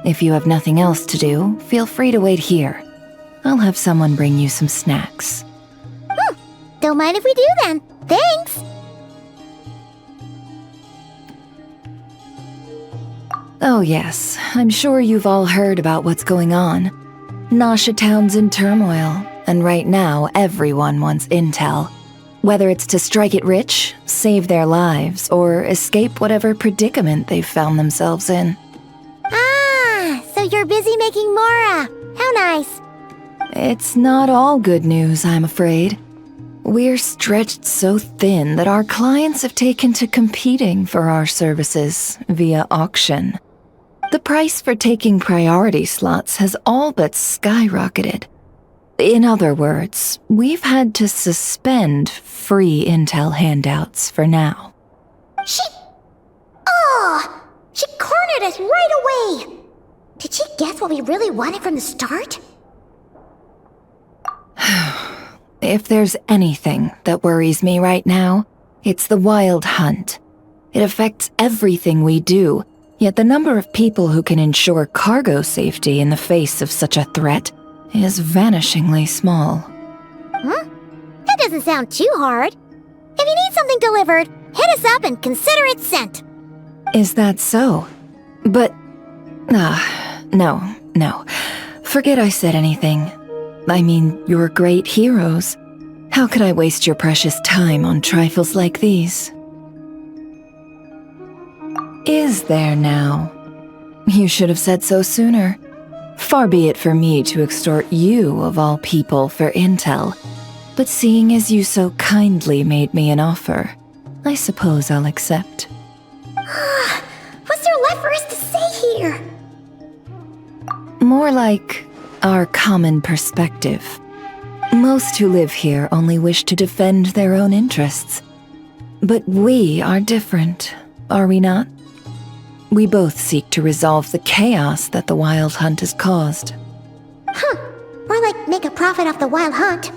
If you have nothing else to do, feel free to wait here. I'll have someone bring you some snacks. Don't mind if we do then. Thanks! Oh yes, I'm sure you've all heard about what's going on. Nasha Town's in turmoil, and right now everyone wants intel. Whether it's to strike it rich, save their lives, or escape whatever predicament they've found themselves in. Ah, so you're busy making Mora. How nice. It's not all good news, I'm afraid. We're stretched so thin that our clients have taken to competing for our services via auction. The price for taking priority slots has all but skyrocketed. In other words, we've had to suspend free intel handouts for now. She cornered us right away! Did she guess what we really wanted from the start? If there's anything that worries me right now, it's the wild hunt. It affects everything we do, yet the number of people who can ensure cargo safety in the face of such a threat is vanishingly small. That doesn't sound too hard. If you need something delivered, hit us up and consider it sent. Is that so? But... no. Forget I said anything. I mean, you're great heroes. How could I waste your precious time on trifles like these? Is there now? You should have said so sooner. Far be it for me to extort you, of all people, for intel. But seeing as you so kindly made me an offer, I suppose I'll accept. What's there left for us to say here? More like our common perspective. Most who live here only wish to defend their own interests. But we are different, are we not? We both seek to resolve the chaos that the wild hunt has caused. More like make a profit off the wild hunt.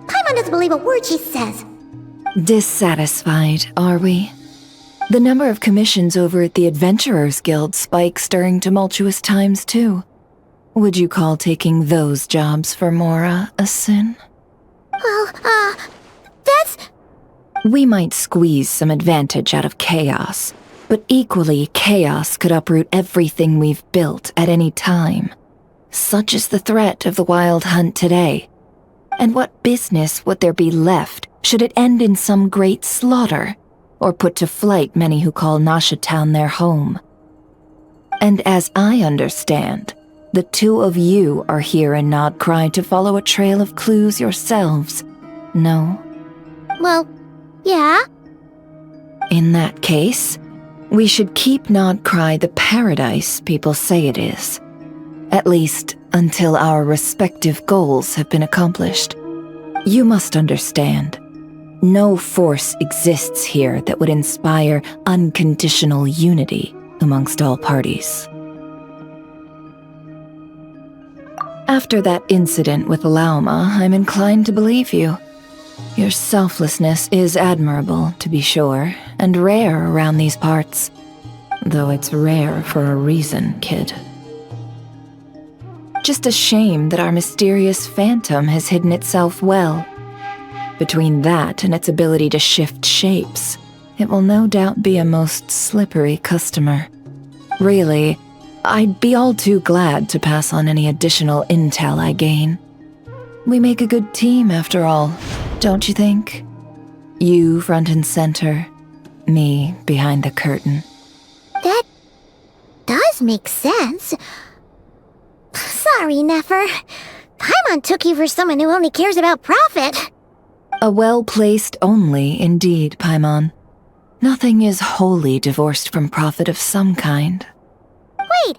Paimon doesn't believe a word she says. Dissatisfied, are we? The number of commissions over at the Adventurers Guild spikes during tumultuous times, too. Would you call taking those jobs for Mora a sin? Well, that's... We might squeeze some advantage out of chaos, but equally, chaos could uproot everything we've built at any time. Such is the threat of the wild hunt today. And what business would there be left should it end in some great slaughter, or put to flight many who call Nasha Town their home? And as I understand, the two of you are here in Nod-Cray to follow a trail of clues yourselves, no? Well, yeah. In that case, we should keep Nod-Cray the paradise people say it is. At least, until our respective goals have been accomplished. You must understand, no force exists here that would inspire unconditional unity amongst all parties. After that incident with Lauma, I'm inclined to believe you. Your selflessness is admirable, to be sure, and rare around these parts. Though it's rare for a reason, kid. Just a shame that our mysterious phantom has hidden itself well. Between that and its ability to shift shapes, it will no doubt be a most slippery customer. Really, I'd be all too glad to pass on any additional intel I gain. We make a good team, after all, don't you think? You front and center, me behind the curtain. That does make sense. Sorry, Nefer. Paimon took you for someone who only cares about profit. A well-placed only, indeed, Paimon. Nothing is wholly divorced from profit of some kind. Wait,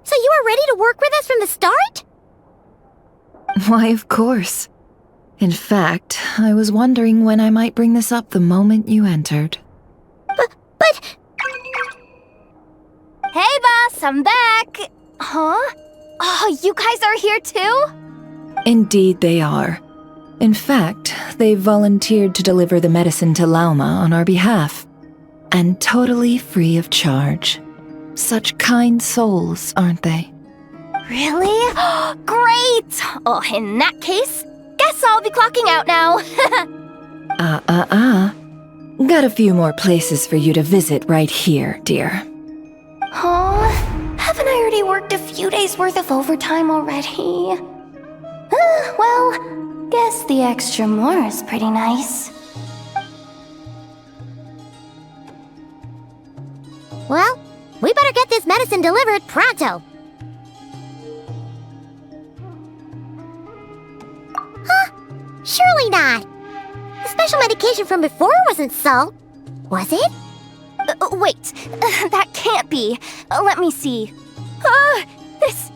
so you were ready to work with us from the start? Why, of course. In fact, I was wondering when I might bring this up the moment you entered. But... Hey, boss, I'm back! Huh? Oh, you guys are here too? Indeed they are. In fact, they've volunteered to deliver the medicine to Lauma on our behalf. And totally free of charge. Such kind souls, aren't they? Really? Great! Oh, in that case, guess I'll be clocking out now. Got a few more places for you to visit right here, dear. Huh? Haven't I already worked a few days worth of overtime already? Well, guess the extra more is pretty nice. Well, we better get this medicine delivered pronto. indication from before wasn't salt, was it? Wait, that can't be. Let me see. This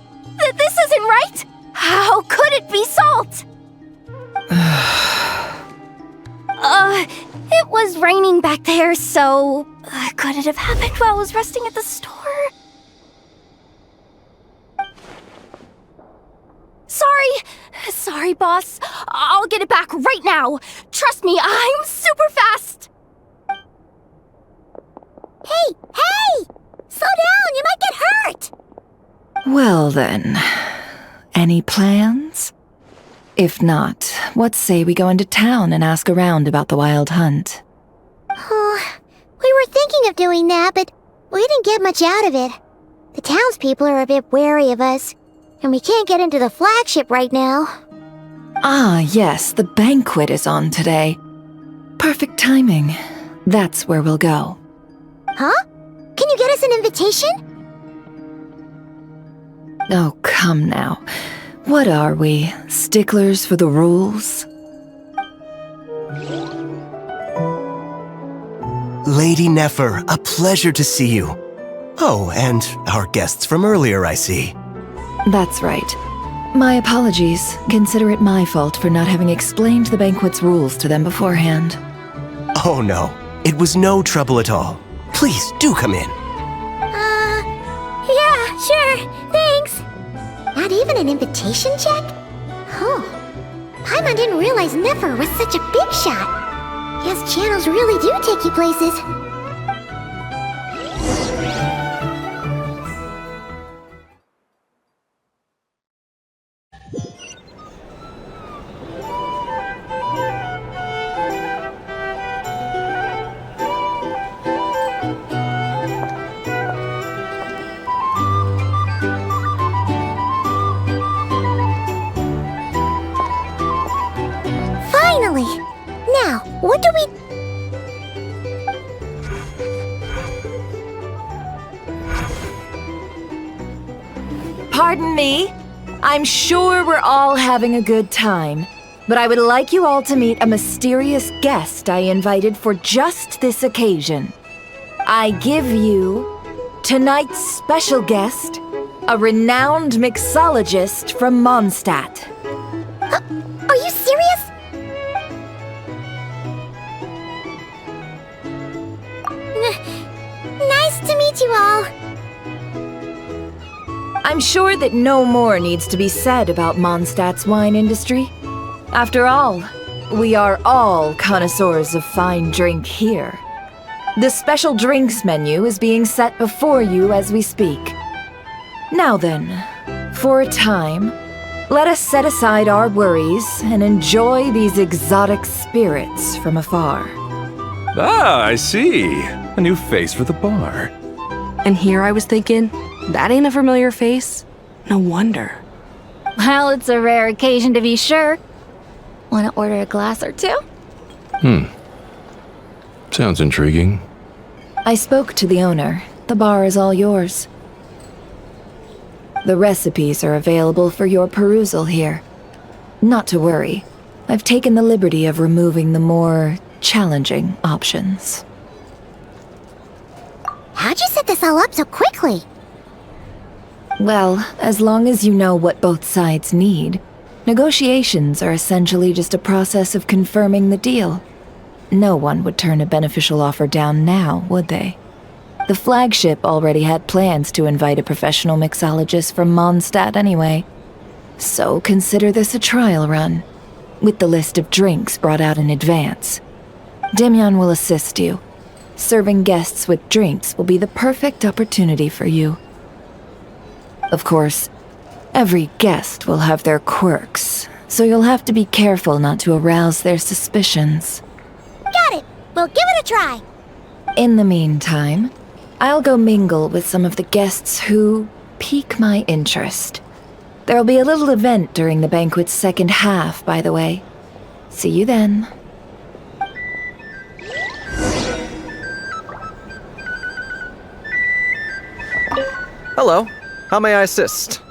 isn't right! How could it be salt? It was raining back there, so... could it have happened while I was resting at the store? Sorry, boss. I'll get it back right now. Trust me, I'm super fast! Hey! Slow down, you might get hurt! Well then, any plans? If not, what say we go into town and ask around about the wild hunt? Oh, we were thinking of doing that, but we didn't get much out of it. The townspeople are a bit wary of us, and we can't get into the flagship right now. Ah, yes, the banquet is on today. Perfect timing. That's where we'll go. Huh? Can you get us an invitation? Oh, come now. What are we, sticklers for the rules? Lady Nefer, a pleasure to see you. Oh, and our guests from earlier, I see. That's right. My apologies. Consider it my fault for not having explained the banquet's rules to them beforehand. Oh no, it was no trouble at all. Please, do come in. Yeah, sure, thanks. Not even an invitation check? Oh, Paimon didn't realize Nefer was such a big shot. Guess channels really do take you places. Now, what do we... Pardon me? I'm sure we're all having a good time, but I would like you all to meet a mysterious guest I invited for just this occasion. I give you tonight's special guest, a renowned mixologist from Mondstadt. Are you serious? Nice to meet you all. I'm sure that no more needs to be said about Mondstadt's wine industry. After all, we are all connoisseurs of fine drink here. The special drinks menu is being set before you as we speak. Now then, for a time, let us set aside our worries and enjoy these exotic spirits from afar. Ah, I see. A new face for the bar. And here I was thinking, that ain't a familiar face. No wonder. Well, it's a rare occasion to be sure. Want to order a glass or two? Sounds intriguing. I spoke to the owner. The bar is all yours. The recipes are available for your perusal here. Not to worry. I've taken the liberty of removing the more challenging options. How'd you set this all up so quickly? Well, as long as you know what both sides need, negotiations are essentially just a process of confirming the deal. No one would turn a beneficial offer down now, would they? The flagship already had plans to invite a professional mixologist from Mondstadt anyway. So consider this a trial run, with the list of drinks brought out in advance. Demyon will assist you. Serving guests with drinks will be the perfect opportunity for you. Of course, every guest will have their quirks, so you'll have to be careful not to arouse their suspicions. Got it! We'll give it a try! In the meantime, I'll go mingle with some of the guests who pique my interest. There'll be a little event during the banquet's second half, by the way. See you then. Hello. How may I assist?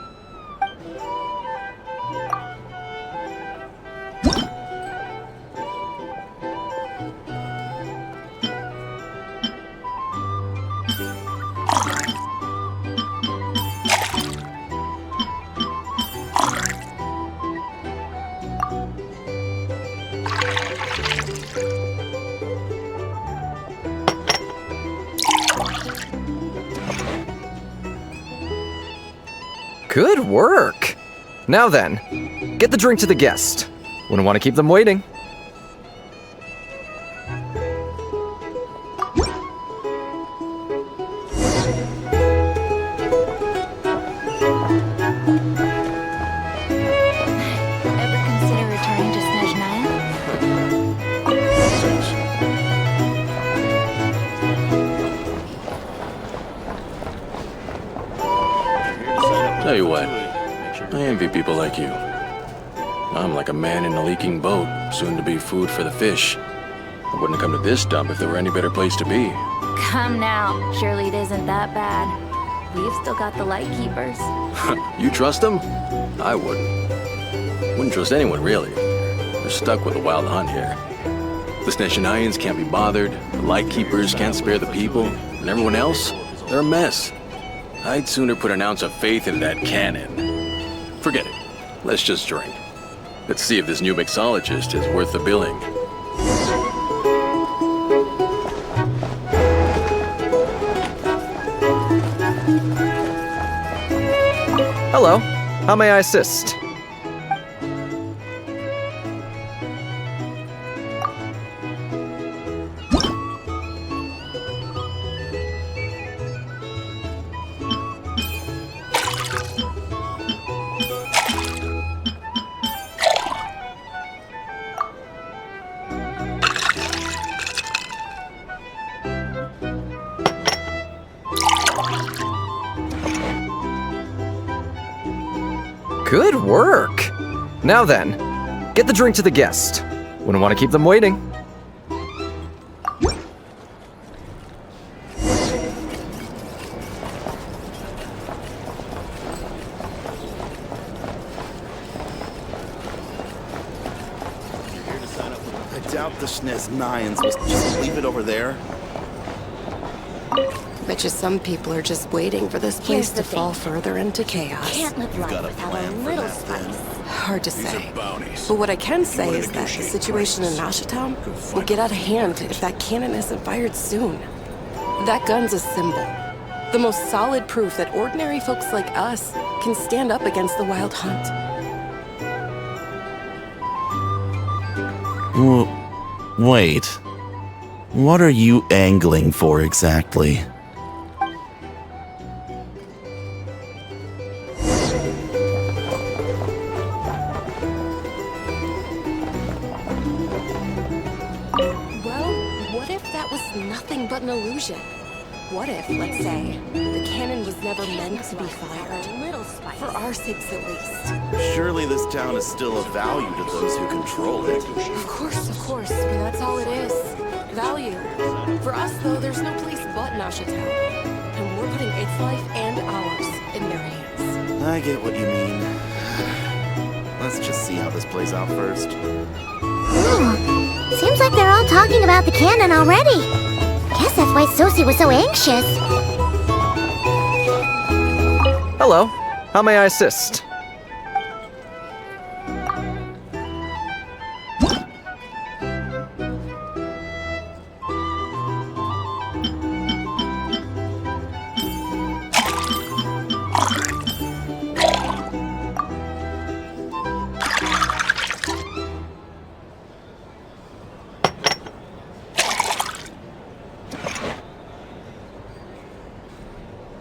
Good work! Now then, get the drink to the guest. Wouldn't want to keep them waiting. Tell you what, I envy people like you. I'm like a man in a leaking boat, soon to be food for the fish. I wouldn't have come to this dump if there were any better place to be. Come now, surely it isn't that bad. We've still got the light keepers. You trust them? I wouldn't. Wouldn't trust anyone, really. We're stuck with a wild hunt here. The Sneshanians can't be bothered, the light keepers can't spare the people, and everyone else, they're a mess. I'd sooner put an ounce of faith in that cannon. Forget it. Let's just drink. Let's see if this new mixologist is worth the billing. Hello, how may I assist? Good work! Now then, get the drink to the guest. Wouldn't want to keep them waiting. I doubt the Sneshanians will just leave it over there. Bet you some people are just waiting for this place to fall further into chaos. Can't live life without a little spice. Hard to say. But what I can say is that the situation in Nashatown will get out of hand if that cannon isn't fired soon. That gun's a symbol. The most solid proof that ordinary folks like us can stand up against the wild hunt. Wait. What are you angling for exactly? An illusion. What if, let's say, the cannon was never meant to be fired? For our sakes, at least. Surely this town is still of value to those who control it. Of course, but that's all it is. Value. For us, though, there's no place but Nashatown. And we're putting its life and ours in their hands. I get what you mean. Let's just see how this plays out first. Seems like they're all talking about the cannon already. Guess that's why Sosie was so anxious. Hello, how may I assist?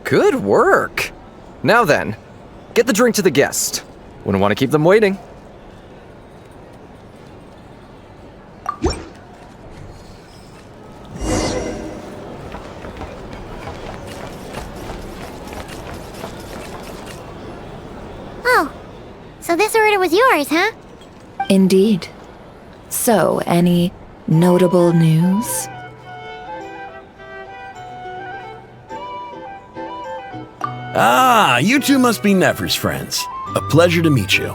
Good work! Now then, get the drink to the guest. Wouldn't want to keep them waiting. Oh, so this order was yours, huh? Indeed. So, any notable news? Ah, you two must be Nefer's friends. A pleasure to meet you.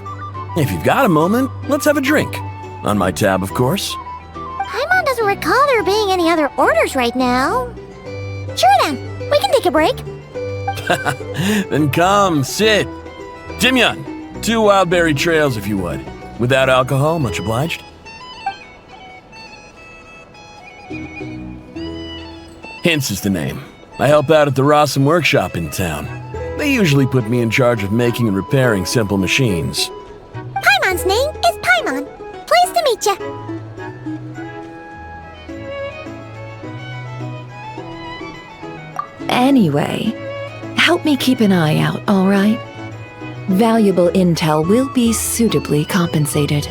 If you've got a moment, let's have a drink. On my tab, of course. Paimon doesn't recall there being any other orders right now. Sure then, we can take a break. Then come, sit. Jimyon, 2 wildberry trails if you would. Without alcohol, much obliged. Hints is the name. I help out at the Rossum workshop in town. They usually put me in charge of making and repairing simple machines. Paimon's name is Paimon. Pleased to meet ya. Anyway, help me keep an eye out, all right? Valuable intel will be suitably compensated.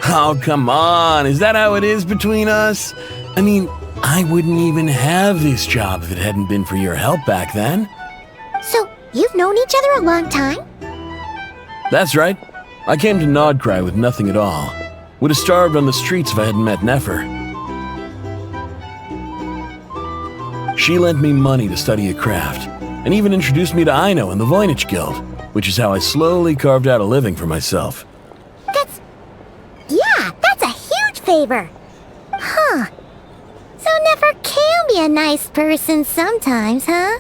Oh, come on. Is that how it is between us? I mean, I wouldn't even have this job if it hadn't been for your help back then. So, you've known each other a long time? That's right. I came to Nod-Cray with nothing at all. Would have starved on the streets if I hadn't met Nefer. She lent me money to study a craft, and even introduced me to Aino and the Voynich Guild, which is how I slowly carved out a living for myself. That's a huge favor. Huh. So Nefer can be a nice person sometimes, huh?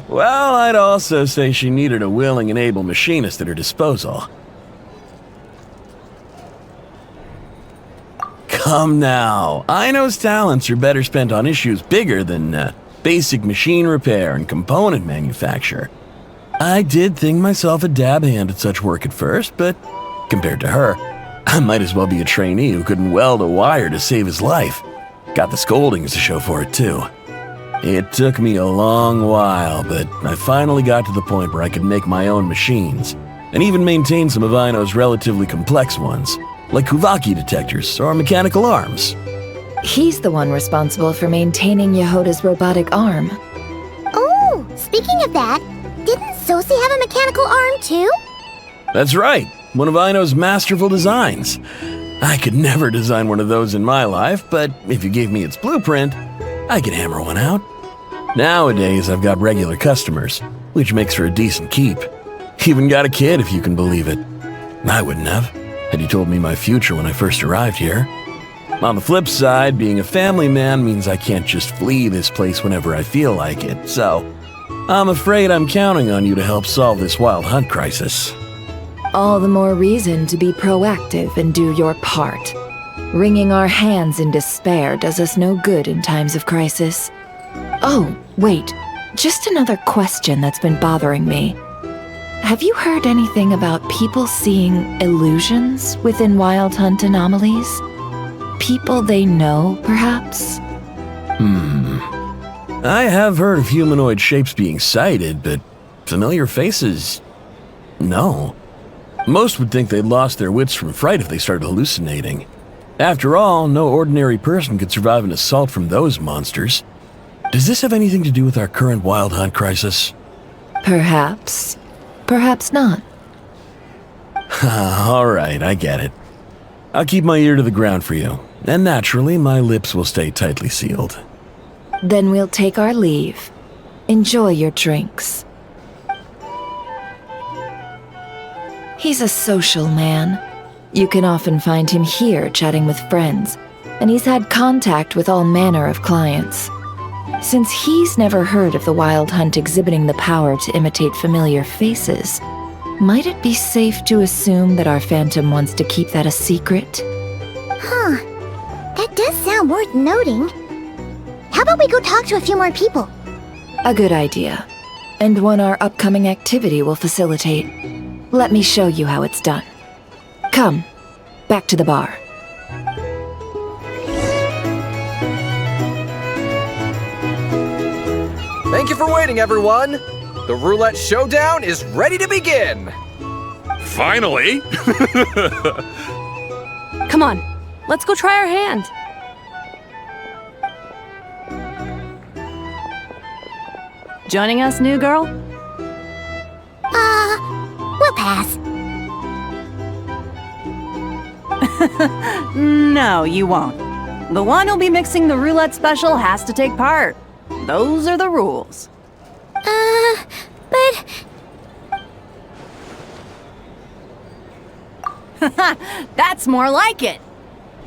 Well, I'd also say she needed a willing and able machinist at her disposal. Come now. Aino's talents are better spent on issues bigger than basic machine repair and component manufacture. I did think myself a dab hand at such work at first, but compared to her, I might as well be a trainee who couldn't weld a wire to save his life. Got the scoldings to show for it, too. It took me a long while, but I finally got to the point where I could make my own machines, and even maintain some of Aino's relatively complex ones, like Kuhanki detectors or mechanical arms. He's the one responsible for maintaining Yehoda's robotic arm. Oh, speaking of that, didn't Sosi have a mechanical arm too? That's right, one of Aino's masterful designs. I could never design one of those in my life, but if you gave me its blueprint, I could hammer one out. Nowadays, I've got regular customers, which makes for a decent keep. Even got a kid, if you can believe it. I wouldn't have, had you told me my future when I first arrived here. On the flip side, being a family man means I can't just flee this place whenever I feel like it, so I'm afraid I'm counting on you to help solve this wild hunt crisis. All the more reason to be proactive and do your part. Wringing our hands in despair does us no good in times of crisis. Oh, wait, just another question that's been bothering me. Have you heard anything about people seeing illusions within Wild Hunt anomalies? People they know, perhaps? I have heard of humanoid shapes being sighted, but familiar faces? No. Most would think they'd lost their wits from fright if they started hallucinating. After all, no ordinary person could survive an assault from those monsters. Does this have anything to do with our current Wild Hunt crisis? Perhaps. Perhaps not. All right, I get it. I'll keep my ear to the ground for you, and naturally, my lips will stay tightly sealed. Then we'll take our leave. Enjoy your drinks. He's a social man. You can often find him here chatting with friends, and he's had contact with all manner of clients. Since he's never heard of the Wild Hunt exhibiting the power to imitate familiar faces, might it be safe to assume that our Phantom wants to keep that a secret? Huh. That does sound worth noting. How about we go talk to a few more people? A good idea, and one our upcoming activity will facilitate. Let me show you how it's done. Come, back to the bar. Thank you for waiting, everyone! The roulette showdown is ready to begin! Finally! Come on, let's go try our hand. Joining us, new girl? We'll pass. No, you won't. The one who'll be mixing the roulette special has to take part. Those are the rules. But... That's more like it.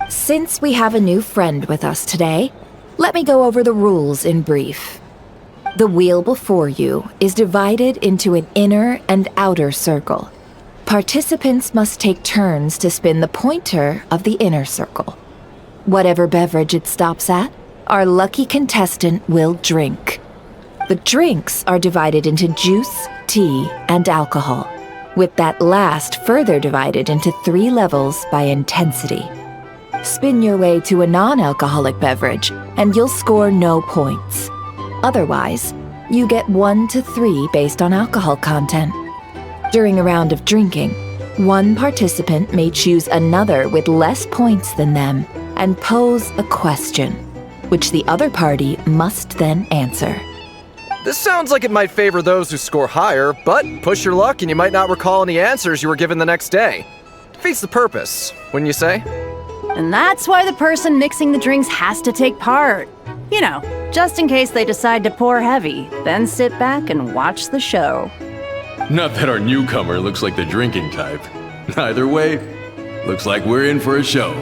Since we have a new friend with us today, let me go over the rules in brief. The wheel before you is divided into an inner and outer circle. Participants must take turns to spin the pointer of the inner circle. Whatever beverage it stops at, our lucky contestant will drink. The drinks are divided into juice, tea, and alcohol, with that last further divided into 3 levels by intensity. Spin your way to a non-alcoholic beverage, and you'll score no points. Otherwise, you get 1 to 3 based on alcohol content. During a round of drinking, one participant may choose another with less points than them and pose a question, which the other party must then answer. This sounds like it might favor those who score higher, but push your luck and you might not recall any answers you were given the next day. Defeats the purpose, wouldn't you say? And that's why the person mixing the drinks has to take part. You know, just in case they decide to pour heavy, then sit back and watch the show. Not that our newcomer looks like the drinking type. Either way, looks like we're in for a show.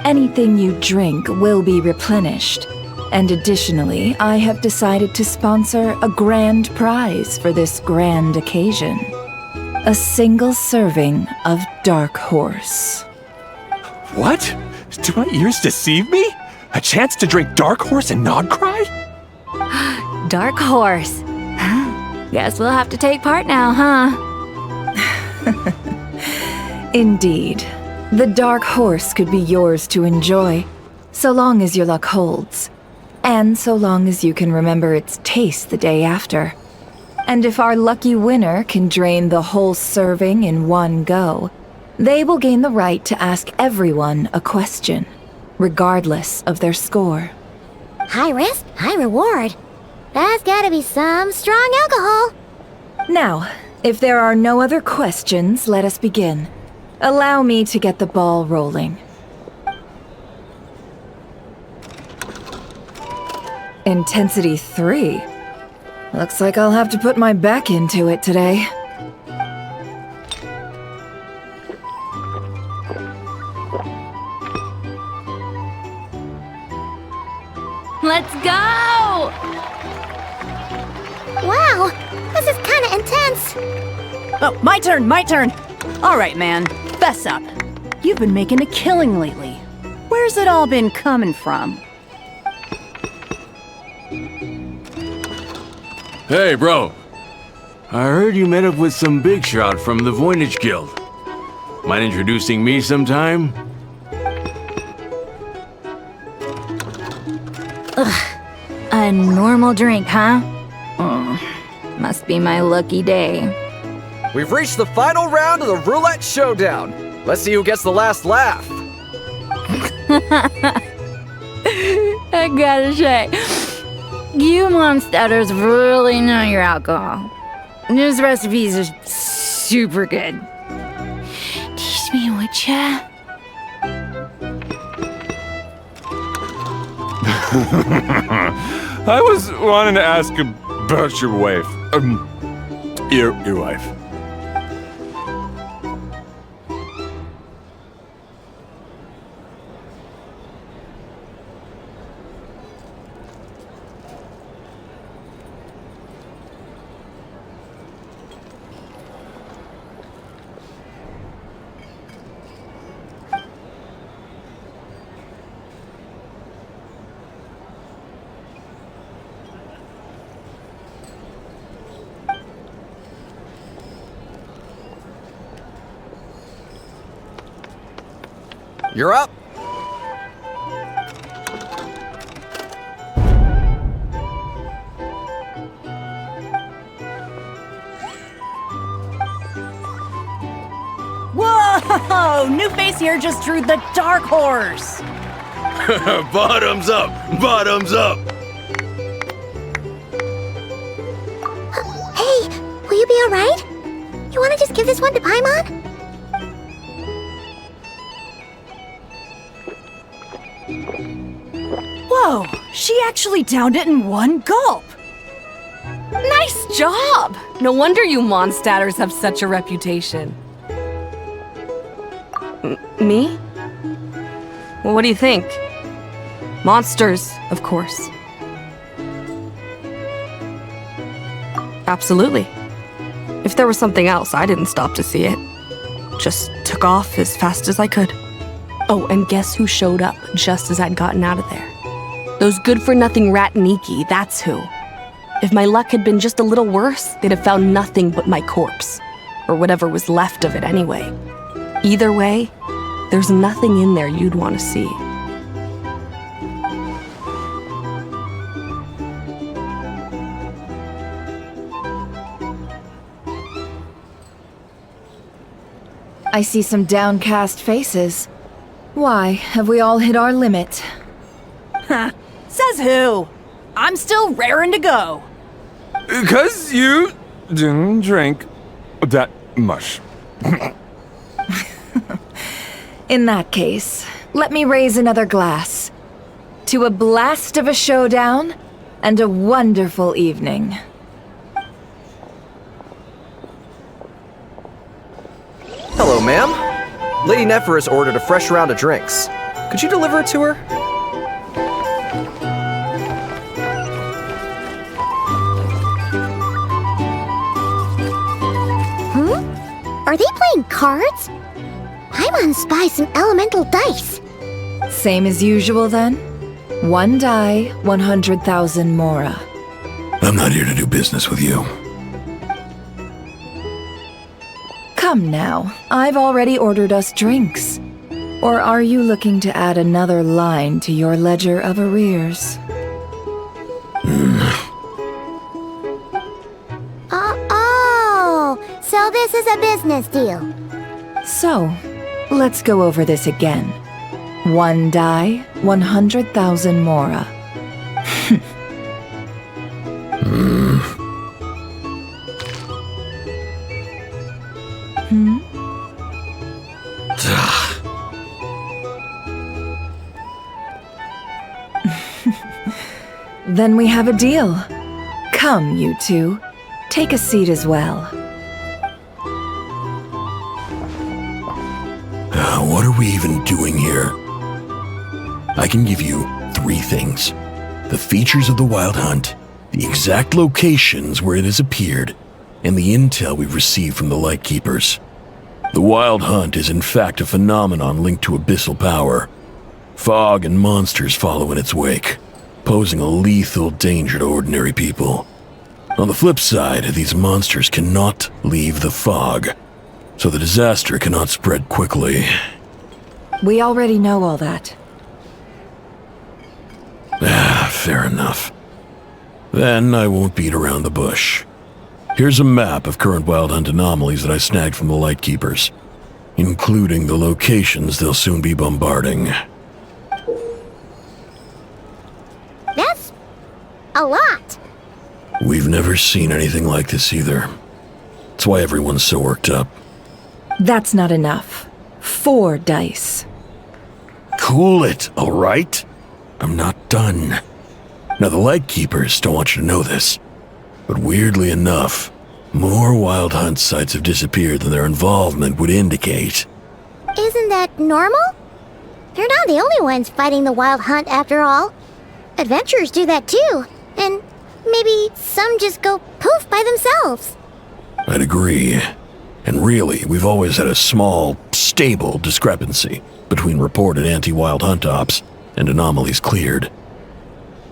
Anything you drink will be replenished. And additionally, I have decided to sponsor a grand prize for this grand occasion. A single serving of Dark Horse. What? Do my ears deceive me? A chance to drink Dark Horse and Nod-Cray? Dark Horse. Guess we'll have to take part now, huh? Indeed. The Dark Horse could be yours to enjoy, so long as your luck holds. And so long as you can remember its taste the day after. And if our lucky winner can drain the whole serving in one go, they will gain the right to ask everyone a question, regardless of their score. High risk, high reward. That's gotta be some strong alcohol. Now, if there are no other questions, let us begin. Allow me to get the ball rolling. Intensity 3. Looks like I'll have to put my back into it today. Let's go! Wow, this is kinda intense. Oh, my turn! All right, man, fess up. You've been making a killing lately. Where's it all been coming from? Hey, bro. I heard you met up with some big shot from the Voynich Guild. Mind introducing me sometime? Ugh. A normal drink, huh? Must be my lucky day. We've reached the final round of the Roulette Showdown. Let's see who gets the last laugh. I gotta say, you monsters really know your alcohol. These recipes are super good. Teach me, would ya? I was wanting to ask about your wife. Your wife. You're up. Whoa! New face here just drew the Dark Horse. Bottoms up! Bottoms up! Hey, will you be alright? You wanna just give this one to Paimon? Whoa, she actually downed it in one gulp. Nice job! No wonder you monsters have such a reputation. Me? Well, what do you think? Monsters, of course. Absolutely. If there was something else, I didn't stop to see it. Just took off as fast as I could. Oh, and guess who showed up just as I'd gotten out of there? Those good-for-nothing rat Nikki, that's who. If my luck had been just a little worse, they'd have found nothing but my corpse. Or whatever was left of it anyway. Either way, there's nothing in there you'd want to see. I see some downcast faces. Why, have we all hit our limit? Ha! Says who? I'm still raring to go. 'Cause you didn't drink that much. In that case, let me raise another glass. To a blast of a showdown and a wonderful evening. Hello, ma'am. Lady Nefer has ordered a fresh round of drinks. Could you deliver it to her? Are they playing cards? I want to spy some elemental dice. Same as usual then? 1 die, 100,000 mora. I'm not here to do business with you. Come now, I've already ordered us drinks. Or are you looking to add another line to your ledger of arrears? Oh, so this is a business deal. So, let's go over this again. 1 die, 100,000 mora. Then we have a deal. Come, you two. Take a seat as well. What are we even doing here? I can give you 3 things. The features of the Wild Hunt, the exact locations where it has appeared, and the intel we've received from the Lightkeepers. The Wild Hunt is in fact a phenomenon linked to abyssal power. Fog and monsters follow in its wake, posing a lethal danger to ordinary people. On the flip side, these monsters cannot leave the fog, so the disaster cannot spread quickly. We already know all that. Fair enough. Then I won't beat around the bush. Here's a map of current Wild Hunt anomalies that I snagged from the Lightkeepers, including the locations they'll soon be bombarding. That's a lot. We've never seen anything like this either. That's why everyone's so worked up. That's not enough. 4 dice. Cool it, all right? I'm not done. Now, the Lightkeepers don't want you to know this, but weirdly enough, more Wild Hunt sites have disappeared than their involvement would indicate. Isn't that normal? They're not the only ones fighting the Wild Hunt after all. Adventurers do that too, and maybe some just go poof by themselves. I'd agree. And really, we've always had a small, stable discrepancy between reported anti-Wild Hunt ops and anomalies cleared.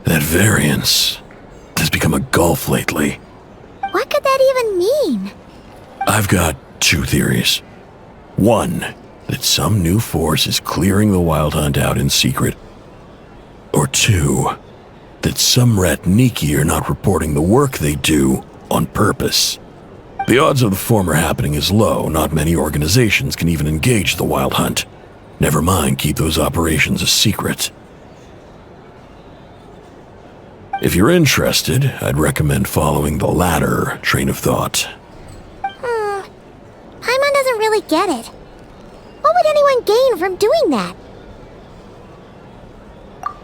That variance has become a gulf lately. What could that even mean? I've got 2 theories. 1, that some new force is clearing the Wild Hunt out in secret. Or 2, that some rat Niki are not reporting the work they do on purpose. The odds of the former happening is low. Not many organizations can even engage the Wild Hunt. Never mind keep those operations a secret. If you're interested, I'd recommend following the latter train of thought. Paimon doesn't really get it. What would anyone gain from doing that?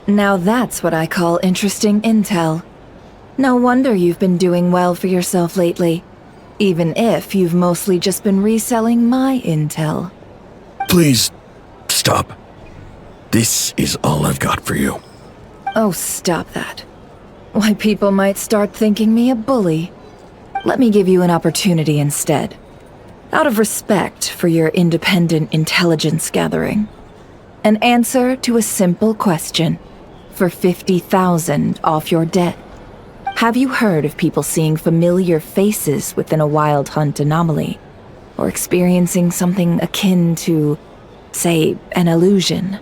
Now that's what I call interesting intel. No wonder you've been doing well for yourself lately. Even if you've mostly just been reselling my intel. Please, stop. This is all I've got for you. Oh, stop that. Why, people might start thinking me a bully. Let me give you an opportunity instead. Out of respect for your independent intelligence gathering. An answer to a simple question. for 50,000 off your debt. Have you heard of people seeing familiar faces within a wild hunt anomaly? Or experiencing something akin to, say, an illusion?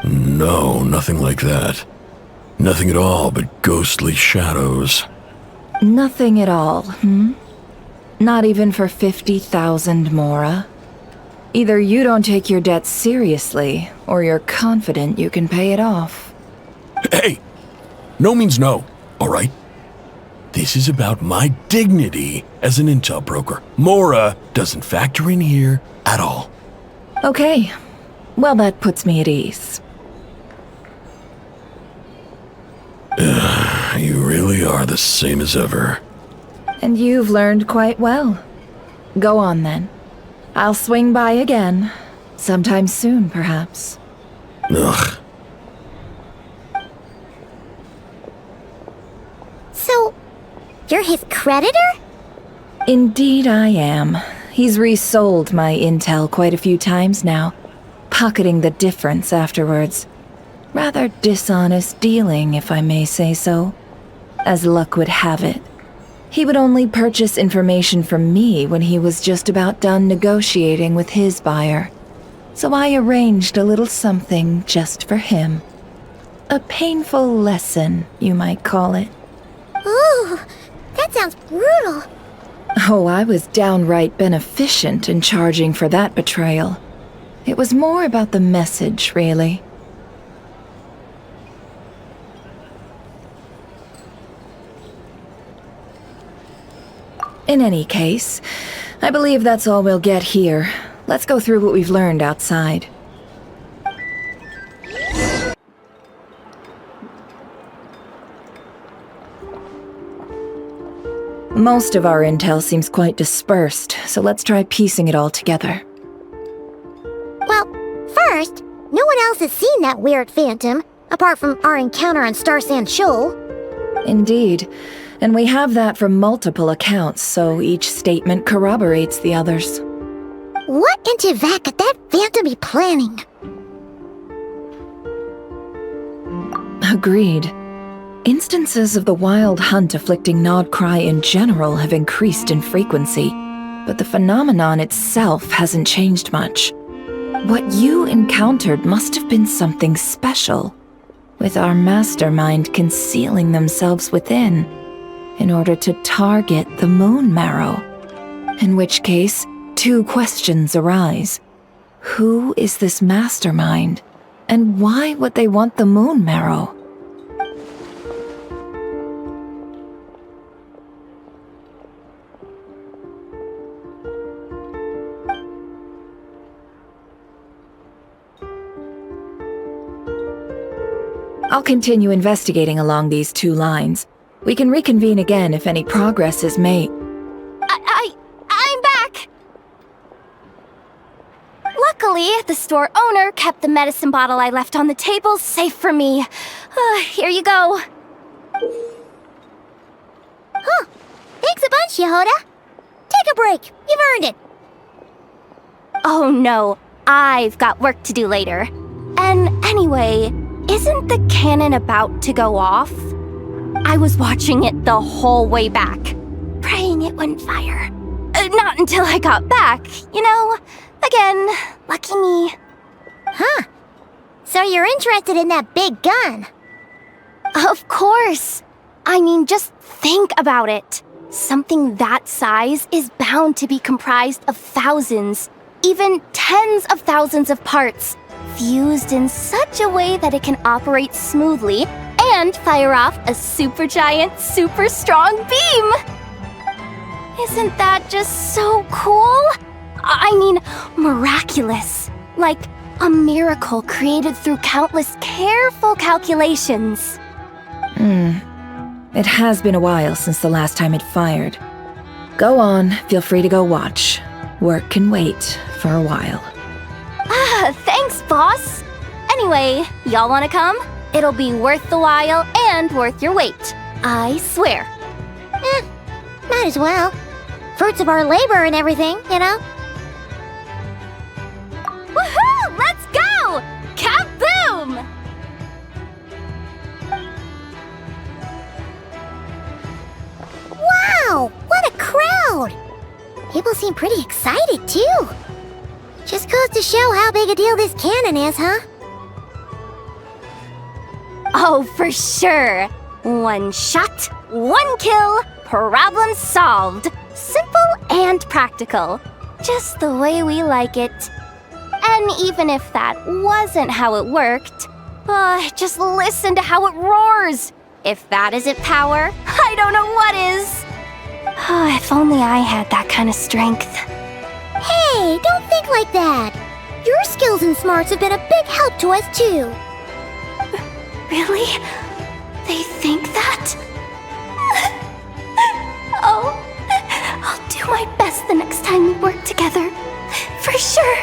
No, nothing like that. Nothing at all but ghostly shadows. Nothing at all, Not even for 50,000 Mora? Either you don't take your debt seriously, or you're confident you can pay it off. Hey! No means no, alright? This is about my dignity as an intel broker. Mora doesn't factor in here at all. Okay. Well, that puts me at ease. You really are the same as ever. And you've learned quite well. Go on, then. I'll swing by again. Sometime soon, perhaps. Ugh. So, you're his creditor? Indeed I am. He's resold my intel quite a few times now, pocketing the difference afterwards. Rather dishonest dealing, if I may say so. As luck would have it, he would only purchase information from me when he was just about done negotiating with his buyer. So I arranged a little something just for him. A painful lesson, you might call it. Ooh, that sounds brutal. Oh, I was downright beneficent in charging for that betrayal. It was more about the message, really. In any case, I believe that's all we'll get here. Let's go through what we've learned outside. Most of our intel seems quite dispersed, so let's try piecing it all together. Well, first, no one else has seen that weird phantom, apart from our encounter on Star Sand Shoal. Indeed. And we have that from multiple accounts, so each statement corroborates the others. What in Tivat could that phantom be planning? Agreed. Instances of the wild hunt afflicting Nod-Cray in general have increased in frequency, but the phenomenon itself hasn't changed much. What you encountered must have been something special, with our mastermind concealing themselves within, in order to target the Moon Marrow. In which case, two questions arise. Who is this mastermind? And why would they want the Moon Marrow? I'll continue investigating along these two lines. We can reconvene again if any progress is made. I'm back! Luckily, the store owner kept the medicine bottle I left on the table safe for me. Here you go. Huh. Thanks a bunch, Yehoda. Take a break. You've earned it. Oh no, I've got work to do later. And anyway, isn't the cannon about to go off? I was watching it the whole way back, praying it wouldn't fire. Not until I got back, you know? Again, lucky me. Huh. So you're interested in that big gun? Of course. I mean, just think about it. Something that size is bound to be comprised of thousands, even tens of thousands of parts, fused in such a way that it can operate smoothly and fire off a supergiant, super strong beam! Isn't that just so cool? I mean, miraculous. Like a miracle created through countless careful calculations. It has been a while since the last time it fired. Go on, feel free to go watch. Work can wait for a while. Thanks, boss. Anyway, y'all wanna come? It'll be worth the while and worth your wait. I swear. Might as well. Fruits of our labor and everything, you know? Woohoo! Let's go! Kaboom! People seem pretty excited, too. Just goes to show how big a deal this cannon is, huh? Oh, for sure. One shot, one kill, problem solved. Simple and practical. Just the way we like it. And even if that wasn't how it worked, just listen to how it roars. If that isn't power, I don't know what is. If only I had that kind of strength. Hey, don't think like that. Your skills and smarts have been a big help to us, too. Really? They think that? Oh, I'll do my best the next time we work together. For sure.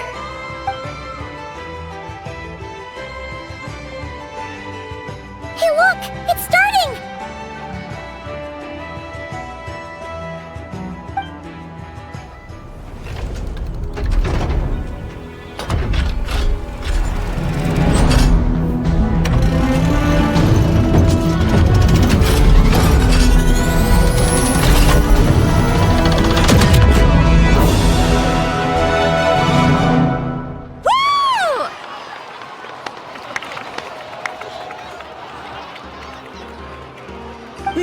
Hey, look! It's starting!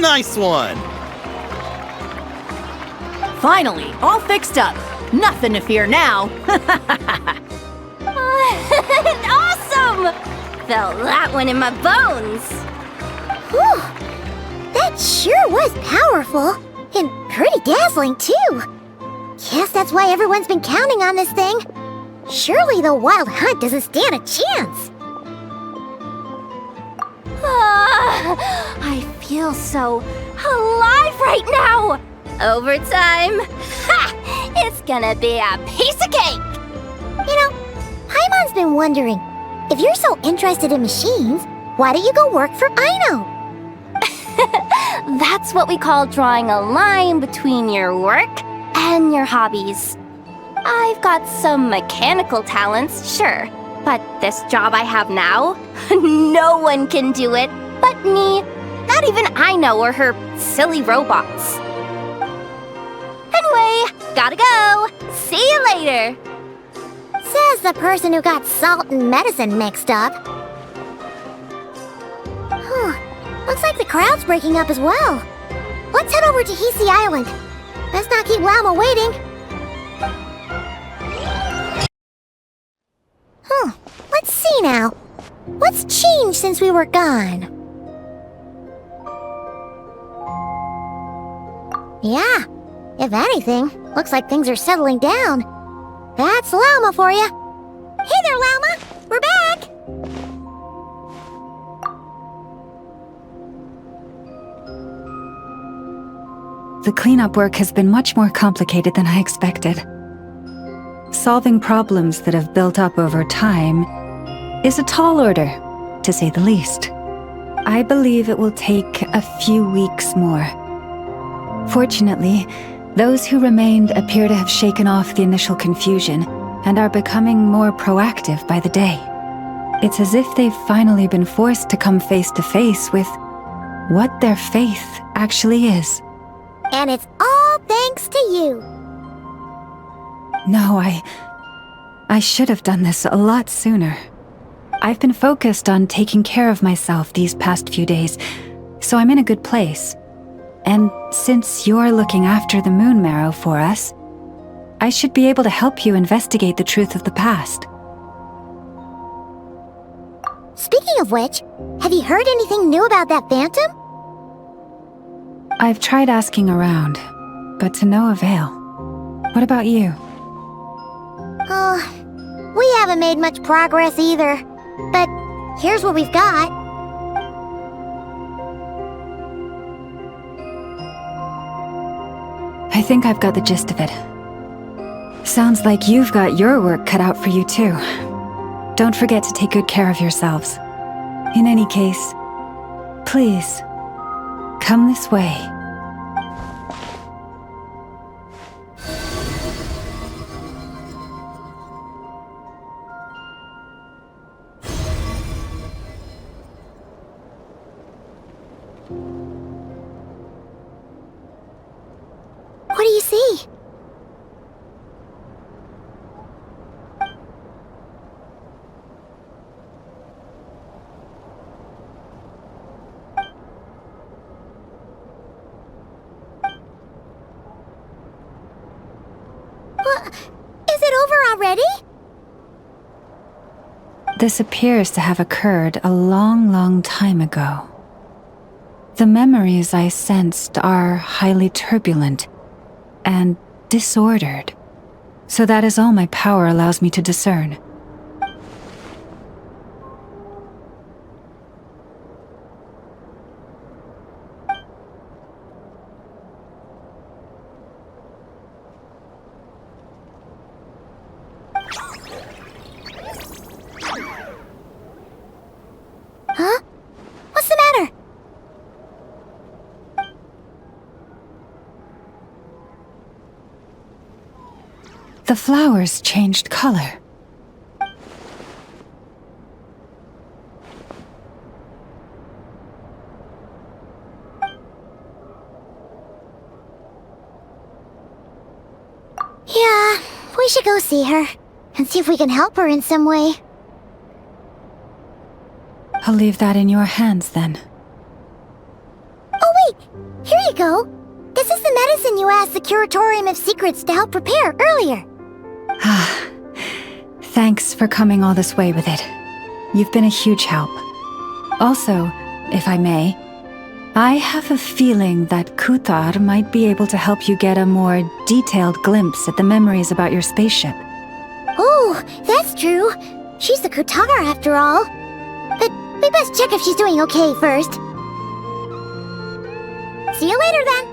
Nice one! Finally, all fixed up. Nothing to fear now. Awesome! Felt that one in my bones. Whew! That sure was powerful. And pretty dazzling, too. Guess that's why everyone's been counting on this thing. Surely the Wild Hunt doesn't stand a chance. I feel so alive right now! Overtime? Ha! It's gonna be a piece of cake! You know, Paimon's been wondering, if you're so interested in machines, why don't you go work for Aino? That's what we call drawing a line between your work and your hobbies. I've got some mechanical talents, sure, but this job I have now, no one can do it but me. Not even Aino or her silly robots. Anyway, gotta go. See you later. Says the person who got salt and medicine mixed up. Looks like the crowd's breaking up as well. Let's head over to Hisi Island. Let's not keep Llama waiting. Let's see now. What's changed since we were gone? Yeah, if anything, looks like things are settling down. That's Llama for you. Hey there, Llama! We're back! The cleanup work has been much more complicated than I expected. Solving problems that have built up over time is a tall order, to say the least. I believe it will take a few weeks more. Fortunately, those who remained appear to have shaken off the initial confusion and are becoming more proactive by the day. It's as if they've finally been forced to come face to face with what their faith actually is. And it's all thanks to you. No, I should have done this a lot sooner. I've been focused on taking care of myself these past few days, so I'm in a good place. And since you're looking after the Moon Marrow for us, I should be able to help you investigate the truth of the past. Speaking of which, have you heard anything new about that phantom? I've tried asking around, but to no avail. What about you? We haven't made much progress either. But here's what we've got. I think I've got the gist of it. Sounds like you've got your work cut out for you too. Don't forget to take good care of yourselves. In any case, please, come this way. What do you see? Is it over already? This appears to have occurred a long, long time ago. The memories I sensed are highly turbulent and disordered, so that is all my power allows me to discern. Huh? What's the matter? The flowers changed color. Yeah, we should go see her and see if we can help her in some way. I'll leave that in your hands then. Oh wait, here you go. This is the medicine you asked the Curatorium of Secrets to help prepare earlier. Thanks for coming all this way with it. You've been a huge help. Also, if I may, I have a feeling that Kuthar might be able to help you get a more detailed glimpse at the memories about your spaceship. Oh, that's true. She's the Kuthar after all. But we best check if she's doing okay first. See you later then.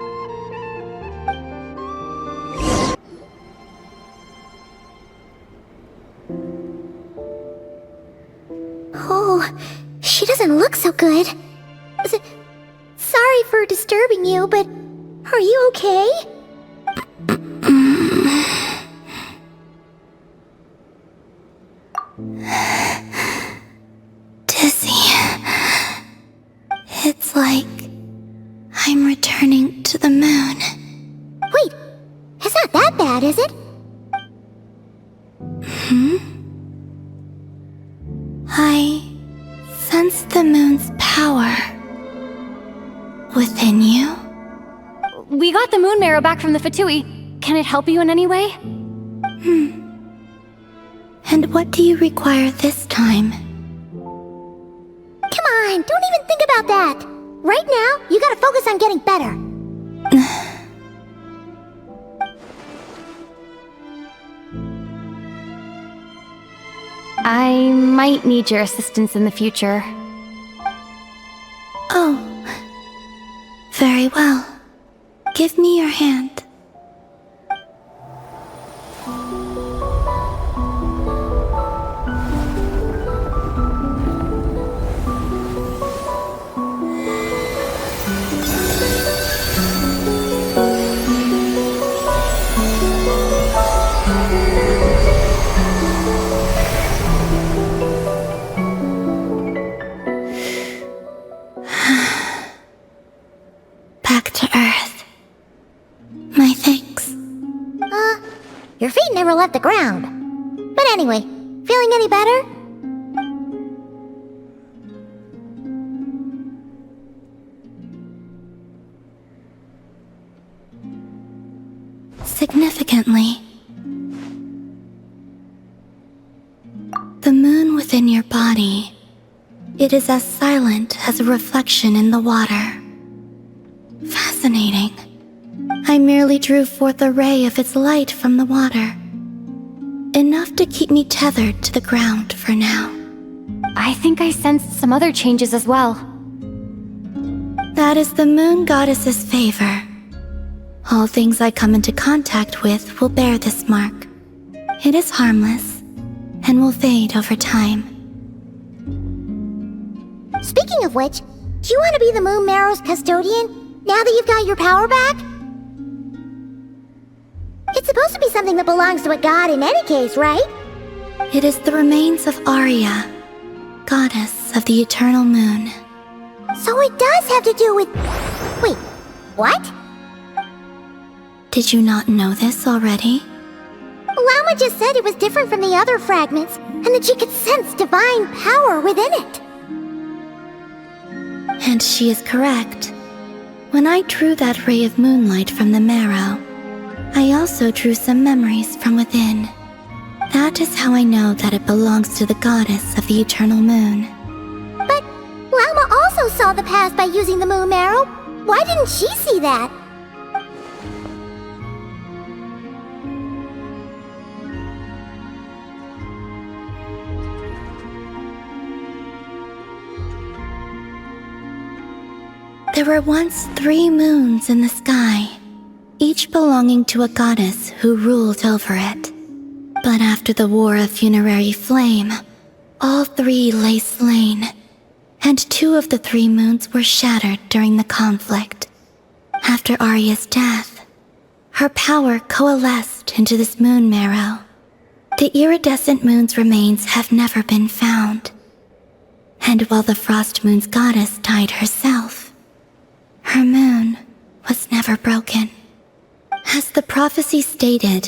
Oh, she doesn't look so good. Sorry for disturbing you, but are you okay? Dizzy. It's like I'm returning to the moon. Wait, it's not that bad, is it? I sense the moon's power within you. We got the moon marrow back from the Fatui. Can it help you in any way? And what do you require this time? Come on, don't even think about that. Right now, you gotta focus on getting better. I might need your assistance in the future. Oh. Very well. Give me your hand. Back to Earth. My thanks. Your feet never left the ground. But anyway, feeling any better? Significantly. The moon within your body, it is as silent as a reflection in the water. Fascinating. I merely drew forth a ray of its light from the water. Enough to keep me tethered to the ground for now. I think I sensed some other changes as well. That is the moon goddess's favor. All things I come into contact with will bear this mark. It is harmless, and will fade over time. Speaking of which, do you want to be the Moon Marrow's custodian, now that you've got your power back? It's supposed to be something that belongs to a god in any case, right? It is the remains of Arya, goddess of the eternal moon. So it does have to do with... Wait, what? Did you not know this already? Llama just said it was different from the other fragments, and that she could sense divine power within it. And she is correct. When I drew that ray of moonlight from the marrow, I also drew some memories from within. That is how I know that it belongs to the goddess of the eternal moon. But Lama also saw the past by using the moon marrow. Why didn't she see that? There were once 3 moons in the sky, each belonging to a goddess who ruled over it. But after the War of Funerary Flame, all 3 lay slain, and 2 of the 3 moons were shattered during the conflict. After Arya's death, her power coalesced into this moon marrow. The iridescent moon's remains have never been found. And while the Frost Moon's goddess died herself, her moon was never broken. As the prophecy stated,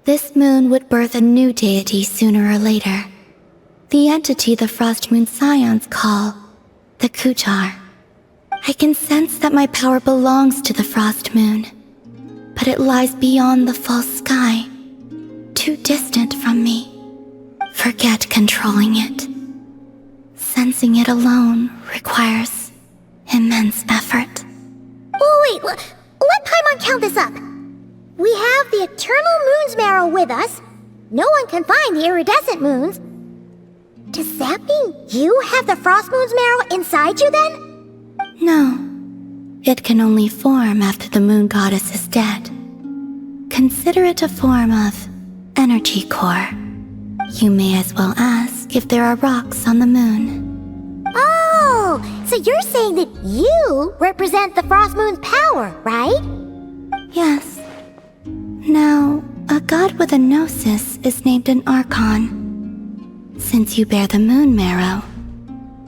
this moon would birth a new deity sooner or later. The entity the Frost Moon Scions call the Kujar. I can sense that my power belongs to the Frost Moon, but it lies beyond the false sky, too distant from me. Forget controlling it. Sensing it alone requires immense effort. Oh wait, let Paimon count this up. We have the Eternal Moon's marrow with us. No one can find the iridescent moons. Does that mean you have the Frost Moon's marrow inside you then? No. It can only form after the moon goddess is dead. Consider it a form of energy core. You may as well ask if there are rocks on the moon. Oh, so you're saying that you represent the Frost Moon's power, right? Yes. Now, a god with a gnosis is named an Archon. Since you bear the moon marrow,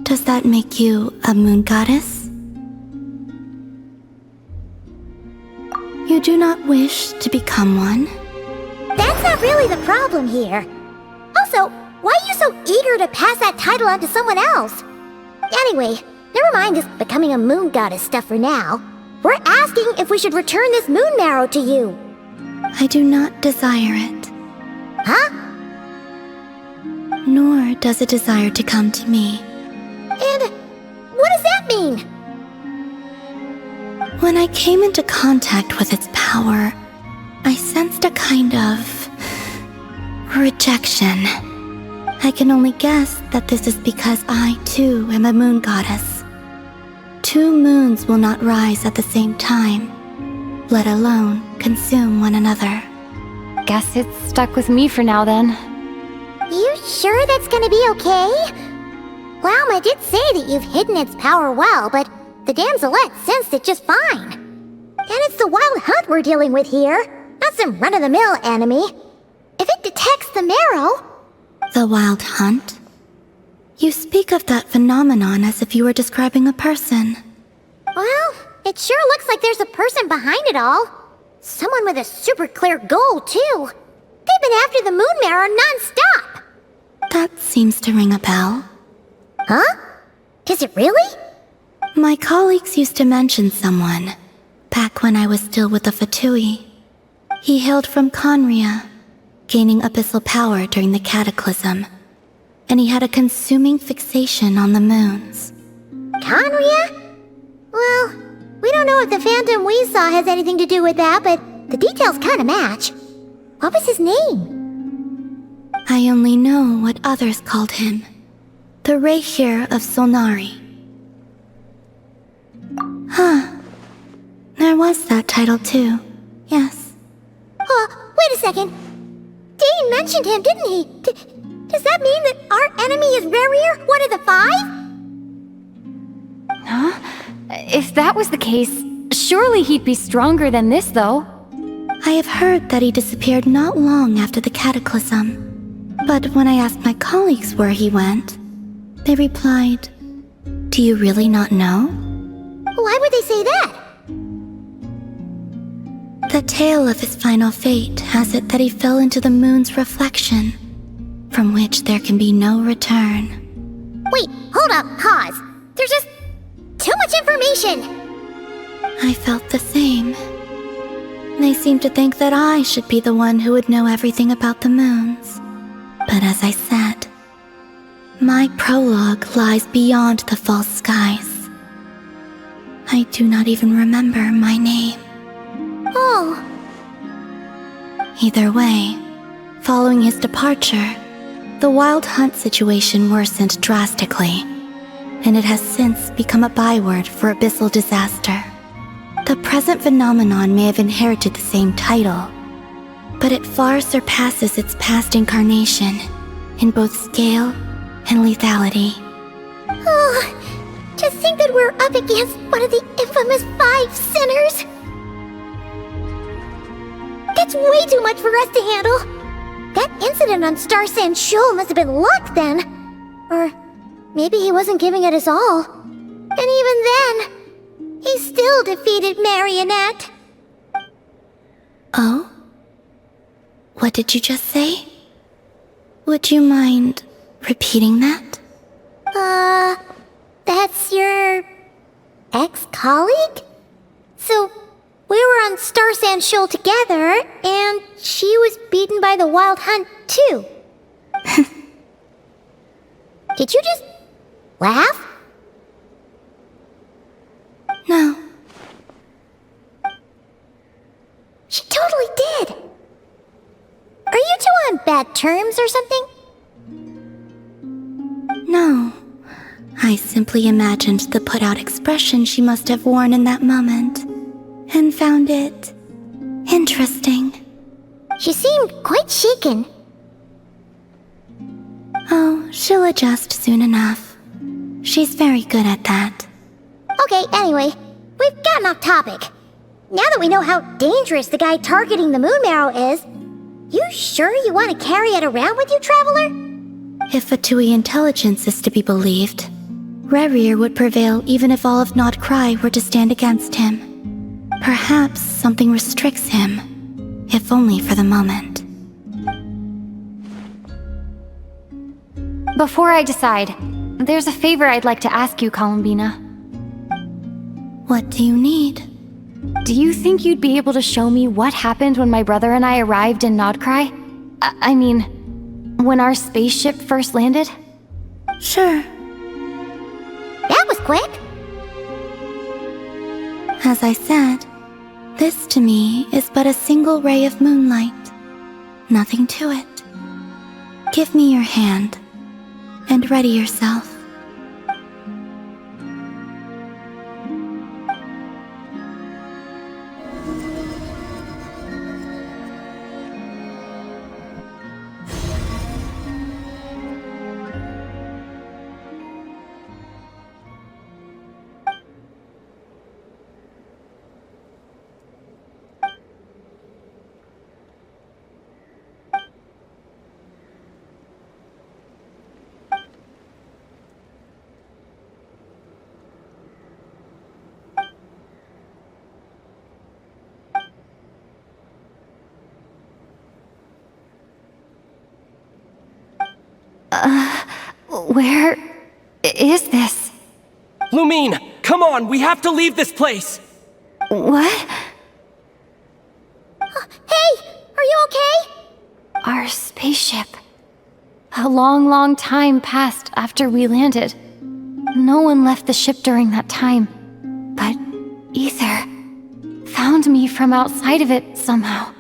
does that make you a moon goddess? You do not wish to become one? That's not really the problem here. Also, why are you so eager to pass that title on to someone else? Anyway, never mind this becoming a moon goddess stuff for now. We're asking if we should return this moon marrow to you. I do not desire it. Huh? Nor does it desire to come to me. And what does that mean? When I came into contact with its power, I sensed a kind of rejection. I can only guess that this is because I, too, am a moon goddess. 2 moons will not rise at the same time, let alone consume one another. Guess it's stuck with me for now then. You sure that's gonna be okay? Lauma did say that you've hidden its power well, but the damselette sensed it just fine. And it's the wild hunt we're dealing with here, not some run-of-the-mill enemy. If it detects the marrow... The wild hunt? You speak of that phenomenon as if you were describing a person. Well, it sure looks like there's a person behind it all. Someone with a super clear goal, too. They've been after the moon marrow non-stop. That seems to ring a bell. Huh? Does it really? My colleagues used to mention someone, back when I was still with the Fatui. He hailed from Conria, gaining abyssal power during the cataclysm, and he had a consuming fixation on the moons. Conria? Well, we don't know if the phantom we saw has anything to do with that, but the details kinda match. What was his name? I only know what others called him. The Rehir of Solnari. Huh. There was that title too. Yes. Wait a second. Dane mentioned him, didn't he? Does that mean that our enemy is Rerir, one of the 5? Huh? If that was the case, surely he'd be stronger than this, though. I have heard that he disappeared not long after the cataclysm. But when I asked my colleagues where he went, they replied, "Do you really not know?" Why would they say that? The tale of his final fate has it that he fell into the moon's reflection, from which there can be no return. Wait, hold up, pause. There's just too much information. I felt the same. They seem to think that I should be the one who would know everything about the moons. But as I said, my prologue lies beyond the false skies. I do not even remember my name. Oh. Either way, following his departure, the Wild Hunt situation worsened drastically, and it has since become a byword for abyssal disaster. The present phenomenon may have inherited the same title, but it far surpasses its past incarnation in both scale and lethality. Oh, to think that we're up against one of the infamous 5 sinners! That's way too much for us to handle! That incident on Star Sand Shoal must have been luck then! Or maybe he wasn't giving it his all. And even then, he still defeated Marionette. Oh? What did you just say? Would you mind repeating that? That's your ex-colleague? So, we were on Star Sand Shoal together, and she was beaten by the Wild Hunt too. Did you just laugh? No. She totally did. Are you two on bad terms or something? No. I simply imagined the put-out expression she must have worn in that moment, and found it interesting. She seemed quite shaken. Oh, she'll adjust soon enough. She's very good at that. Okay, anyway, we've gotten off topic. Now that we know how dangerous the guy targeting the Moon Marrow is, you sure you want to carry it around with you, Traveler? If Fatui intelligence is to be believed, Rerir would prevail even if all of Nod-Cray were to stand against him. Perhaps something restricts him, if only for the moment. Before I decide, there's a favor I'd like to ask you, Columbina. What do you need? Do you think you'd be able to show me what happened when my brother and I arrived in Nod-Cray? I mean, when our spaceship first landed? Sure. That was quick. As I said, this to me is but a single ray of moonlight. Nothing to it. Give me your hand, and ready yourself. Where is this? Lumine, come on, we have to leave this place! What? Hey, are you okay? Our spaceship. A long time passed after we landed. No one left the ship during that time. But Ether found me from outside of it somehow.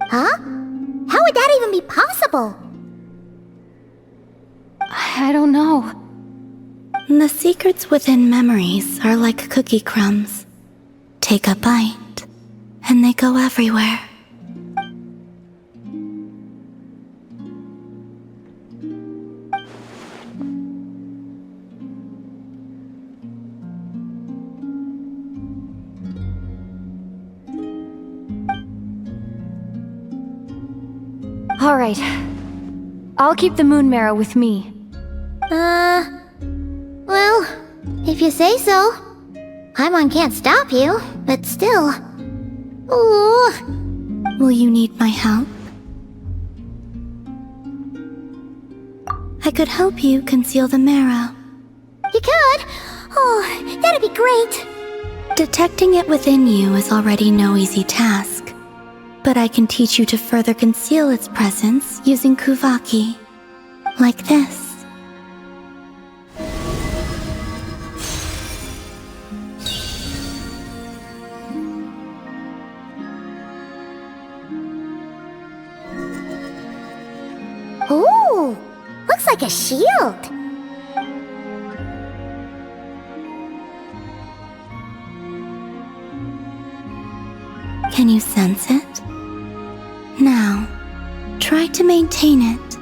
Huh? How would that even be possible? I don't know. The secrets within memories are like cookie crumbs. Take a bite, and they go everywhere. All right. I'll keep the Moon Marrow with me. Well, if you say so. Paimon can't stop you, but still. Ooh. Will you need my help? I could help you conceal the marrow. You could? Oh, that'd be great. Detecting it within you is already no easy task. But I can teach you to further conceal its presence using Kuvaki. Like this. Ooh, looks like a shield. Can you sense it? Now, try to maintain it.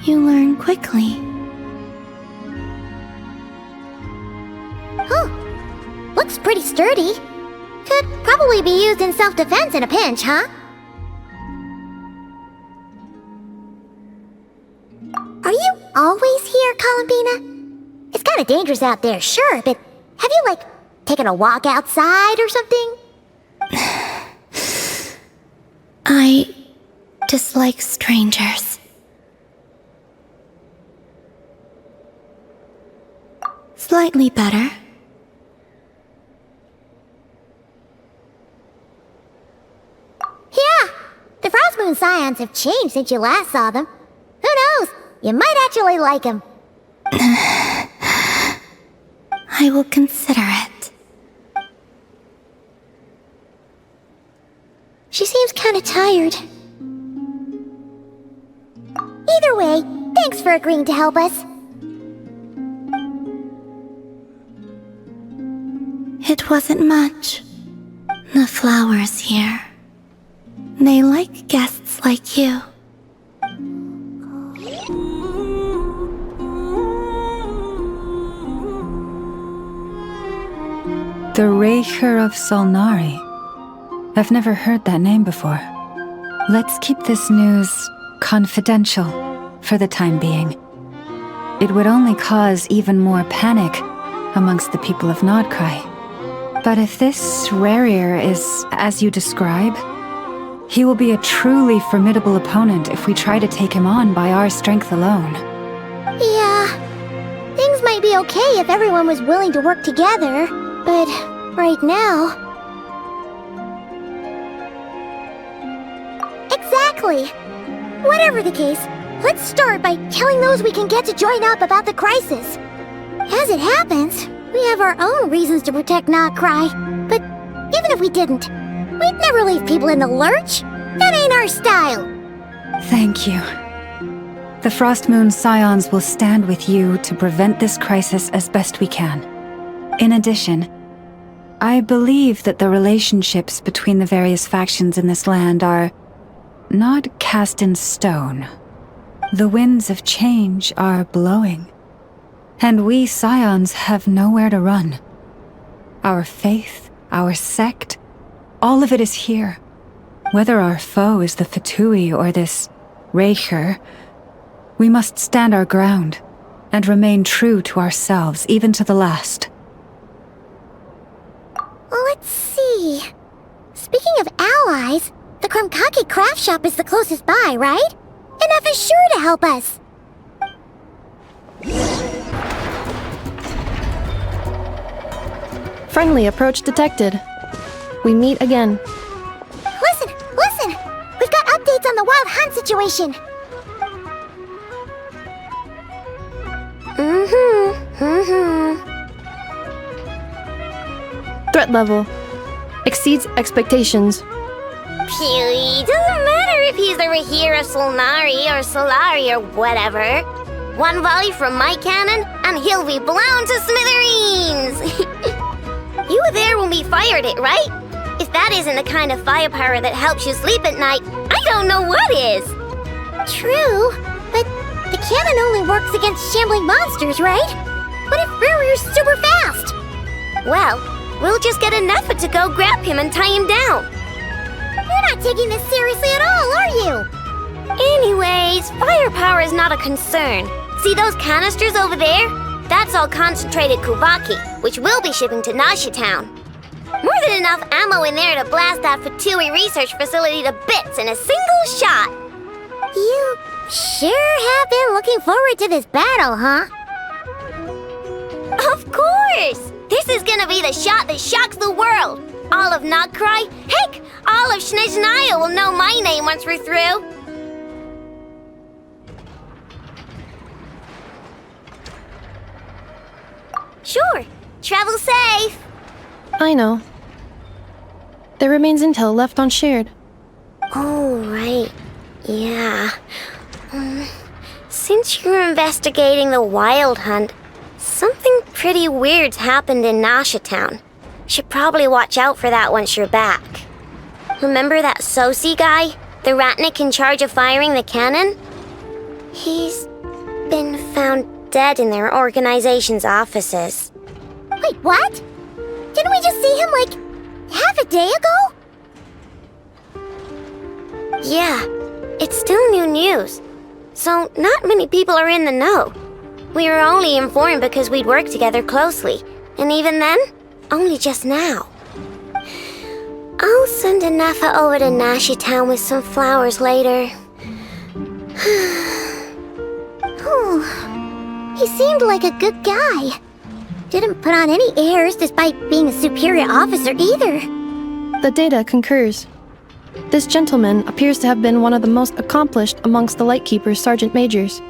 You learn quickly. Oh, looks pretty sturdy. Could probably be used in self-defense in a pinch, huh? Are you always here, Columbina? It's kinda dangerous out there, sure, but have you, like, taken a walk outside or something? I dislike strangers. Slightly better. Yeah, the Frost Moon Scions have changed since you last saw them. Who knows? You might actually like them. I will consider it. She seems kinda tired. Either way, thanks for agreeing to help us. It wasn't much. The flowers here. They like guests like you. The Reicher of Solnari. I've never heard that name before. Let's keep this news confidential for the time being. It would only cause even more panic amongst the people of Nod-Cray. But if this Rarier is as you describe, he will be a truly formidable opponent if we try to take him on by our strength alone. Yeah, things might be okay if everyone was willing to work together, but right now... Exactly! Whatever the case, let's start by telling those we can get to join up about the crisis. As it happens, we have our own reasons to protect Nod-Cray, but even if we didn't, we'd never leave people in the lurch. That ain't our style. Thank you. The Frost Moon Scions will stand with you to prevent this crisis as best we can. In addition, I believe that the relationships between the various factions in this land are not cast in stone. The winds of change are blowing, and we Scions have nowhere to run. Our faith, our sect, all of it is here. Whether our foe is the Fatui or this Reicher, we must stand our ground and remain true to ourselves, even to the last. Let's see... Speaking of allies, the Kuhanki craft shop is the closest by, right? Enough is sure to help us. Friendly approach detected. We meet again. Listen! We've got updates on the Wild Hunt situation. Threat level. Exceeds expectations. Phew, doesn't matter if he's the Rahira Solnari or Solari or whatever. One volley from my cannon, and he'll be blown to smithereens! You were there when we fired it, right? If that isn't the kind of firepower that helps you sleep at night, I don't know what is! True, but the cannon only works against shambling monsters, right? What if Rarier's super fast? Well, we'll just get an effort to go grab him and tie him down. You're not taking this seriously at all, are you? Anyways, firepower is not a concern. See those canisters over there? That's all concentrated Kuvaki, which we'll be shipping to Nasha Town. More than enough ammo in there to blast that Fatui research facility to bits in a single shot. You sure have been looking forward to this battle, huh? Of course! This is gonna be the shot that shocks the world! of Nod-Cray? Heck, all of Snezhnaya will know my name once we're through. Sure. Travel safe. I know. There remains intel left unshared. Oh, right. Yeah. Since you're investigating the Wild Hunt, something pretty weird's happened in Nasha Town. Should probably watch out for that once you're back. Remember that Sosi guy? The Ratnik in charge of firing the cannon? He's been found dead in their organization's offices. Wait, what? Didn't we just see him, like, half a day ago? Yeah, it's still new news. So, not many people are in the know. We were only informed because we'd worked together closely. And even then, only just now. I'll send a Nefa over to Nashi Town with some flowers later. Oh, he seemed like a good guy. Didn't put on any airs despite being a superior officer either. The data concurs. This gentleman appears to have been one of the most accomplished amongst the Lightkeeper's Sergeant Majors.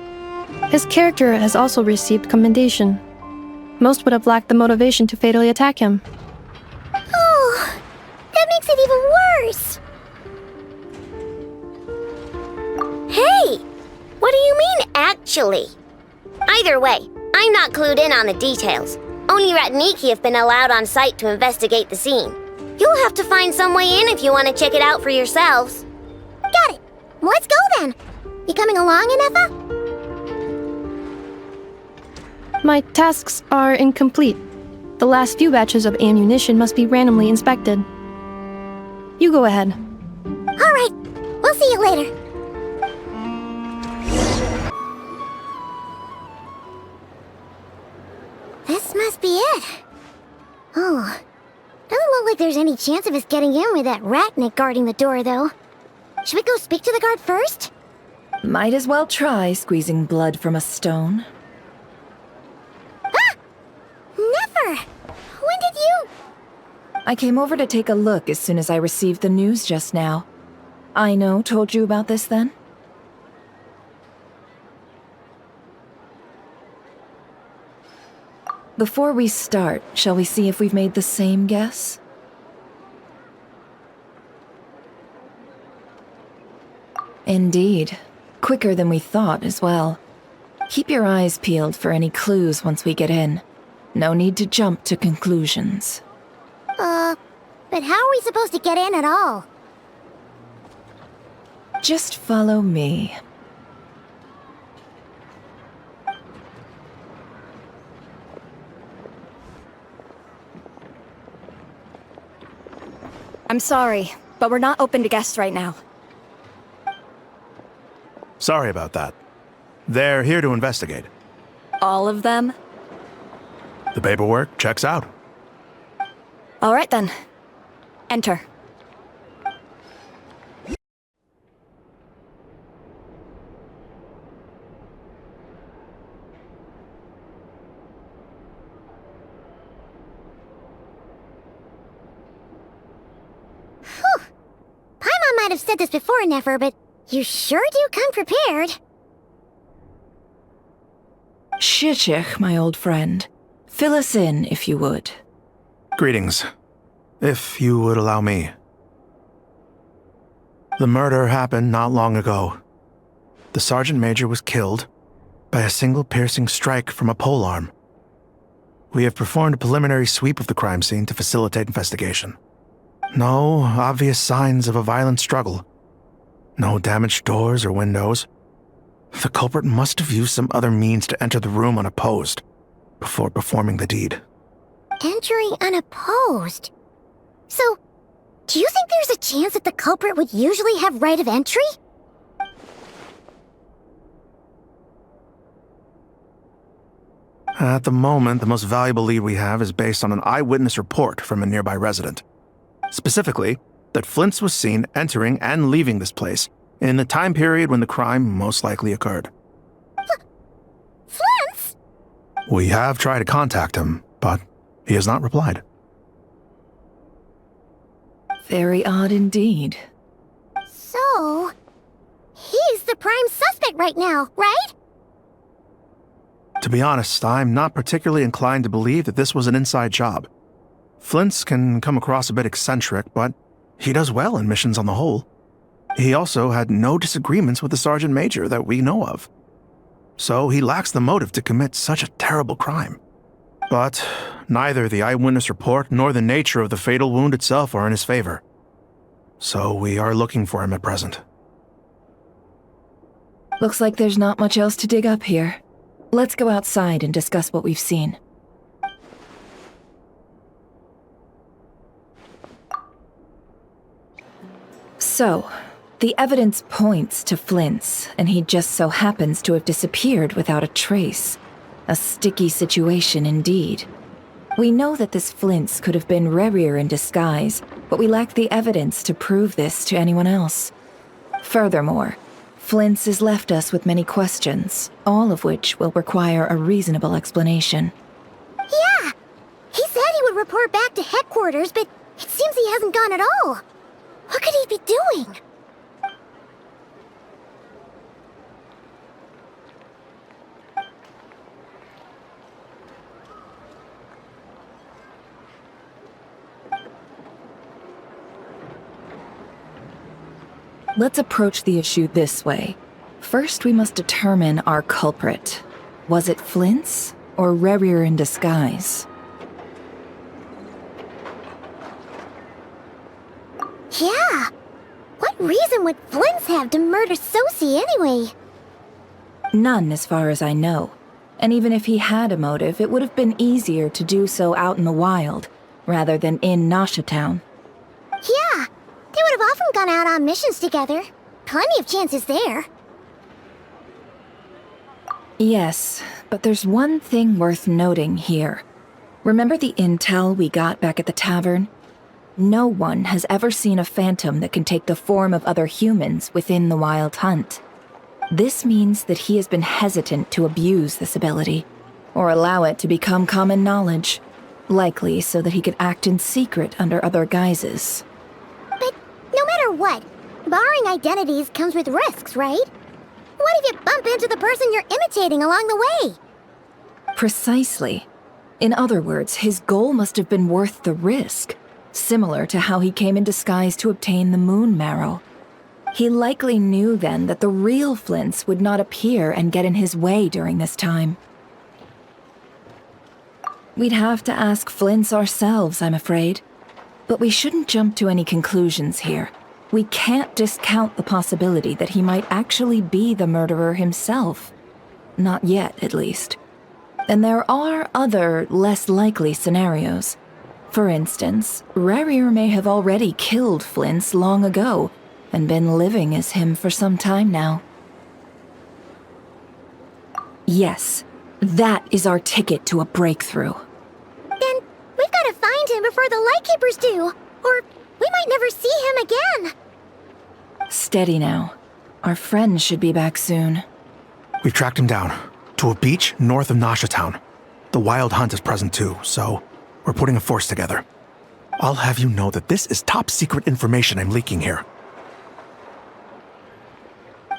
His character has also received commendation. Most would have lacked the motivation to fatally attack him. Oh, that makes it even worse. Hey, what do you mean, actually? Either way, I'm not clued in on the details. Only Ratniki have been allowed on site to investigate the scene. You'll have to find some way in if you want to check it out for yourselves. Got it. Let's go then. You coming along, Inefa? My tasks are incomplete. The last few batches of ammunition must be randomly inspected. You go ahead. All right. We'll see you later. This must be it. Oh. Doesn't look like there's any chance of us getting in with that Ratnik guarding the door, though. Should we go speak to the guard first? Might as well try squeezing blood from a stone. Ah! Never! When did you... I came over to take a look as soon as I received the news just now. Aino told you about this then? Before we start, shall we see if we've made the same guess? Indeed. Quicker than we thought as well. Keep your eyes peeled for any clues once we get in. No need to jump to conclusions. But how are we supposed to get in at all? Just follow me. I'm sorry, but we're not open to guests right now. Sorry about that. They're here to investigate. All of them? The paperwork checks out. All right then. Enter. Paimon might have said this before, Nefer, but you sure do come prepared. Shishich, my old friend. Fill us in, if you would. Greetings. If you would allow me. The murder happened not long ago. The Sergeant Major was killed by a single piercing strike from a polearm. We have performed a preliminary sweep of the crime scene to facilitate investigation. No obvious signs of a violent struggle. No damaged doors or windows. The culprit must have used some other means to enter the room unopposed before performing the deed. Entering unopposed? So, do you think there's a chance that the culprit would usually have right of entry? At the moment, the most valuable lead we have is based on an eyewitness report from a nearby resident. Specifically, that Flint's was seen entering and leaving this place in the time period when the crime most likely occurred. Flint's? We have tried to contact him, but he has not replied. Very odd indeed. So, he's the prime suspect right now, right? To be honest, I'm not particularly inclined to believe that this was an inside job. Flint's can come across a bit eccentric, but he does well in missions on the whole. He also had no disagreements with the Sergeant Major that we know of. So he lacks the motive to commit such a terrible crime. But neither the eyewitness report nor the nature of the fatal wound itself are in his favor. So we are looking for him at present. Looks like there's not much else to dig up here. Let's go outside and discuss what we've seen. So, the evidence points to Flint's, and he just so happens to have disappeared without a trace. A sticky situation indeed. We know that this Flint's could have been Rerir in disguise, but we lack the evidence to prove this to anyone else. Furthermore, Flint's has left us with many questions, all of which will require a reasonable explanation. Yeah! He said he would report back to headquarters, but it seems he hasn't gone at all. What could he be doing? Let's approach the issue this way. First, we must determine our culprit. Was it Flint's or Rerir in disguise? Yeah! What reason would Flint's have to murder Sosie anyway? None, as far as I know. And even if he had a motive, it would have been easier to do so out in the wild, rather than in Nasha Town. Yeah! They would have often gone out on missions together. Plenty of chances there. Yes, but there's one thing worth noting here. Remember the intel we got back at the tavern? No one has ever seen a phantom that can take the form of other humans within the Wild Hunt. This means that he has been hesitant to abuse this ability, or allow it to become common knowledge, likely so that he could act in secret under other guises. But no matter what, borrowing identities comes with risks, right? What if you bump into the person you're imitating along the way? Precisely. In other words, his goal must have been worth the risk, similar to how he came in disguise to obtain the moon marrow. He likely knew then that the real Flint's would not appear and get in his way during this time. We'd have to ask Flint's ourselves, I'm afraid. But we shouldn't jump to any conclusions here. We can't discount the possibility that he might actually be the murderer himself. Not yet, at least. And there are other, less likely scenarios. For instance, Rerir may have already killed Flint's long ago, and been living as him for some time now. Yes, that is our ticket to a breakthrough. Then we've got to find him before the Lightkeepers do, or we might never see him again. Steady now. Our friend should be back soon. We've tracked him down to a beach north of Nasha Town. The Wild Hunt is present too, so we're putting a force together. I'll have you know that this is top secret information I'm leaking here.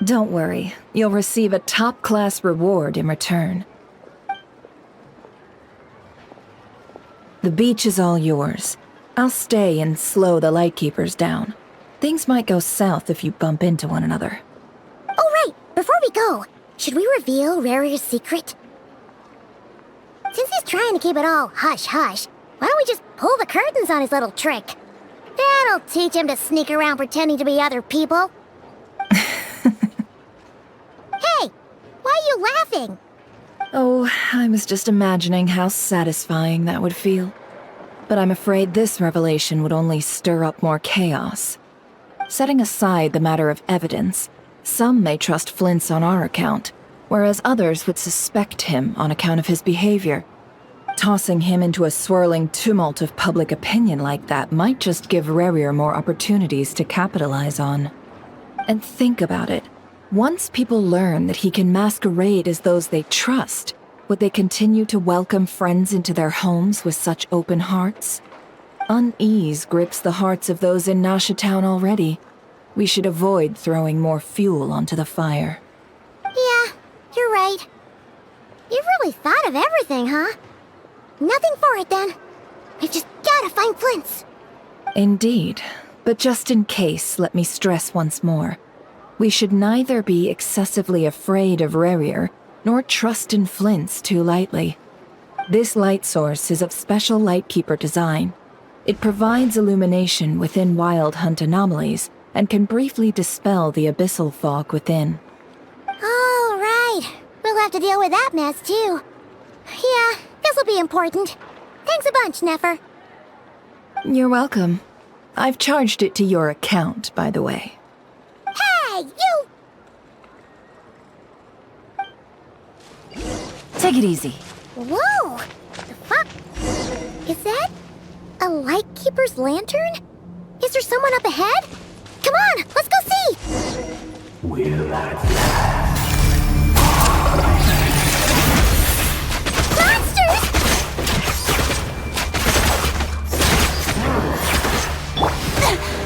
Don't worry, you'll receive a top-class reward in return. The beach is all yours. I'll stay and slow the Lightkeepers down. Things might go south if you bump into one another. Oh right, before we go, should we reveal Rerir's secret? Since he's trying to keep it all hush-hush, why don't we just pull the curtains on his little trick? That'll teach him to sneak around pretending to be other people. Hey, why are you laughing? Oh, I was just imagining how satisfying that would feel. But I'm afraid this revelation would only stir up more chaos. Setting aside the matter of evidence, some may trust Flint's on our account, whereas others would suspect him on account of his behavior. Tossing him into a swirling tumult of public opinion like that might just give Rerir more opportunities to capitalize on. And think about it. Once people learn that he can masquerade as those they trust, would they continue to welcome friends into their homes with such open hearts? Unease grips the hearts of those in Nasha Town already. We should avoid throwing more fuel onto the fire. Yeah, you're right. You've really thought of everything, huh? Nothing for it then. We've just gotta find Flints. Indeed. But just in case, let me stress once more. We should neither be excessively afraid of Rerir, nor trust in Flints too lightly. This light source is of special Lightkeeper design. It provides illumination within Wild Hunt anomalies, and can briefly dispel the abyssal fog within. Oh, right. We'll have to deal with that mess, too. Yeah, this'll be important. Thanks a bunch, Nefer. You're welcome. I've charged it to your account, by the way. Hey, you! Take it easy. Whoa! The fuck? Is that a Lightkeeper's lantern? Is there someone up ahead? Come on, let's go see! Will I Monsters!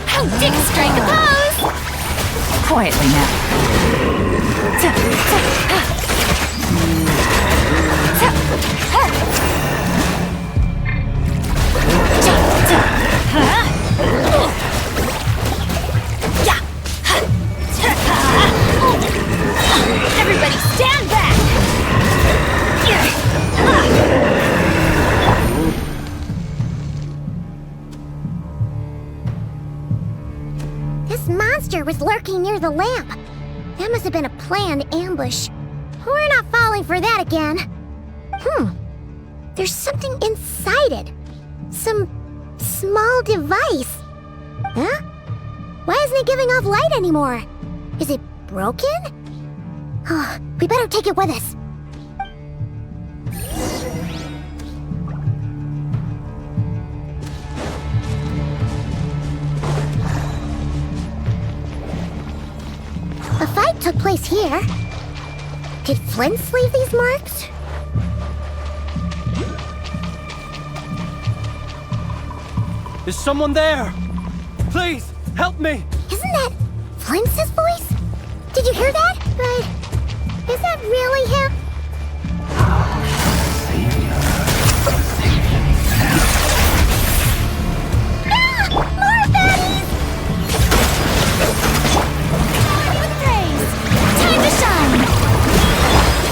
How did strike a pose? Quietly now. Everybody stand back! This monster was lurking near the lamp. That must have been a planned ambush. We're not falling for that again. There's something inside it. Some small device. Huh? Why isn't it giving off light anymore? Is it broken? Oh, we better take it with us. A fight took place here. Did Flints leave these marks? Is someone there? Please, help me! Isn't that Flints' voice? Did you hear that? But is that really him? Ah! More baddies! With praise! Time to shine!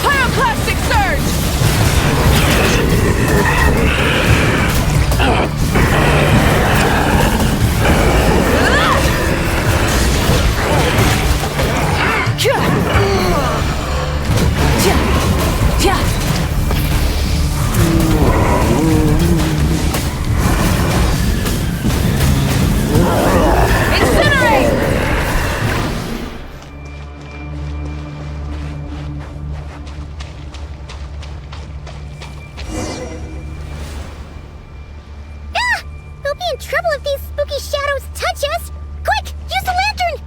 Pyroclastic surge! We'll be in trouble if these spooky shadows touch us! Quick, use the lantern!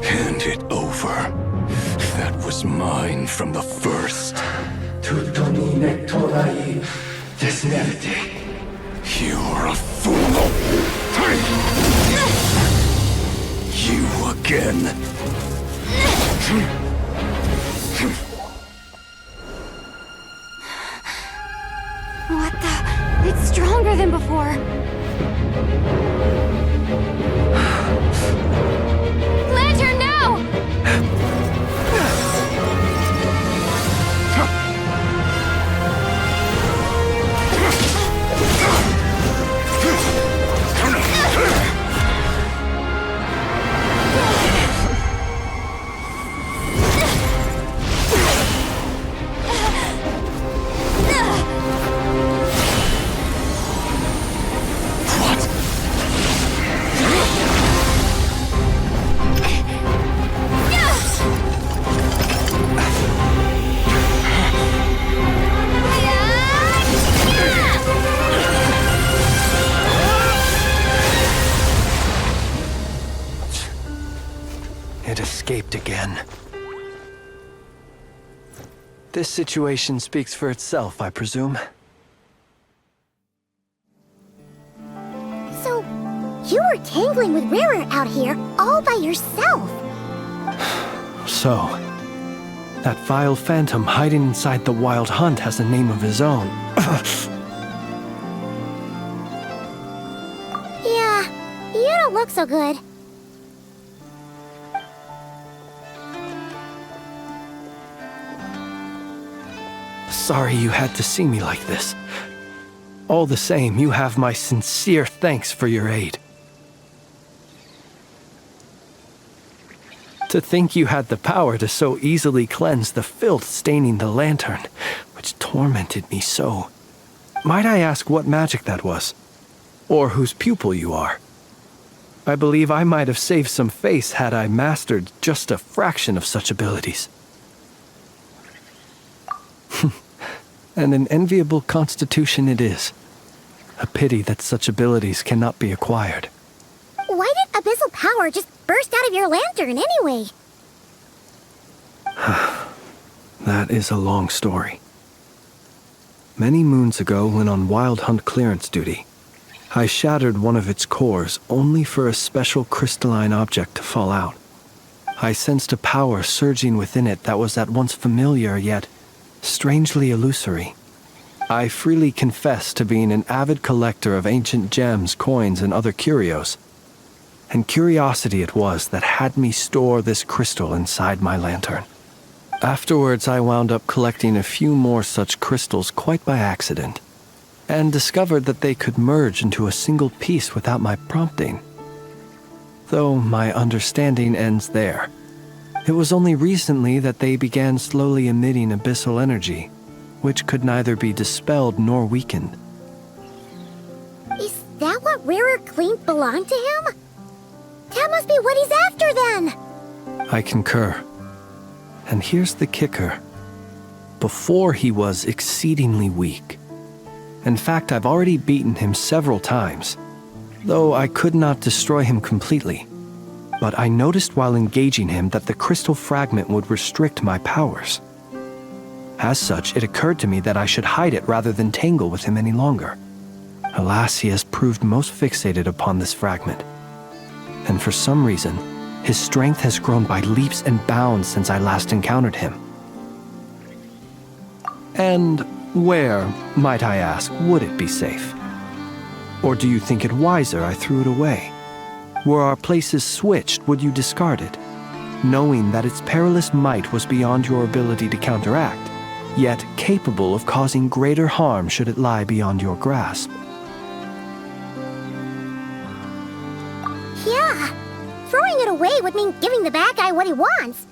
Hand it over. That was mine from the first. You're a fool. You again. What the? It's stronger than before. Lantern, no! It escaped again. This situation speaks for itself, I presume. So, you were tangling with Rara out here all by yourself. So, that vile phantom hiding inside the Wild Hunt has a name of his own. Yeah, you don't look so good. Sorry you had to see me like this. All the same, you have my sincere thanks for your aid. To think you had the power to so easily cleanse the filth staining the lantern, which tormented me so. Might I ask what magic that was? Or whose pupil you are? I believe I might have saved some face had I mastered just a fraction of such abilities. And an enviable constitution it is. A pity that such abilities cannot be acquired. Why did abyssal power just burst out of your lantern anyway? That is a long story. Many moons ago, when on Wild Hunt clearance duty, I shattered one of its cores only for a special crystalline object to fall out. I sensed a power surging within it that was at once familiar yet strangely illusory. I freely confess to being an avid collector of ancient gems, coins, and other curios. And curiosity it was that had me store this crystal inside my lantern. Afterwards, I wound up collecting a few more such crystals quite by accident, and discovered that they could merge into a single piece without my prompting. Though my understanding ends there. It was only recently that they began slowly emitting abyssal energy, which could neither be dispelled nor weakened. Is that what Rara claimed belonged to him? That must be what he's after then! I concur. And here's the kicker. Before he was exceedingly weak. In fact, I've already beaten him several times, though I could not destroy him completely. But I noticed while engaging him that the crystal fragment would restrict my powers. As such, it occurred to me that I should hide it rather than tangle with him any longer. Alas, he has proved most fixated upon this fragment. And for some reason, his strength has grown by leaps and bounds since I last encountered him. And where, might I ask, would it be safe? Or do you think it wiser I threw it away? Were our places switched, would you discard it, knowing that its perilous might was beyond your ability to counteract, yet capable of causing greater harm should it lie beyond your grasp? Yeah, throwing it away would mean giving the bad guy what he wants.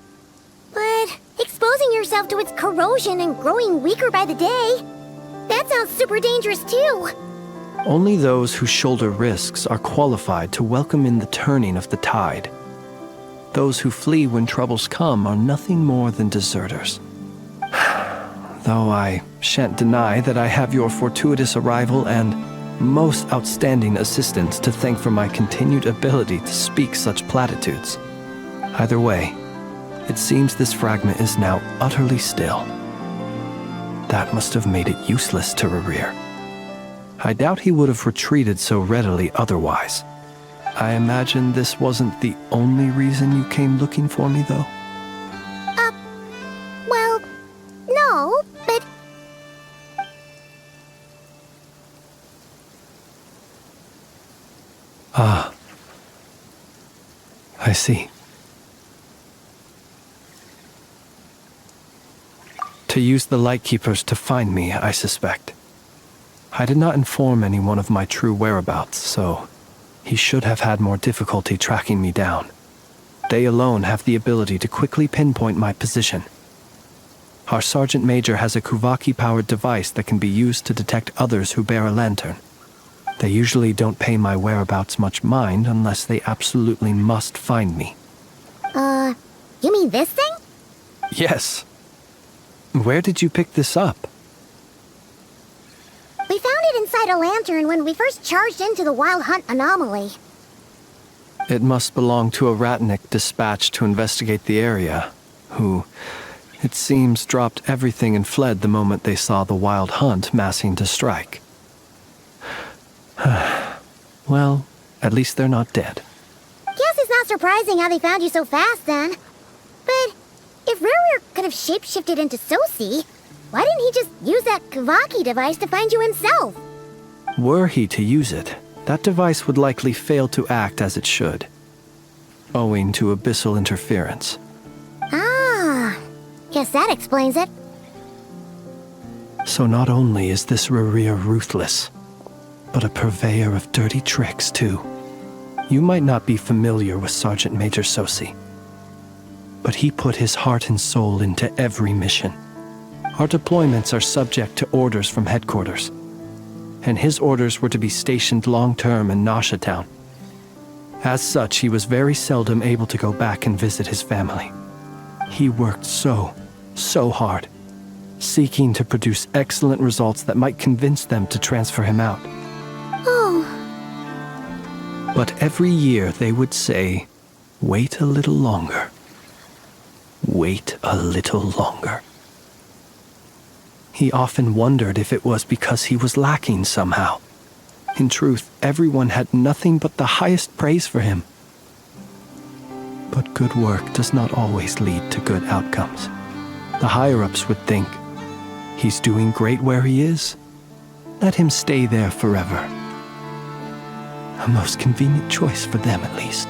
But exposing yourself to its corrosion and growing weaker by the day, that sounds super dangerous too. Only those who shoulder risks are qualified to welcome in the turning of the tide. Those who flee when troubles come are nothing more than deserters. Though I shan't deny that I have your fortuitous arrival and most outstanding assistance to thank for my continued ability to speak such platitudes. Either way, it seems this fragment is now utterly still. That must have made it useless to Rerir. I doubt he would have retreated so readily otherwise. I imagine this wasn't the only reason you came looking for me, though? Well, no, but... Ah. I see. To use the Lightkeepers to find me, I suspect. I did not inform anyone of my true whereabouts, so he should have had more difficulty tracking me down. They alone have the ability to quickly pinpoint my position. Our Sergeant Major has a Kuhanki-powered device that can be used to detect others who bear a lantern. They usually don't pay my whereabouts much mind unless they absolutely must find me. You mean this thing? Yes. Where did you pick this up? We found it inside a lantern when we first charged into the Wild Hunt anomaly. It must belong to a Ratnik dispatched to investigate the area, who, it seems, dropped everything and fled the moment they saw the Wild Hunt massing to strike. Well, at least they're not dead. Guess it's not surprising how they found you so fast, then. But if Rerir could have shapeshifted into Sosi, why didn't he just use that Kuhanki device to find you himself? Were he to use it, that device would likely fail to act as it should, owing to abyssal interference. Ah, guess that explains it. So not only is this Rerir ruthless, but a purveyor of dirty tricks, too. You might not be familiar with Sergeant Major Sosi, but he put his heart and soul into every mission. Our deployments are subject to orders from headquarters, and his orders were to be stationed long-term in Nasha Town. As such, he was very seldom able to go back and visit his family. He worked so hard, seeking to produce excellent results that might convince them to transfer him out. Oh. But every year they would say, wait a little longer. Wait a little longer. He often wondered if it was because he was lacking somehow. In truth, everyone had nothing but the highest praise for him. But good work does not always lead to good outcomes. The higher-ups would think, he's doing great where he is. Let him stay there forever. A most convenient choice for them, at least.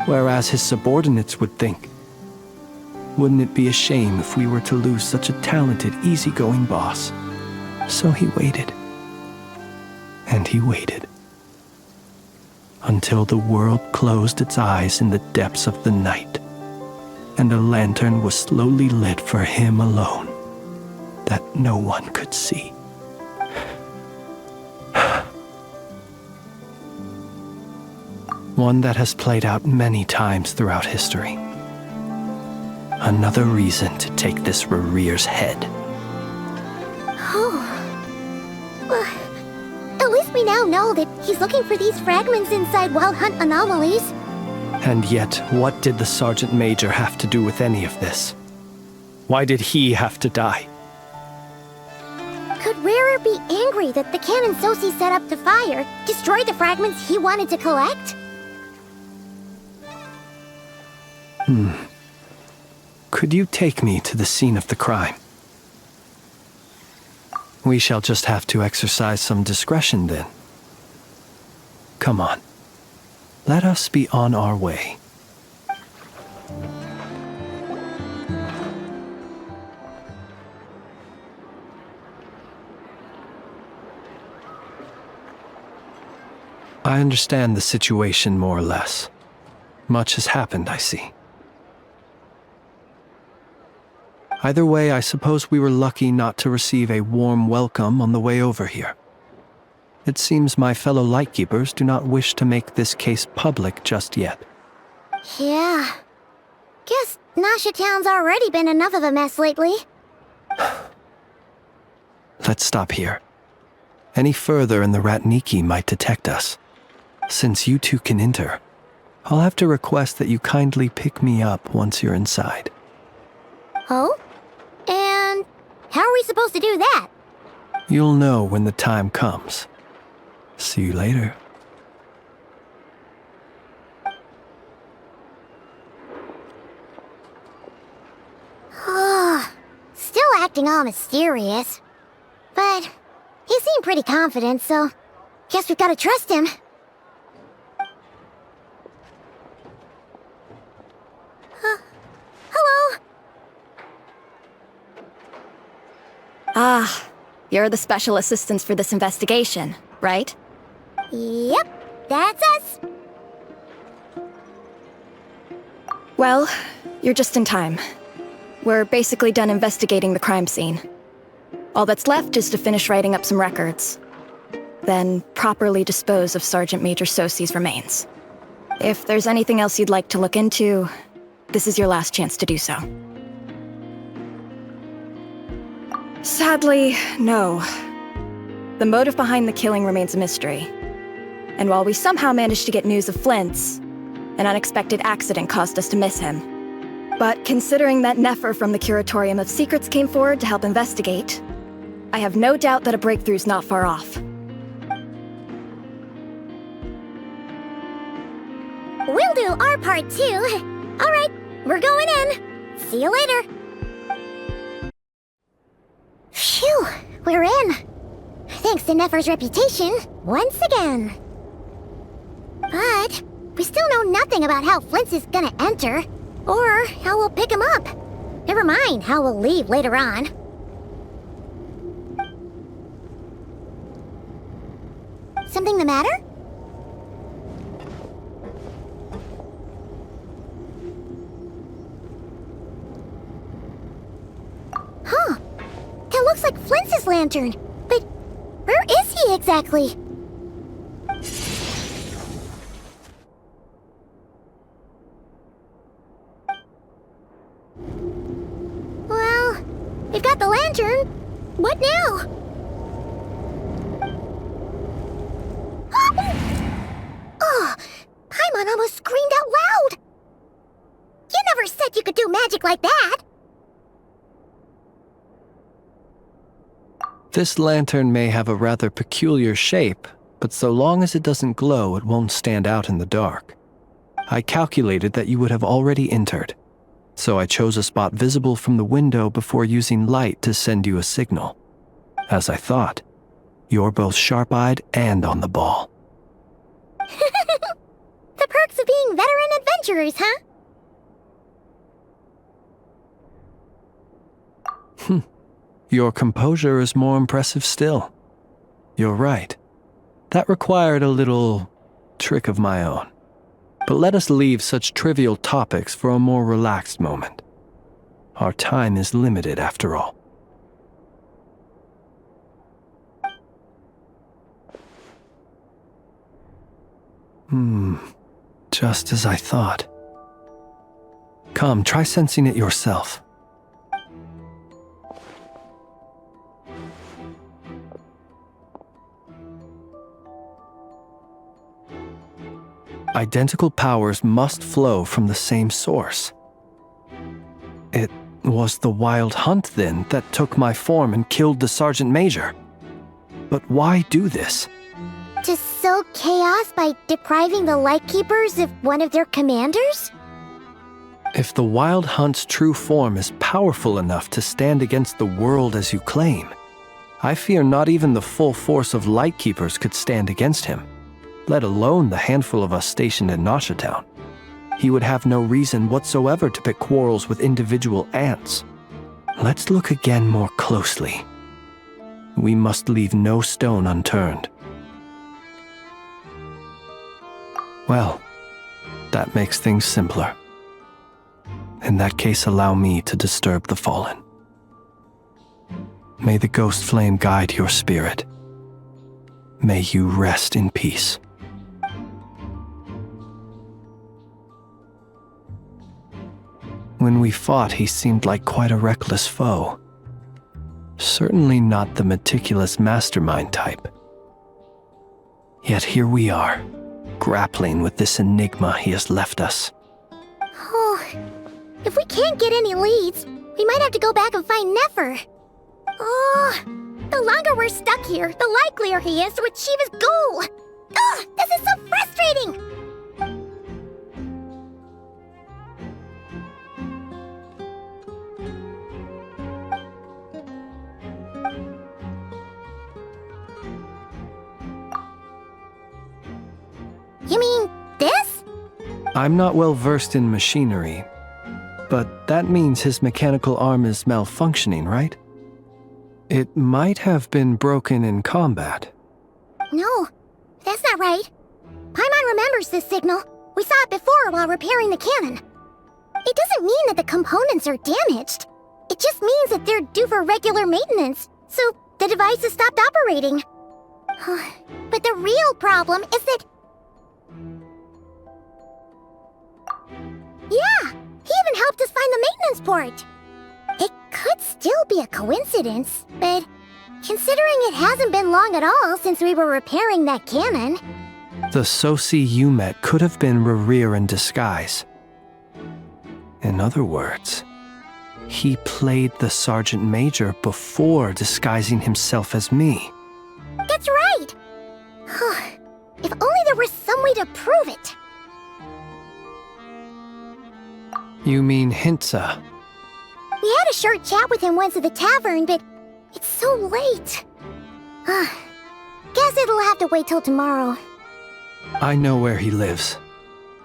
Whereas his subordinates would think, wouldn't it be a shame if we were to lose such a talented, easygoing boss? So he waited. And he waited. Until the world closed its eyes in the depths of the night, and a lantern was slowly lit for him alone, that no one could see. One that has played out many times throughout history. Another reason to take this Rerir's head. Oh. Well, at least we now know that he's looking for these fragments inside Wild Hunt anomalies. And yet, what did the Sergeant Major have to do with any of this? Why did he have to die? Could Rerir be angry that the cannon Sosi set up to fire destroyed the fragments he wanted to collect? Could you take me to the scene of the crime? We shall just have to exercise some discretion then. Come on. Let us be on our way. I understand the situation more or less. Much has happened, I see. Either way, I suppose we were lucky not to receive a warm welcome on the way over here. It seems my fellow Lightkeepers do not wish to make this case public just yet. Yeah. Guess Nasha Town's already been enough of a mess lately. Let's stop here. Any further and the Ratniki might detect us. Since you two can enter, I'll have to request that you kindly pick me up once you're inside. Oh? And how are we supposed to do that? You'll know when the time comes. See you later. Still acting all mysterious. But he seemed pretty confident, so guess we've got to trust him. Hello? Ah, you're the special assistants for this investigation, right? Yep, that's us. Well, you're just in time. We're basically done investigating the crime scene. All that's left is to finish writing up some records. Then properly dispose of Sergeant Major Sosi's remains. If there's anything else you'd like to look into, this is your last chance to do so. Sadly, no. The motive behind the killing remains a mystery. And while we somehow managed to get news of Flint's, an unexpected accident caused us to miss him. But considering that Nefer from the Curatorium of Secrets came forward to help investigate, I have no doubt that a breakthrough's not far off. We'll do our part too. All right, we're going in. See you later. Phew, we're in. Thanks to Nefer's reputation, once again. But we still know nothing about how Flint's is gonna enter, or how we'll pick him up. Never mind how we'll leave later on. Something the matter? Huh. That looks like Flint's lantern. But where is he exactly? Well, we've got the lantern. What now? Oh, Paimon almost screamed out loud. You never said you could do magic like that. This lantern may have a rather peculiar shape, but so long as it doesn't glow, it won't stand out in the dark. I calculated that you would have already entered, so I chose a spot visible from the window before using light to send you a signal. As I thought, you're both sharp-eyed and on the ball. The perks of being veteran adventurers, huh? Your composure is more impressive still. You're right. That required a little trick of my own. But let us leave such trivial topics for a more relaxed moment. Our time is limited after all. Just as I thought. Come, try sensing it yourself. Identical powers must flow from the same source. It was the Wild Hunt, then, that took my form and killed the Sergeant Major. But why do this? To sow chaos by depriving the Lightkeepers of one of their commanders? If the Wild Hunt's true form is powerful enough to stand against the world as you claim, I fear not even the full force of Lightkeepers could stand against him, let alone the handful of us stationed in Nasha Town. He would have no reason whatsoever to pick quarrels with individual ants. Let's look again more closely. We must leave no stone unturned. Well, that makes things simpler. In that case, allow me to disturb the fallen. May the ghost flame guide your spirit. May you rest in peace. When we fought, he seemed like quite a reckless foe. Certainly not the meticulous mastermind type. Yet here we are, grappling with this enigma he has left us. Oh, if we can't get any leads, we might have to go back and find Nefer. Oh, the longer we're stuck here, the likelier he is to achieve his goal. Ugh, this is so frustrating! You mean this? I'm not well versed in machinery, but that means his mechanical arm is malfunctioning, right? It might have been broken in combat. No, that's not right. Paimon remembers this signal. We saw it before while repairing the cannon. It doesn't mean that the components are damaged. It just means that they're due for regular maintenance, so the device has stopped operating. But the real problem is that... Yeah, he even helped us find the maintenance port. It could still be a coincidence, but considering it hasn't been long at all since we were repairing that cannon... The Sosi you met could have been Rerir in disguise. In other words, he played the Sergeant Major before disguising himself as me. That's right! If only there were some way to prove it. You mean Hintsa? We had a short chat with him once at the tavern, but it's so late. Guess it'll have to wait till tomorrow. I know where he lives.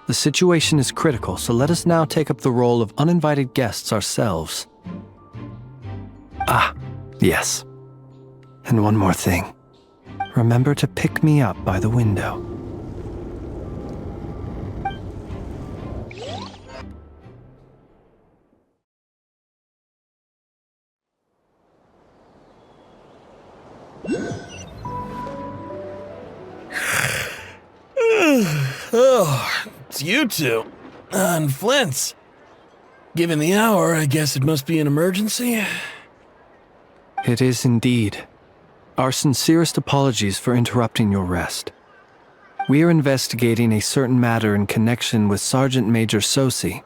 The situation is critical, so let us now take up the role of uninvited guests ourselves. Ah, yes. And one more thing. Remember to pick me up by the window. Oh, it's you two. And Flint's. Given the hour, I guess it must be an emergency. It is indeed. Our sincerest apologies for interrupting your rest. We are investigating a certain matter in connection with Sergeant Major Sosi.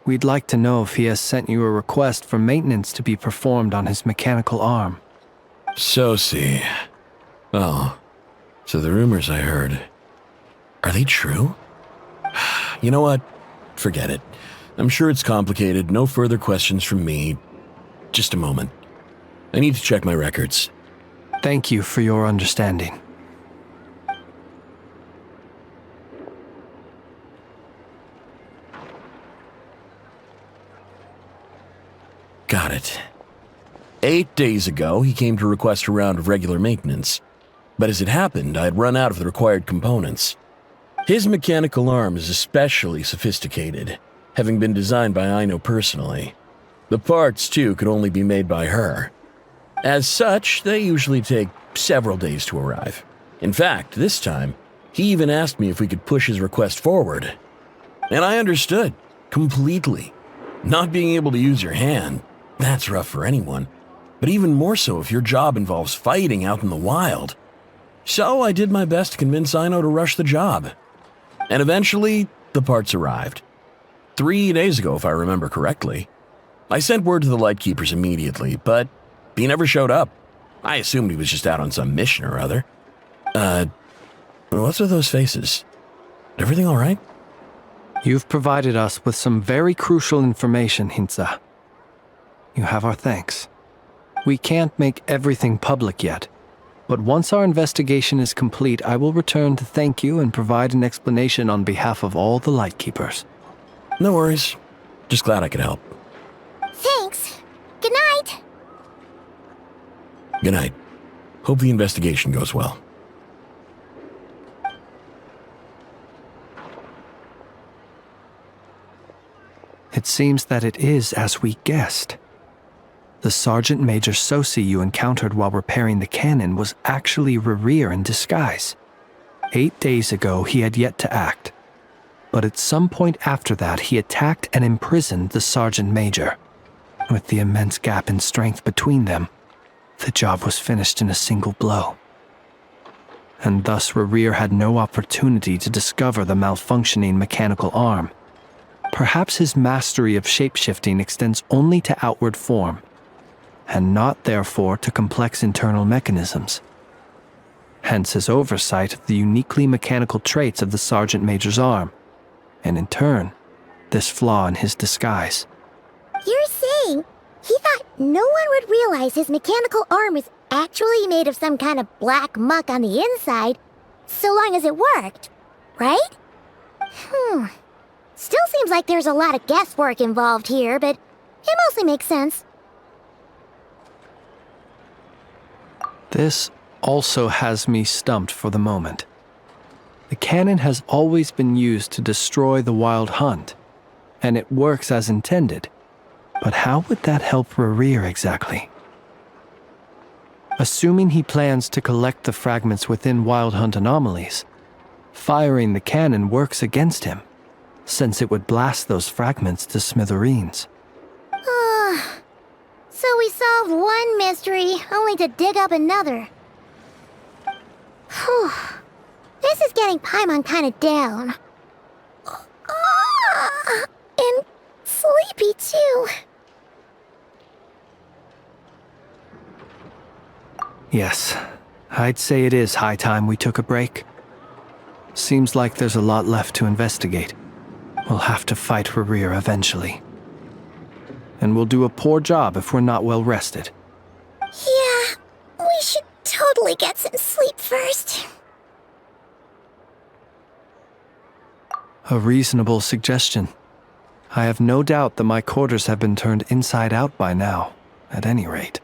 We'd like to know if he has sent you a request for maintenance to be performed on his mechanical arm. Sosi. Oh, so the rumors I heard, are they true? You know what? Forget it. I'm sure it's complicated. No further questions from me. Just a moment. I need to check my records. Thank you for your understanding. Got it. 8 days ago, he came to request a round of regular maintenance. But as it happened, I had run out of the required components. His mechanical arm is especially sophisticated, having been designed by Aino personally. The parts, too, could only be made by her. As such, they usually take several days to arrive. In fact, this time, he even asked me if we could push his request forward. And I understood, completely. Not being able to use your hand, that's rough for anyone. But even more so if your job involves fighting out in the wild. So I did my best to convince Aino to rush the job. And eventually, the parts arrived. 3 days ago, if I remember correctly. I sent word to the Lightkeepers immediately, but he never showed up. I assumed he was just out on some mission or other. What's with those faces? Everything all right? You've provided us with some very crucial information, Hintsa. You have our thanks. We can't make everything public yet, but once our investigation is complete, I will return to thank you and provide an explanation on behalf of all the Lightkeepers. No worries. Just glad I could help. Thanks. Good night. Good night. Hope the investigation goes well. It seems that it is as we guessed. The Sergeant Major Sosi you encountered while repairing the cannon was actually Rerir in disguise. 8 days ago, he had yet to act. But at some point after that, he attacked and imprisoned the Sergeant Major. With the immense gap in strength between them, the job was finished in a single blow. And thus Rerir had no opportunity to discover the malfunctioning mechanical arm. Perhaps his mastery of shapeshifting extends only to outward form, and not therefore to complex internal mechanisms. Hence his oversight of the uniquely mechanical traits of the Sergeant Major's arm, and in turn, this flaw in his disguise. You're saying he thought no one would realize his mechanical arm was actually made of some kind of black muck on the inside, so long as it worked, right? Still seems like there's a lot of guesswork involved here, but it mostly makes sense. This also has me stumped for the moment. The cannon has always been used to destroy the Wild Hunt, and it works as intended. But how would that help Rerir exactly? Assuming he plans to collect the fragments within Wild Hunt anomalies, firing the cannon works against him, since it would blast those fragments to smithereens. So we solved one mystery, only to dig up another. Whew. This is getting Paimon kind of down. And sleepy too. Yes, I'd say it is high time we took a break. Seems like there's a lot left to investigate. We'll have to fight Rerir eventually. And we'll do a poor job if we're not well rested. Yeah, we should totally get some sleep first. A reasonable suggestion. I have no doubt that my quarters have been turned inside out by now, at any rate.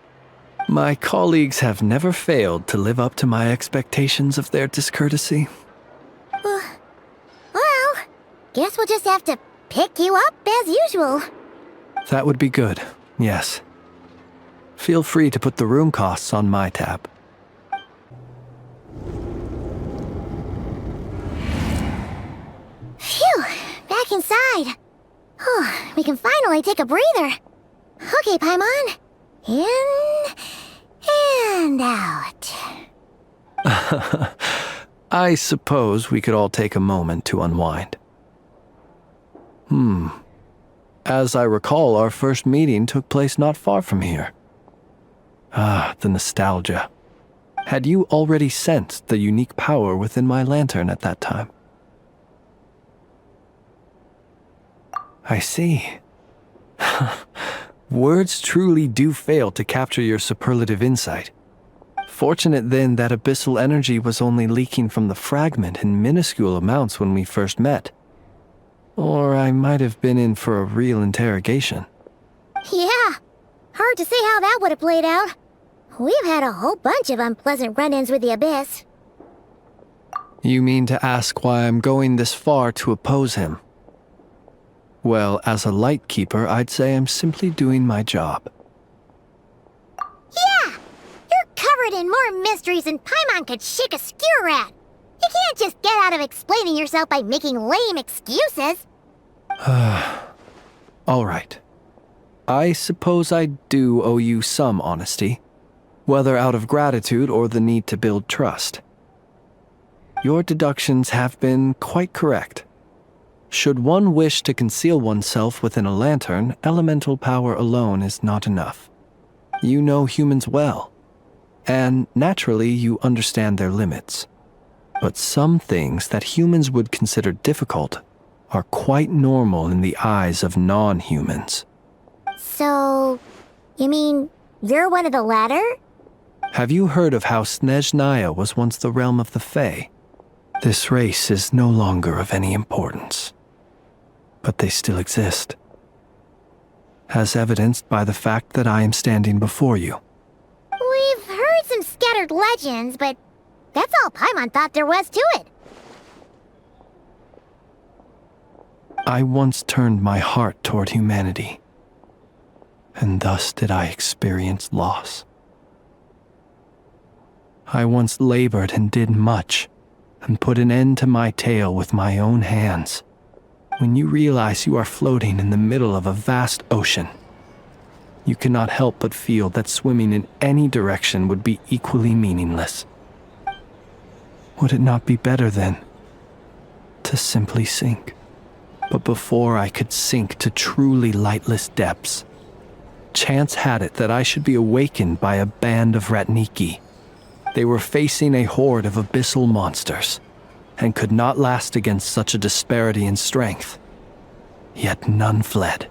My colleagues have never failed to live up to my expectations of their discourtesy. Well, guess we'll just have to pick you up as usual. That would be good, yes. Feel free to put the room costs on my tab. Phew, back inside. We can finally take a breather. Okay, Paimon. In and out. I suppose we could all take a moment to unwind. As I recall, our first meeting took place not far from here. The nostalgia. Had you already sensed the unique power within my lantern at that time? I see. Words truly do fail to capture your superlative insight. Fortunate then that abyssal energy was only leaking from the fragment in minuscule amounts when we first met. Or I might have been in for a real interrogation. Yeah, hard to say how that would have played out. We've had a whole bunch of unpleasant run-ins with the Abyss. You mean to ask why I'm going this far to oppose him? Well, as a light keeper, I'd say I'm simply doing my job. Yeah! You're covered in more mysteries than Paimon could shake a skewer at. You can't just get out of explaining yourself by making lame excuses. All right. I suppose I do owe you some honesty, whether out of gratitude or the need to build trust. Your deductions have been quite correct. Should one wish to conceal oneself within a lantern, elemental power alone is not enough. You know humans well, and naturally you understand their limits. But some things that humans would consider difficult are quite normal in the eyes of non-humans. So, you mean you're one of the latter? Have you heard of how Snezhnaya was once the realm of the Fae? This race is no longer of any importance, but they still exist, as evidenced by the fact that I am standing before you. We've heard some scattered legends, but that's all Paimon thought there was to it. I once turned my heart toward humanity. and thus did I experience loss. I once labored and did much, and put an end to my tale with my own hands. When you realize you are floating in the middle of a vast ocean, you cannot help but feel that swimming in any direction would be equally meaningless. Would it not be better then to simply sink? But before I could sink to truly lightless depths, chance had it that I should be awakened by a band of Ratniki. They were facing a horde of abyssal monsters, and could not last against such a disparity in strength. Yet none fled.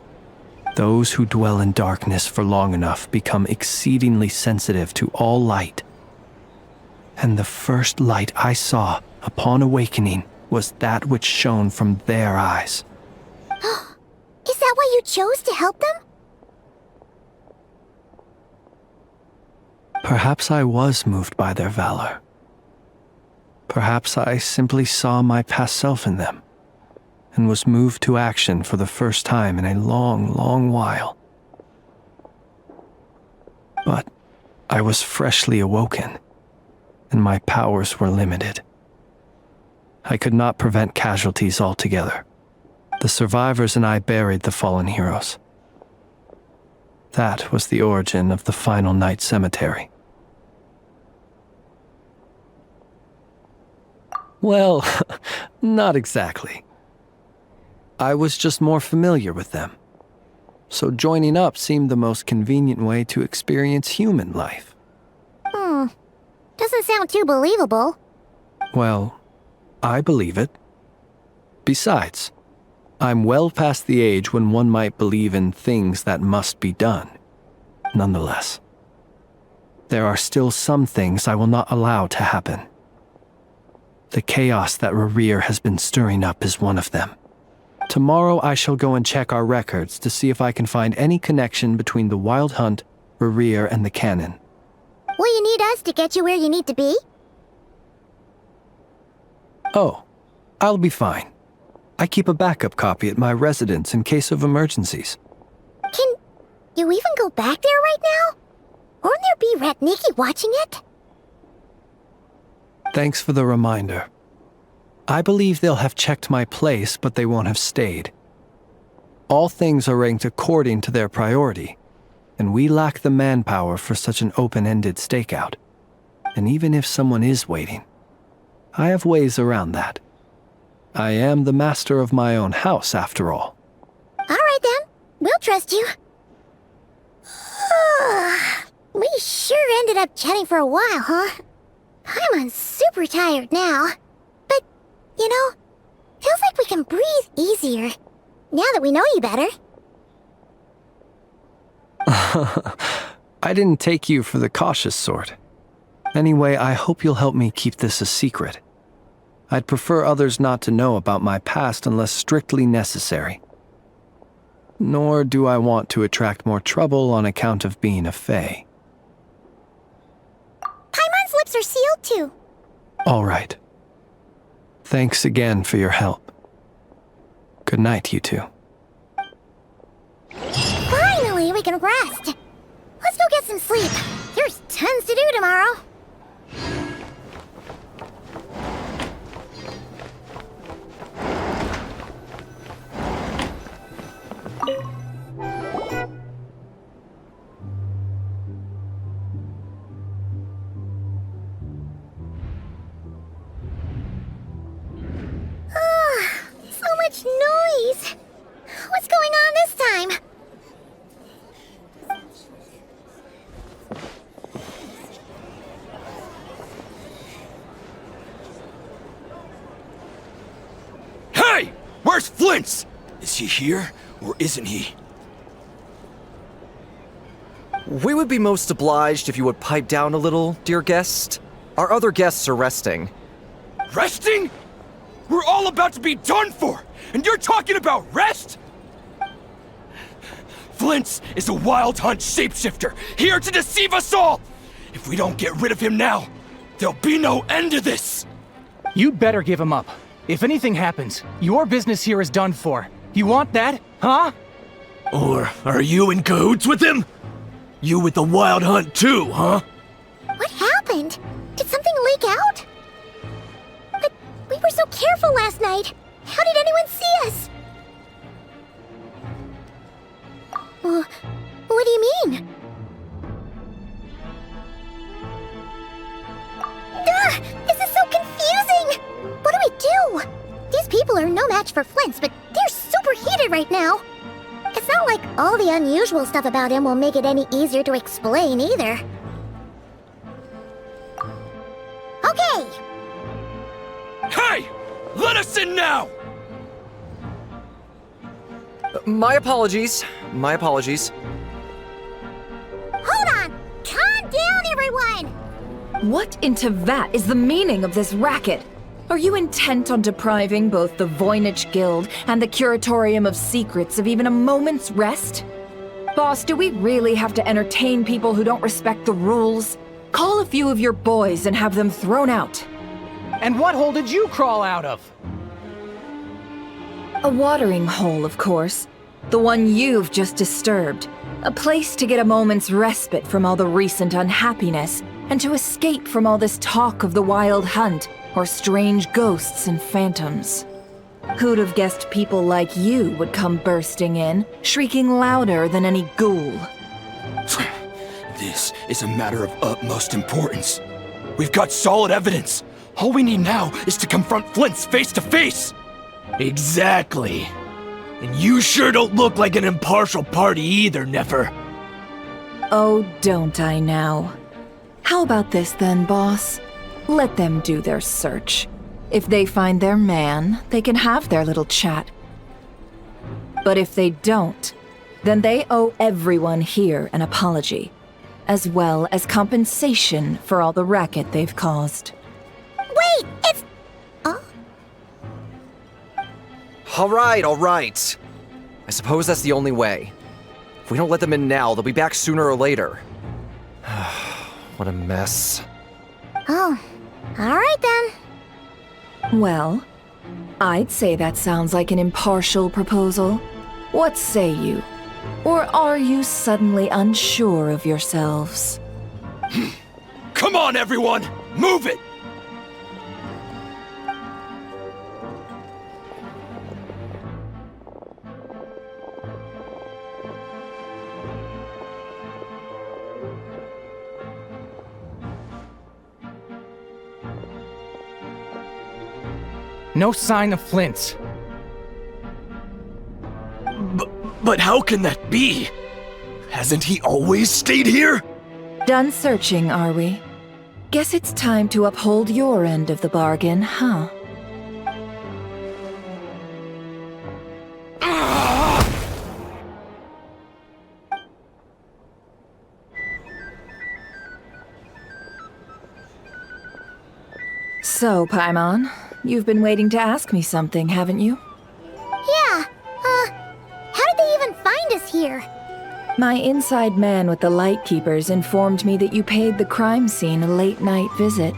Those who dwell in darkness for long enough become exceedingly sensitive to all light. And the first light I saw upon awakening was that which shone from their eyes. Is that why you chose to help them? Perhaps I was moved by their valor. Perhaps I simply saw my past self in them, and was moved to action for the first time in a long, long while. But I was freshly awoken, and my powers were limited. I could not prevent casualties altogether. The survivors and I buried the fallen heroes. That was the origin of the Final Night Cemetery. Well, not exactly. I was just more familiar with them, so joining up seemed the most convenient way to experience human life. Doesn't sound too believable. Well, I believe it. Besides, I'm well past the age when one might believe in things that must be done. Nonetheless, there are still some things I will not allow to happen. The chaos that Rerir has been stirring up is one of them. Tomorrow I shall go and check our records to see if I can find any connection between the Wild Hunt, Rerir, and the Canon. Will you need us to get you where you need to be? Oh, I'll be fine. I keep a backup copy at my residence in case of emergencies. Can you even go back there right now? Won't there be Ratniki watching it? Thanks for the reminder. I believe they'll have checked my place, but they won't have stayed. All things are ranked according to their priority, and we lack the manpower for such an open-ended stakeout. And even if someone is waiting, I have ways around that. I am the master of my own house, after all. All right then, we'll trust you. We sure ended up chatting for a while, huh? I'm super tired now. But, you know, feels like we can breathe easier, now that we know you better. I didn't take you for the cautious sort. Anyway, I hope you'll help me keep this a secret. I'd prefer others not to know about my past unless strictly necessary. Nor do I want to attract more trouble on account of being a fae. Paimon's lips are sealed too. All right. Thanks again for your help. Good night, you two. Finally, we can rest. Let's go get some sleep. There's tons to do tomorrow. So much noise. What's going on this time? Hey! Where's Flint's? Is he here, or isn't he? We would be most obliged if you would pipe down a little, dear guest. Our other guests are resting. Resting? We're all about to be done for, and you're talking about rest? Flint's is a Wild Hunt shapeshifter, here to deceive us all! If we don't get rid of him now, there'll be no end to this! You'd better give him up. If anything happens, your business here is done for. You want that, huh? Or are you in cahoots with him? You with the Wild Hunt too, huh? What happened? Did something leak out? But we were so careful last night. How did anyone see us? What do you mean? Ugh, this is so confusing! What do we do? These people are no match for Flint's, but they're super heated right now. It's not like all the unusual stuff about him will make it any easier to explain either. Okay! Hey! Let us in now! My apologies. My apologies. Hold on! Calm down, everyone! What in Tevat is the meaning of this racket? Are you intent on depriving both the Voynich Guild and the Curatorium of Secrets of even a moment's rest? Boss, do we really have to entertain people who don't respect the rules? Call a few of your boys and have them thrown out. And what hole did you crawl out of? A watering hole, of course. The one you've just disturbed. A place to get a moment's respite from all the recent unhappiness, and to escape from all this talk of the Wild Hunt, or strange ghosts and phantoms. Who'd have guessed people like you would come bursting in, shrieking louder than any ghoul? This is a matter of utmost importance. We've got solid evidence. All we need now is to confront Flint's face to face. Exactly. And you sure don't look like an impartial party either, Nefer. Oh, don't I now? How about this then, boss? Let them do their search. If they find their man, they can have their little chat. But if they don't, then they owe everyone here an apology, as well as compensation for all the racket they've caused. Wait, it's... All right. I suppose that's the only way. If we don't let them in now, they'll be back sooner or later. What a mess. Oh, alright then. Well, I'd say that sounds like an impartial proposal. What say you? Or are you suddenly unsure of yourselves? Come on, everyone! Move it! No sign of Flint. But how can that be? Hasn't he always stayed here? Done searching, are we? Guess it's time to uphold your end of the bargain, huh? So, Paimon, you've been waiting to ask me something, haven't you? Yeah, how did they even find us here? My inside man with the Lightkeepers informed me that you paid the crime scene a late-night visit.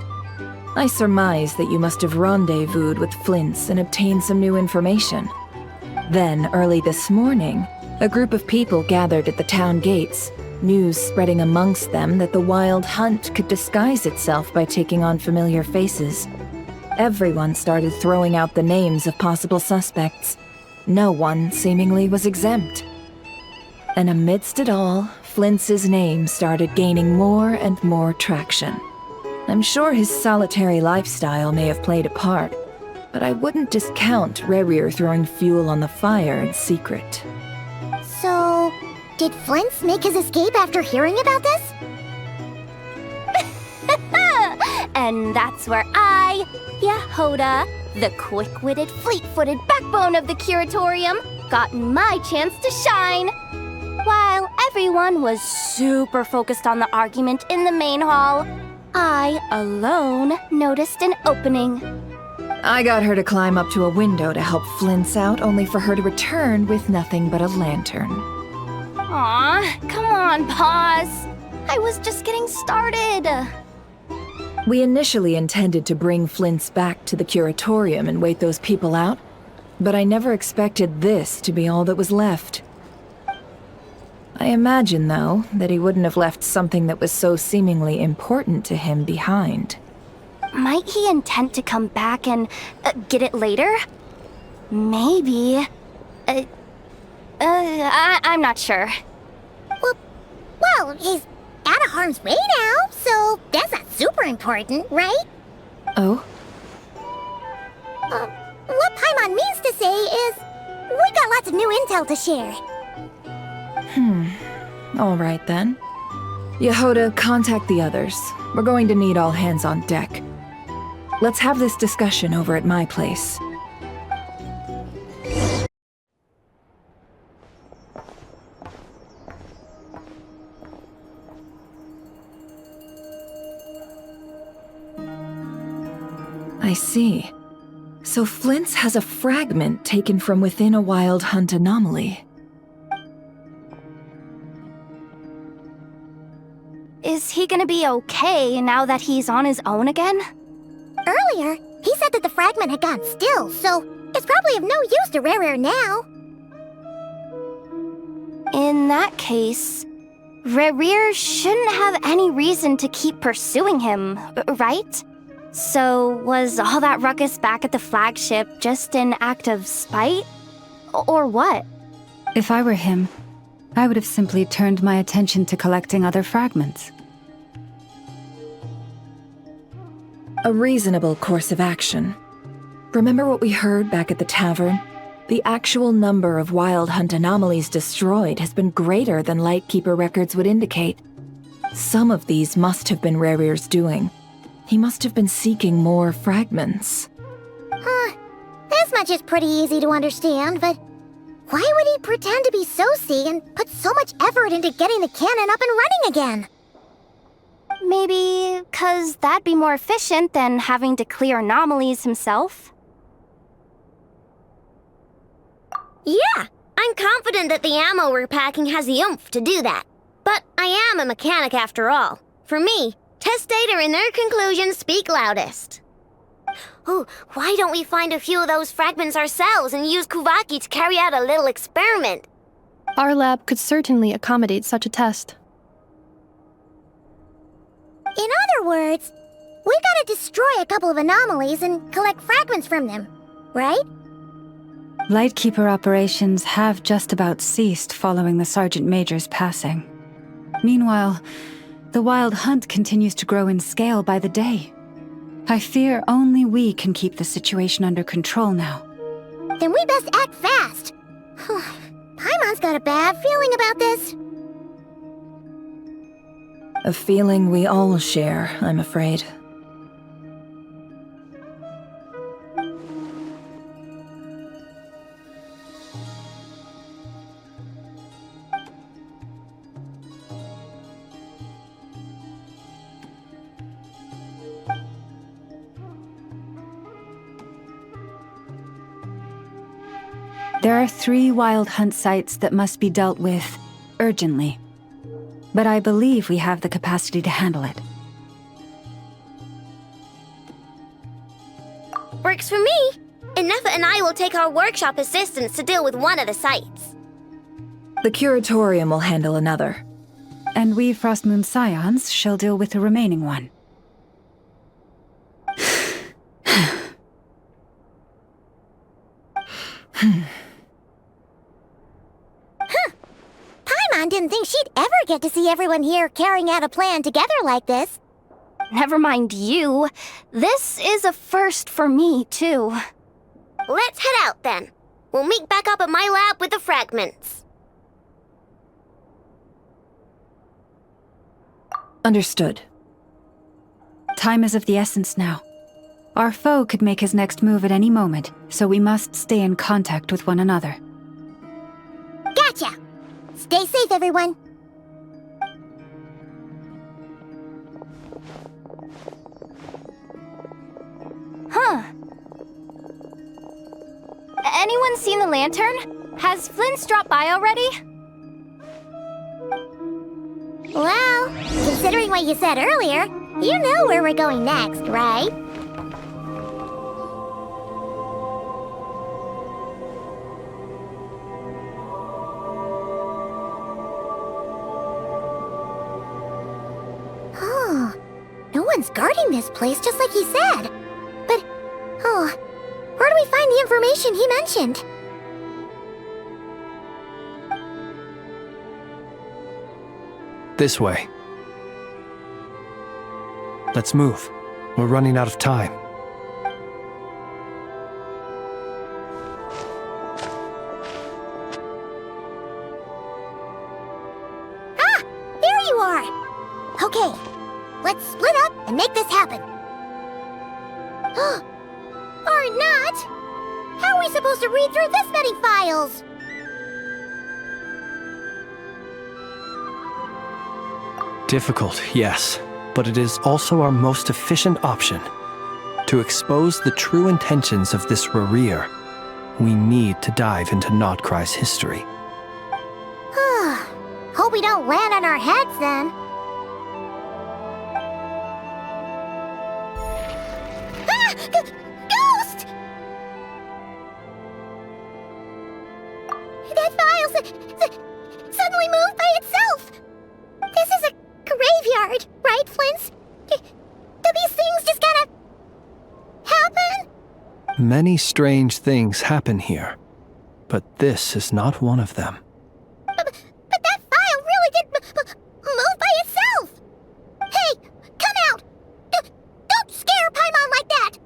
I surmise that you must have rendezvoused with Flint's and obtained some new information. Then, early this morning, a group of people gathered at the town gates, news spreading amongst them that the Wild Hunt could disguise itself by taking on familiar faces. Everyone started throwing out the names of possible suspects. No one, seemingly, was exempt. And amidst it all, Flint's name started gaining more and more traction. I'm sure his solitary lifestyle may have played a part, but I wouldn't discount Rerir throwing fuel on the fire in secret. So, did Flint's make his escape after hearing about this? And that's where I, Yahoda, the quick-witted, fleet-footed backbone of the Curatorium, got my chance to shine. While everyone was super focused on the argument in the main hall, I alone noticed an opening. I got her to climb up to a window to help Flint's out, only for her to return with nothing but a lantern. Aw, come on, pause. I was just getting started. We initially intended to bring Flint's back to the Curatorium and wait those people out, but I never expected this to be all that was left. I imagine, though, that he wouldn't have left something that was so seemingly important to him behind. Might he intend to come back and get it later? Maybe. I'm not sure. Well, he's out of harm's way now, so that's not super important, right? Oh? What Paimon means to say is, we got lots of new intel to share. All right then. Yehoda, contact the others. We're going to need all hands on deck. Let's have this discussion over at my place. I see. So Flint's has a fragment taken from within a wild hunt anomaly. Is he gonna be okay now that he's on his own again? Earlier, he said that the fragment had gone still, so it's probably of no use to Rare now. In that case, Rare shouldn't have any reason to keep pursuing him, right? So was all that ruckus back at the flagship just an act of spite? Or what? If I were him, I would have simply turned my attention to collecting other fragments. A reasonable course of action. Remember what we heard back at the tavern? The actual number of wild hunt anomalies destroyed has been greater than Lightkeeper records would indicate. Some of these must have been Rare's doing. He must have been seeking more fragments. This much is pretty easy to understand, but why would he pretend to be Soci and put so much effort into getting the cannon up and running again? Maybe 'cause that'd be more efficient than having to clear anomalies himself? Yeah, I'm confident that the ammo we're packing has the oomph to do that. But I am a mechanic after all. For me, test data and their conclusions speak loudest. Ooh, why don't we find a few of those fragments ourselves and use Kuvaki to carry out a little experiment? Our lab could certainly accommodate such a test. In other words, we gotta destroy a couple of anomalies and collect fragments from them, right? Lightkeeper operations have just about ceased following the Sergeant Major's passing. Meanwhile, the wild hunt continues to grow in scale by the day. I fear only we can keep the situation under control now. Then we best act fast. Paimon's got a bad feeling about this. A feeling we all share, I'm afraid. There are 3 wild hunt sites that must be dealt with urgently. But I believe we have the capacity to handle it. Works for me. Ineffa and I will take our workshop assistants to deal with one of the sites. The Curatorium will handle another. And we Frostmoon Scions shall deal with the remaining one. Paimon didn't think she'd ever get to see everyone here carrying out a plan together like this. Never mind you. This is a first for me, too. Let's head out then. We'll meet back up at my lab with the fragments. Understood. Time is of the essence now. Our foe could make his next move at any moment, so we must stay in contact with one another. Gotcha! Stay safe, everyone. Huh. Anyone seen the lantern? Has Flint's dropped by already? Well, considering what you said earlier, you know where we're going next, right? guarding this place just like he said. But, oh, where do we find the information he mentioned? This way. Let's move. We're running out of time. Ah! There you are! Okay, let's split up and make this happen. Or not! How are we supposed to read through this many files? Difficult, yes, but it is also our most efficient option. To expose the true intentions of this Rereer, we need to dive into Nod-Cray's history. Hope we don't land on our heads then. Ah! Ghost! That file suddenly moved by itself. This is a graveyard, right, Flint? Do these things just gotta happen? Many strange things happen here, but this is not one of them. But that file really did move by itself! Hey, come out! Don't scare Paimon like that!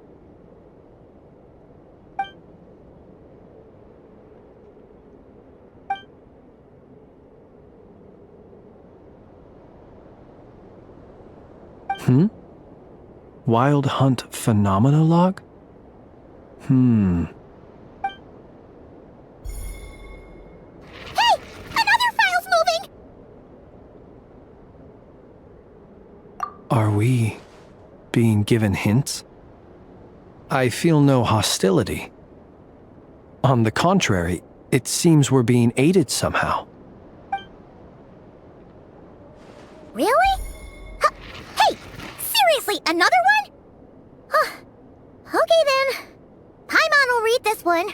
Wild Hunt Phenomenologue? Hey! Another file's moving! Are we being given hints? I feel no hostility. On the contrary, it seems we're being aided somehow. Really? Hey! Seriously, another one? Okay then. Paimon will read this one.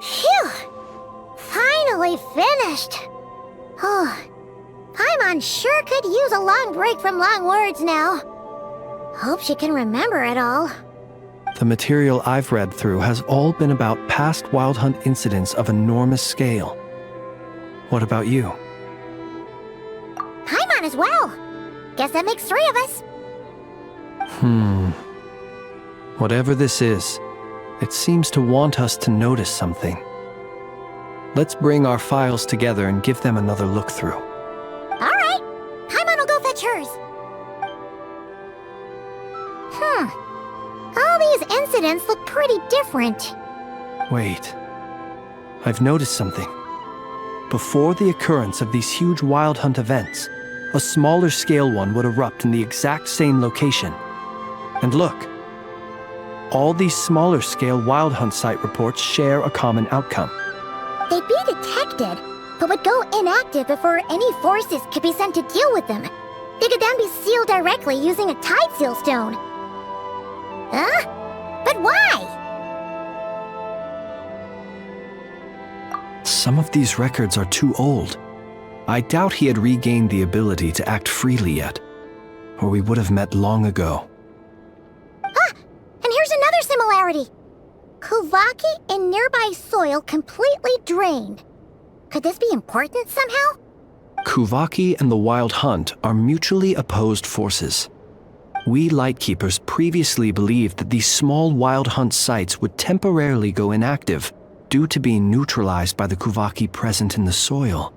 Phew! Finally finished. Oh, Paimon sure could use a long break from long words now. Hope she can remember it all. The material I've read through has all been about past Wild Hunt incidents of enormous scale. What about you? Paimon as well. Guess that makes 3 of us. Whatever this is, it seems to want us to notice something. Let's bring our files together and give them another look through. All right. Paimon will go fetch hers. All these incidents look pretty different. Wait. I've noticed something. Before the occurrence of these huge Wild Hunt events, a smaller scale one would erupt in the exact same location. And look. All these smaller scale Wild Hunt site reports share a common outcome. They'd be detected, but would go inactive before any forces could be sent to deal with them. They could then be sealed directly using a tide seal stone. Huh? But why? Some of these records are too old. I doubt he had regained the ability to act freely yet, or we would have met long ago. Ah! And here's another similarity. Kuhanki in nearby soil completely drained. Could this be important somehow? Kuhanki and the Wild Hunt are mutually opposed forces. We Lightkeepers previously believed that these small Wild Hunt sites would temporarily go inactive due to being neutralized by the Kuhanki present in the soil.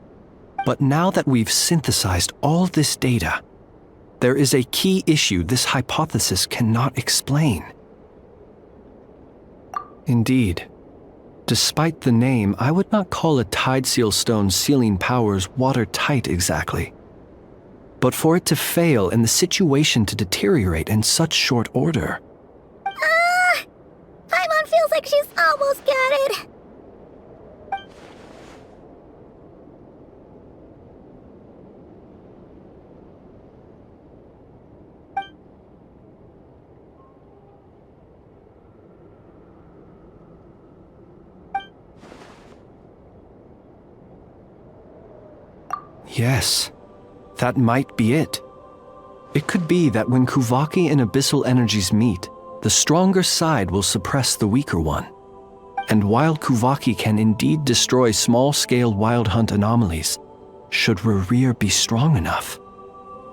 But now that we've synthesized all this data, there is a key issue this hypothesis cannot explain. Indeed, despite the name, I would not call a tide seal stone's sealing powers watertight exactly. But for it to fail and the situation to deteriorate in such short order. Paimon feels like she's almost got it. Yes, that might be it. It could be that when Kuvaki and abyssal energies meet, the stronger side will suppress the weaker one. And while Kuvaki can indeed destroy small-scale wild hunt anomalies, should Rerir be strong enough,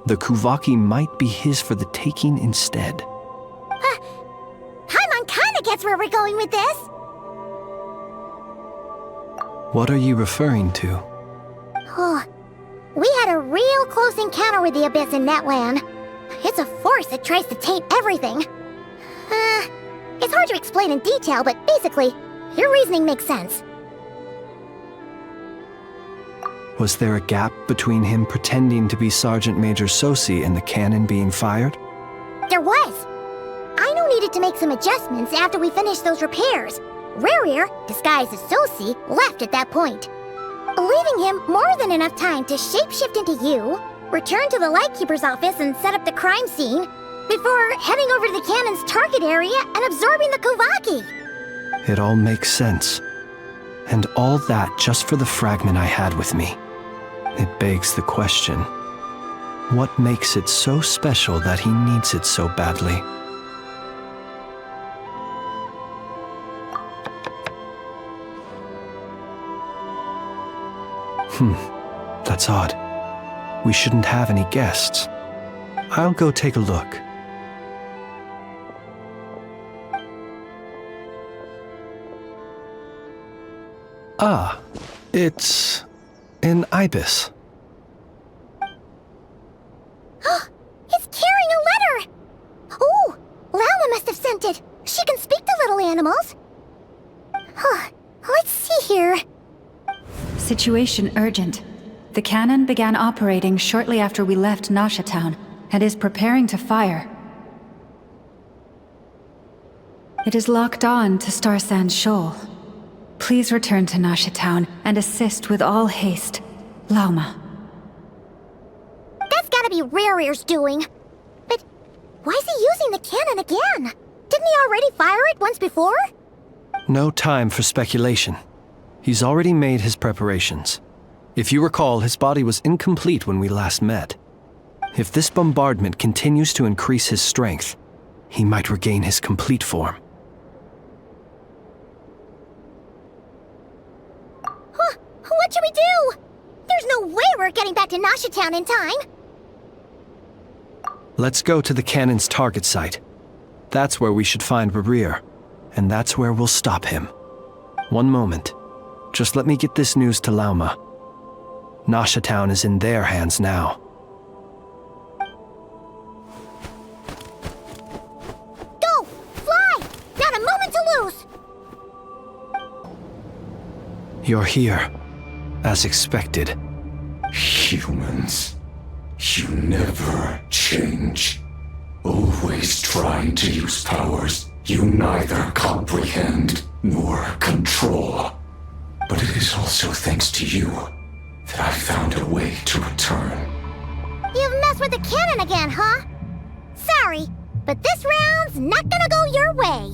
the Kuvaki might be his for the taking instead. Paimon kinda gets where we're going with this. What are you referring to? Oh, we had a real close encounter with the Abyss in Netland. It's a force that tries to taint everything. It's hard to explain in detail, but basically, your reasoning makes sense. Was there a gap between him pretending to be Sergeant Major Sosi and the cannon being fired? There was. Aino needed to make some adjustments after we finished those repairs. Rerir, disguised as Sosi, left at that point, leaving him more than enough time to shapeshift into you, return to the Lightkeeper's office and set up the crime scene, before heading over to the cannon's target area and absorbing the Kuvaki. It all makes sense. And all that just for the fragment I had with me. It begs the question, what makes it so special that he needs it so badly? That's odd. We shouldn't have any guests. I'll go take a look. Ah, it's an ibis. It's carrying a letter! Oh, Lauma must have sent it. She can speak to little animals. Let's see here. Situation urgent. The cannon began operating shortly after we left Nasha Town and is preparing to fire. It is locked on to Star Sand Shoal. Please return to Nasha Town and assist with all haste. Lauma. That's gotta be Rerir's doing. But why is he using the cannon again? Didn't he already fire it once before? No time for speculation. He's already made his preparations. If you recall, his body was incomplete when we last met. If this bombardment continues to increase his strength, he might regain his complete form. What should we do? There's no way we're getting back to Nasha Town in time. Let's go to the cannon's target site. That's where we should find Rerir, and that's where we'll stop him. One moment. Just let me get this news to Lauma. Nasha Town is in their hands now. Go! Fly! Not a moment to lose! You're here, as expected. Humans, you never change. Always trying to use powers you neither comprehend nor control. But it is also thanks to you that I found a way to return. You've messed with the cannon again, huh? Sorry, but this round's not gonna go your way.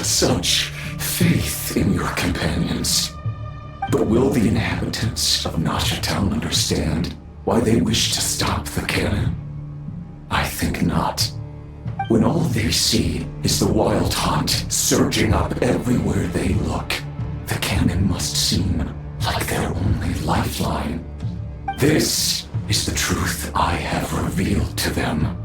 Such faith in your companions. But will the inhabitants of Nasha Town understand why they wish to stop the cannon? I think not. When all they see is the wild hunt surging up everywhere they look, the cannon must seem like their only lifeline. This is the truth I have revealed to them.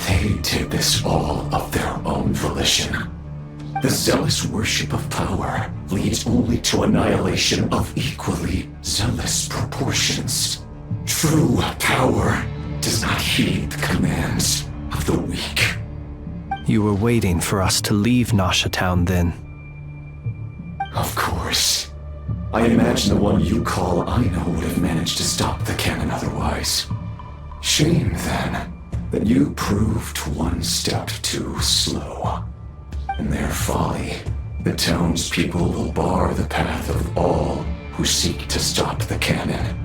They did this all of their own volition. The zealous worship of power leads only to annihilation of equally zealous proportions. True power does not heed the commands of the weak. You were waiting for us to leave Nasha Town then. Of course. I imagine the one you call Aino would have managed to stop the cannon otherwise. Shame, then, that you proved one step too slow. In their folly, the townspeople will bar the path of all who seek to stop the cannon.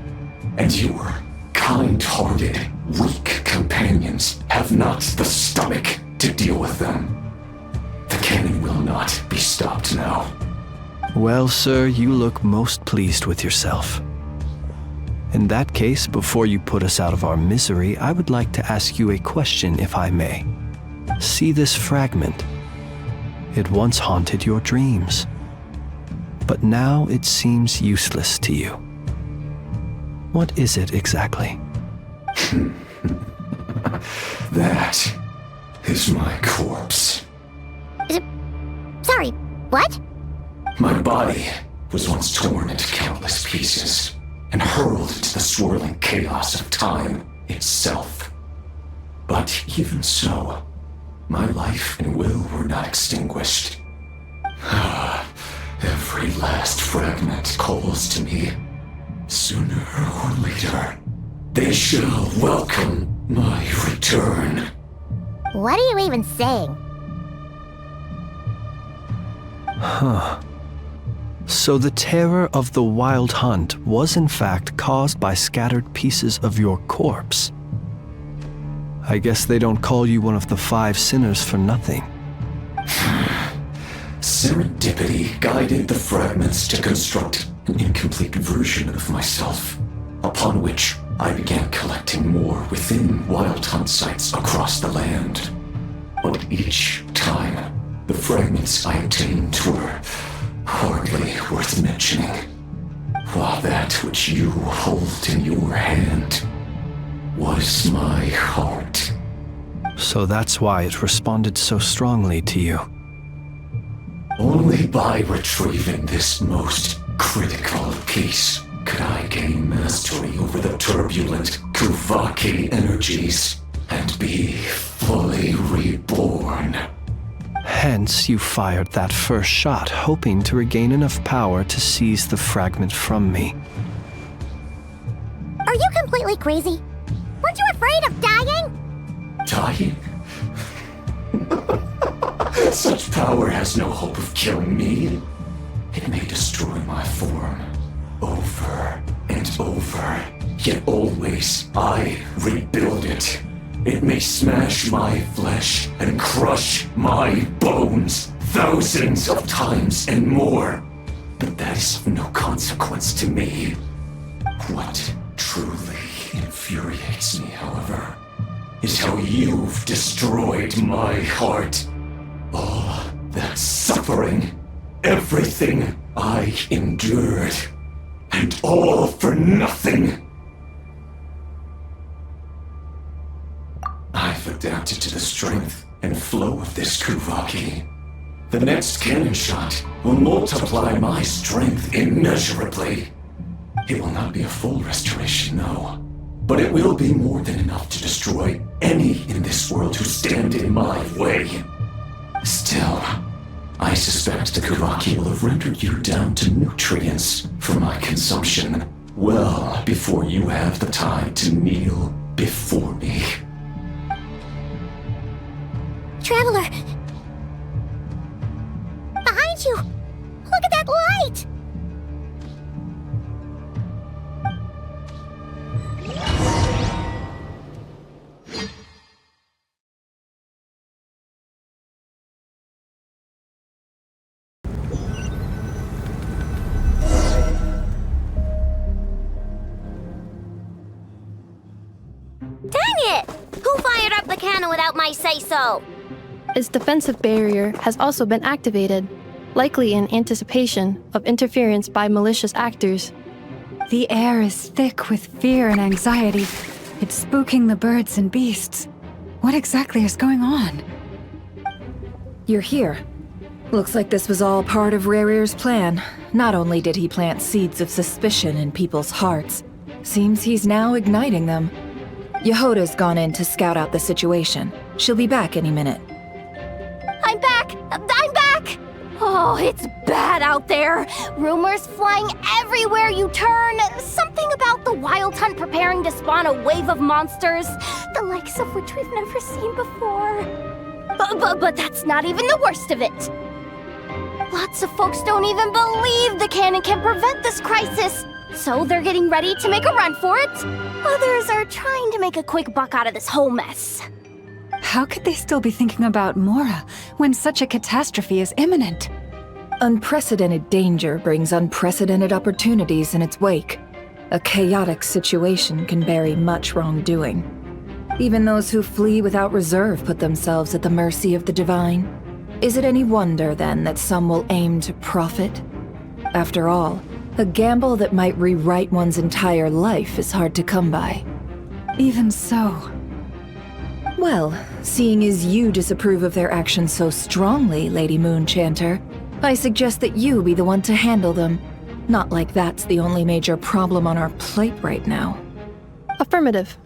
And your kind-hearted, weak companions have not the stomach to deal with them. The cannon will not be stopped now. Well, sir, you look most pleased with yourself. In that case, before you put us out of our misery, I would like to ask you a question, if I may. See this fragment? It once haunted your dreams, but now it seems useless to you. What is it exactly? That is my corpse. Sorry, what? My body was once torn into countless pieces and hurled into the swirling chaos of time itself. But even so, my life and will were not extinguished. Every last fragment calls to me. Sooner or later, they shall welcome my return. What are you even saying? Huh. So the terror of the Wild Hunt was in fact caused by scattered pieces of your corpse. I guess they don't call you one of the 5 sinners for nothing. Serendipity guided the fragments to construct an incomplete version of myself, upon which I began collecting more within Wild Hunt sites across the land. But each time, the fragments I obtained were hardly worth mentioning, while that which you hold in your hand was my heart. So that's why it responded so strongly to you. Only by retrieving this most critical piece could I gain mastery over the turbulent Kuhanki energies and be fully reborn. Hence, you fired that first shot, hoping to regain enough power to seize the fragment from me. Are you completely crazy? Weren't you afraid of dying? Dying? Such power has no hope of killing me. It may destroy my form over and over, yet always I rebuild it. It may smash my flesh and crush my bones thousands of times and more, but that is of no consequence to me. What truly infuriates me, however, is how you've destroyed my heart. All that suffering, everything I endured, and all for nothing. I've adapted to the strength and flow of this Kuhanki. The next cannon shot will multiply my strength immeasurably. It will not be a full restoration, no, but it will be more than enough to destroy any in this world who stand in my way. Still, I suspect the Kuhanki will have rendered you down to nutrients for my consumption well before you have the time to kneel before me. Traveler! Behind you! Look at that light! Dang it! Who fired up the cannon without my say-so? Its defensive barrier has also been activated, likely in anticipation of interference by malicious actors. The air is thick with fear and anxiety. It's spooking the birds and beasts. What exactly is going on? You're here. Looks like this was all part of Rarir's plan. Not only did he plant seeds of suspicion in people's hearts, seems he's now igniting them. Yehoda's gone in to scout out the situation. She'll be back any minute. I'm back! I'm back! Oh, it's bad out there. Rumors flying everywhere you turn. Something about the Wild Hunt preparing to spawn a wave of monsters, the likes of which we've never seen before. But that's not even the worst of it. Lots of folks don't even believe the cannon can prevent this crisis, so they're getting ready to make a run for it. Others are trying to make a quick buck out of this whole mess. How could they still be thinking about Mora when such a catastrophe is imminent? Unprecedented danger brings unprecedented opportunities in its wake. A chaotic situation can bury much wrongdoing. Even those who flee without reserve put themselves at the mercy of the divine. Is it any wonder, then, that some will aim to profit? After all, a gamble that might rewrite one's entire life is hard to come by. Even so. Well, seeing as you disapprove of their actions so strongly, Lady Moonchanter, I suggest that you be the one to handle them. Not like that's the only major problem on our plate right now. Affirmative.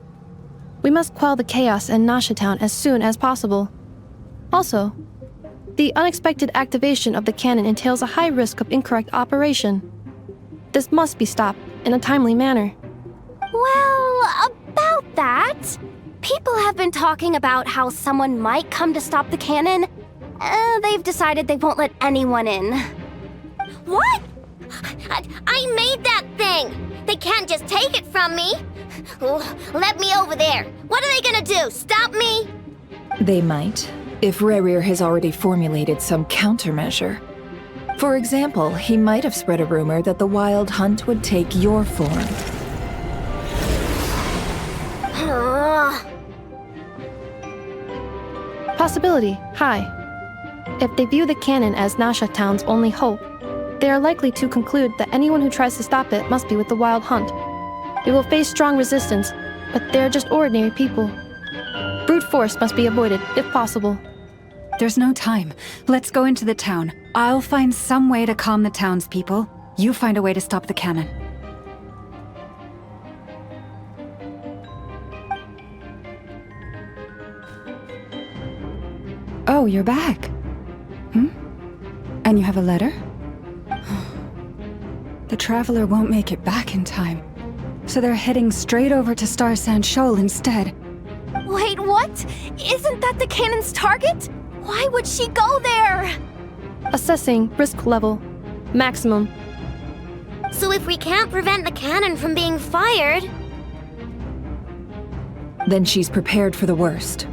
We must quell the chaos in Nasha Town as soon as possible. Also, the unexpected activation of the cannon entails a high risk of incorrect operation. This must be stopped in a timely manner. Well, about that, people have been talking about how someone might come to stop the cannon. They've decided they won't let anyone in. What? I made that thing! They can't just take it from me! Oh, let me over there! What are they gonna do, stop me? They might, if Rerir has already formulated some countermeasure. For example, he might have spread a rumor that the Wild Hunt would take your form. Possibility high. If they view the cannon as Nasha Town's only hope, they are likely to conclude that anyone who tries to stop it must be with the Wild Hunt. They will face strong resistance, but they're just ordinary people. Brute force must be avoided, if possible. There's no time. Let's go into the town. I'll find some way to calm the townspeople. You find a way to stop the cannon. Oh, you're back. And you have a letter? The Traveler won't make it back in time. So they're heading straight over to Star Sand Shoal instead. Wait, what? Isn't that the cannon's target? Why would she go there? Assessing risk level. Maximum. So if we can't prevent the cannon from being fired... Then she's prepared for the worst.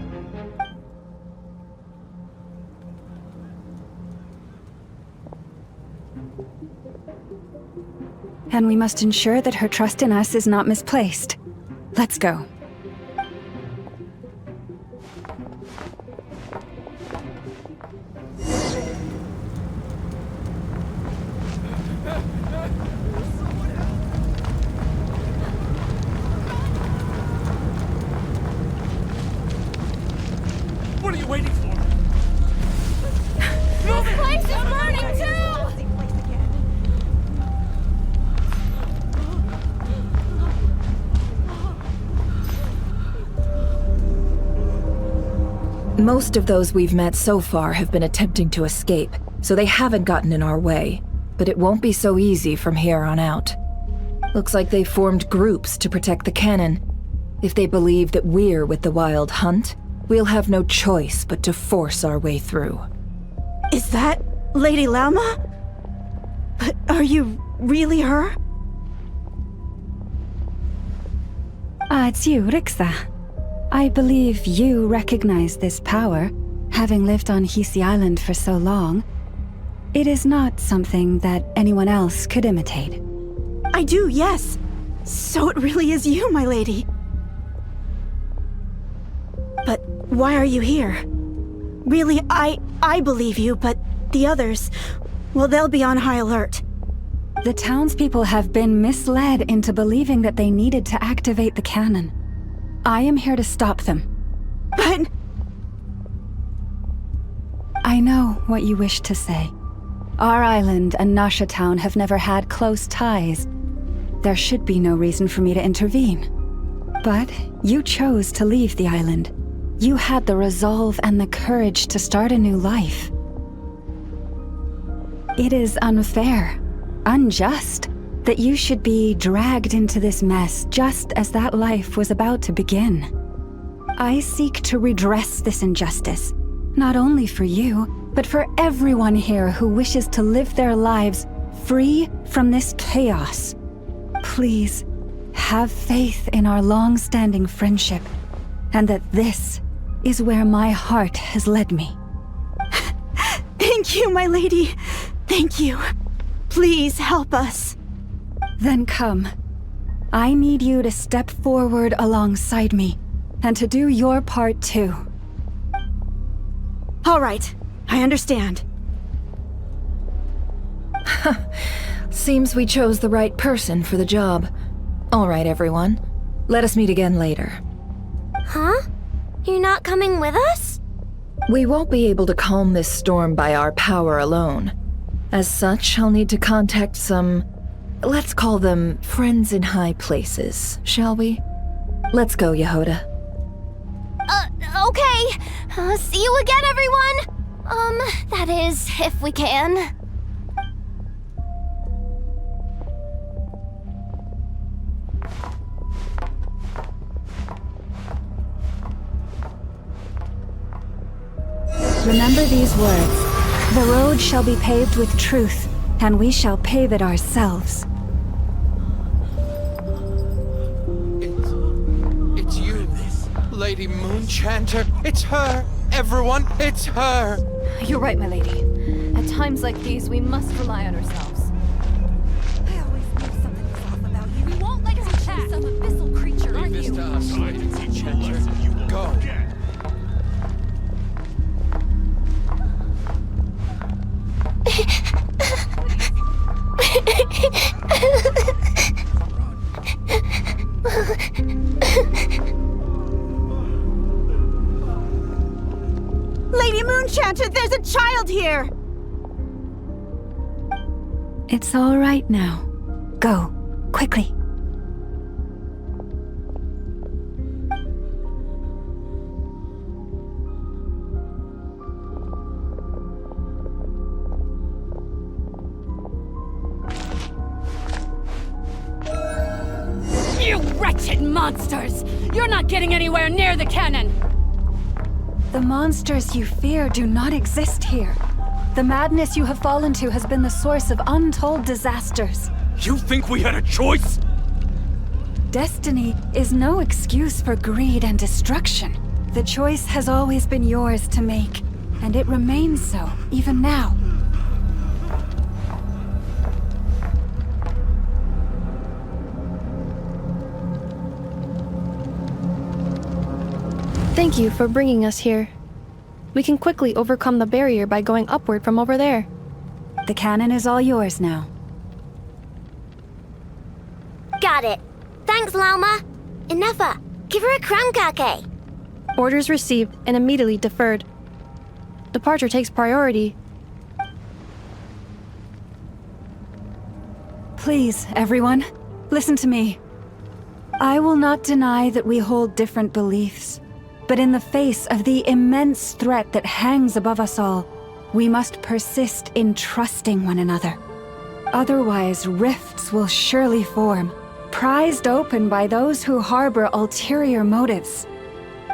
And we must ensure that her trust in us is not misplaced. Let's go. What are you waiting for? This place is burning too! Most of those we've met so far have been attempting to escape, so they haven't gotten in our way. But it won't be so easy from here on out. Looks like they formed groups to protect the cannon. If they believe that we're with the Wild Hunt, we'll have no choice but to force our way through. Is that Lady Lama? But are you really her? It's you, Rixa. I believe you recognize this power, having lived on Hisi Island for so long. It is not something that anyone else could imitate. I do, yes. So it really is you, my lady. But why are you here? Really, I believe you, but the others, well, they'll be on high alert. The townspeople have been misled into believing that they needed to activate the cannon. I am here to stop them. But... I know what you wish to say. Our island and Nasha Town have never had close ties. There should be no reason for me to intervene. But you chose to leave the island. You had the resolve and the courage to start a new life. It is unfair, unjust, that you should be dragged into this mess just as that life was about to begin. I seek to redress this injustice, not only for you, but for everyone here who wishes to live their lives free from this chaos. Please, have faith in our long-standing friendship, and that this is where my heart has led me. Thank you, my lady. Thank you. Please help us. Then come. I need you to step forward alongside me, and to do your part too. All right, I understand. Seems we chose the right person for the job. All right, everyone. Let us meet again later. Huh? You're not coming with us? We won't be able to calm this storm by our power alone. As such, I'll need to contact some... let's call them friends in high places, shall we? Let's go, Yehoda. Okay. See you again, everyone! That is, if we can. Remember these words. The road shall be paved with truth, and we shall pave it ourselves. It's you, Lady Moonchanter. It's her. Everyone, it's her. You're right, my lady. At times like these, we must rely on ourselves. I always knew something was off about you. We won't let you pass. Some abyssal creature, aren't you? Go. Lady Moonchanter, there's a child here! It's all right now. Go, quickly. You wretched monsters! You're not getting anywhere near the cannon! The monsters you fear do not exist here. The madness you have fallen to has been the source of untold disasters. You think we had a choice? Destiny is no excuse for greed and destruction. The choice has always been yours to make, and it remains so, even now. Thank you for bringing us here. We can quickly overcome the barrier by going upward from over there. The cannon is all yours now. Got it. Thanks, Lauma. Inefa, give her a crankake. Orders received and immediately deferred. Departure takes priority. Please, everyone, listen to me. I will not deny that we hold different beliefs. But in the face of the immense threat that hangs above us all, we must persist in trusting one another. Otherwise, rifts will surely form, prized open by those who harbor ulterior motives.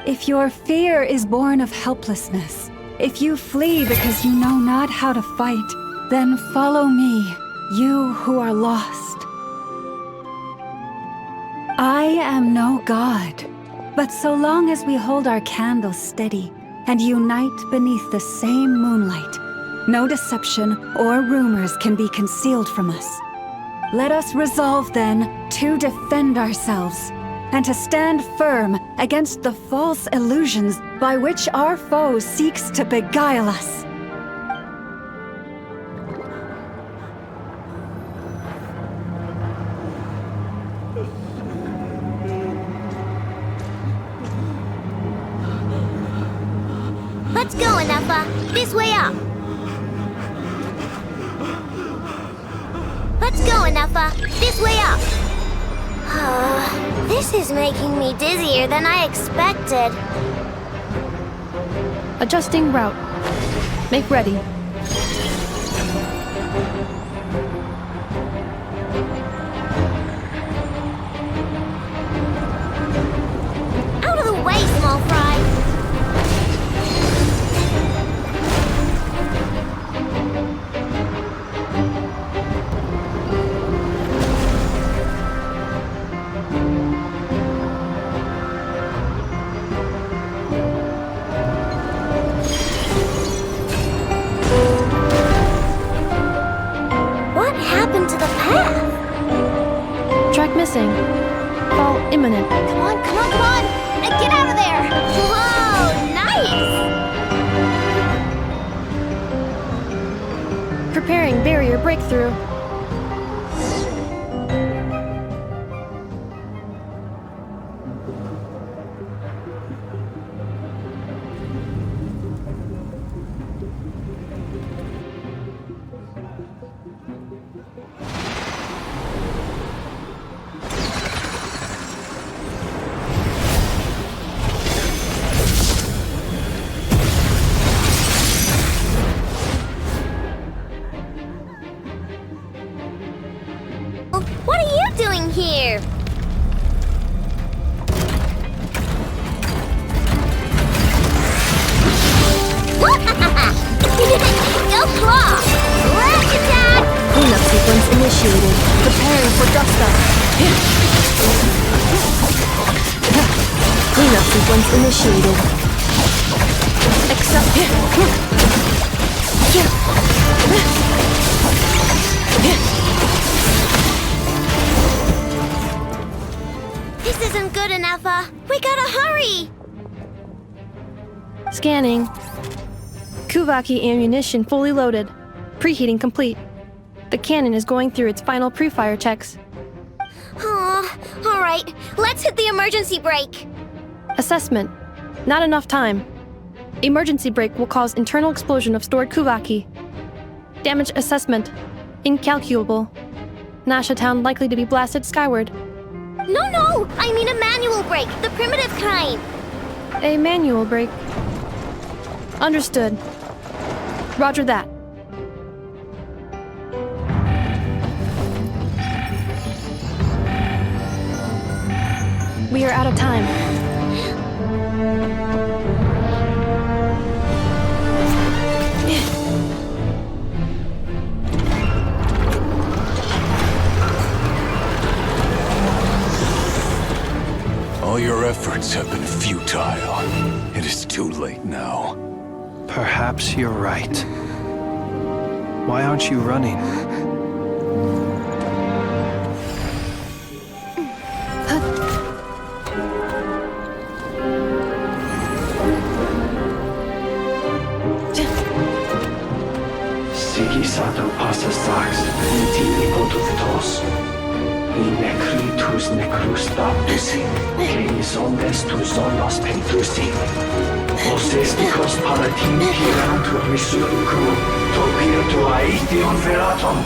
If your fear is born of helplessness, if you flee because you know not how to fight, then follow me, you who are lost. I am no god. But so long as we hold our candles steady and unite beneath the same moonlight, no deception or rumors can be concealed from us. Let us resolve then to defend ourselves and to stand firm against the false illusions by which our foe seeks to beguile us. Let's go, Inefa. This way up. Let's go, Inefa. This way up. This is making me dizzier than I expected. Adjusting route. Make ready. Out of the way, small fry. increasing. Fall imminent. Come on, come on, come on! Get out of there! Whoa, nice! Preparing barrier breakthrough. What are you doing here? Go claw! Let's attack! Cleanup sequence initiated. Preparing for dust up. Cleanup sequence initiated. Accept. This isn't good enough, we gotta hurry! Scanning. Kuhanki ammunition fully loaded. Preheating complete. The cannon is going through its final pre-fire checks. Aw, alright, let's hit the emergency brake. Assessment. Not enough time. Emergency brake will cause internal explosion of stored Kuhanki. Damage assessment. Incalculable. Nasha Town likely to be blasted skyward. No, I mean a manual brake, the primitive kind. A manual brake. Understood. Roger that. We are out of time. All your efforts have been futile. It is too late now. Perhaps you're right. Why aren't you running? Sigi sato passa sax, intimi potuvitos. In necritus necrus baptisi, que ondes tu zonos pentusi. Osesticos palatin pirantur misuricu, topirtu aethion veratum.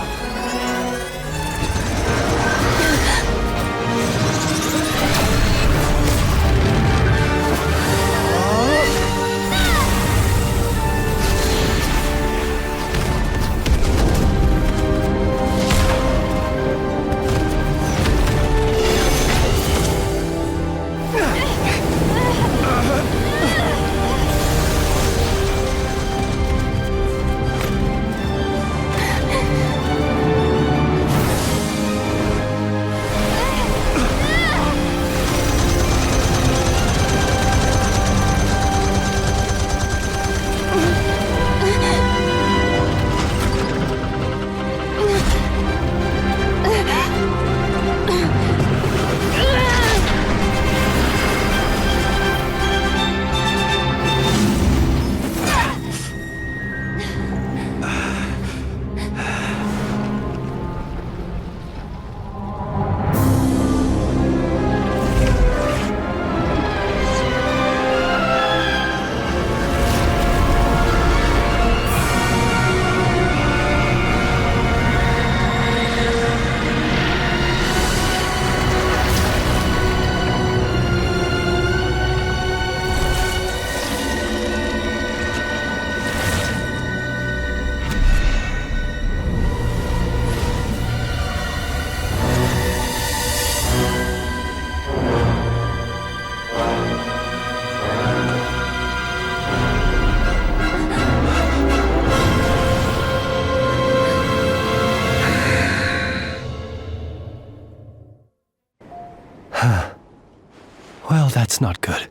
Well, that's not good.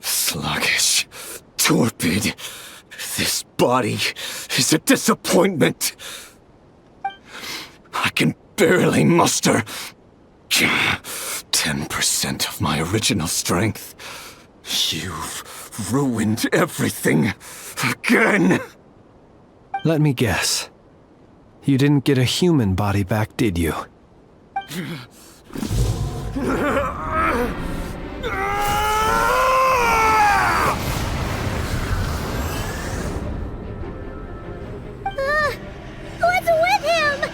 Sluggish. Torpid. This body is a disappointment. I can barely muster 10% of my original strength. You've ruined everything again. Let me guess. You didn't get a human body back, did you? What's with him?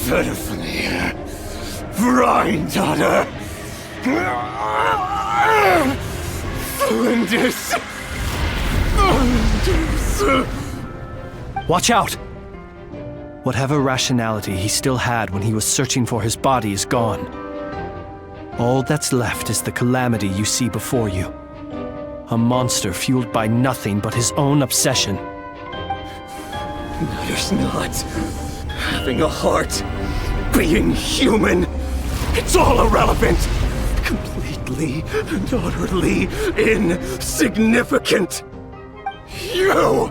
Verfnir, Vrindaughter, Flinders. Watch out! Whatever rationality he still had when he was searching for his body is gone. All that's left is the calamity you see before you. A monster fueled by nothing but his own obsession. Matters not. Having a heart, being human, it's all irrelevant. Completely and utterly insignificant. You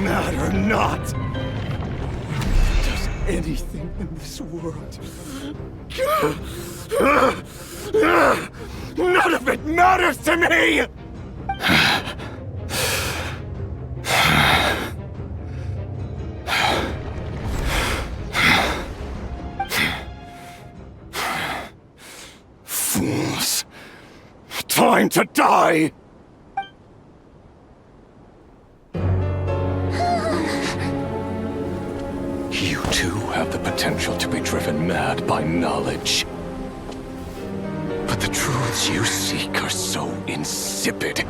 matter not. Does anything in this world? None of it matters to me! Fools. Time to die! You too have the potential to be driven mad by knowledge. But the truths you seek are so insipid,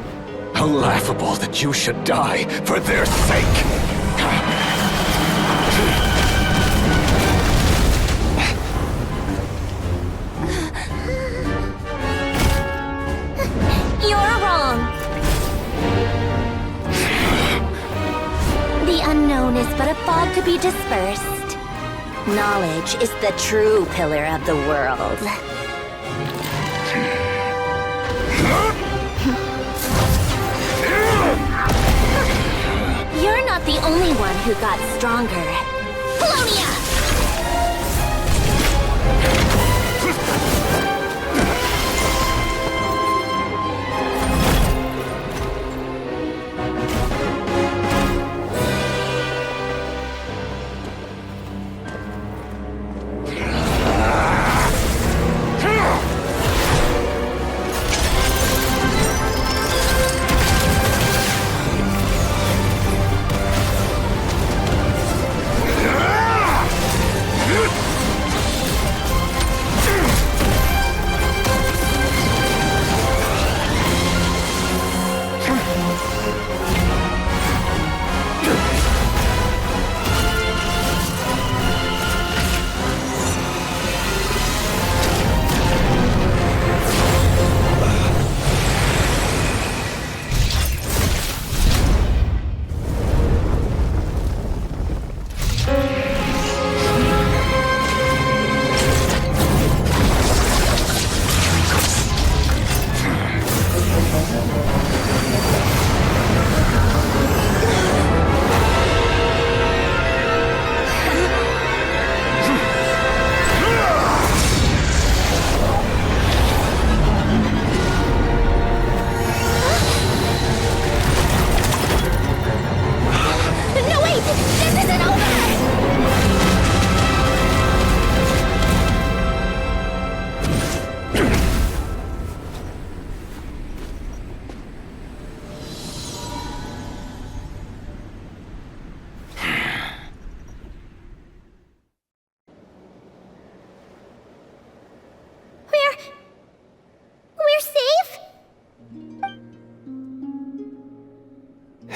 how laughable that you should die for their sake. You're wrong. The unknown is but a fog to be dispersed. Knowledge is the true pillar of the world. You're not the only one who got stronger. Polonia!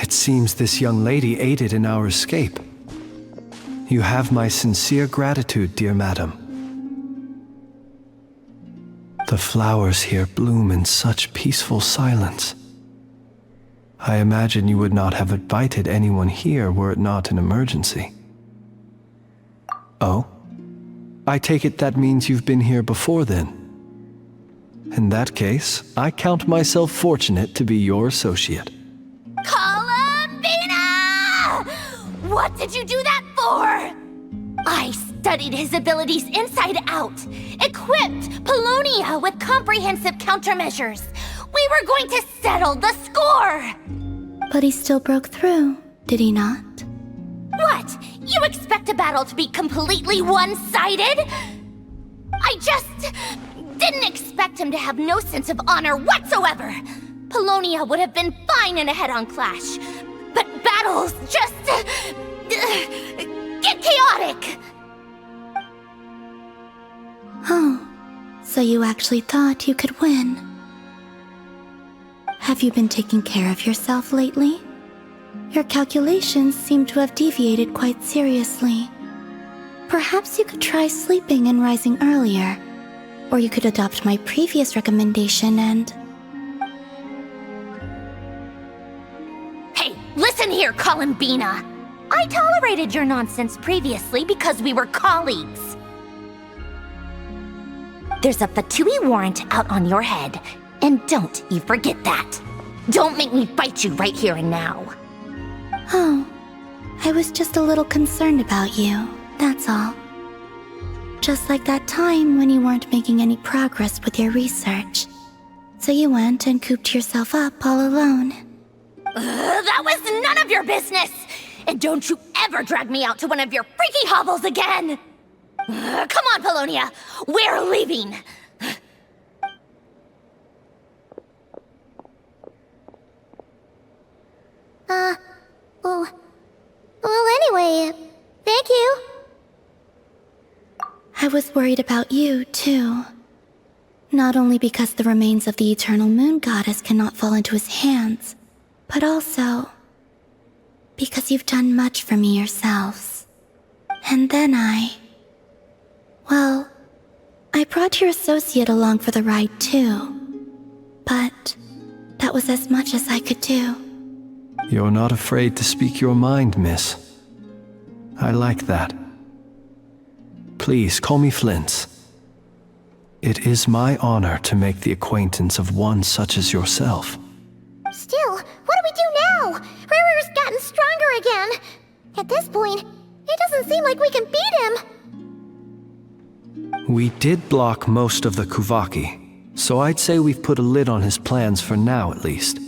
It seems this young lady aided in our escape. You have my sincere gratitude, dear madam. The flowers here bloom in such peaceful silence. I imagine you would not have invited anyone here were it not an emergency. Oh? I take it that means you've been here before then. In that case, I count myself fortunate to be your associate. Columbina! What did you do that for? I studied his abilities inside out, equipped Polonia with comprehensive countermeasures. We were going to settle the score! But he still broke through, did he not? What? You expect a battle to be completely one-sided? I just didn't expect him to have no sense of honor whatsoever. Polonia would have been fine in a head-on clash, but battles just get chaotic. Oh, so you actually thought you could win. Have you been taking care of yourself lately? Your calculations seem to have deviated quite seriously. Perhaps you could try sleeping and rising earlier. Or you could adopt my previous recommendation and... Hey, listen here, Columbina! I tolerated your nonsense previously because we were colleagues. There's a Fatui warrant out on your head, and don't you forget that. Don't make me fight you right here and now. Oh, I was just a little concerned about you, that's all. Just like that time when you weren't making any progress with your research. So you went and cooped yourself up all alone. That was none of your business! And don't you ever drag me out to one of your freaky hovels again! Come on, Polonia! We're leaving! Well, anyway, thank you. I was worried about you, too. Not only because the remains of the Eternal Moon Goddess cannot fall into his hands, but also because you've done much for me yourselves. And then well, I brought your associate along for the ride, too. But that was as much as I could do. You're not afraid to speak your mind, miss. I like that. Please, call me Flint's. It is my honor to make the acquaintance of one such as yourself. Still, what do we do now? Rirer's gotten stronger again. At this point, it doesn't seem like we can beat him. We did block most of the Kuvaki, so I'd say we've put a lid on his plans for now at least.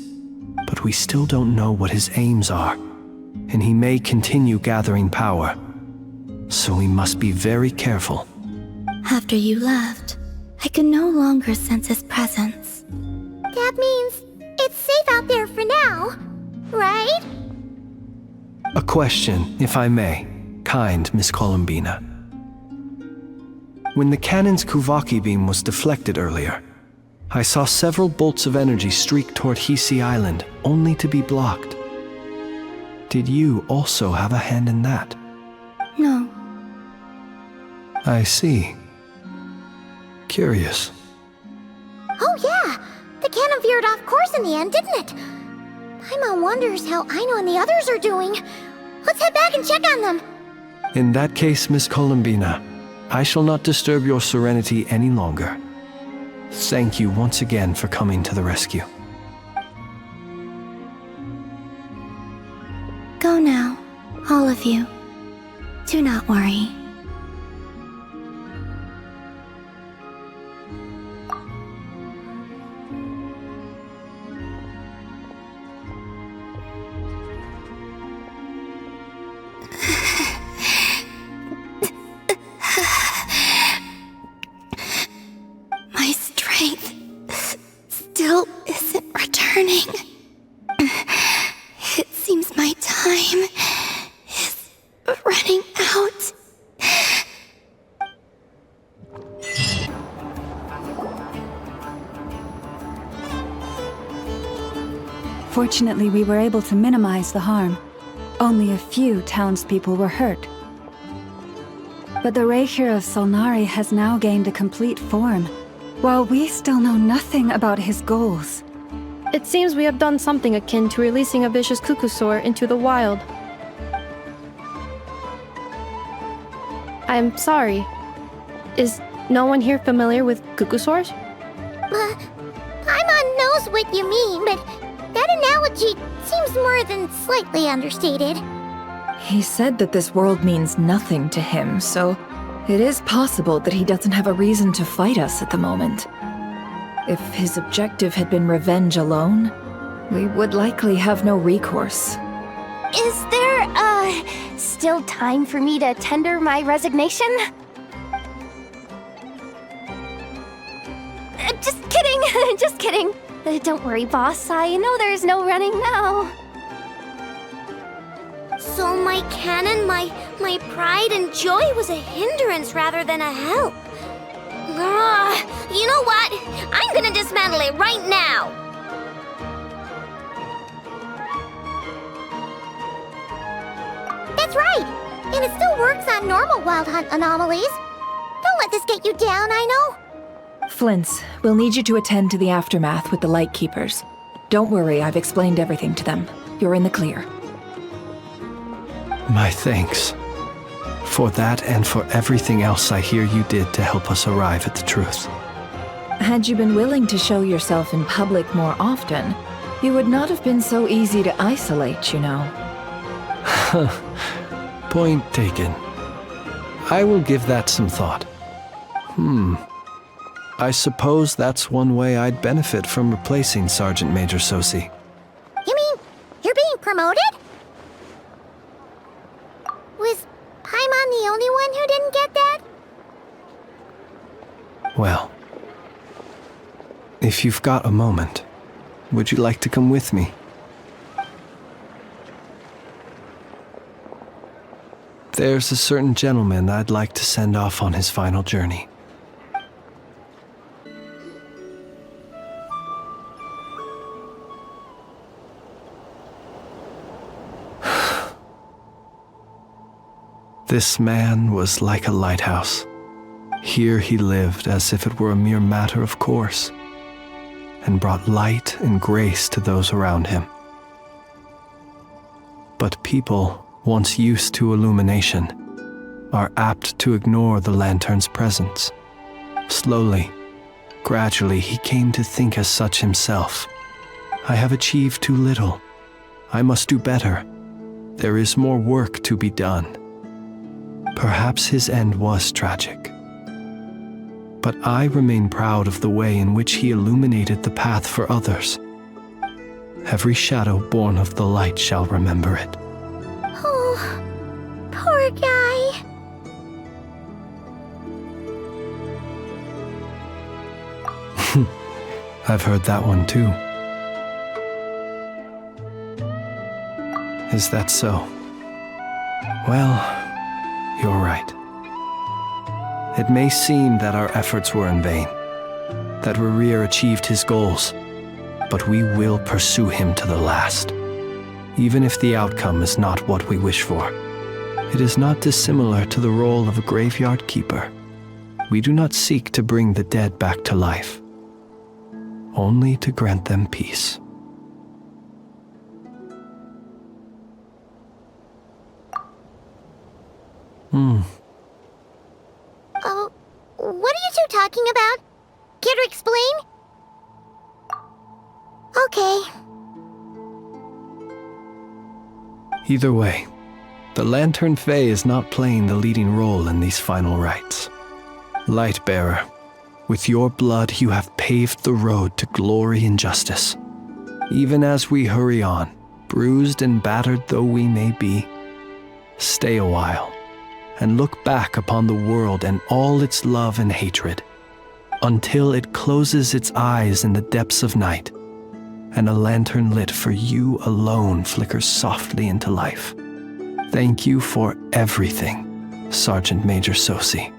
But we still don't know what his aims are, and he may continue gathering power. So we must be very careful. After you left, I could no longer sense his presence. That means it's safe out there for now, right? A question, if I may, kind Miss Columbina. When the cannon's Kuvaki beam was deflected earlier, I saw several bolts of energy streak toward Hisi Island, only to be blocked. Did you also have a hand in that? No. I see. Curious. Oh yeah, the cannon veered off course in the end, didn't it? Paimon wonders how Aino and the others are doing. Let's head back and check on them. In that case, Miss Columbina, I shall not disturb your serenity any longer. Thank you once again for coming to the rescue. Go now, all of you. Do not worry. My strength still isn't returning. It seems my time is running out. Fortunately, we were able to minimize the harm. Only a few townspeople were hurt. But the Reikir of Solnari has now gained a complete form, while we still know nothing about his goals. It seems we have done something akin to releasing a vicious Kukusaur into the wild. I'm sorry. Is no one here familiar with Kukusaurs? Paimon knows what you mean, but that analogy seems more than slightly understated. He said that this world means nothing to him, so it is possible that he doesn't have a reason to fight us at the moment. If his objective had been revenge alone, we would likely have no recourse. Is there, still time for me to tender my resignation? Just kidding, just kidding. Don't worry, boss. I know there's no running now. So my canon, my pride and joy was a hindrance rather than a help. You know what? I'm gonna dismantle it right now. That's right! And it still works on normal Wild Hunt anomalies. Don't let this get you down, I know. Flint's, we'll need you to attend to the aftermath with the Lightkeepers. Don't worry, I've explained everything to them. You're in the clear. My thanks. For that and for everything else I hear you did to help us arrive at the truth. Had you been willing to show yourself in public more often, you would not have been so easy to isolate, you know. Point taken. I will give that some thought. I suppose that's one way I'd benefit from replacing Sergeant Major Sosi. You mean you're being promoted? Was Paimon the only one who didn't get that? Well, if you've got a moment, would you like to come with me? There's a certain gentleman I'd like to send off on his final journey. This man was like a lighthouse. Here he lived as if it were a mere matter of course, and brought light and grace to those around him. But people, once used to illumination, are apt to ignore the lantern's presence. Slowly, gradually, he came to think as such himself. I have achieved too little. I must do better. There is more work to be done. Perhaps his end was tragic. But I remain proud of the way in which he illuminated the path for others. Every shadow born of the light shall remember it. Oh, poor guy. I've heard that one too. Is that so? Well, you're right. It may seem that our efforts were in vain, that Rerir achieved his goals, but we will pursue him to the last, even if the outcome is not what we wish for. It is not dissimilar to the role of a graveyard keeper. We do not seek to bring the dead back to life, only to grant them peace. Oh, what are you two talking about? Care to explain? Okay. Either way, the Lantern Fae is not playing the leading role in these final rites. Lightbearer, with your blood you have paved the road to glory and justice. Even as we hurry on, bruised and battered though we may be, stay a while and look back upon the world and all its love and hatred, until it closes its eyes in the depths of night, and a lantern lit for you alone flickers softly into life. Thank you for everything, Sergeant Major Sosi.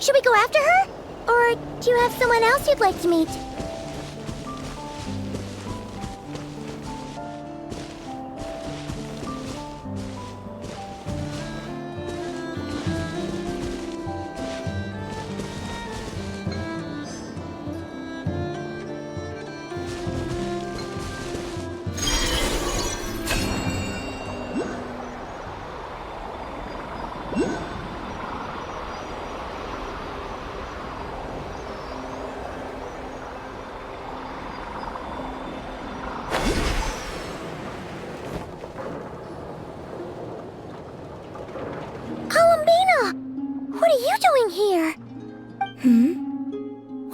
Should we go after her? Or do you have someone else you'd like to meet?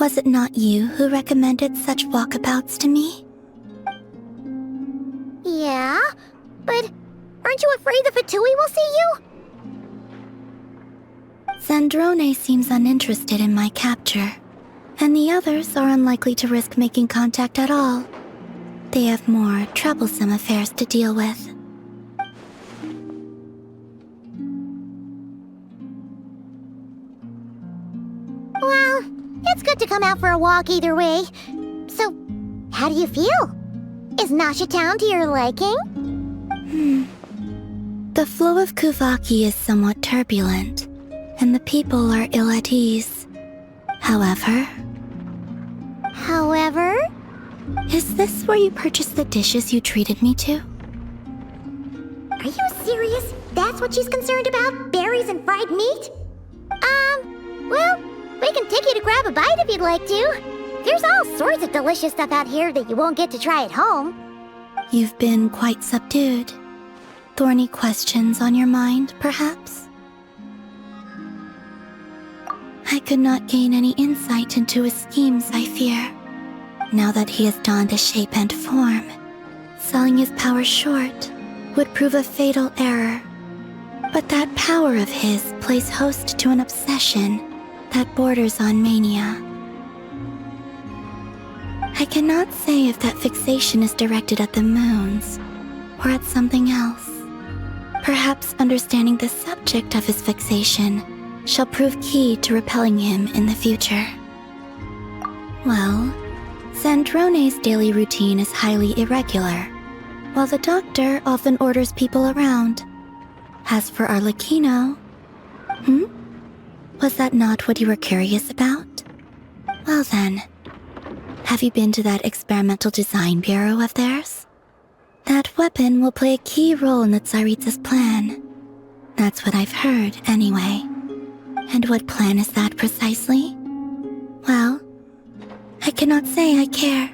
Was it not you who recommended such walkabouts to me? Yeah, but aren't you afraid the Fatui will see you? Zandrone seems uninterested in my capture, and the others are unlikely to risk making contact at all. They have more troublesome affairs to deal with. Well, it's good to come out for a walk either way. So, how do you feel? Is Nasha Town to your liking? The flow of Kuvaki is somewhat turbulent, and the people are ill at ease. However? Is this where you purchased the dishes you treated me to? Are you serious? That's what she's concerned about? Berries and fried meat? Well, we can take you to grab a bite if you'd like to. There's all sorts of delicious stuff out here that you won't get to try at home. You've been quite subdued. Thorny questions on your mind, perhaps? I could not gain any insight into his schemes, I fear. Now that he has donned a shape and form, selling his power short would prove a fatal error. But that power of his plays host to an obsession that borders on mania. I cannot say if that fixation is directed at the moons or at something else. Perhaps understanding the subject of his fixation shall prove key to repelling him in the future. Well, Zandrone's daily routine is highly irregular, while the doctor often orders people around. As for Arlecchino... Was that not what you were curious about? Well then, have you been to that experimental design bureau of theirs? That weapon will play a key role in the Tsaritsa's plan. That's what I've heard, anyway. And what plan is that precisely? Well, I cannot say I care.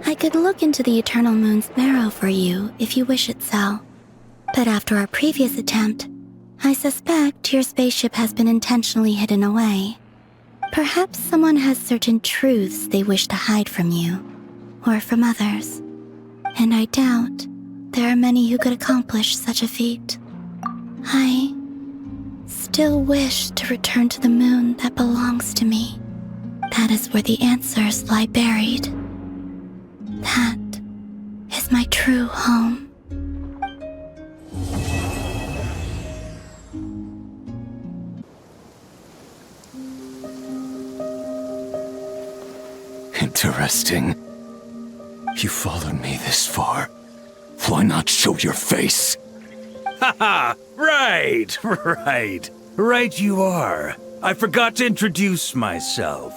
I could look into the Eternal Moon's marrow for you if you wish it so. But after our previous attempt, I suspect your spaceship has been intentionally hidden away. Perhaps someone has certain truths they wish to hide from you, or from others. And I doubt there are many who could accomplish such a feat. I still wish to return to the moon that belongs to me. That is where the answers lie buried. That is my true home. Interesting. You followed me this far. Why not show your face? Haha! Right! Right you are. I forgot to introduce myself.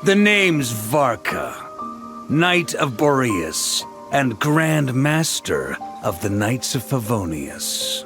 The name's Varka, Knight of Boreas, and Grand Master of the Knights of Favonius.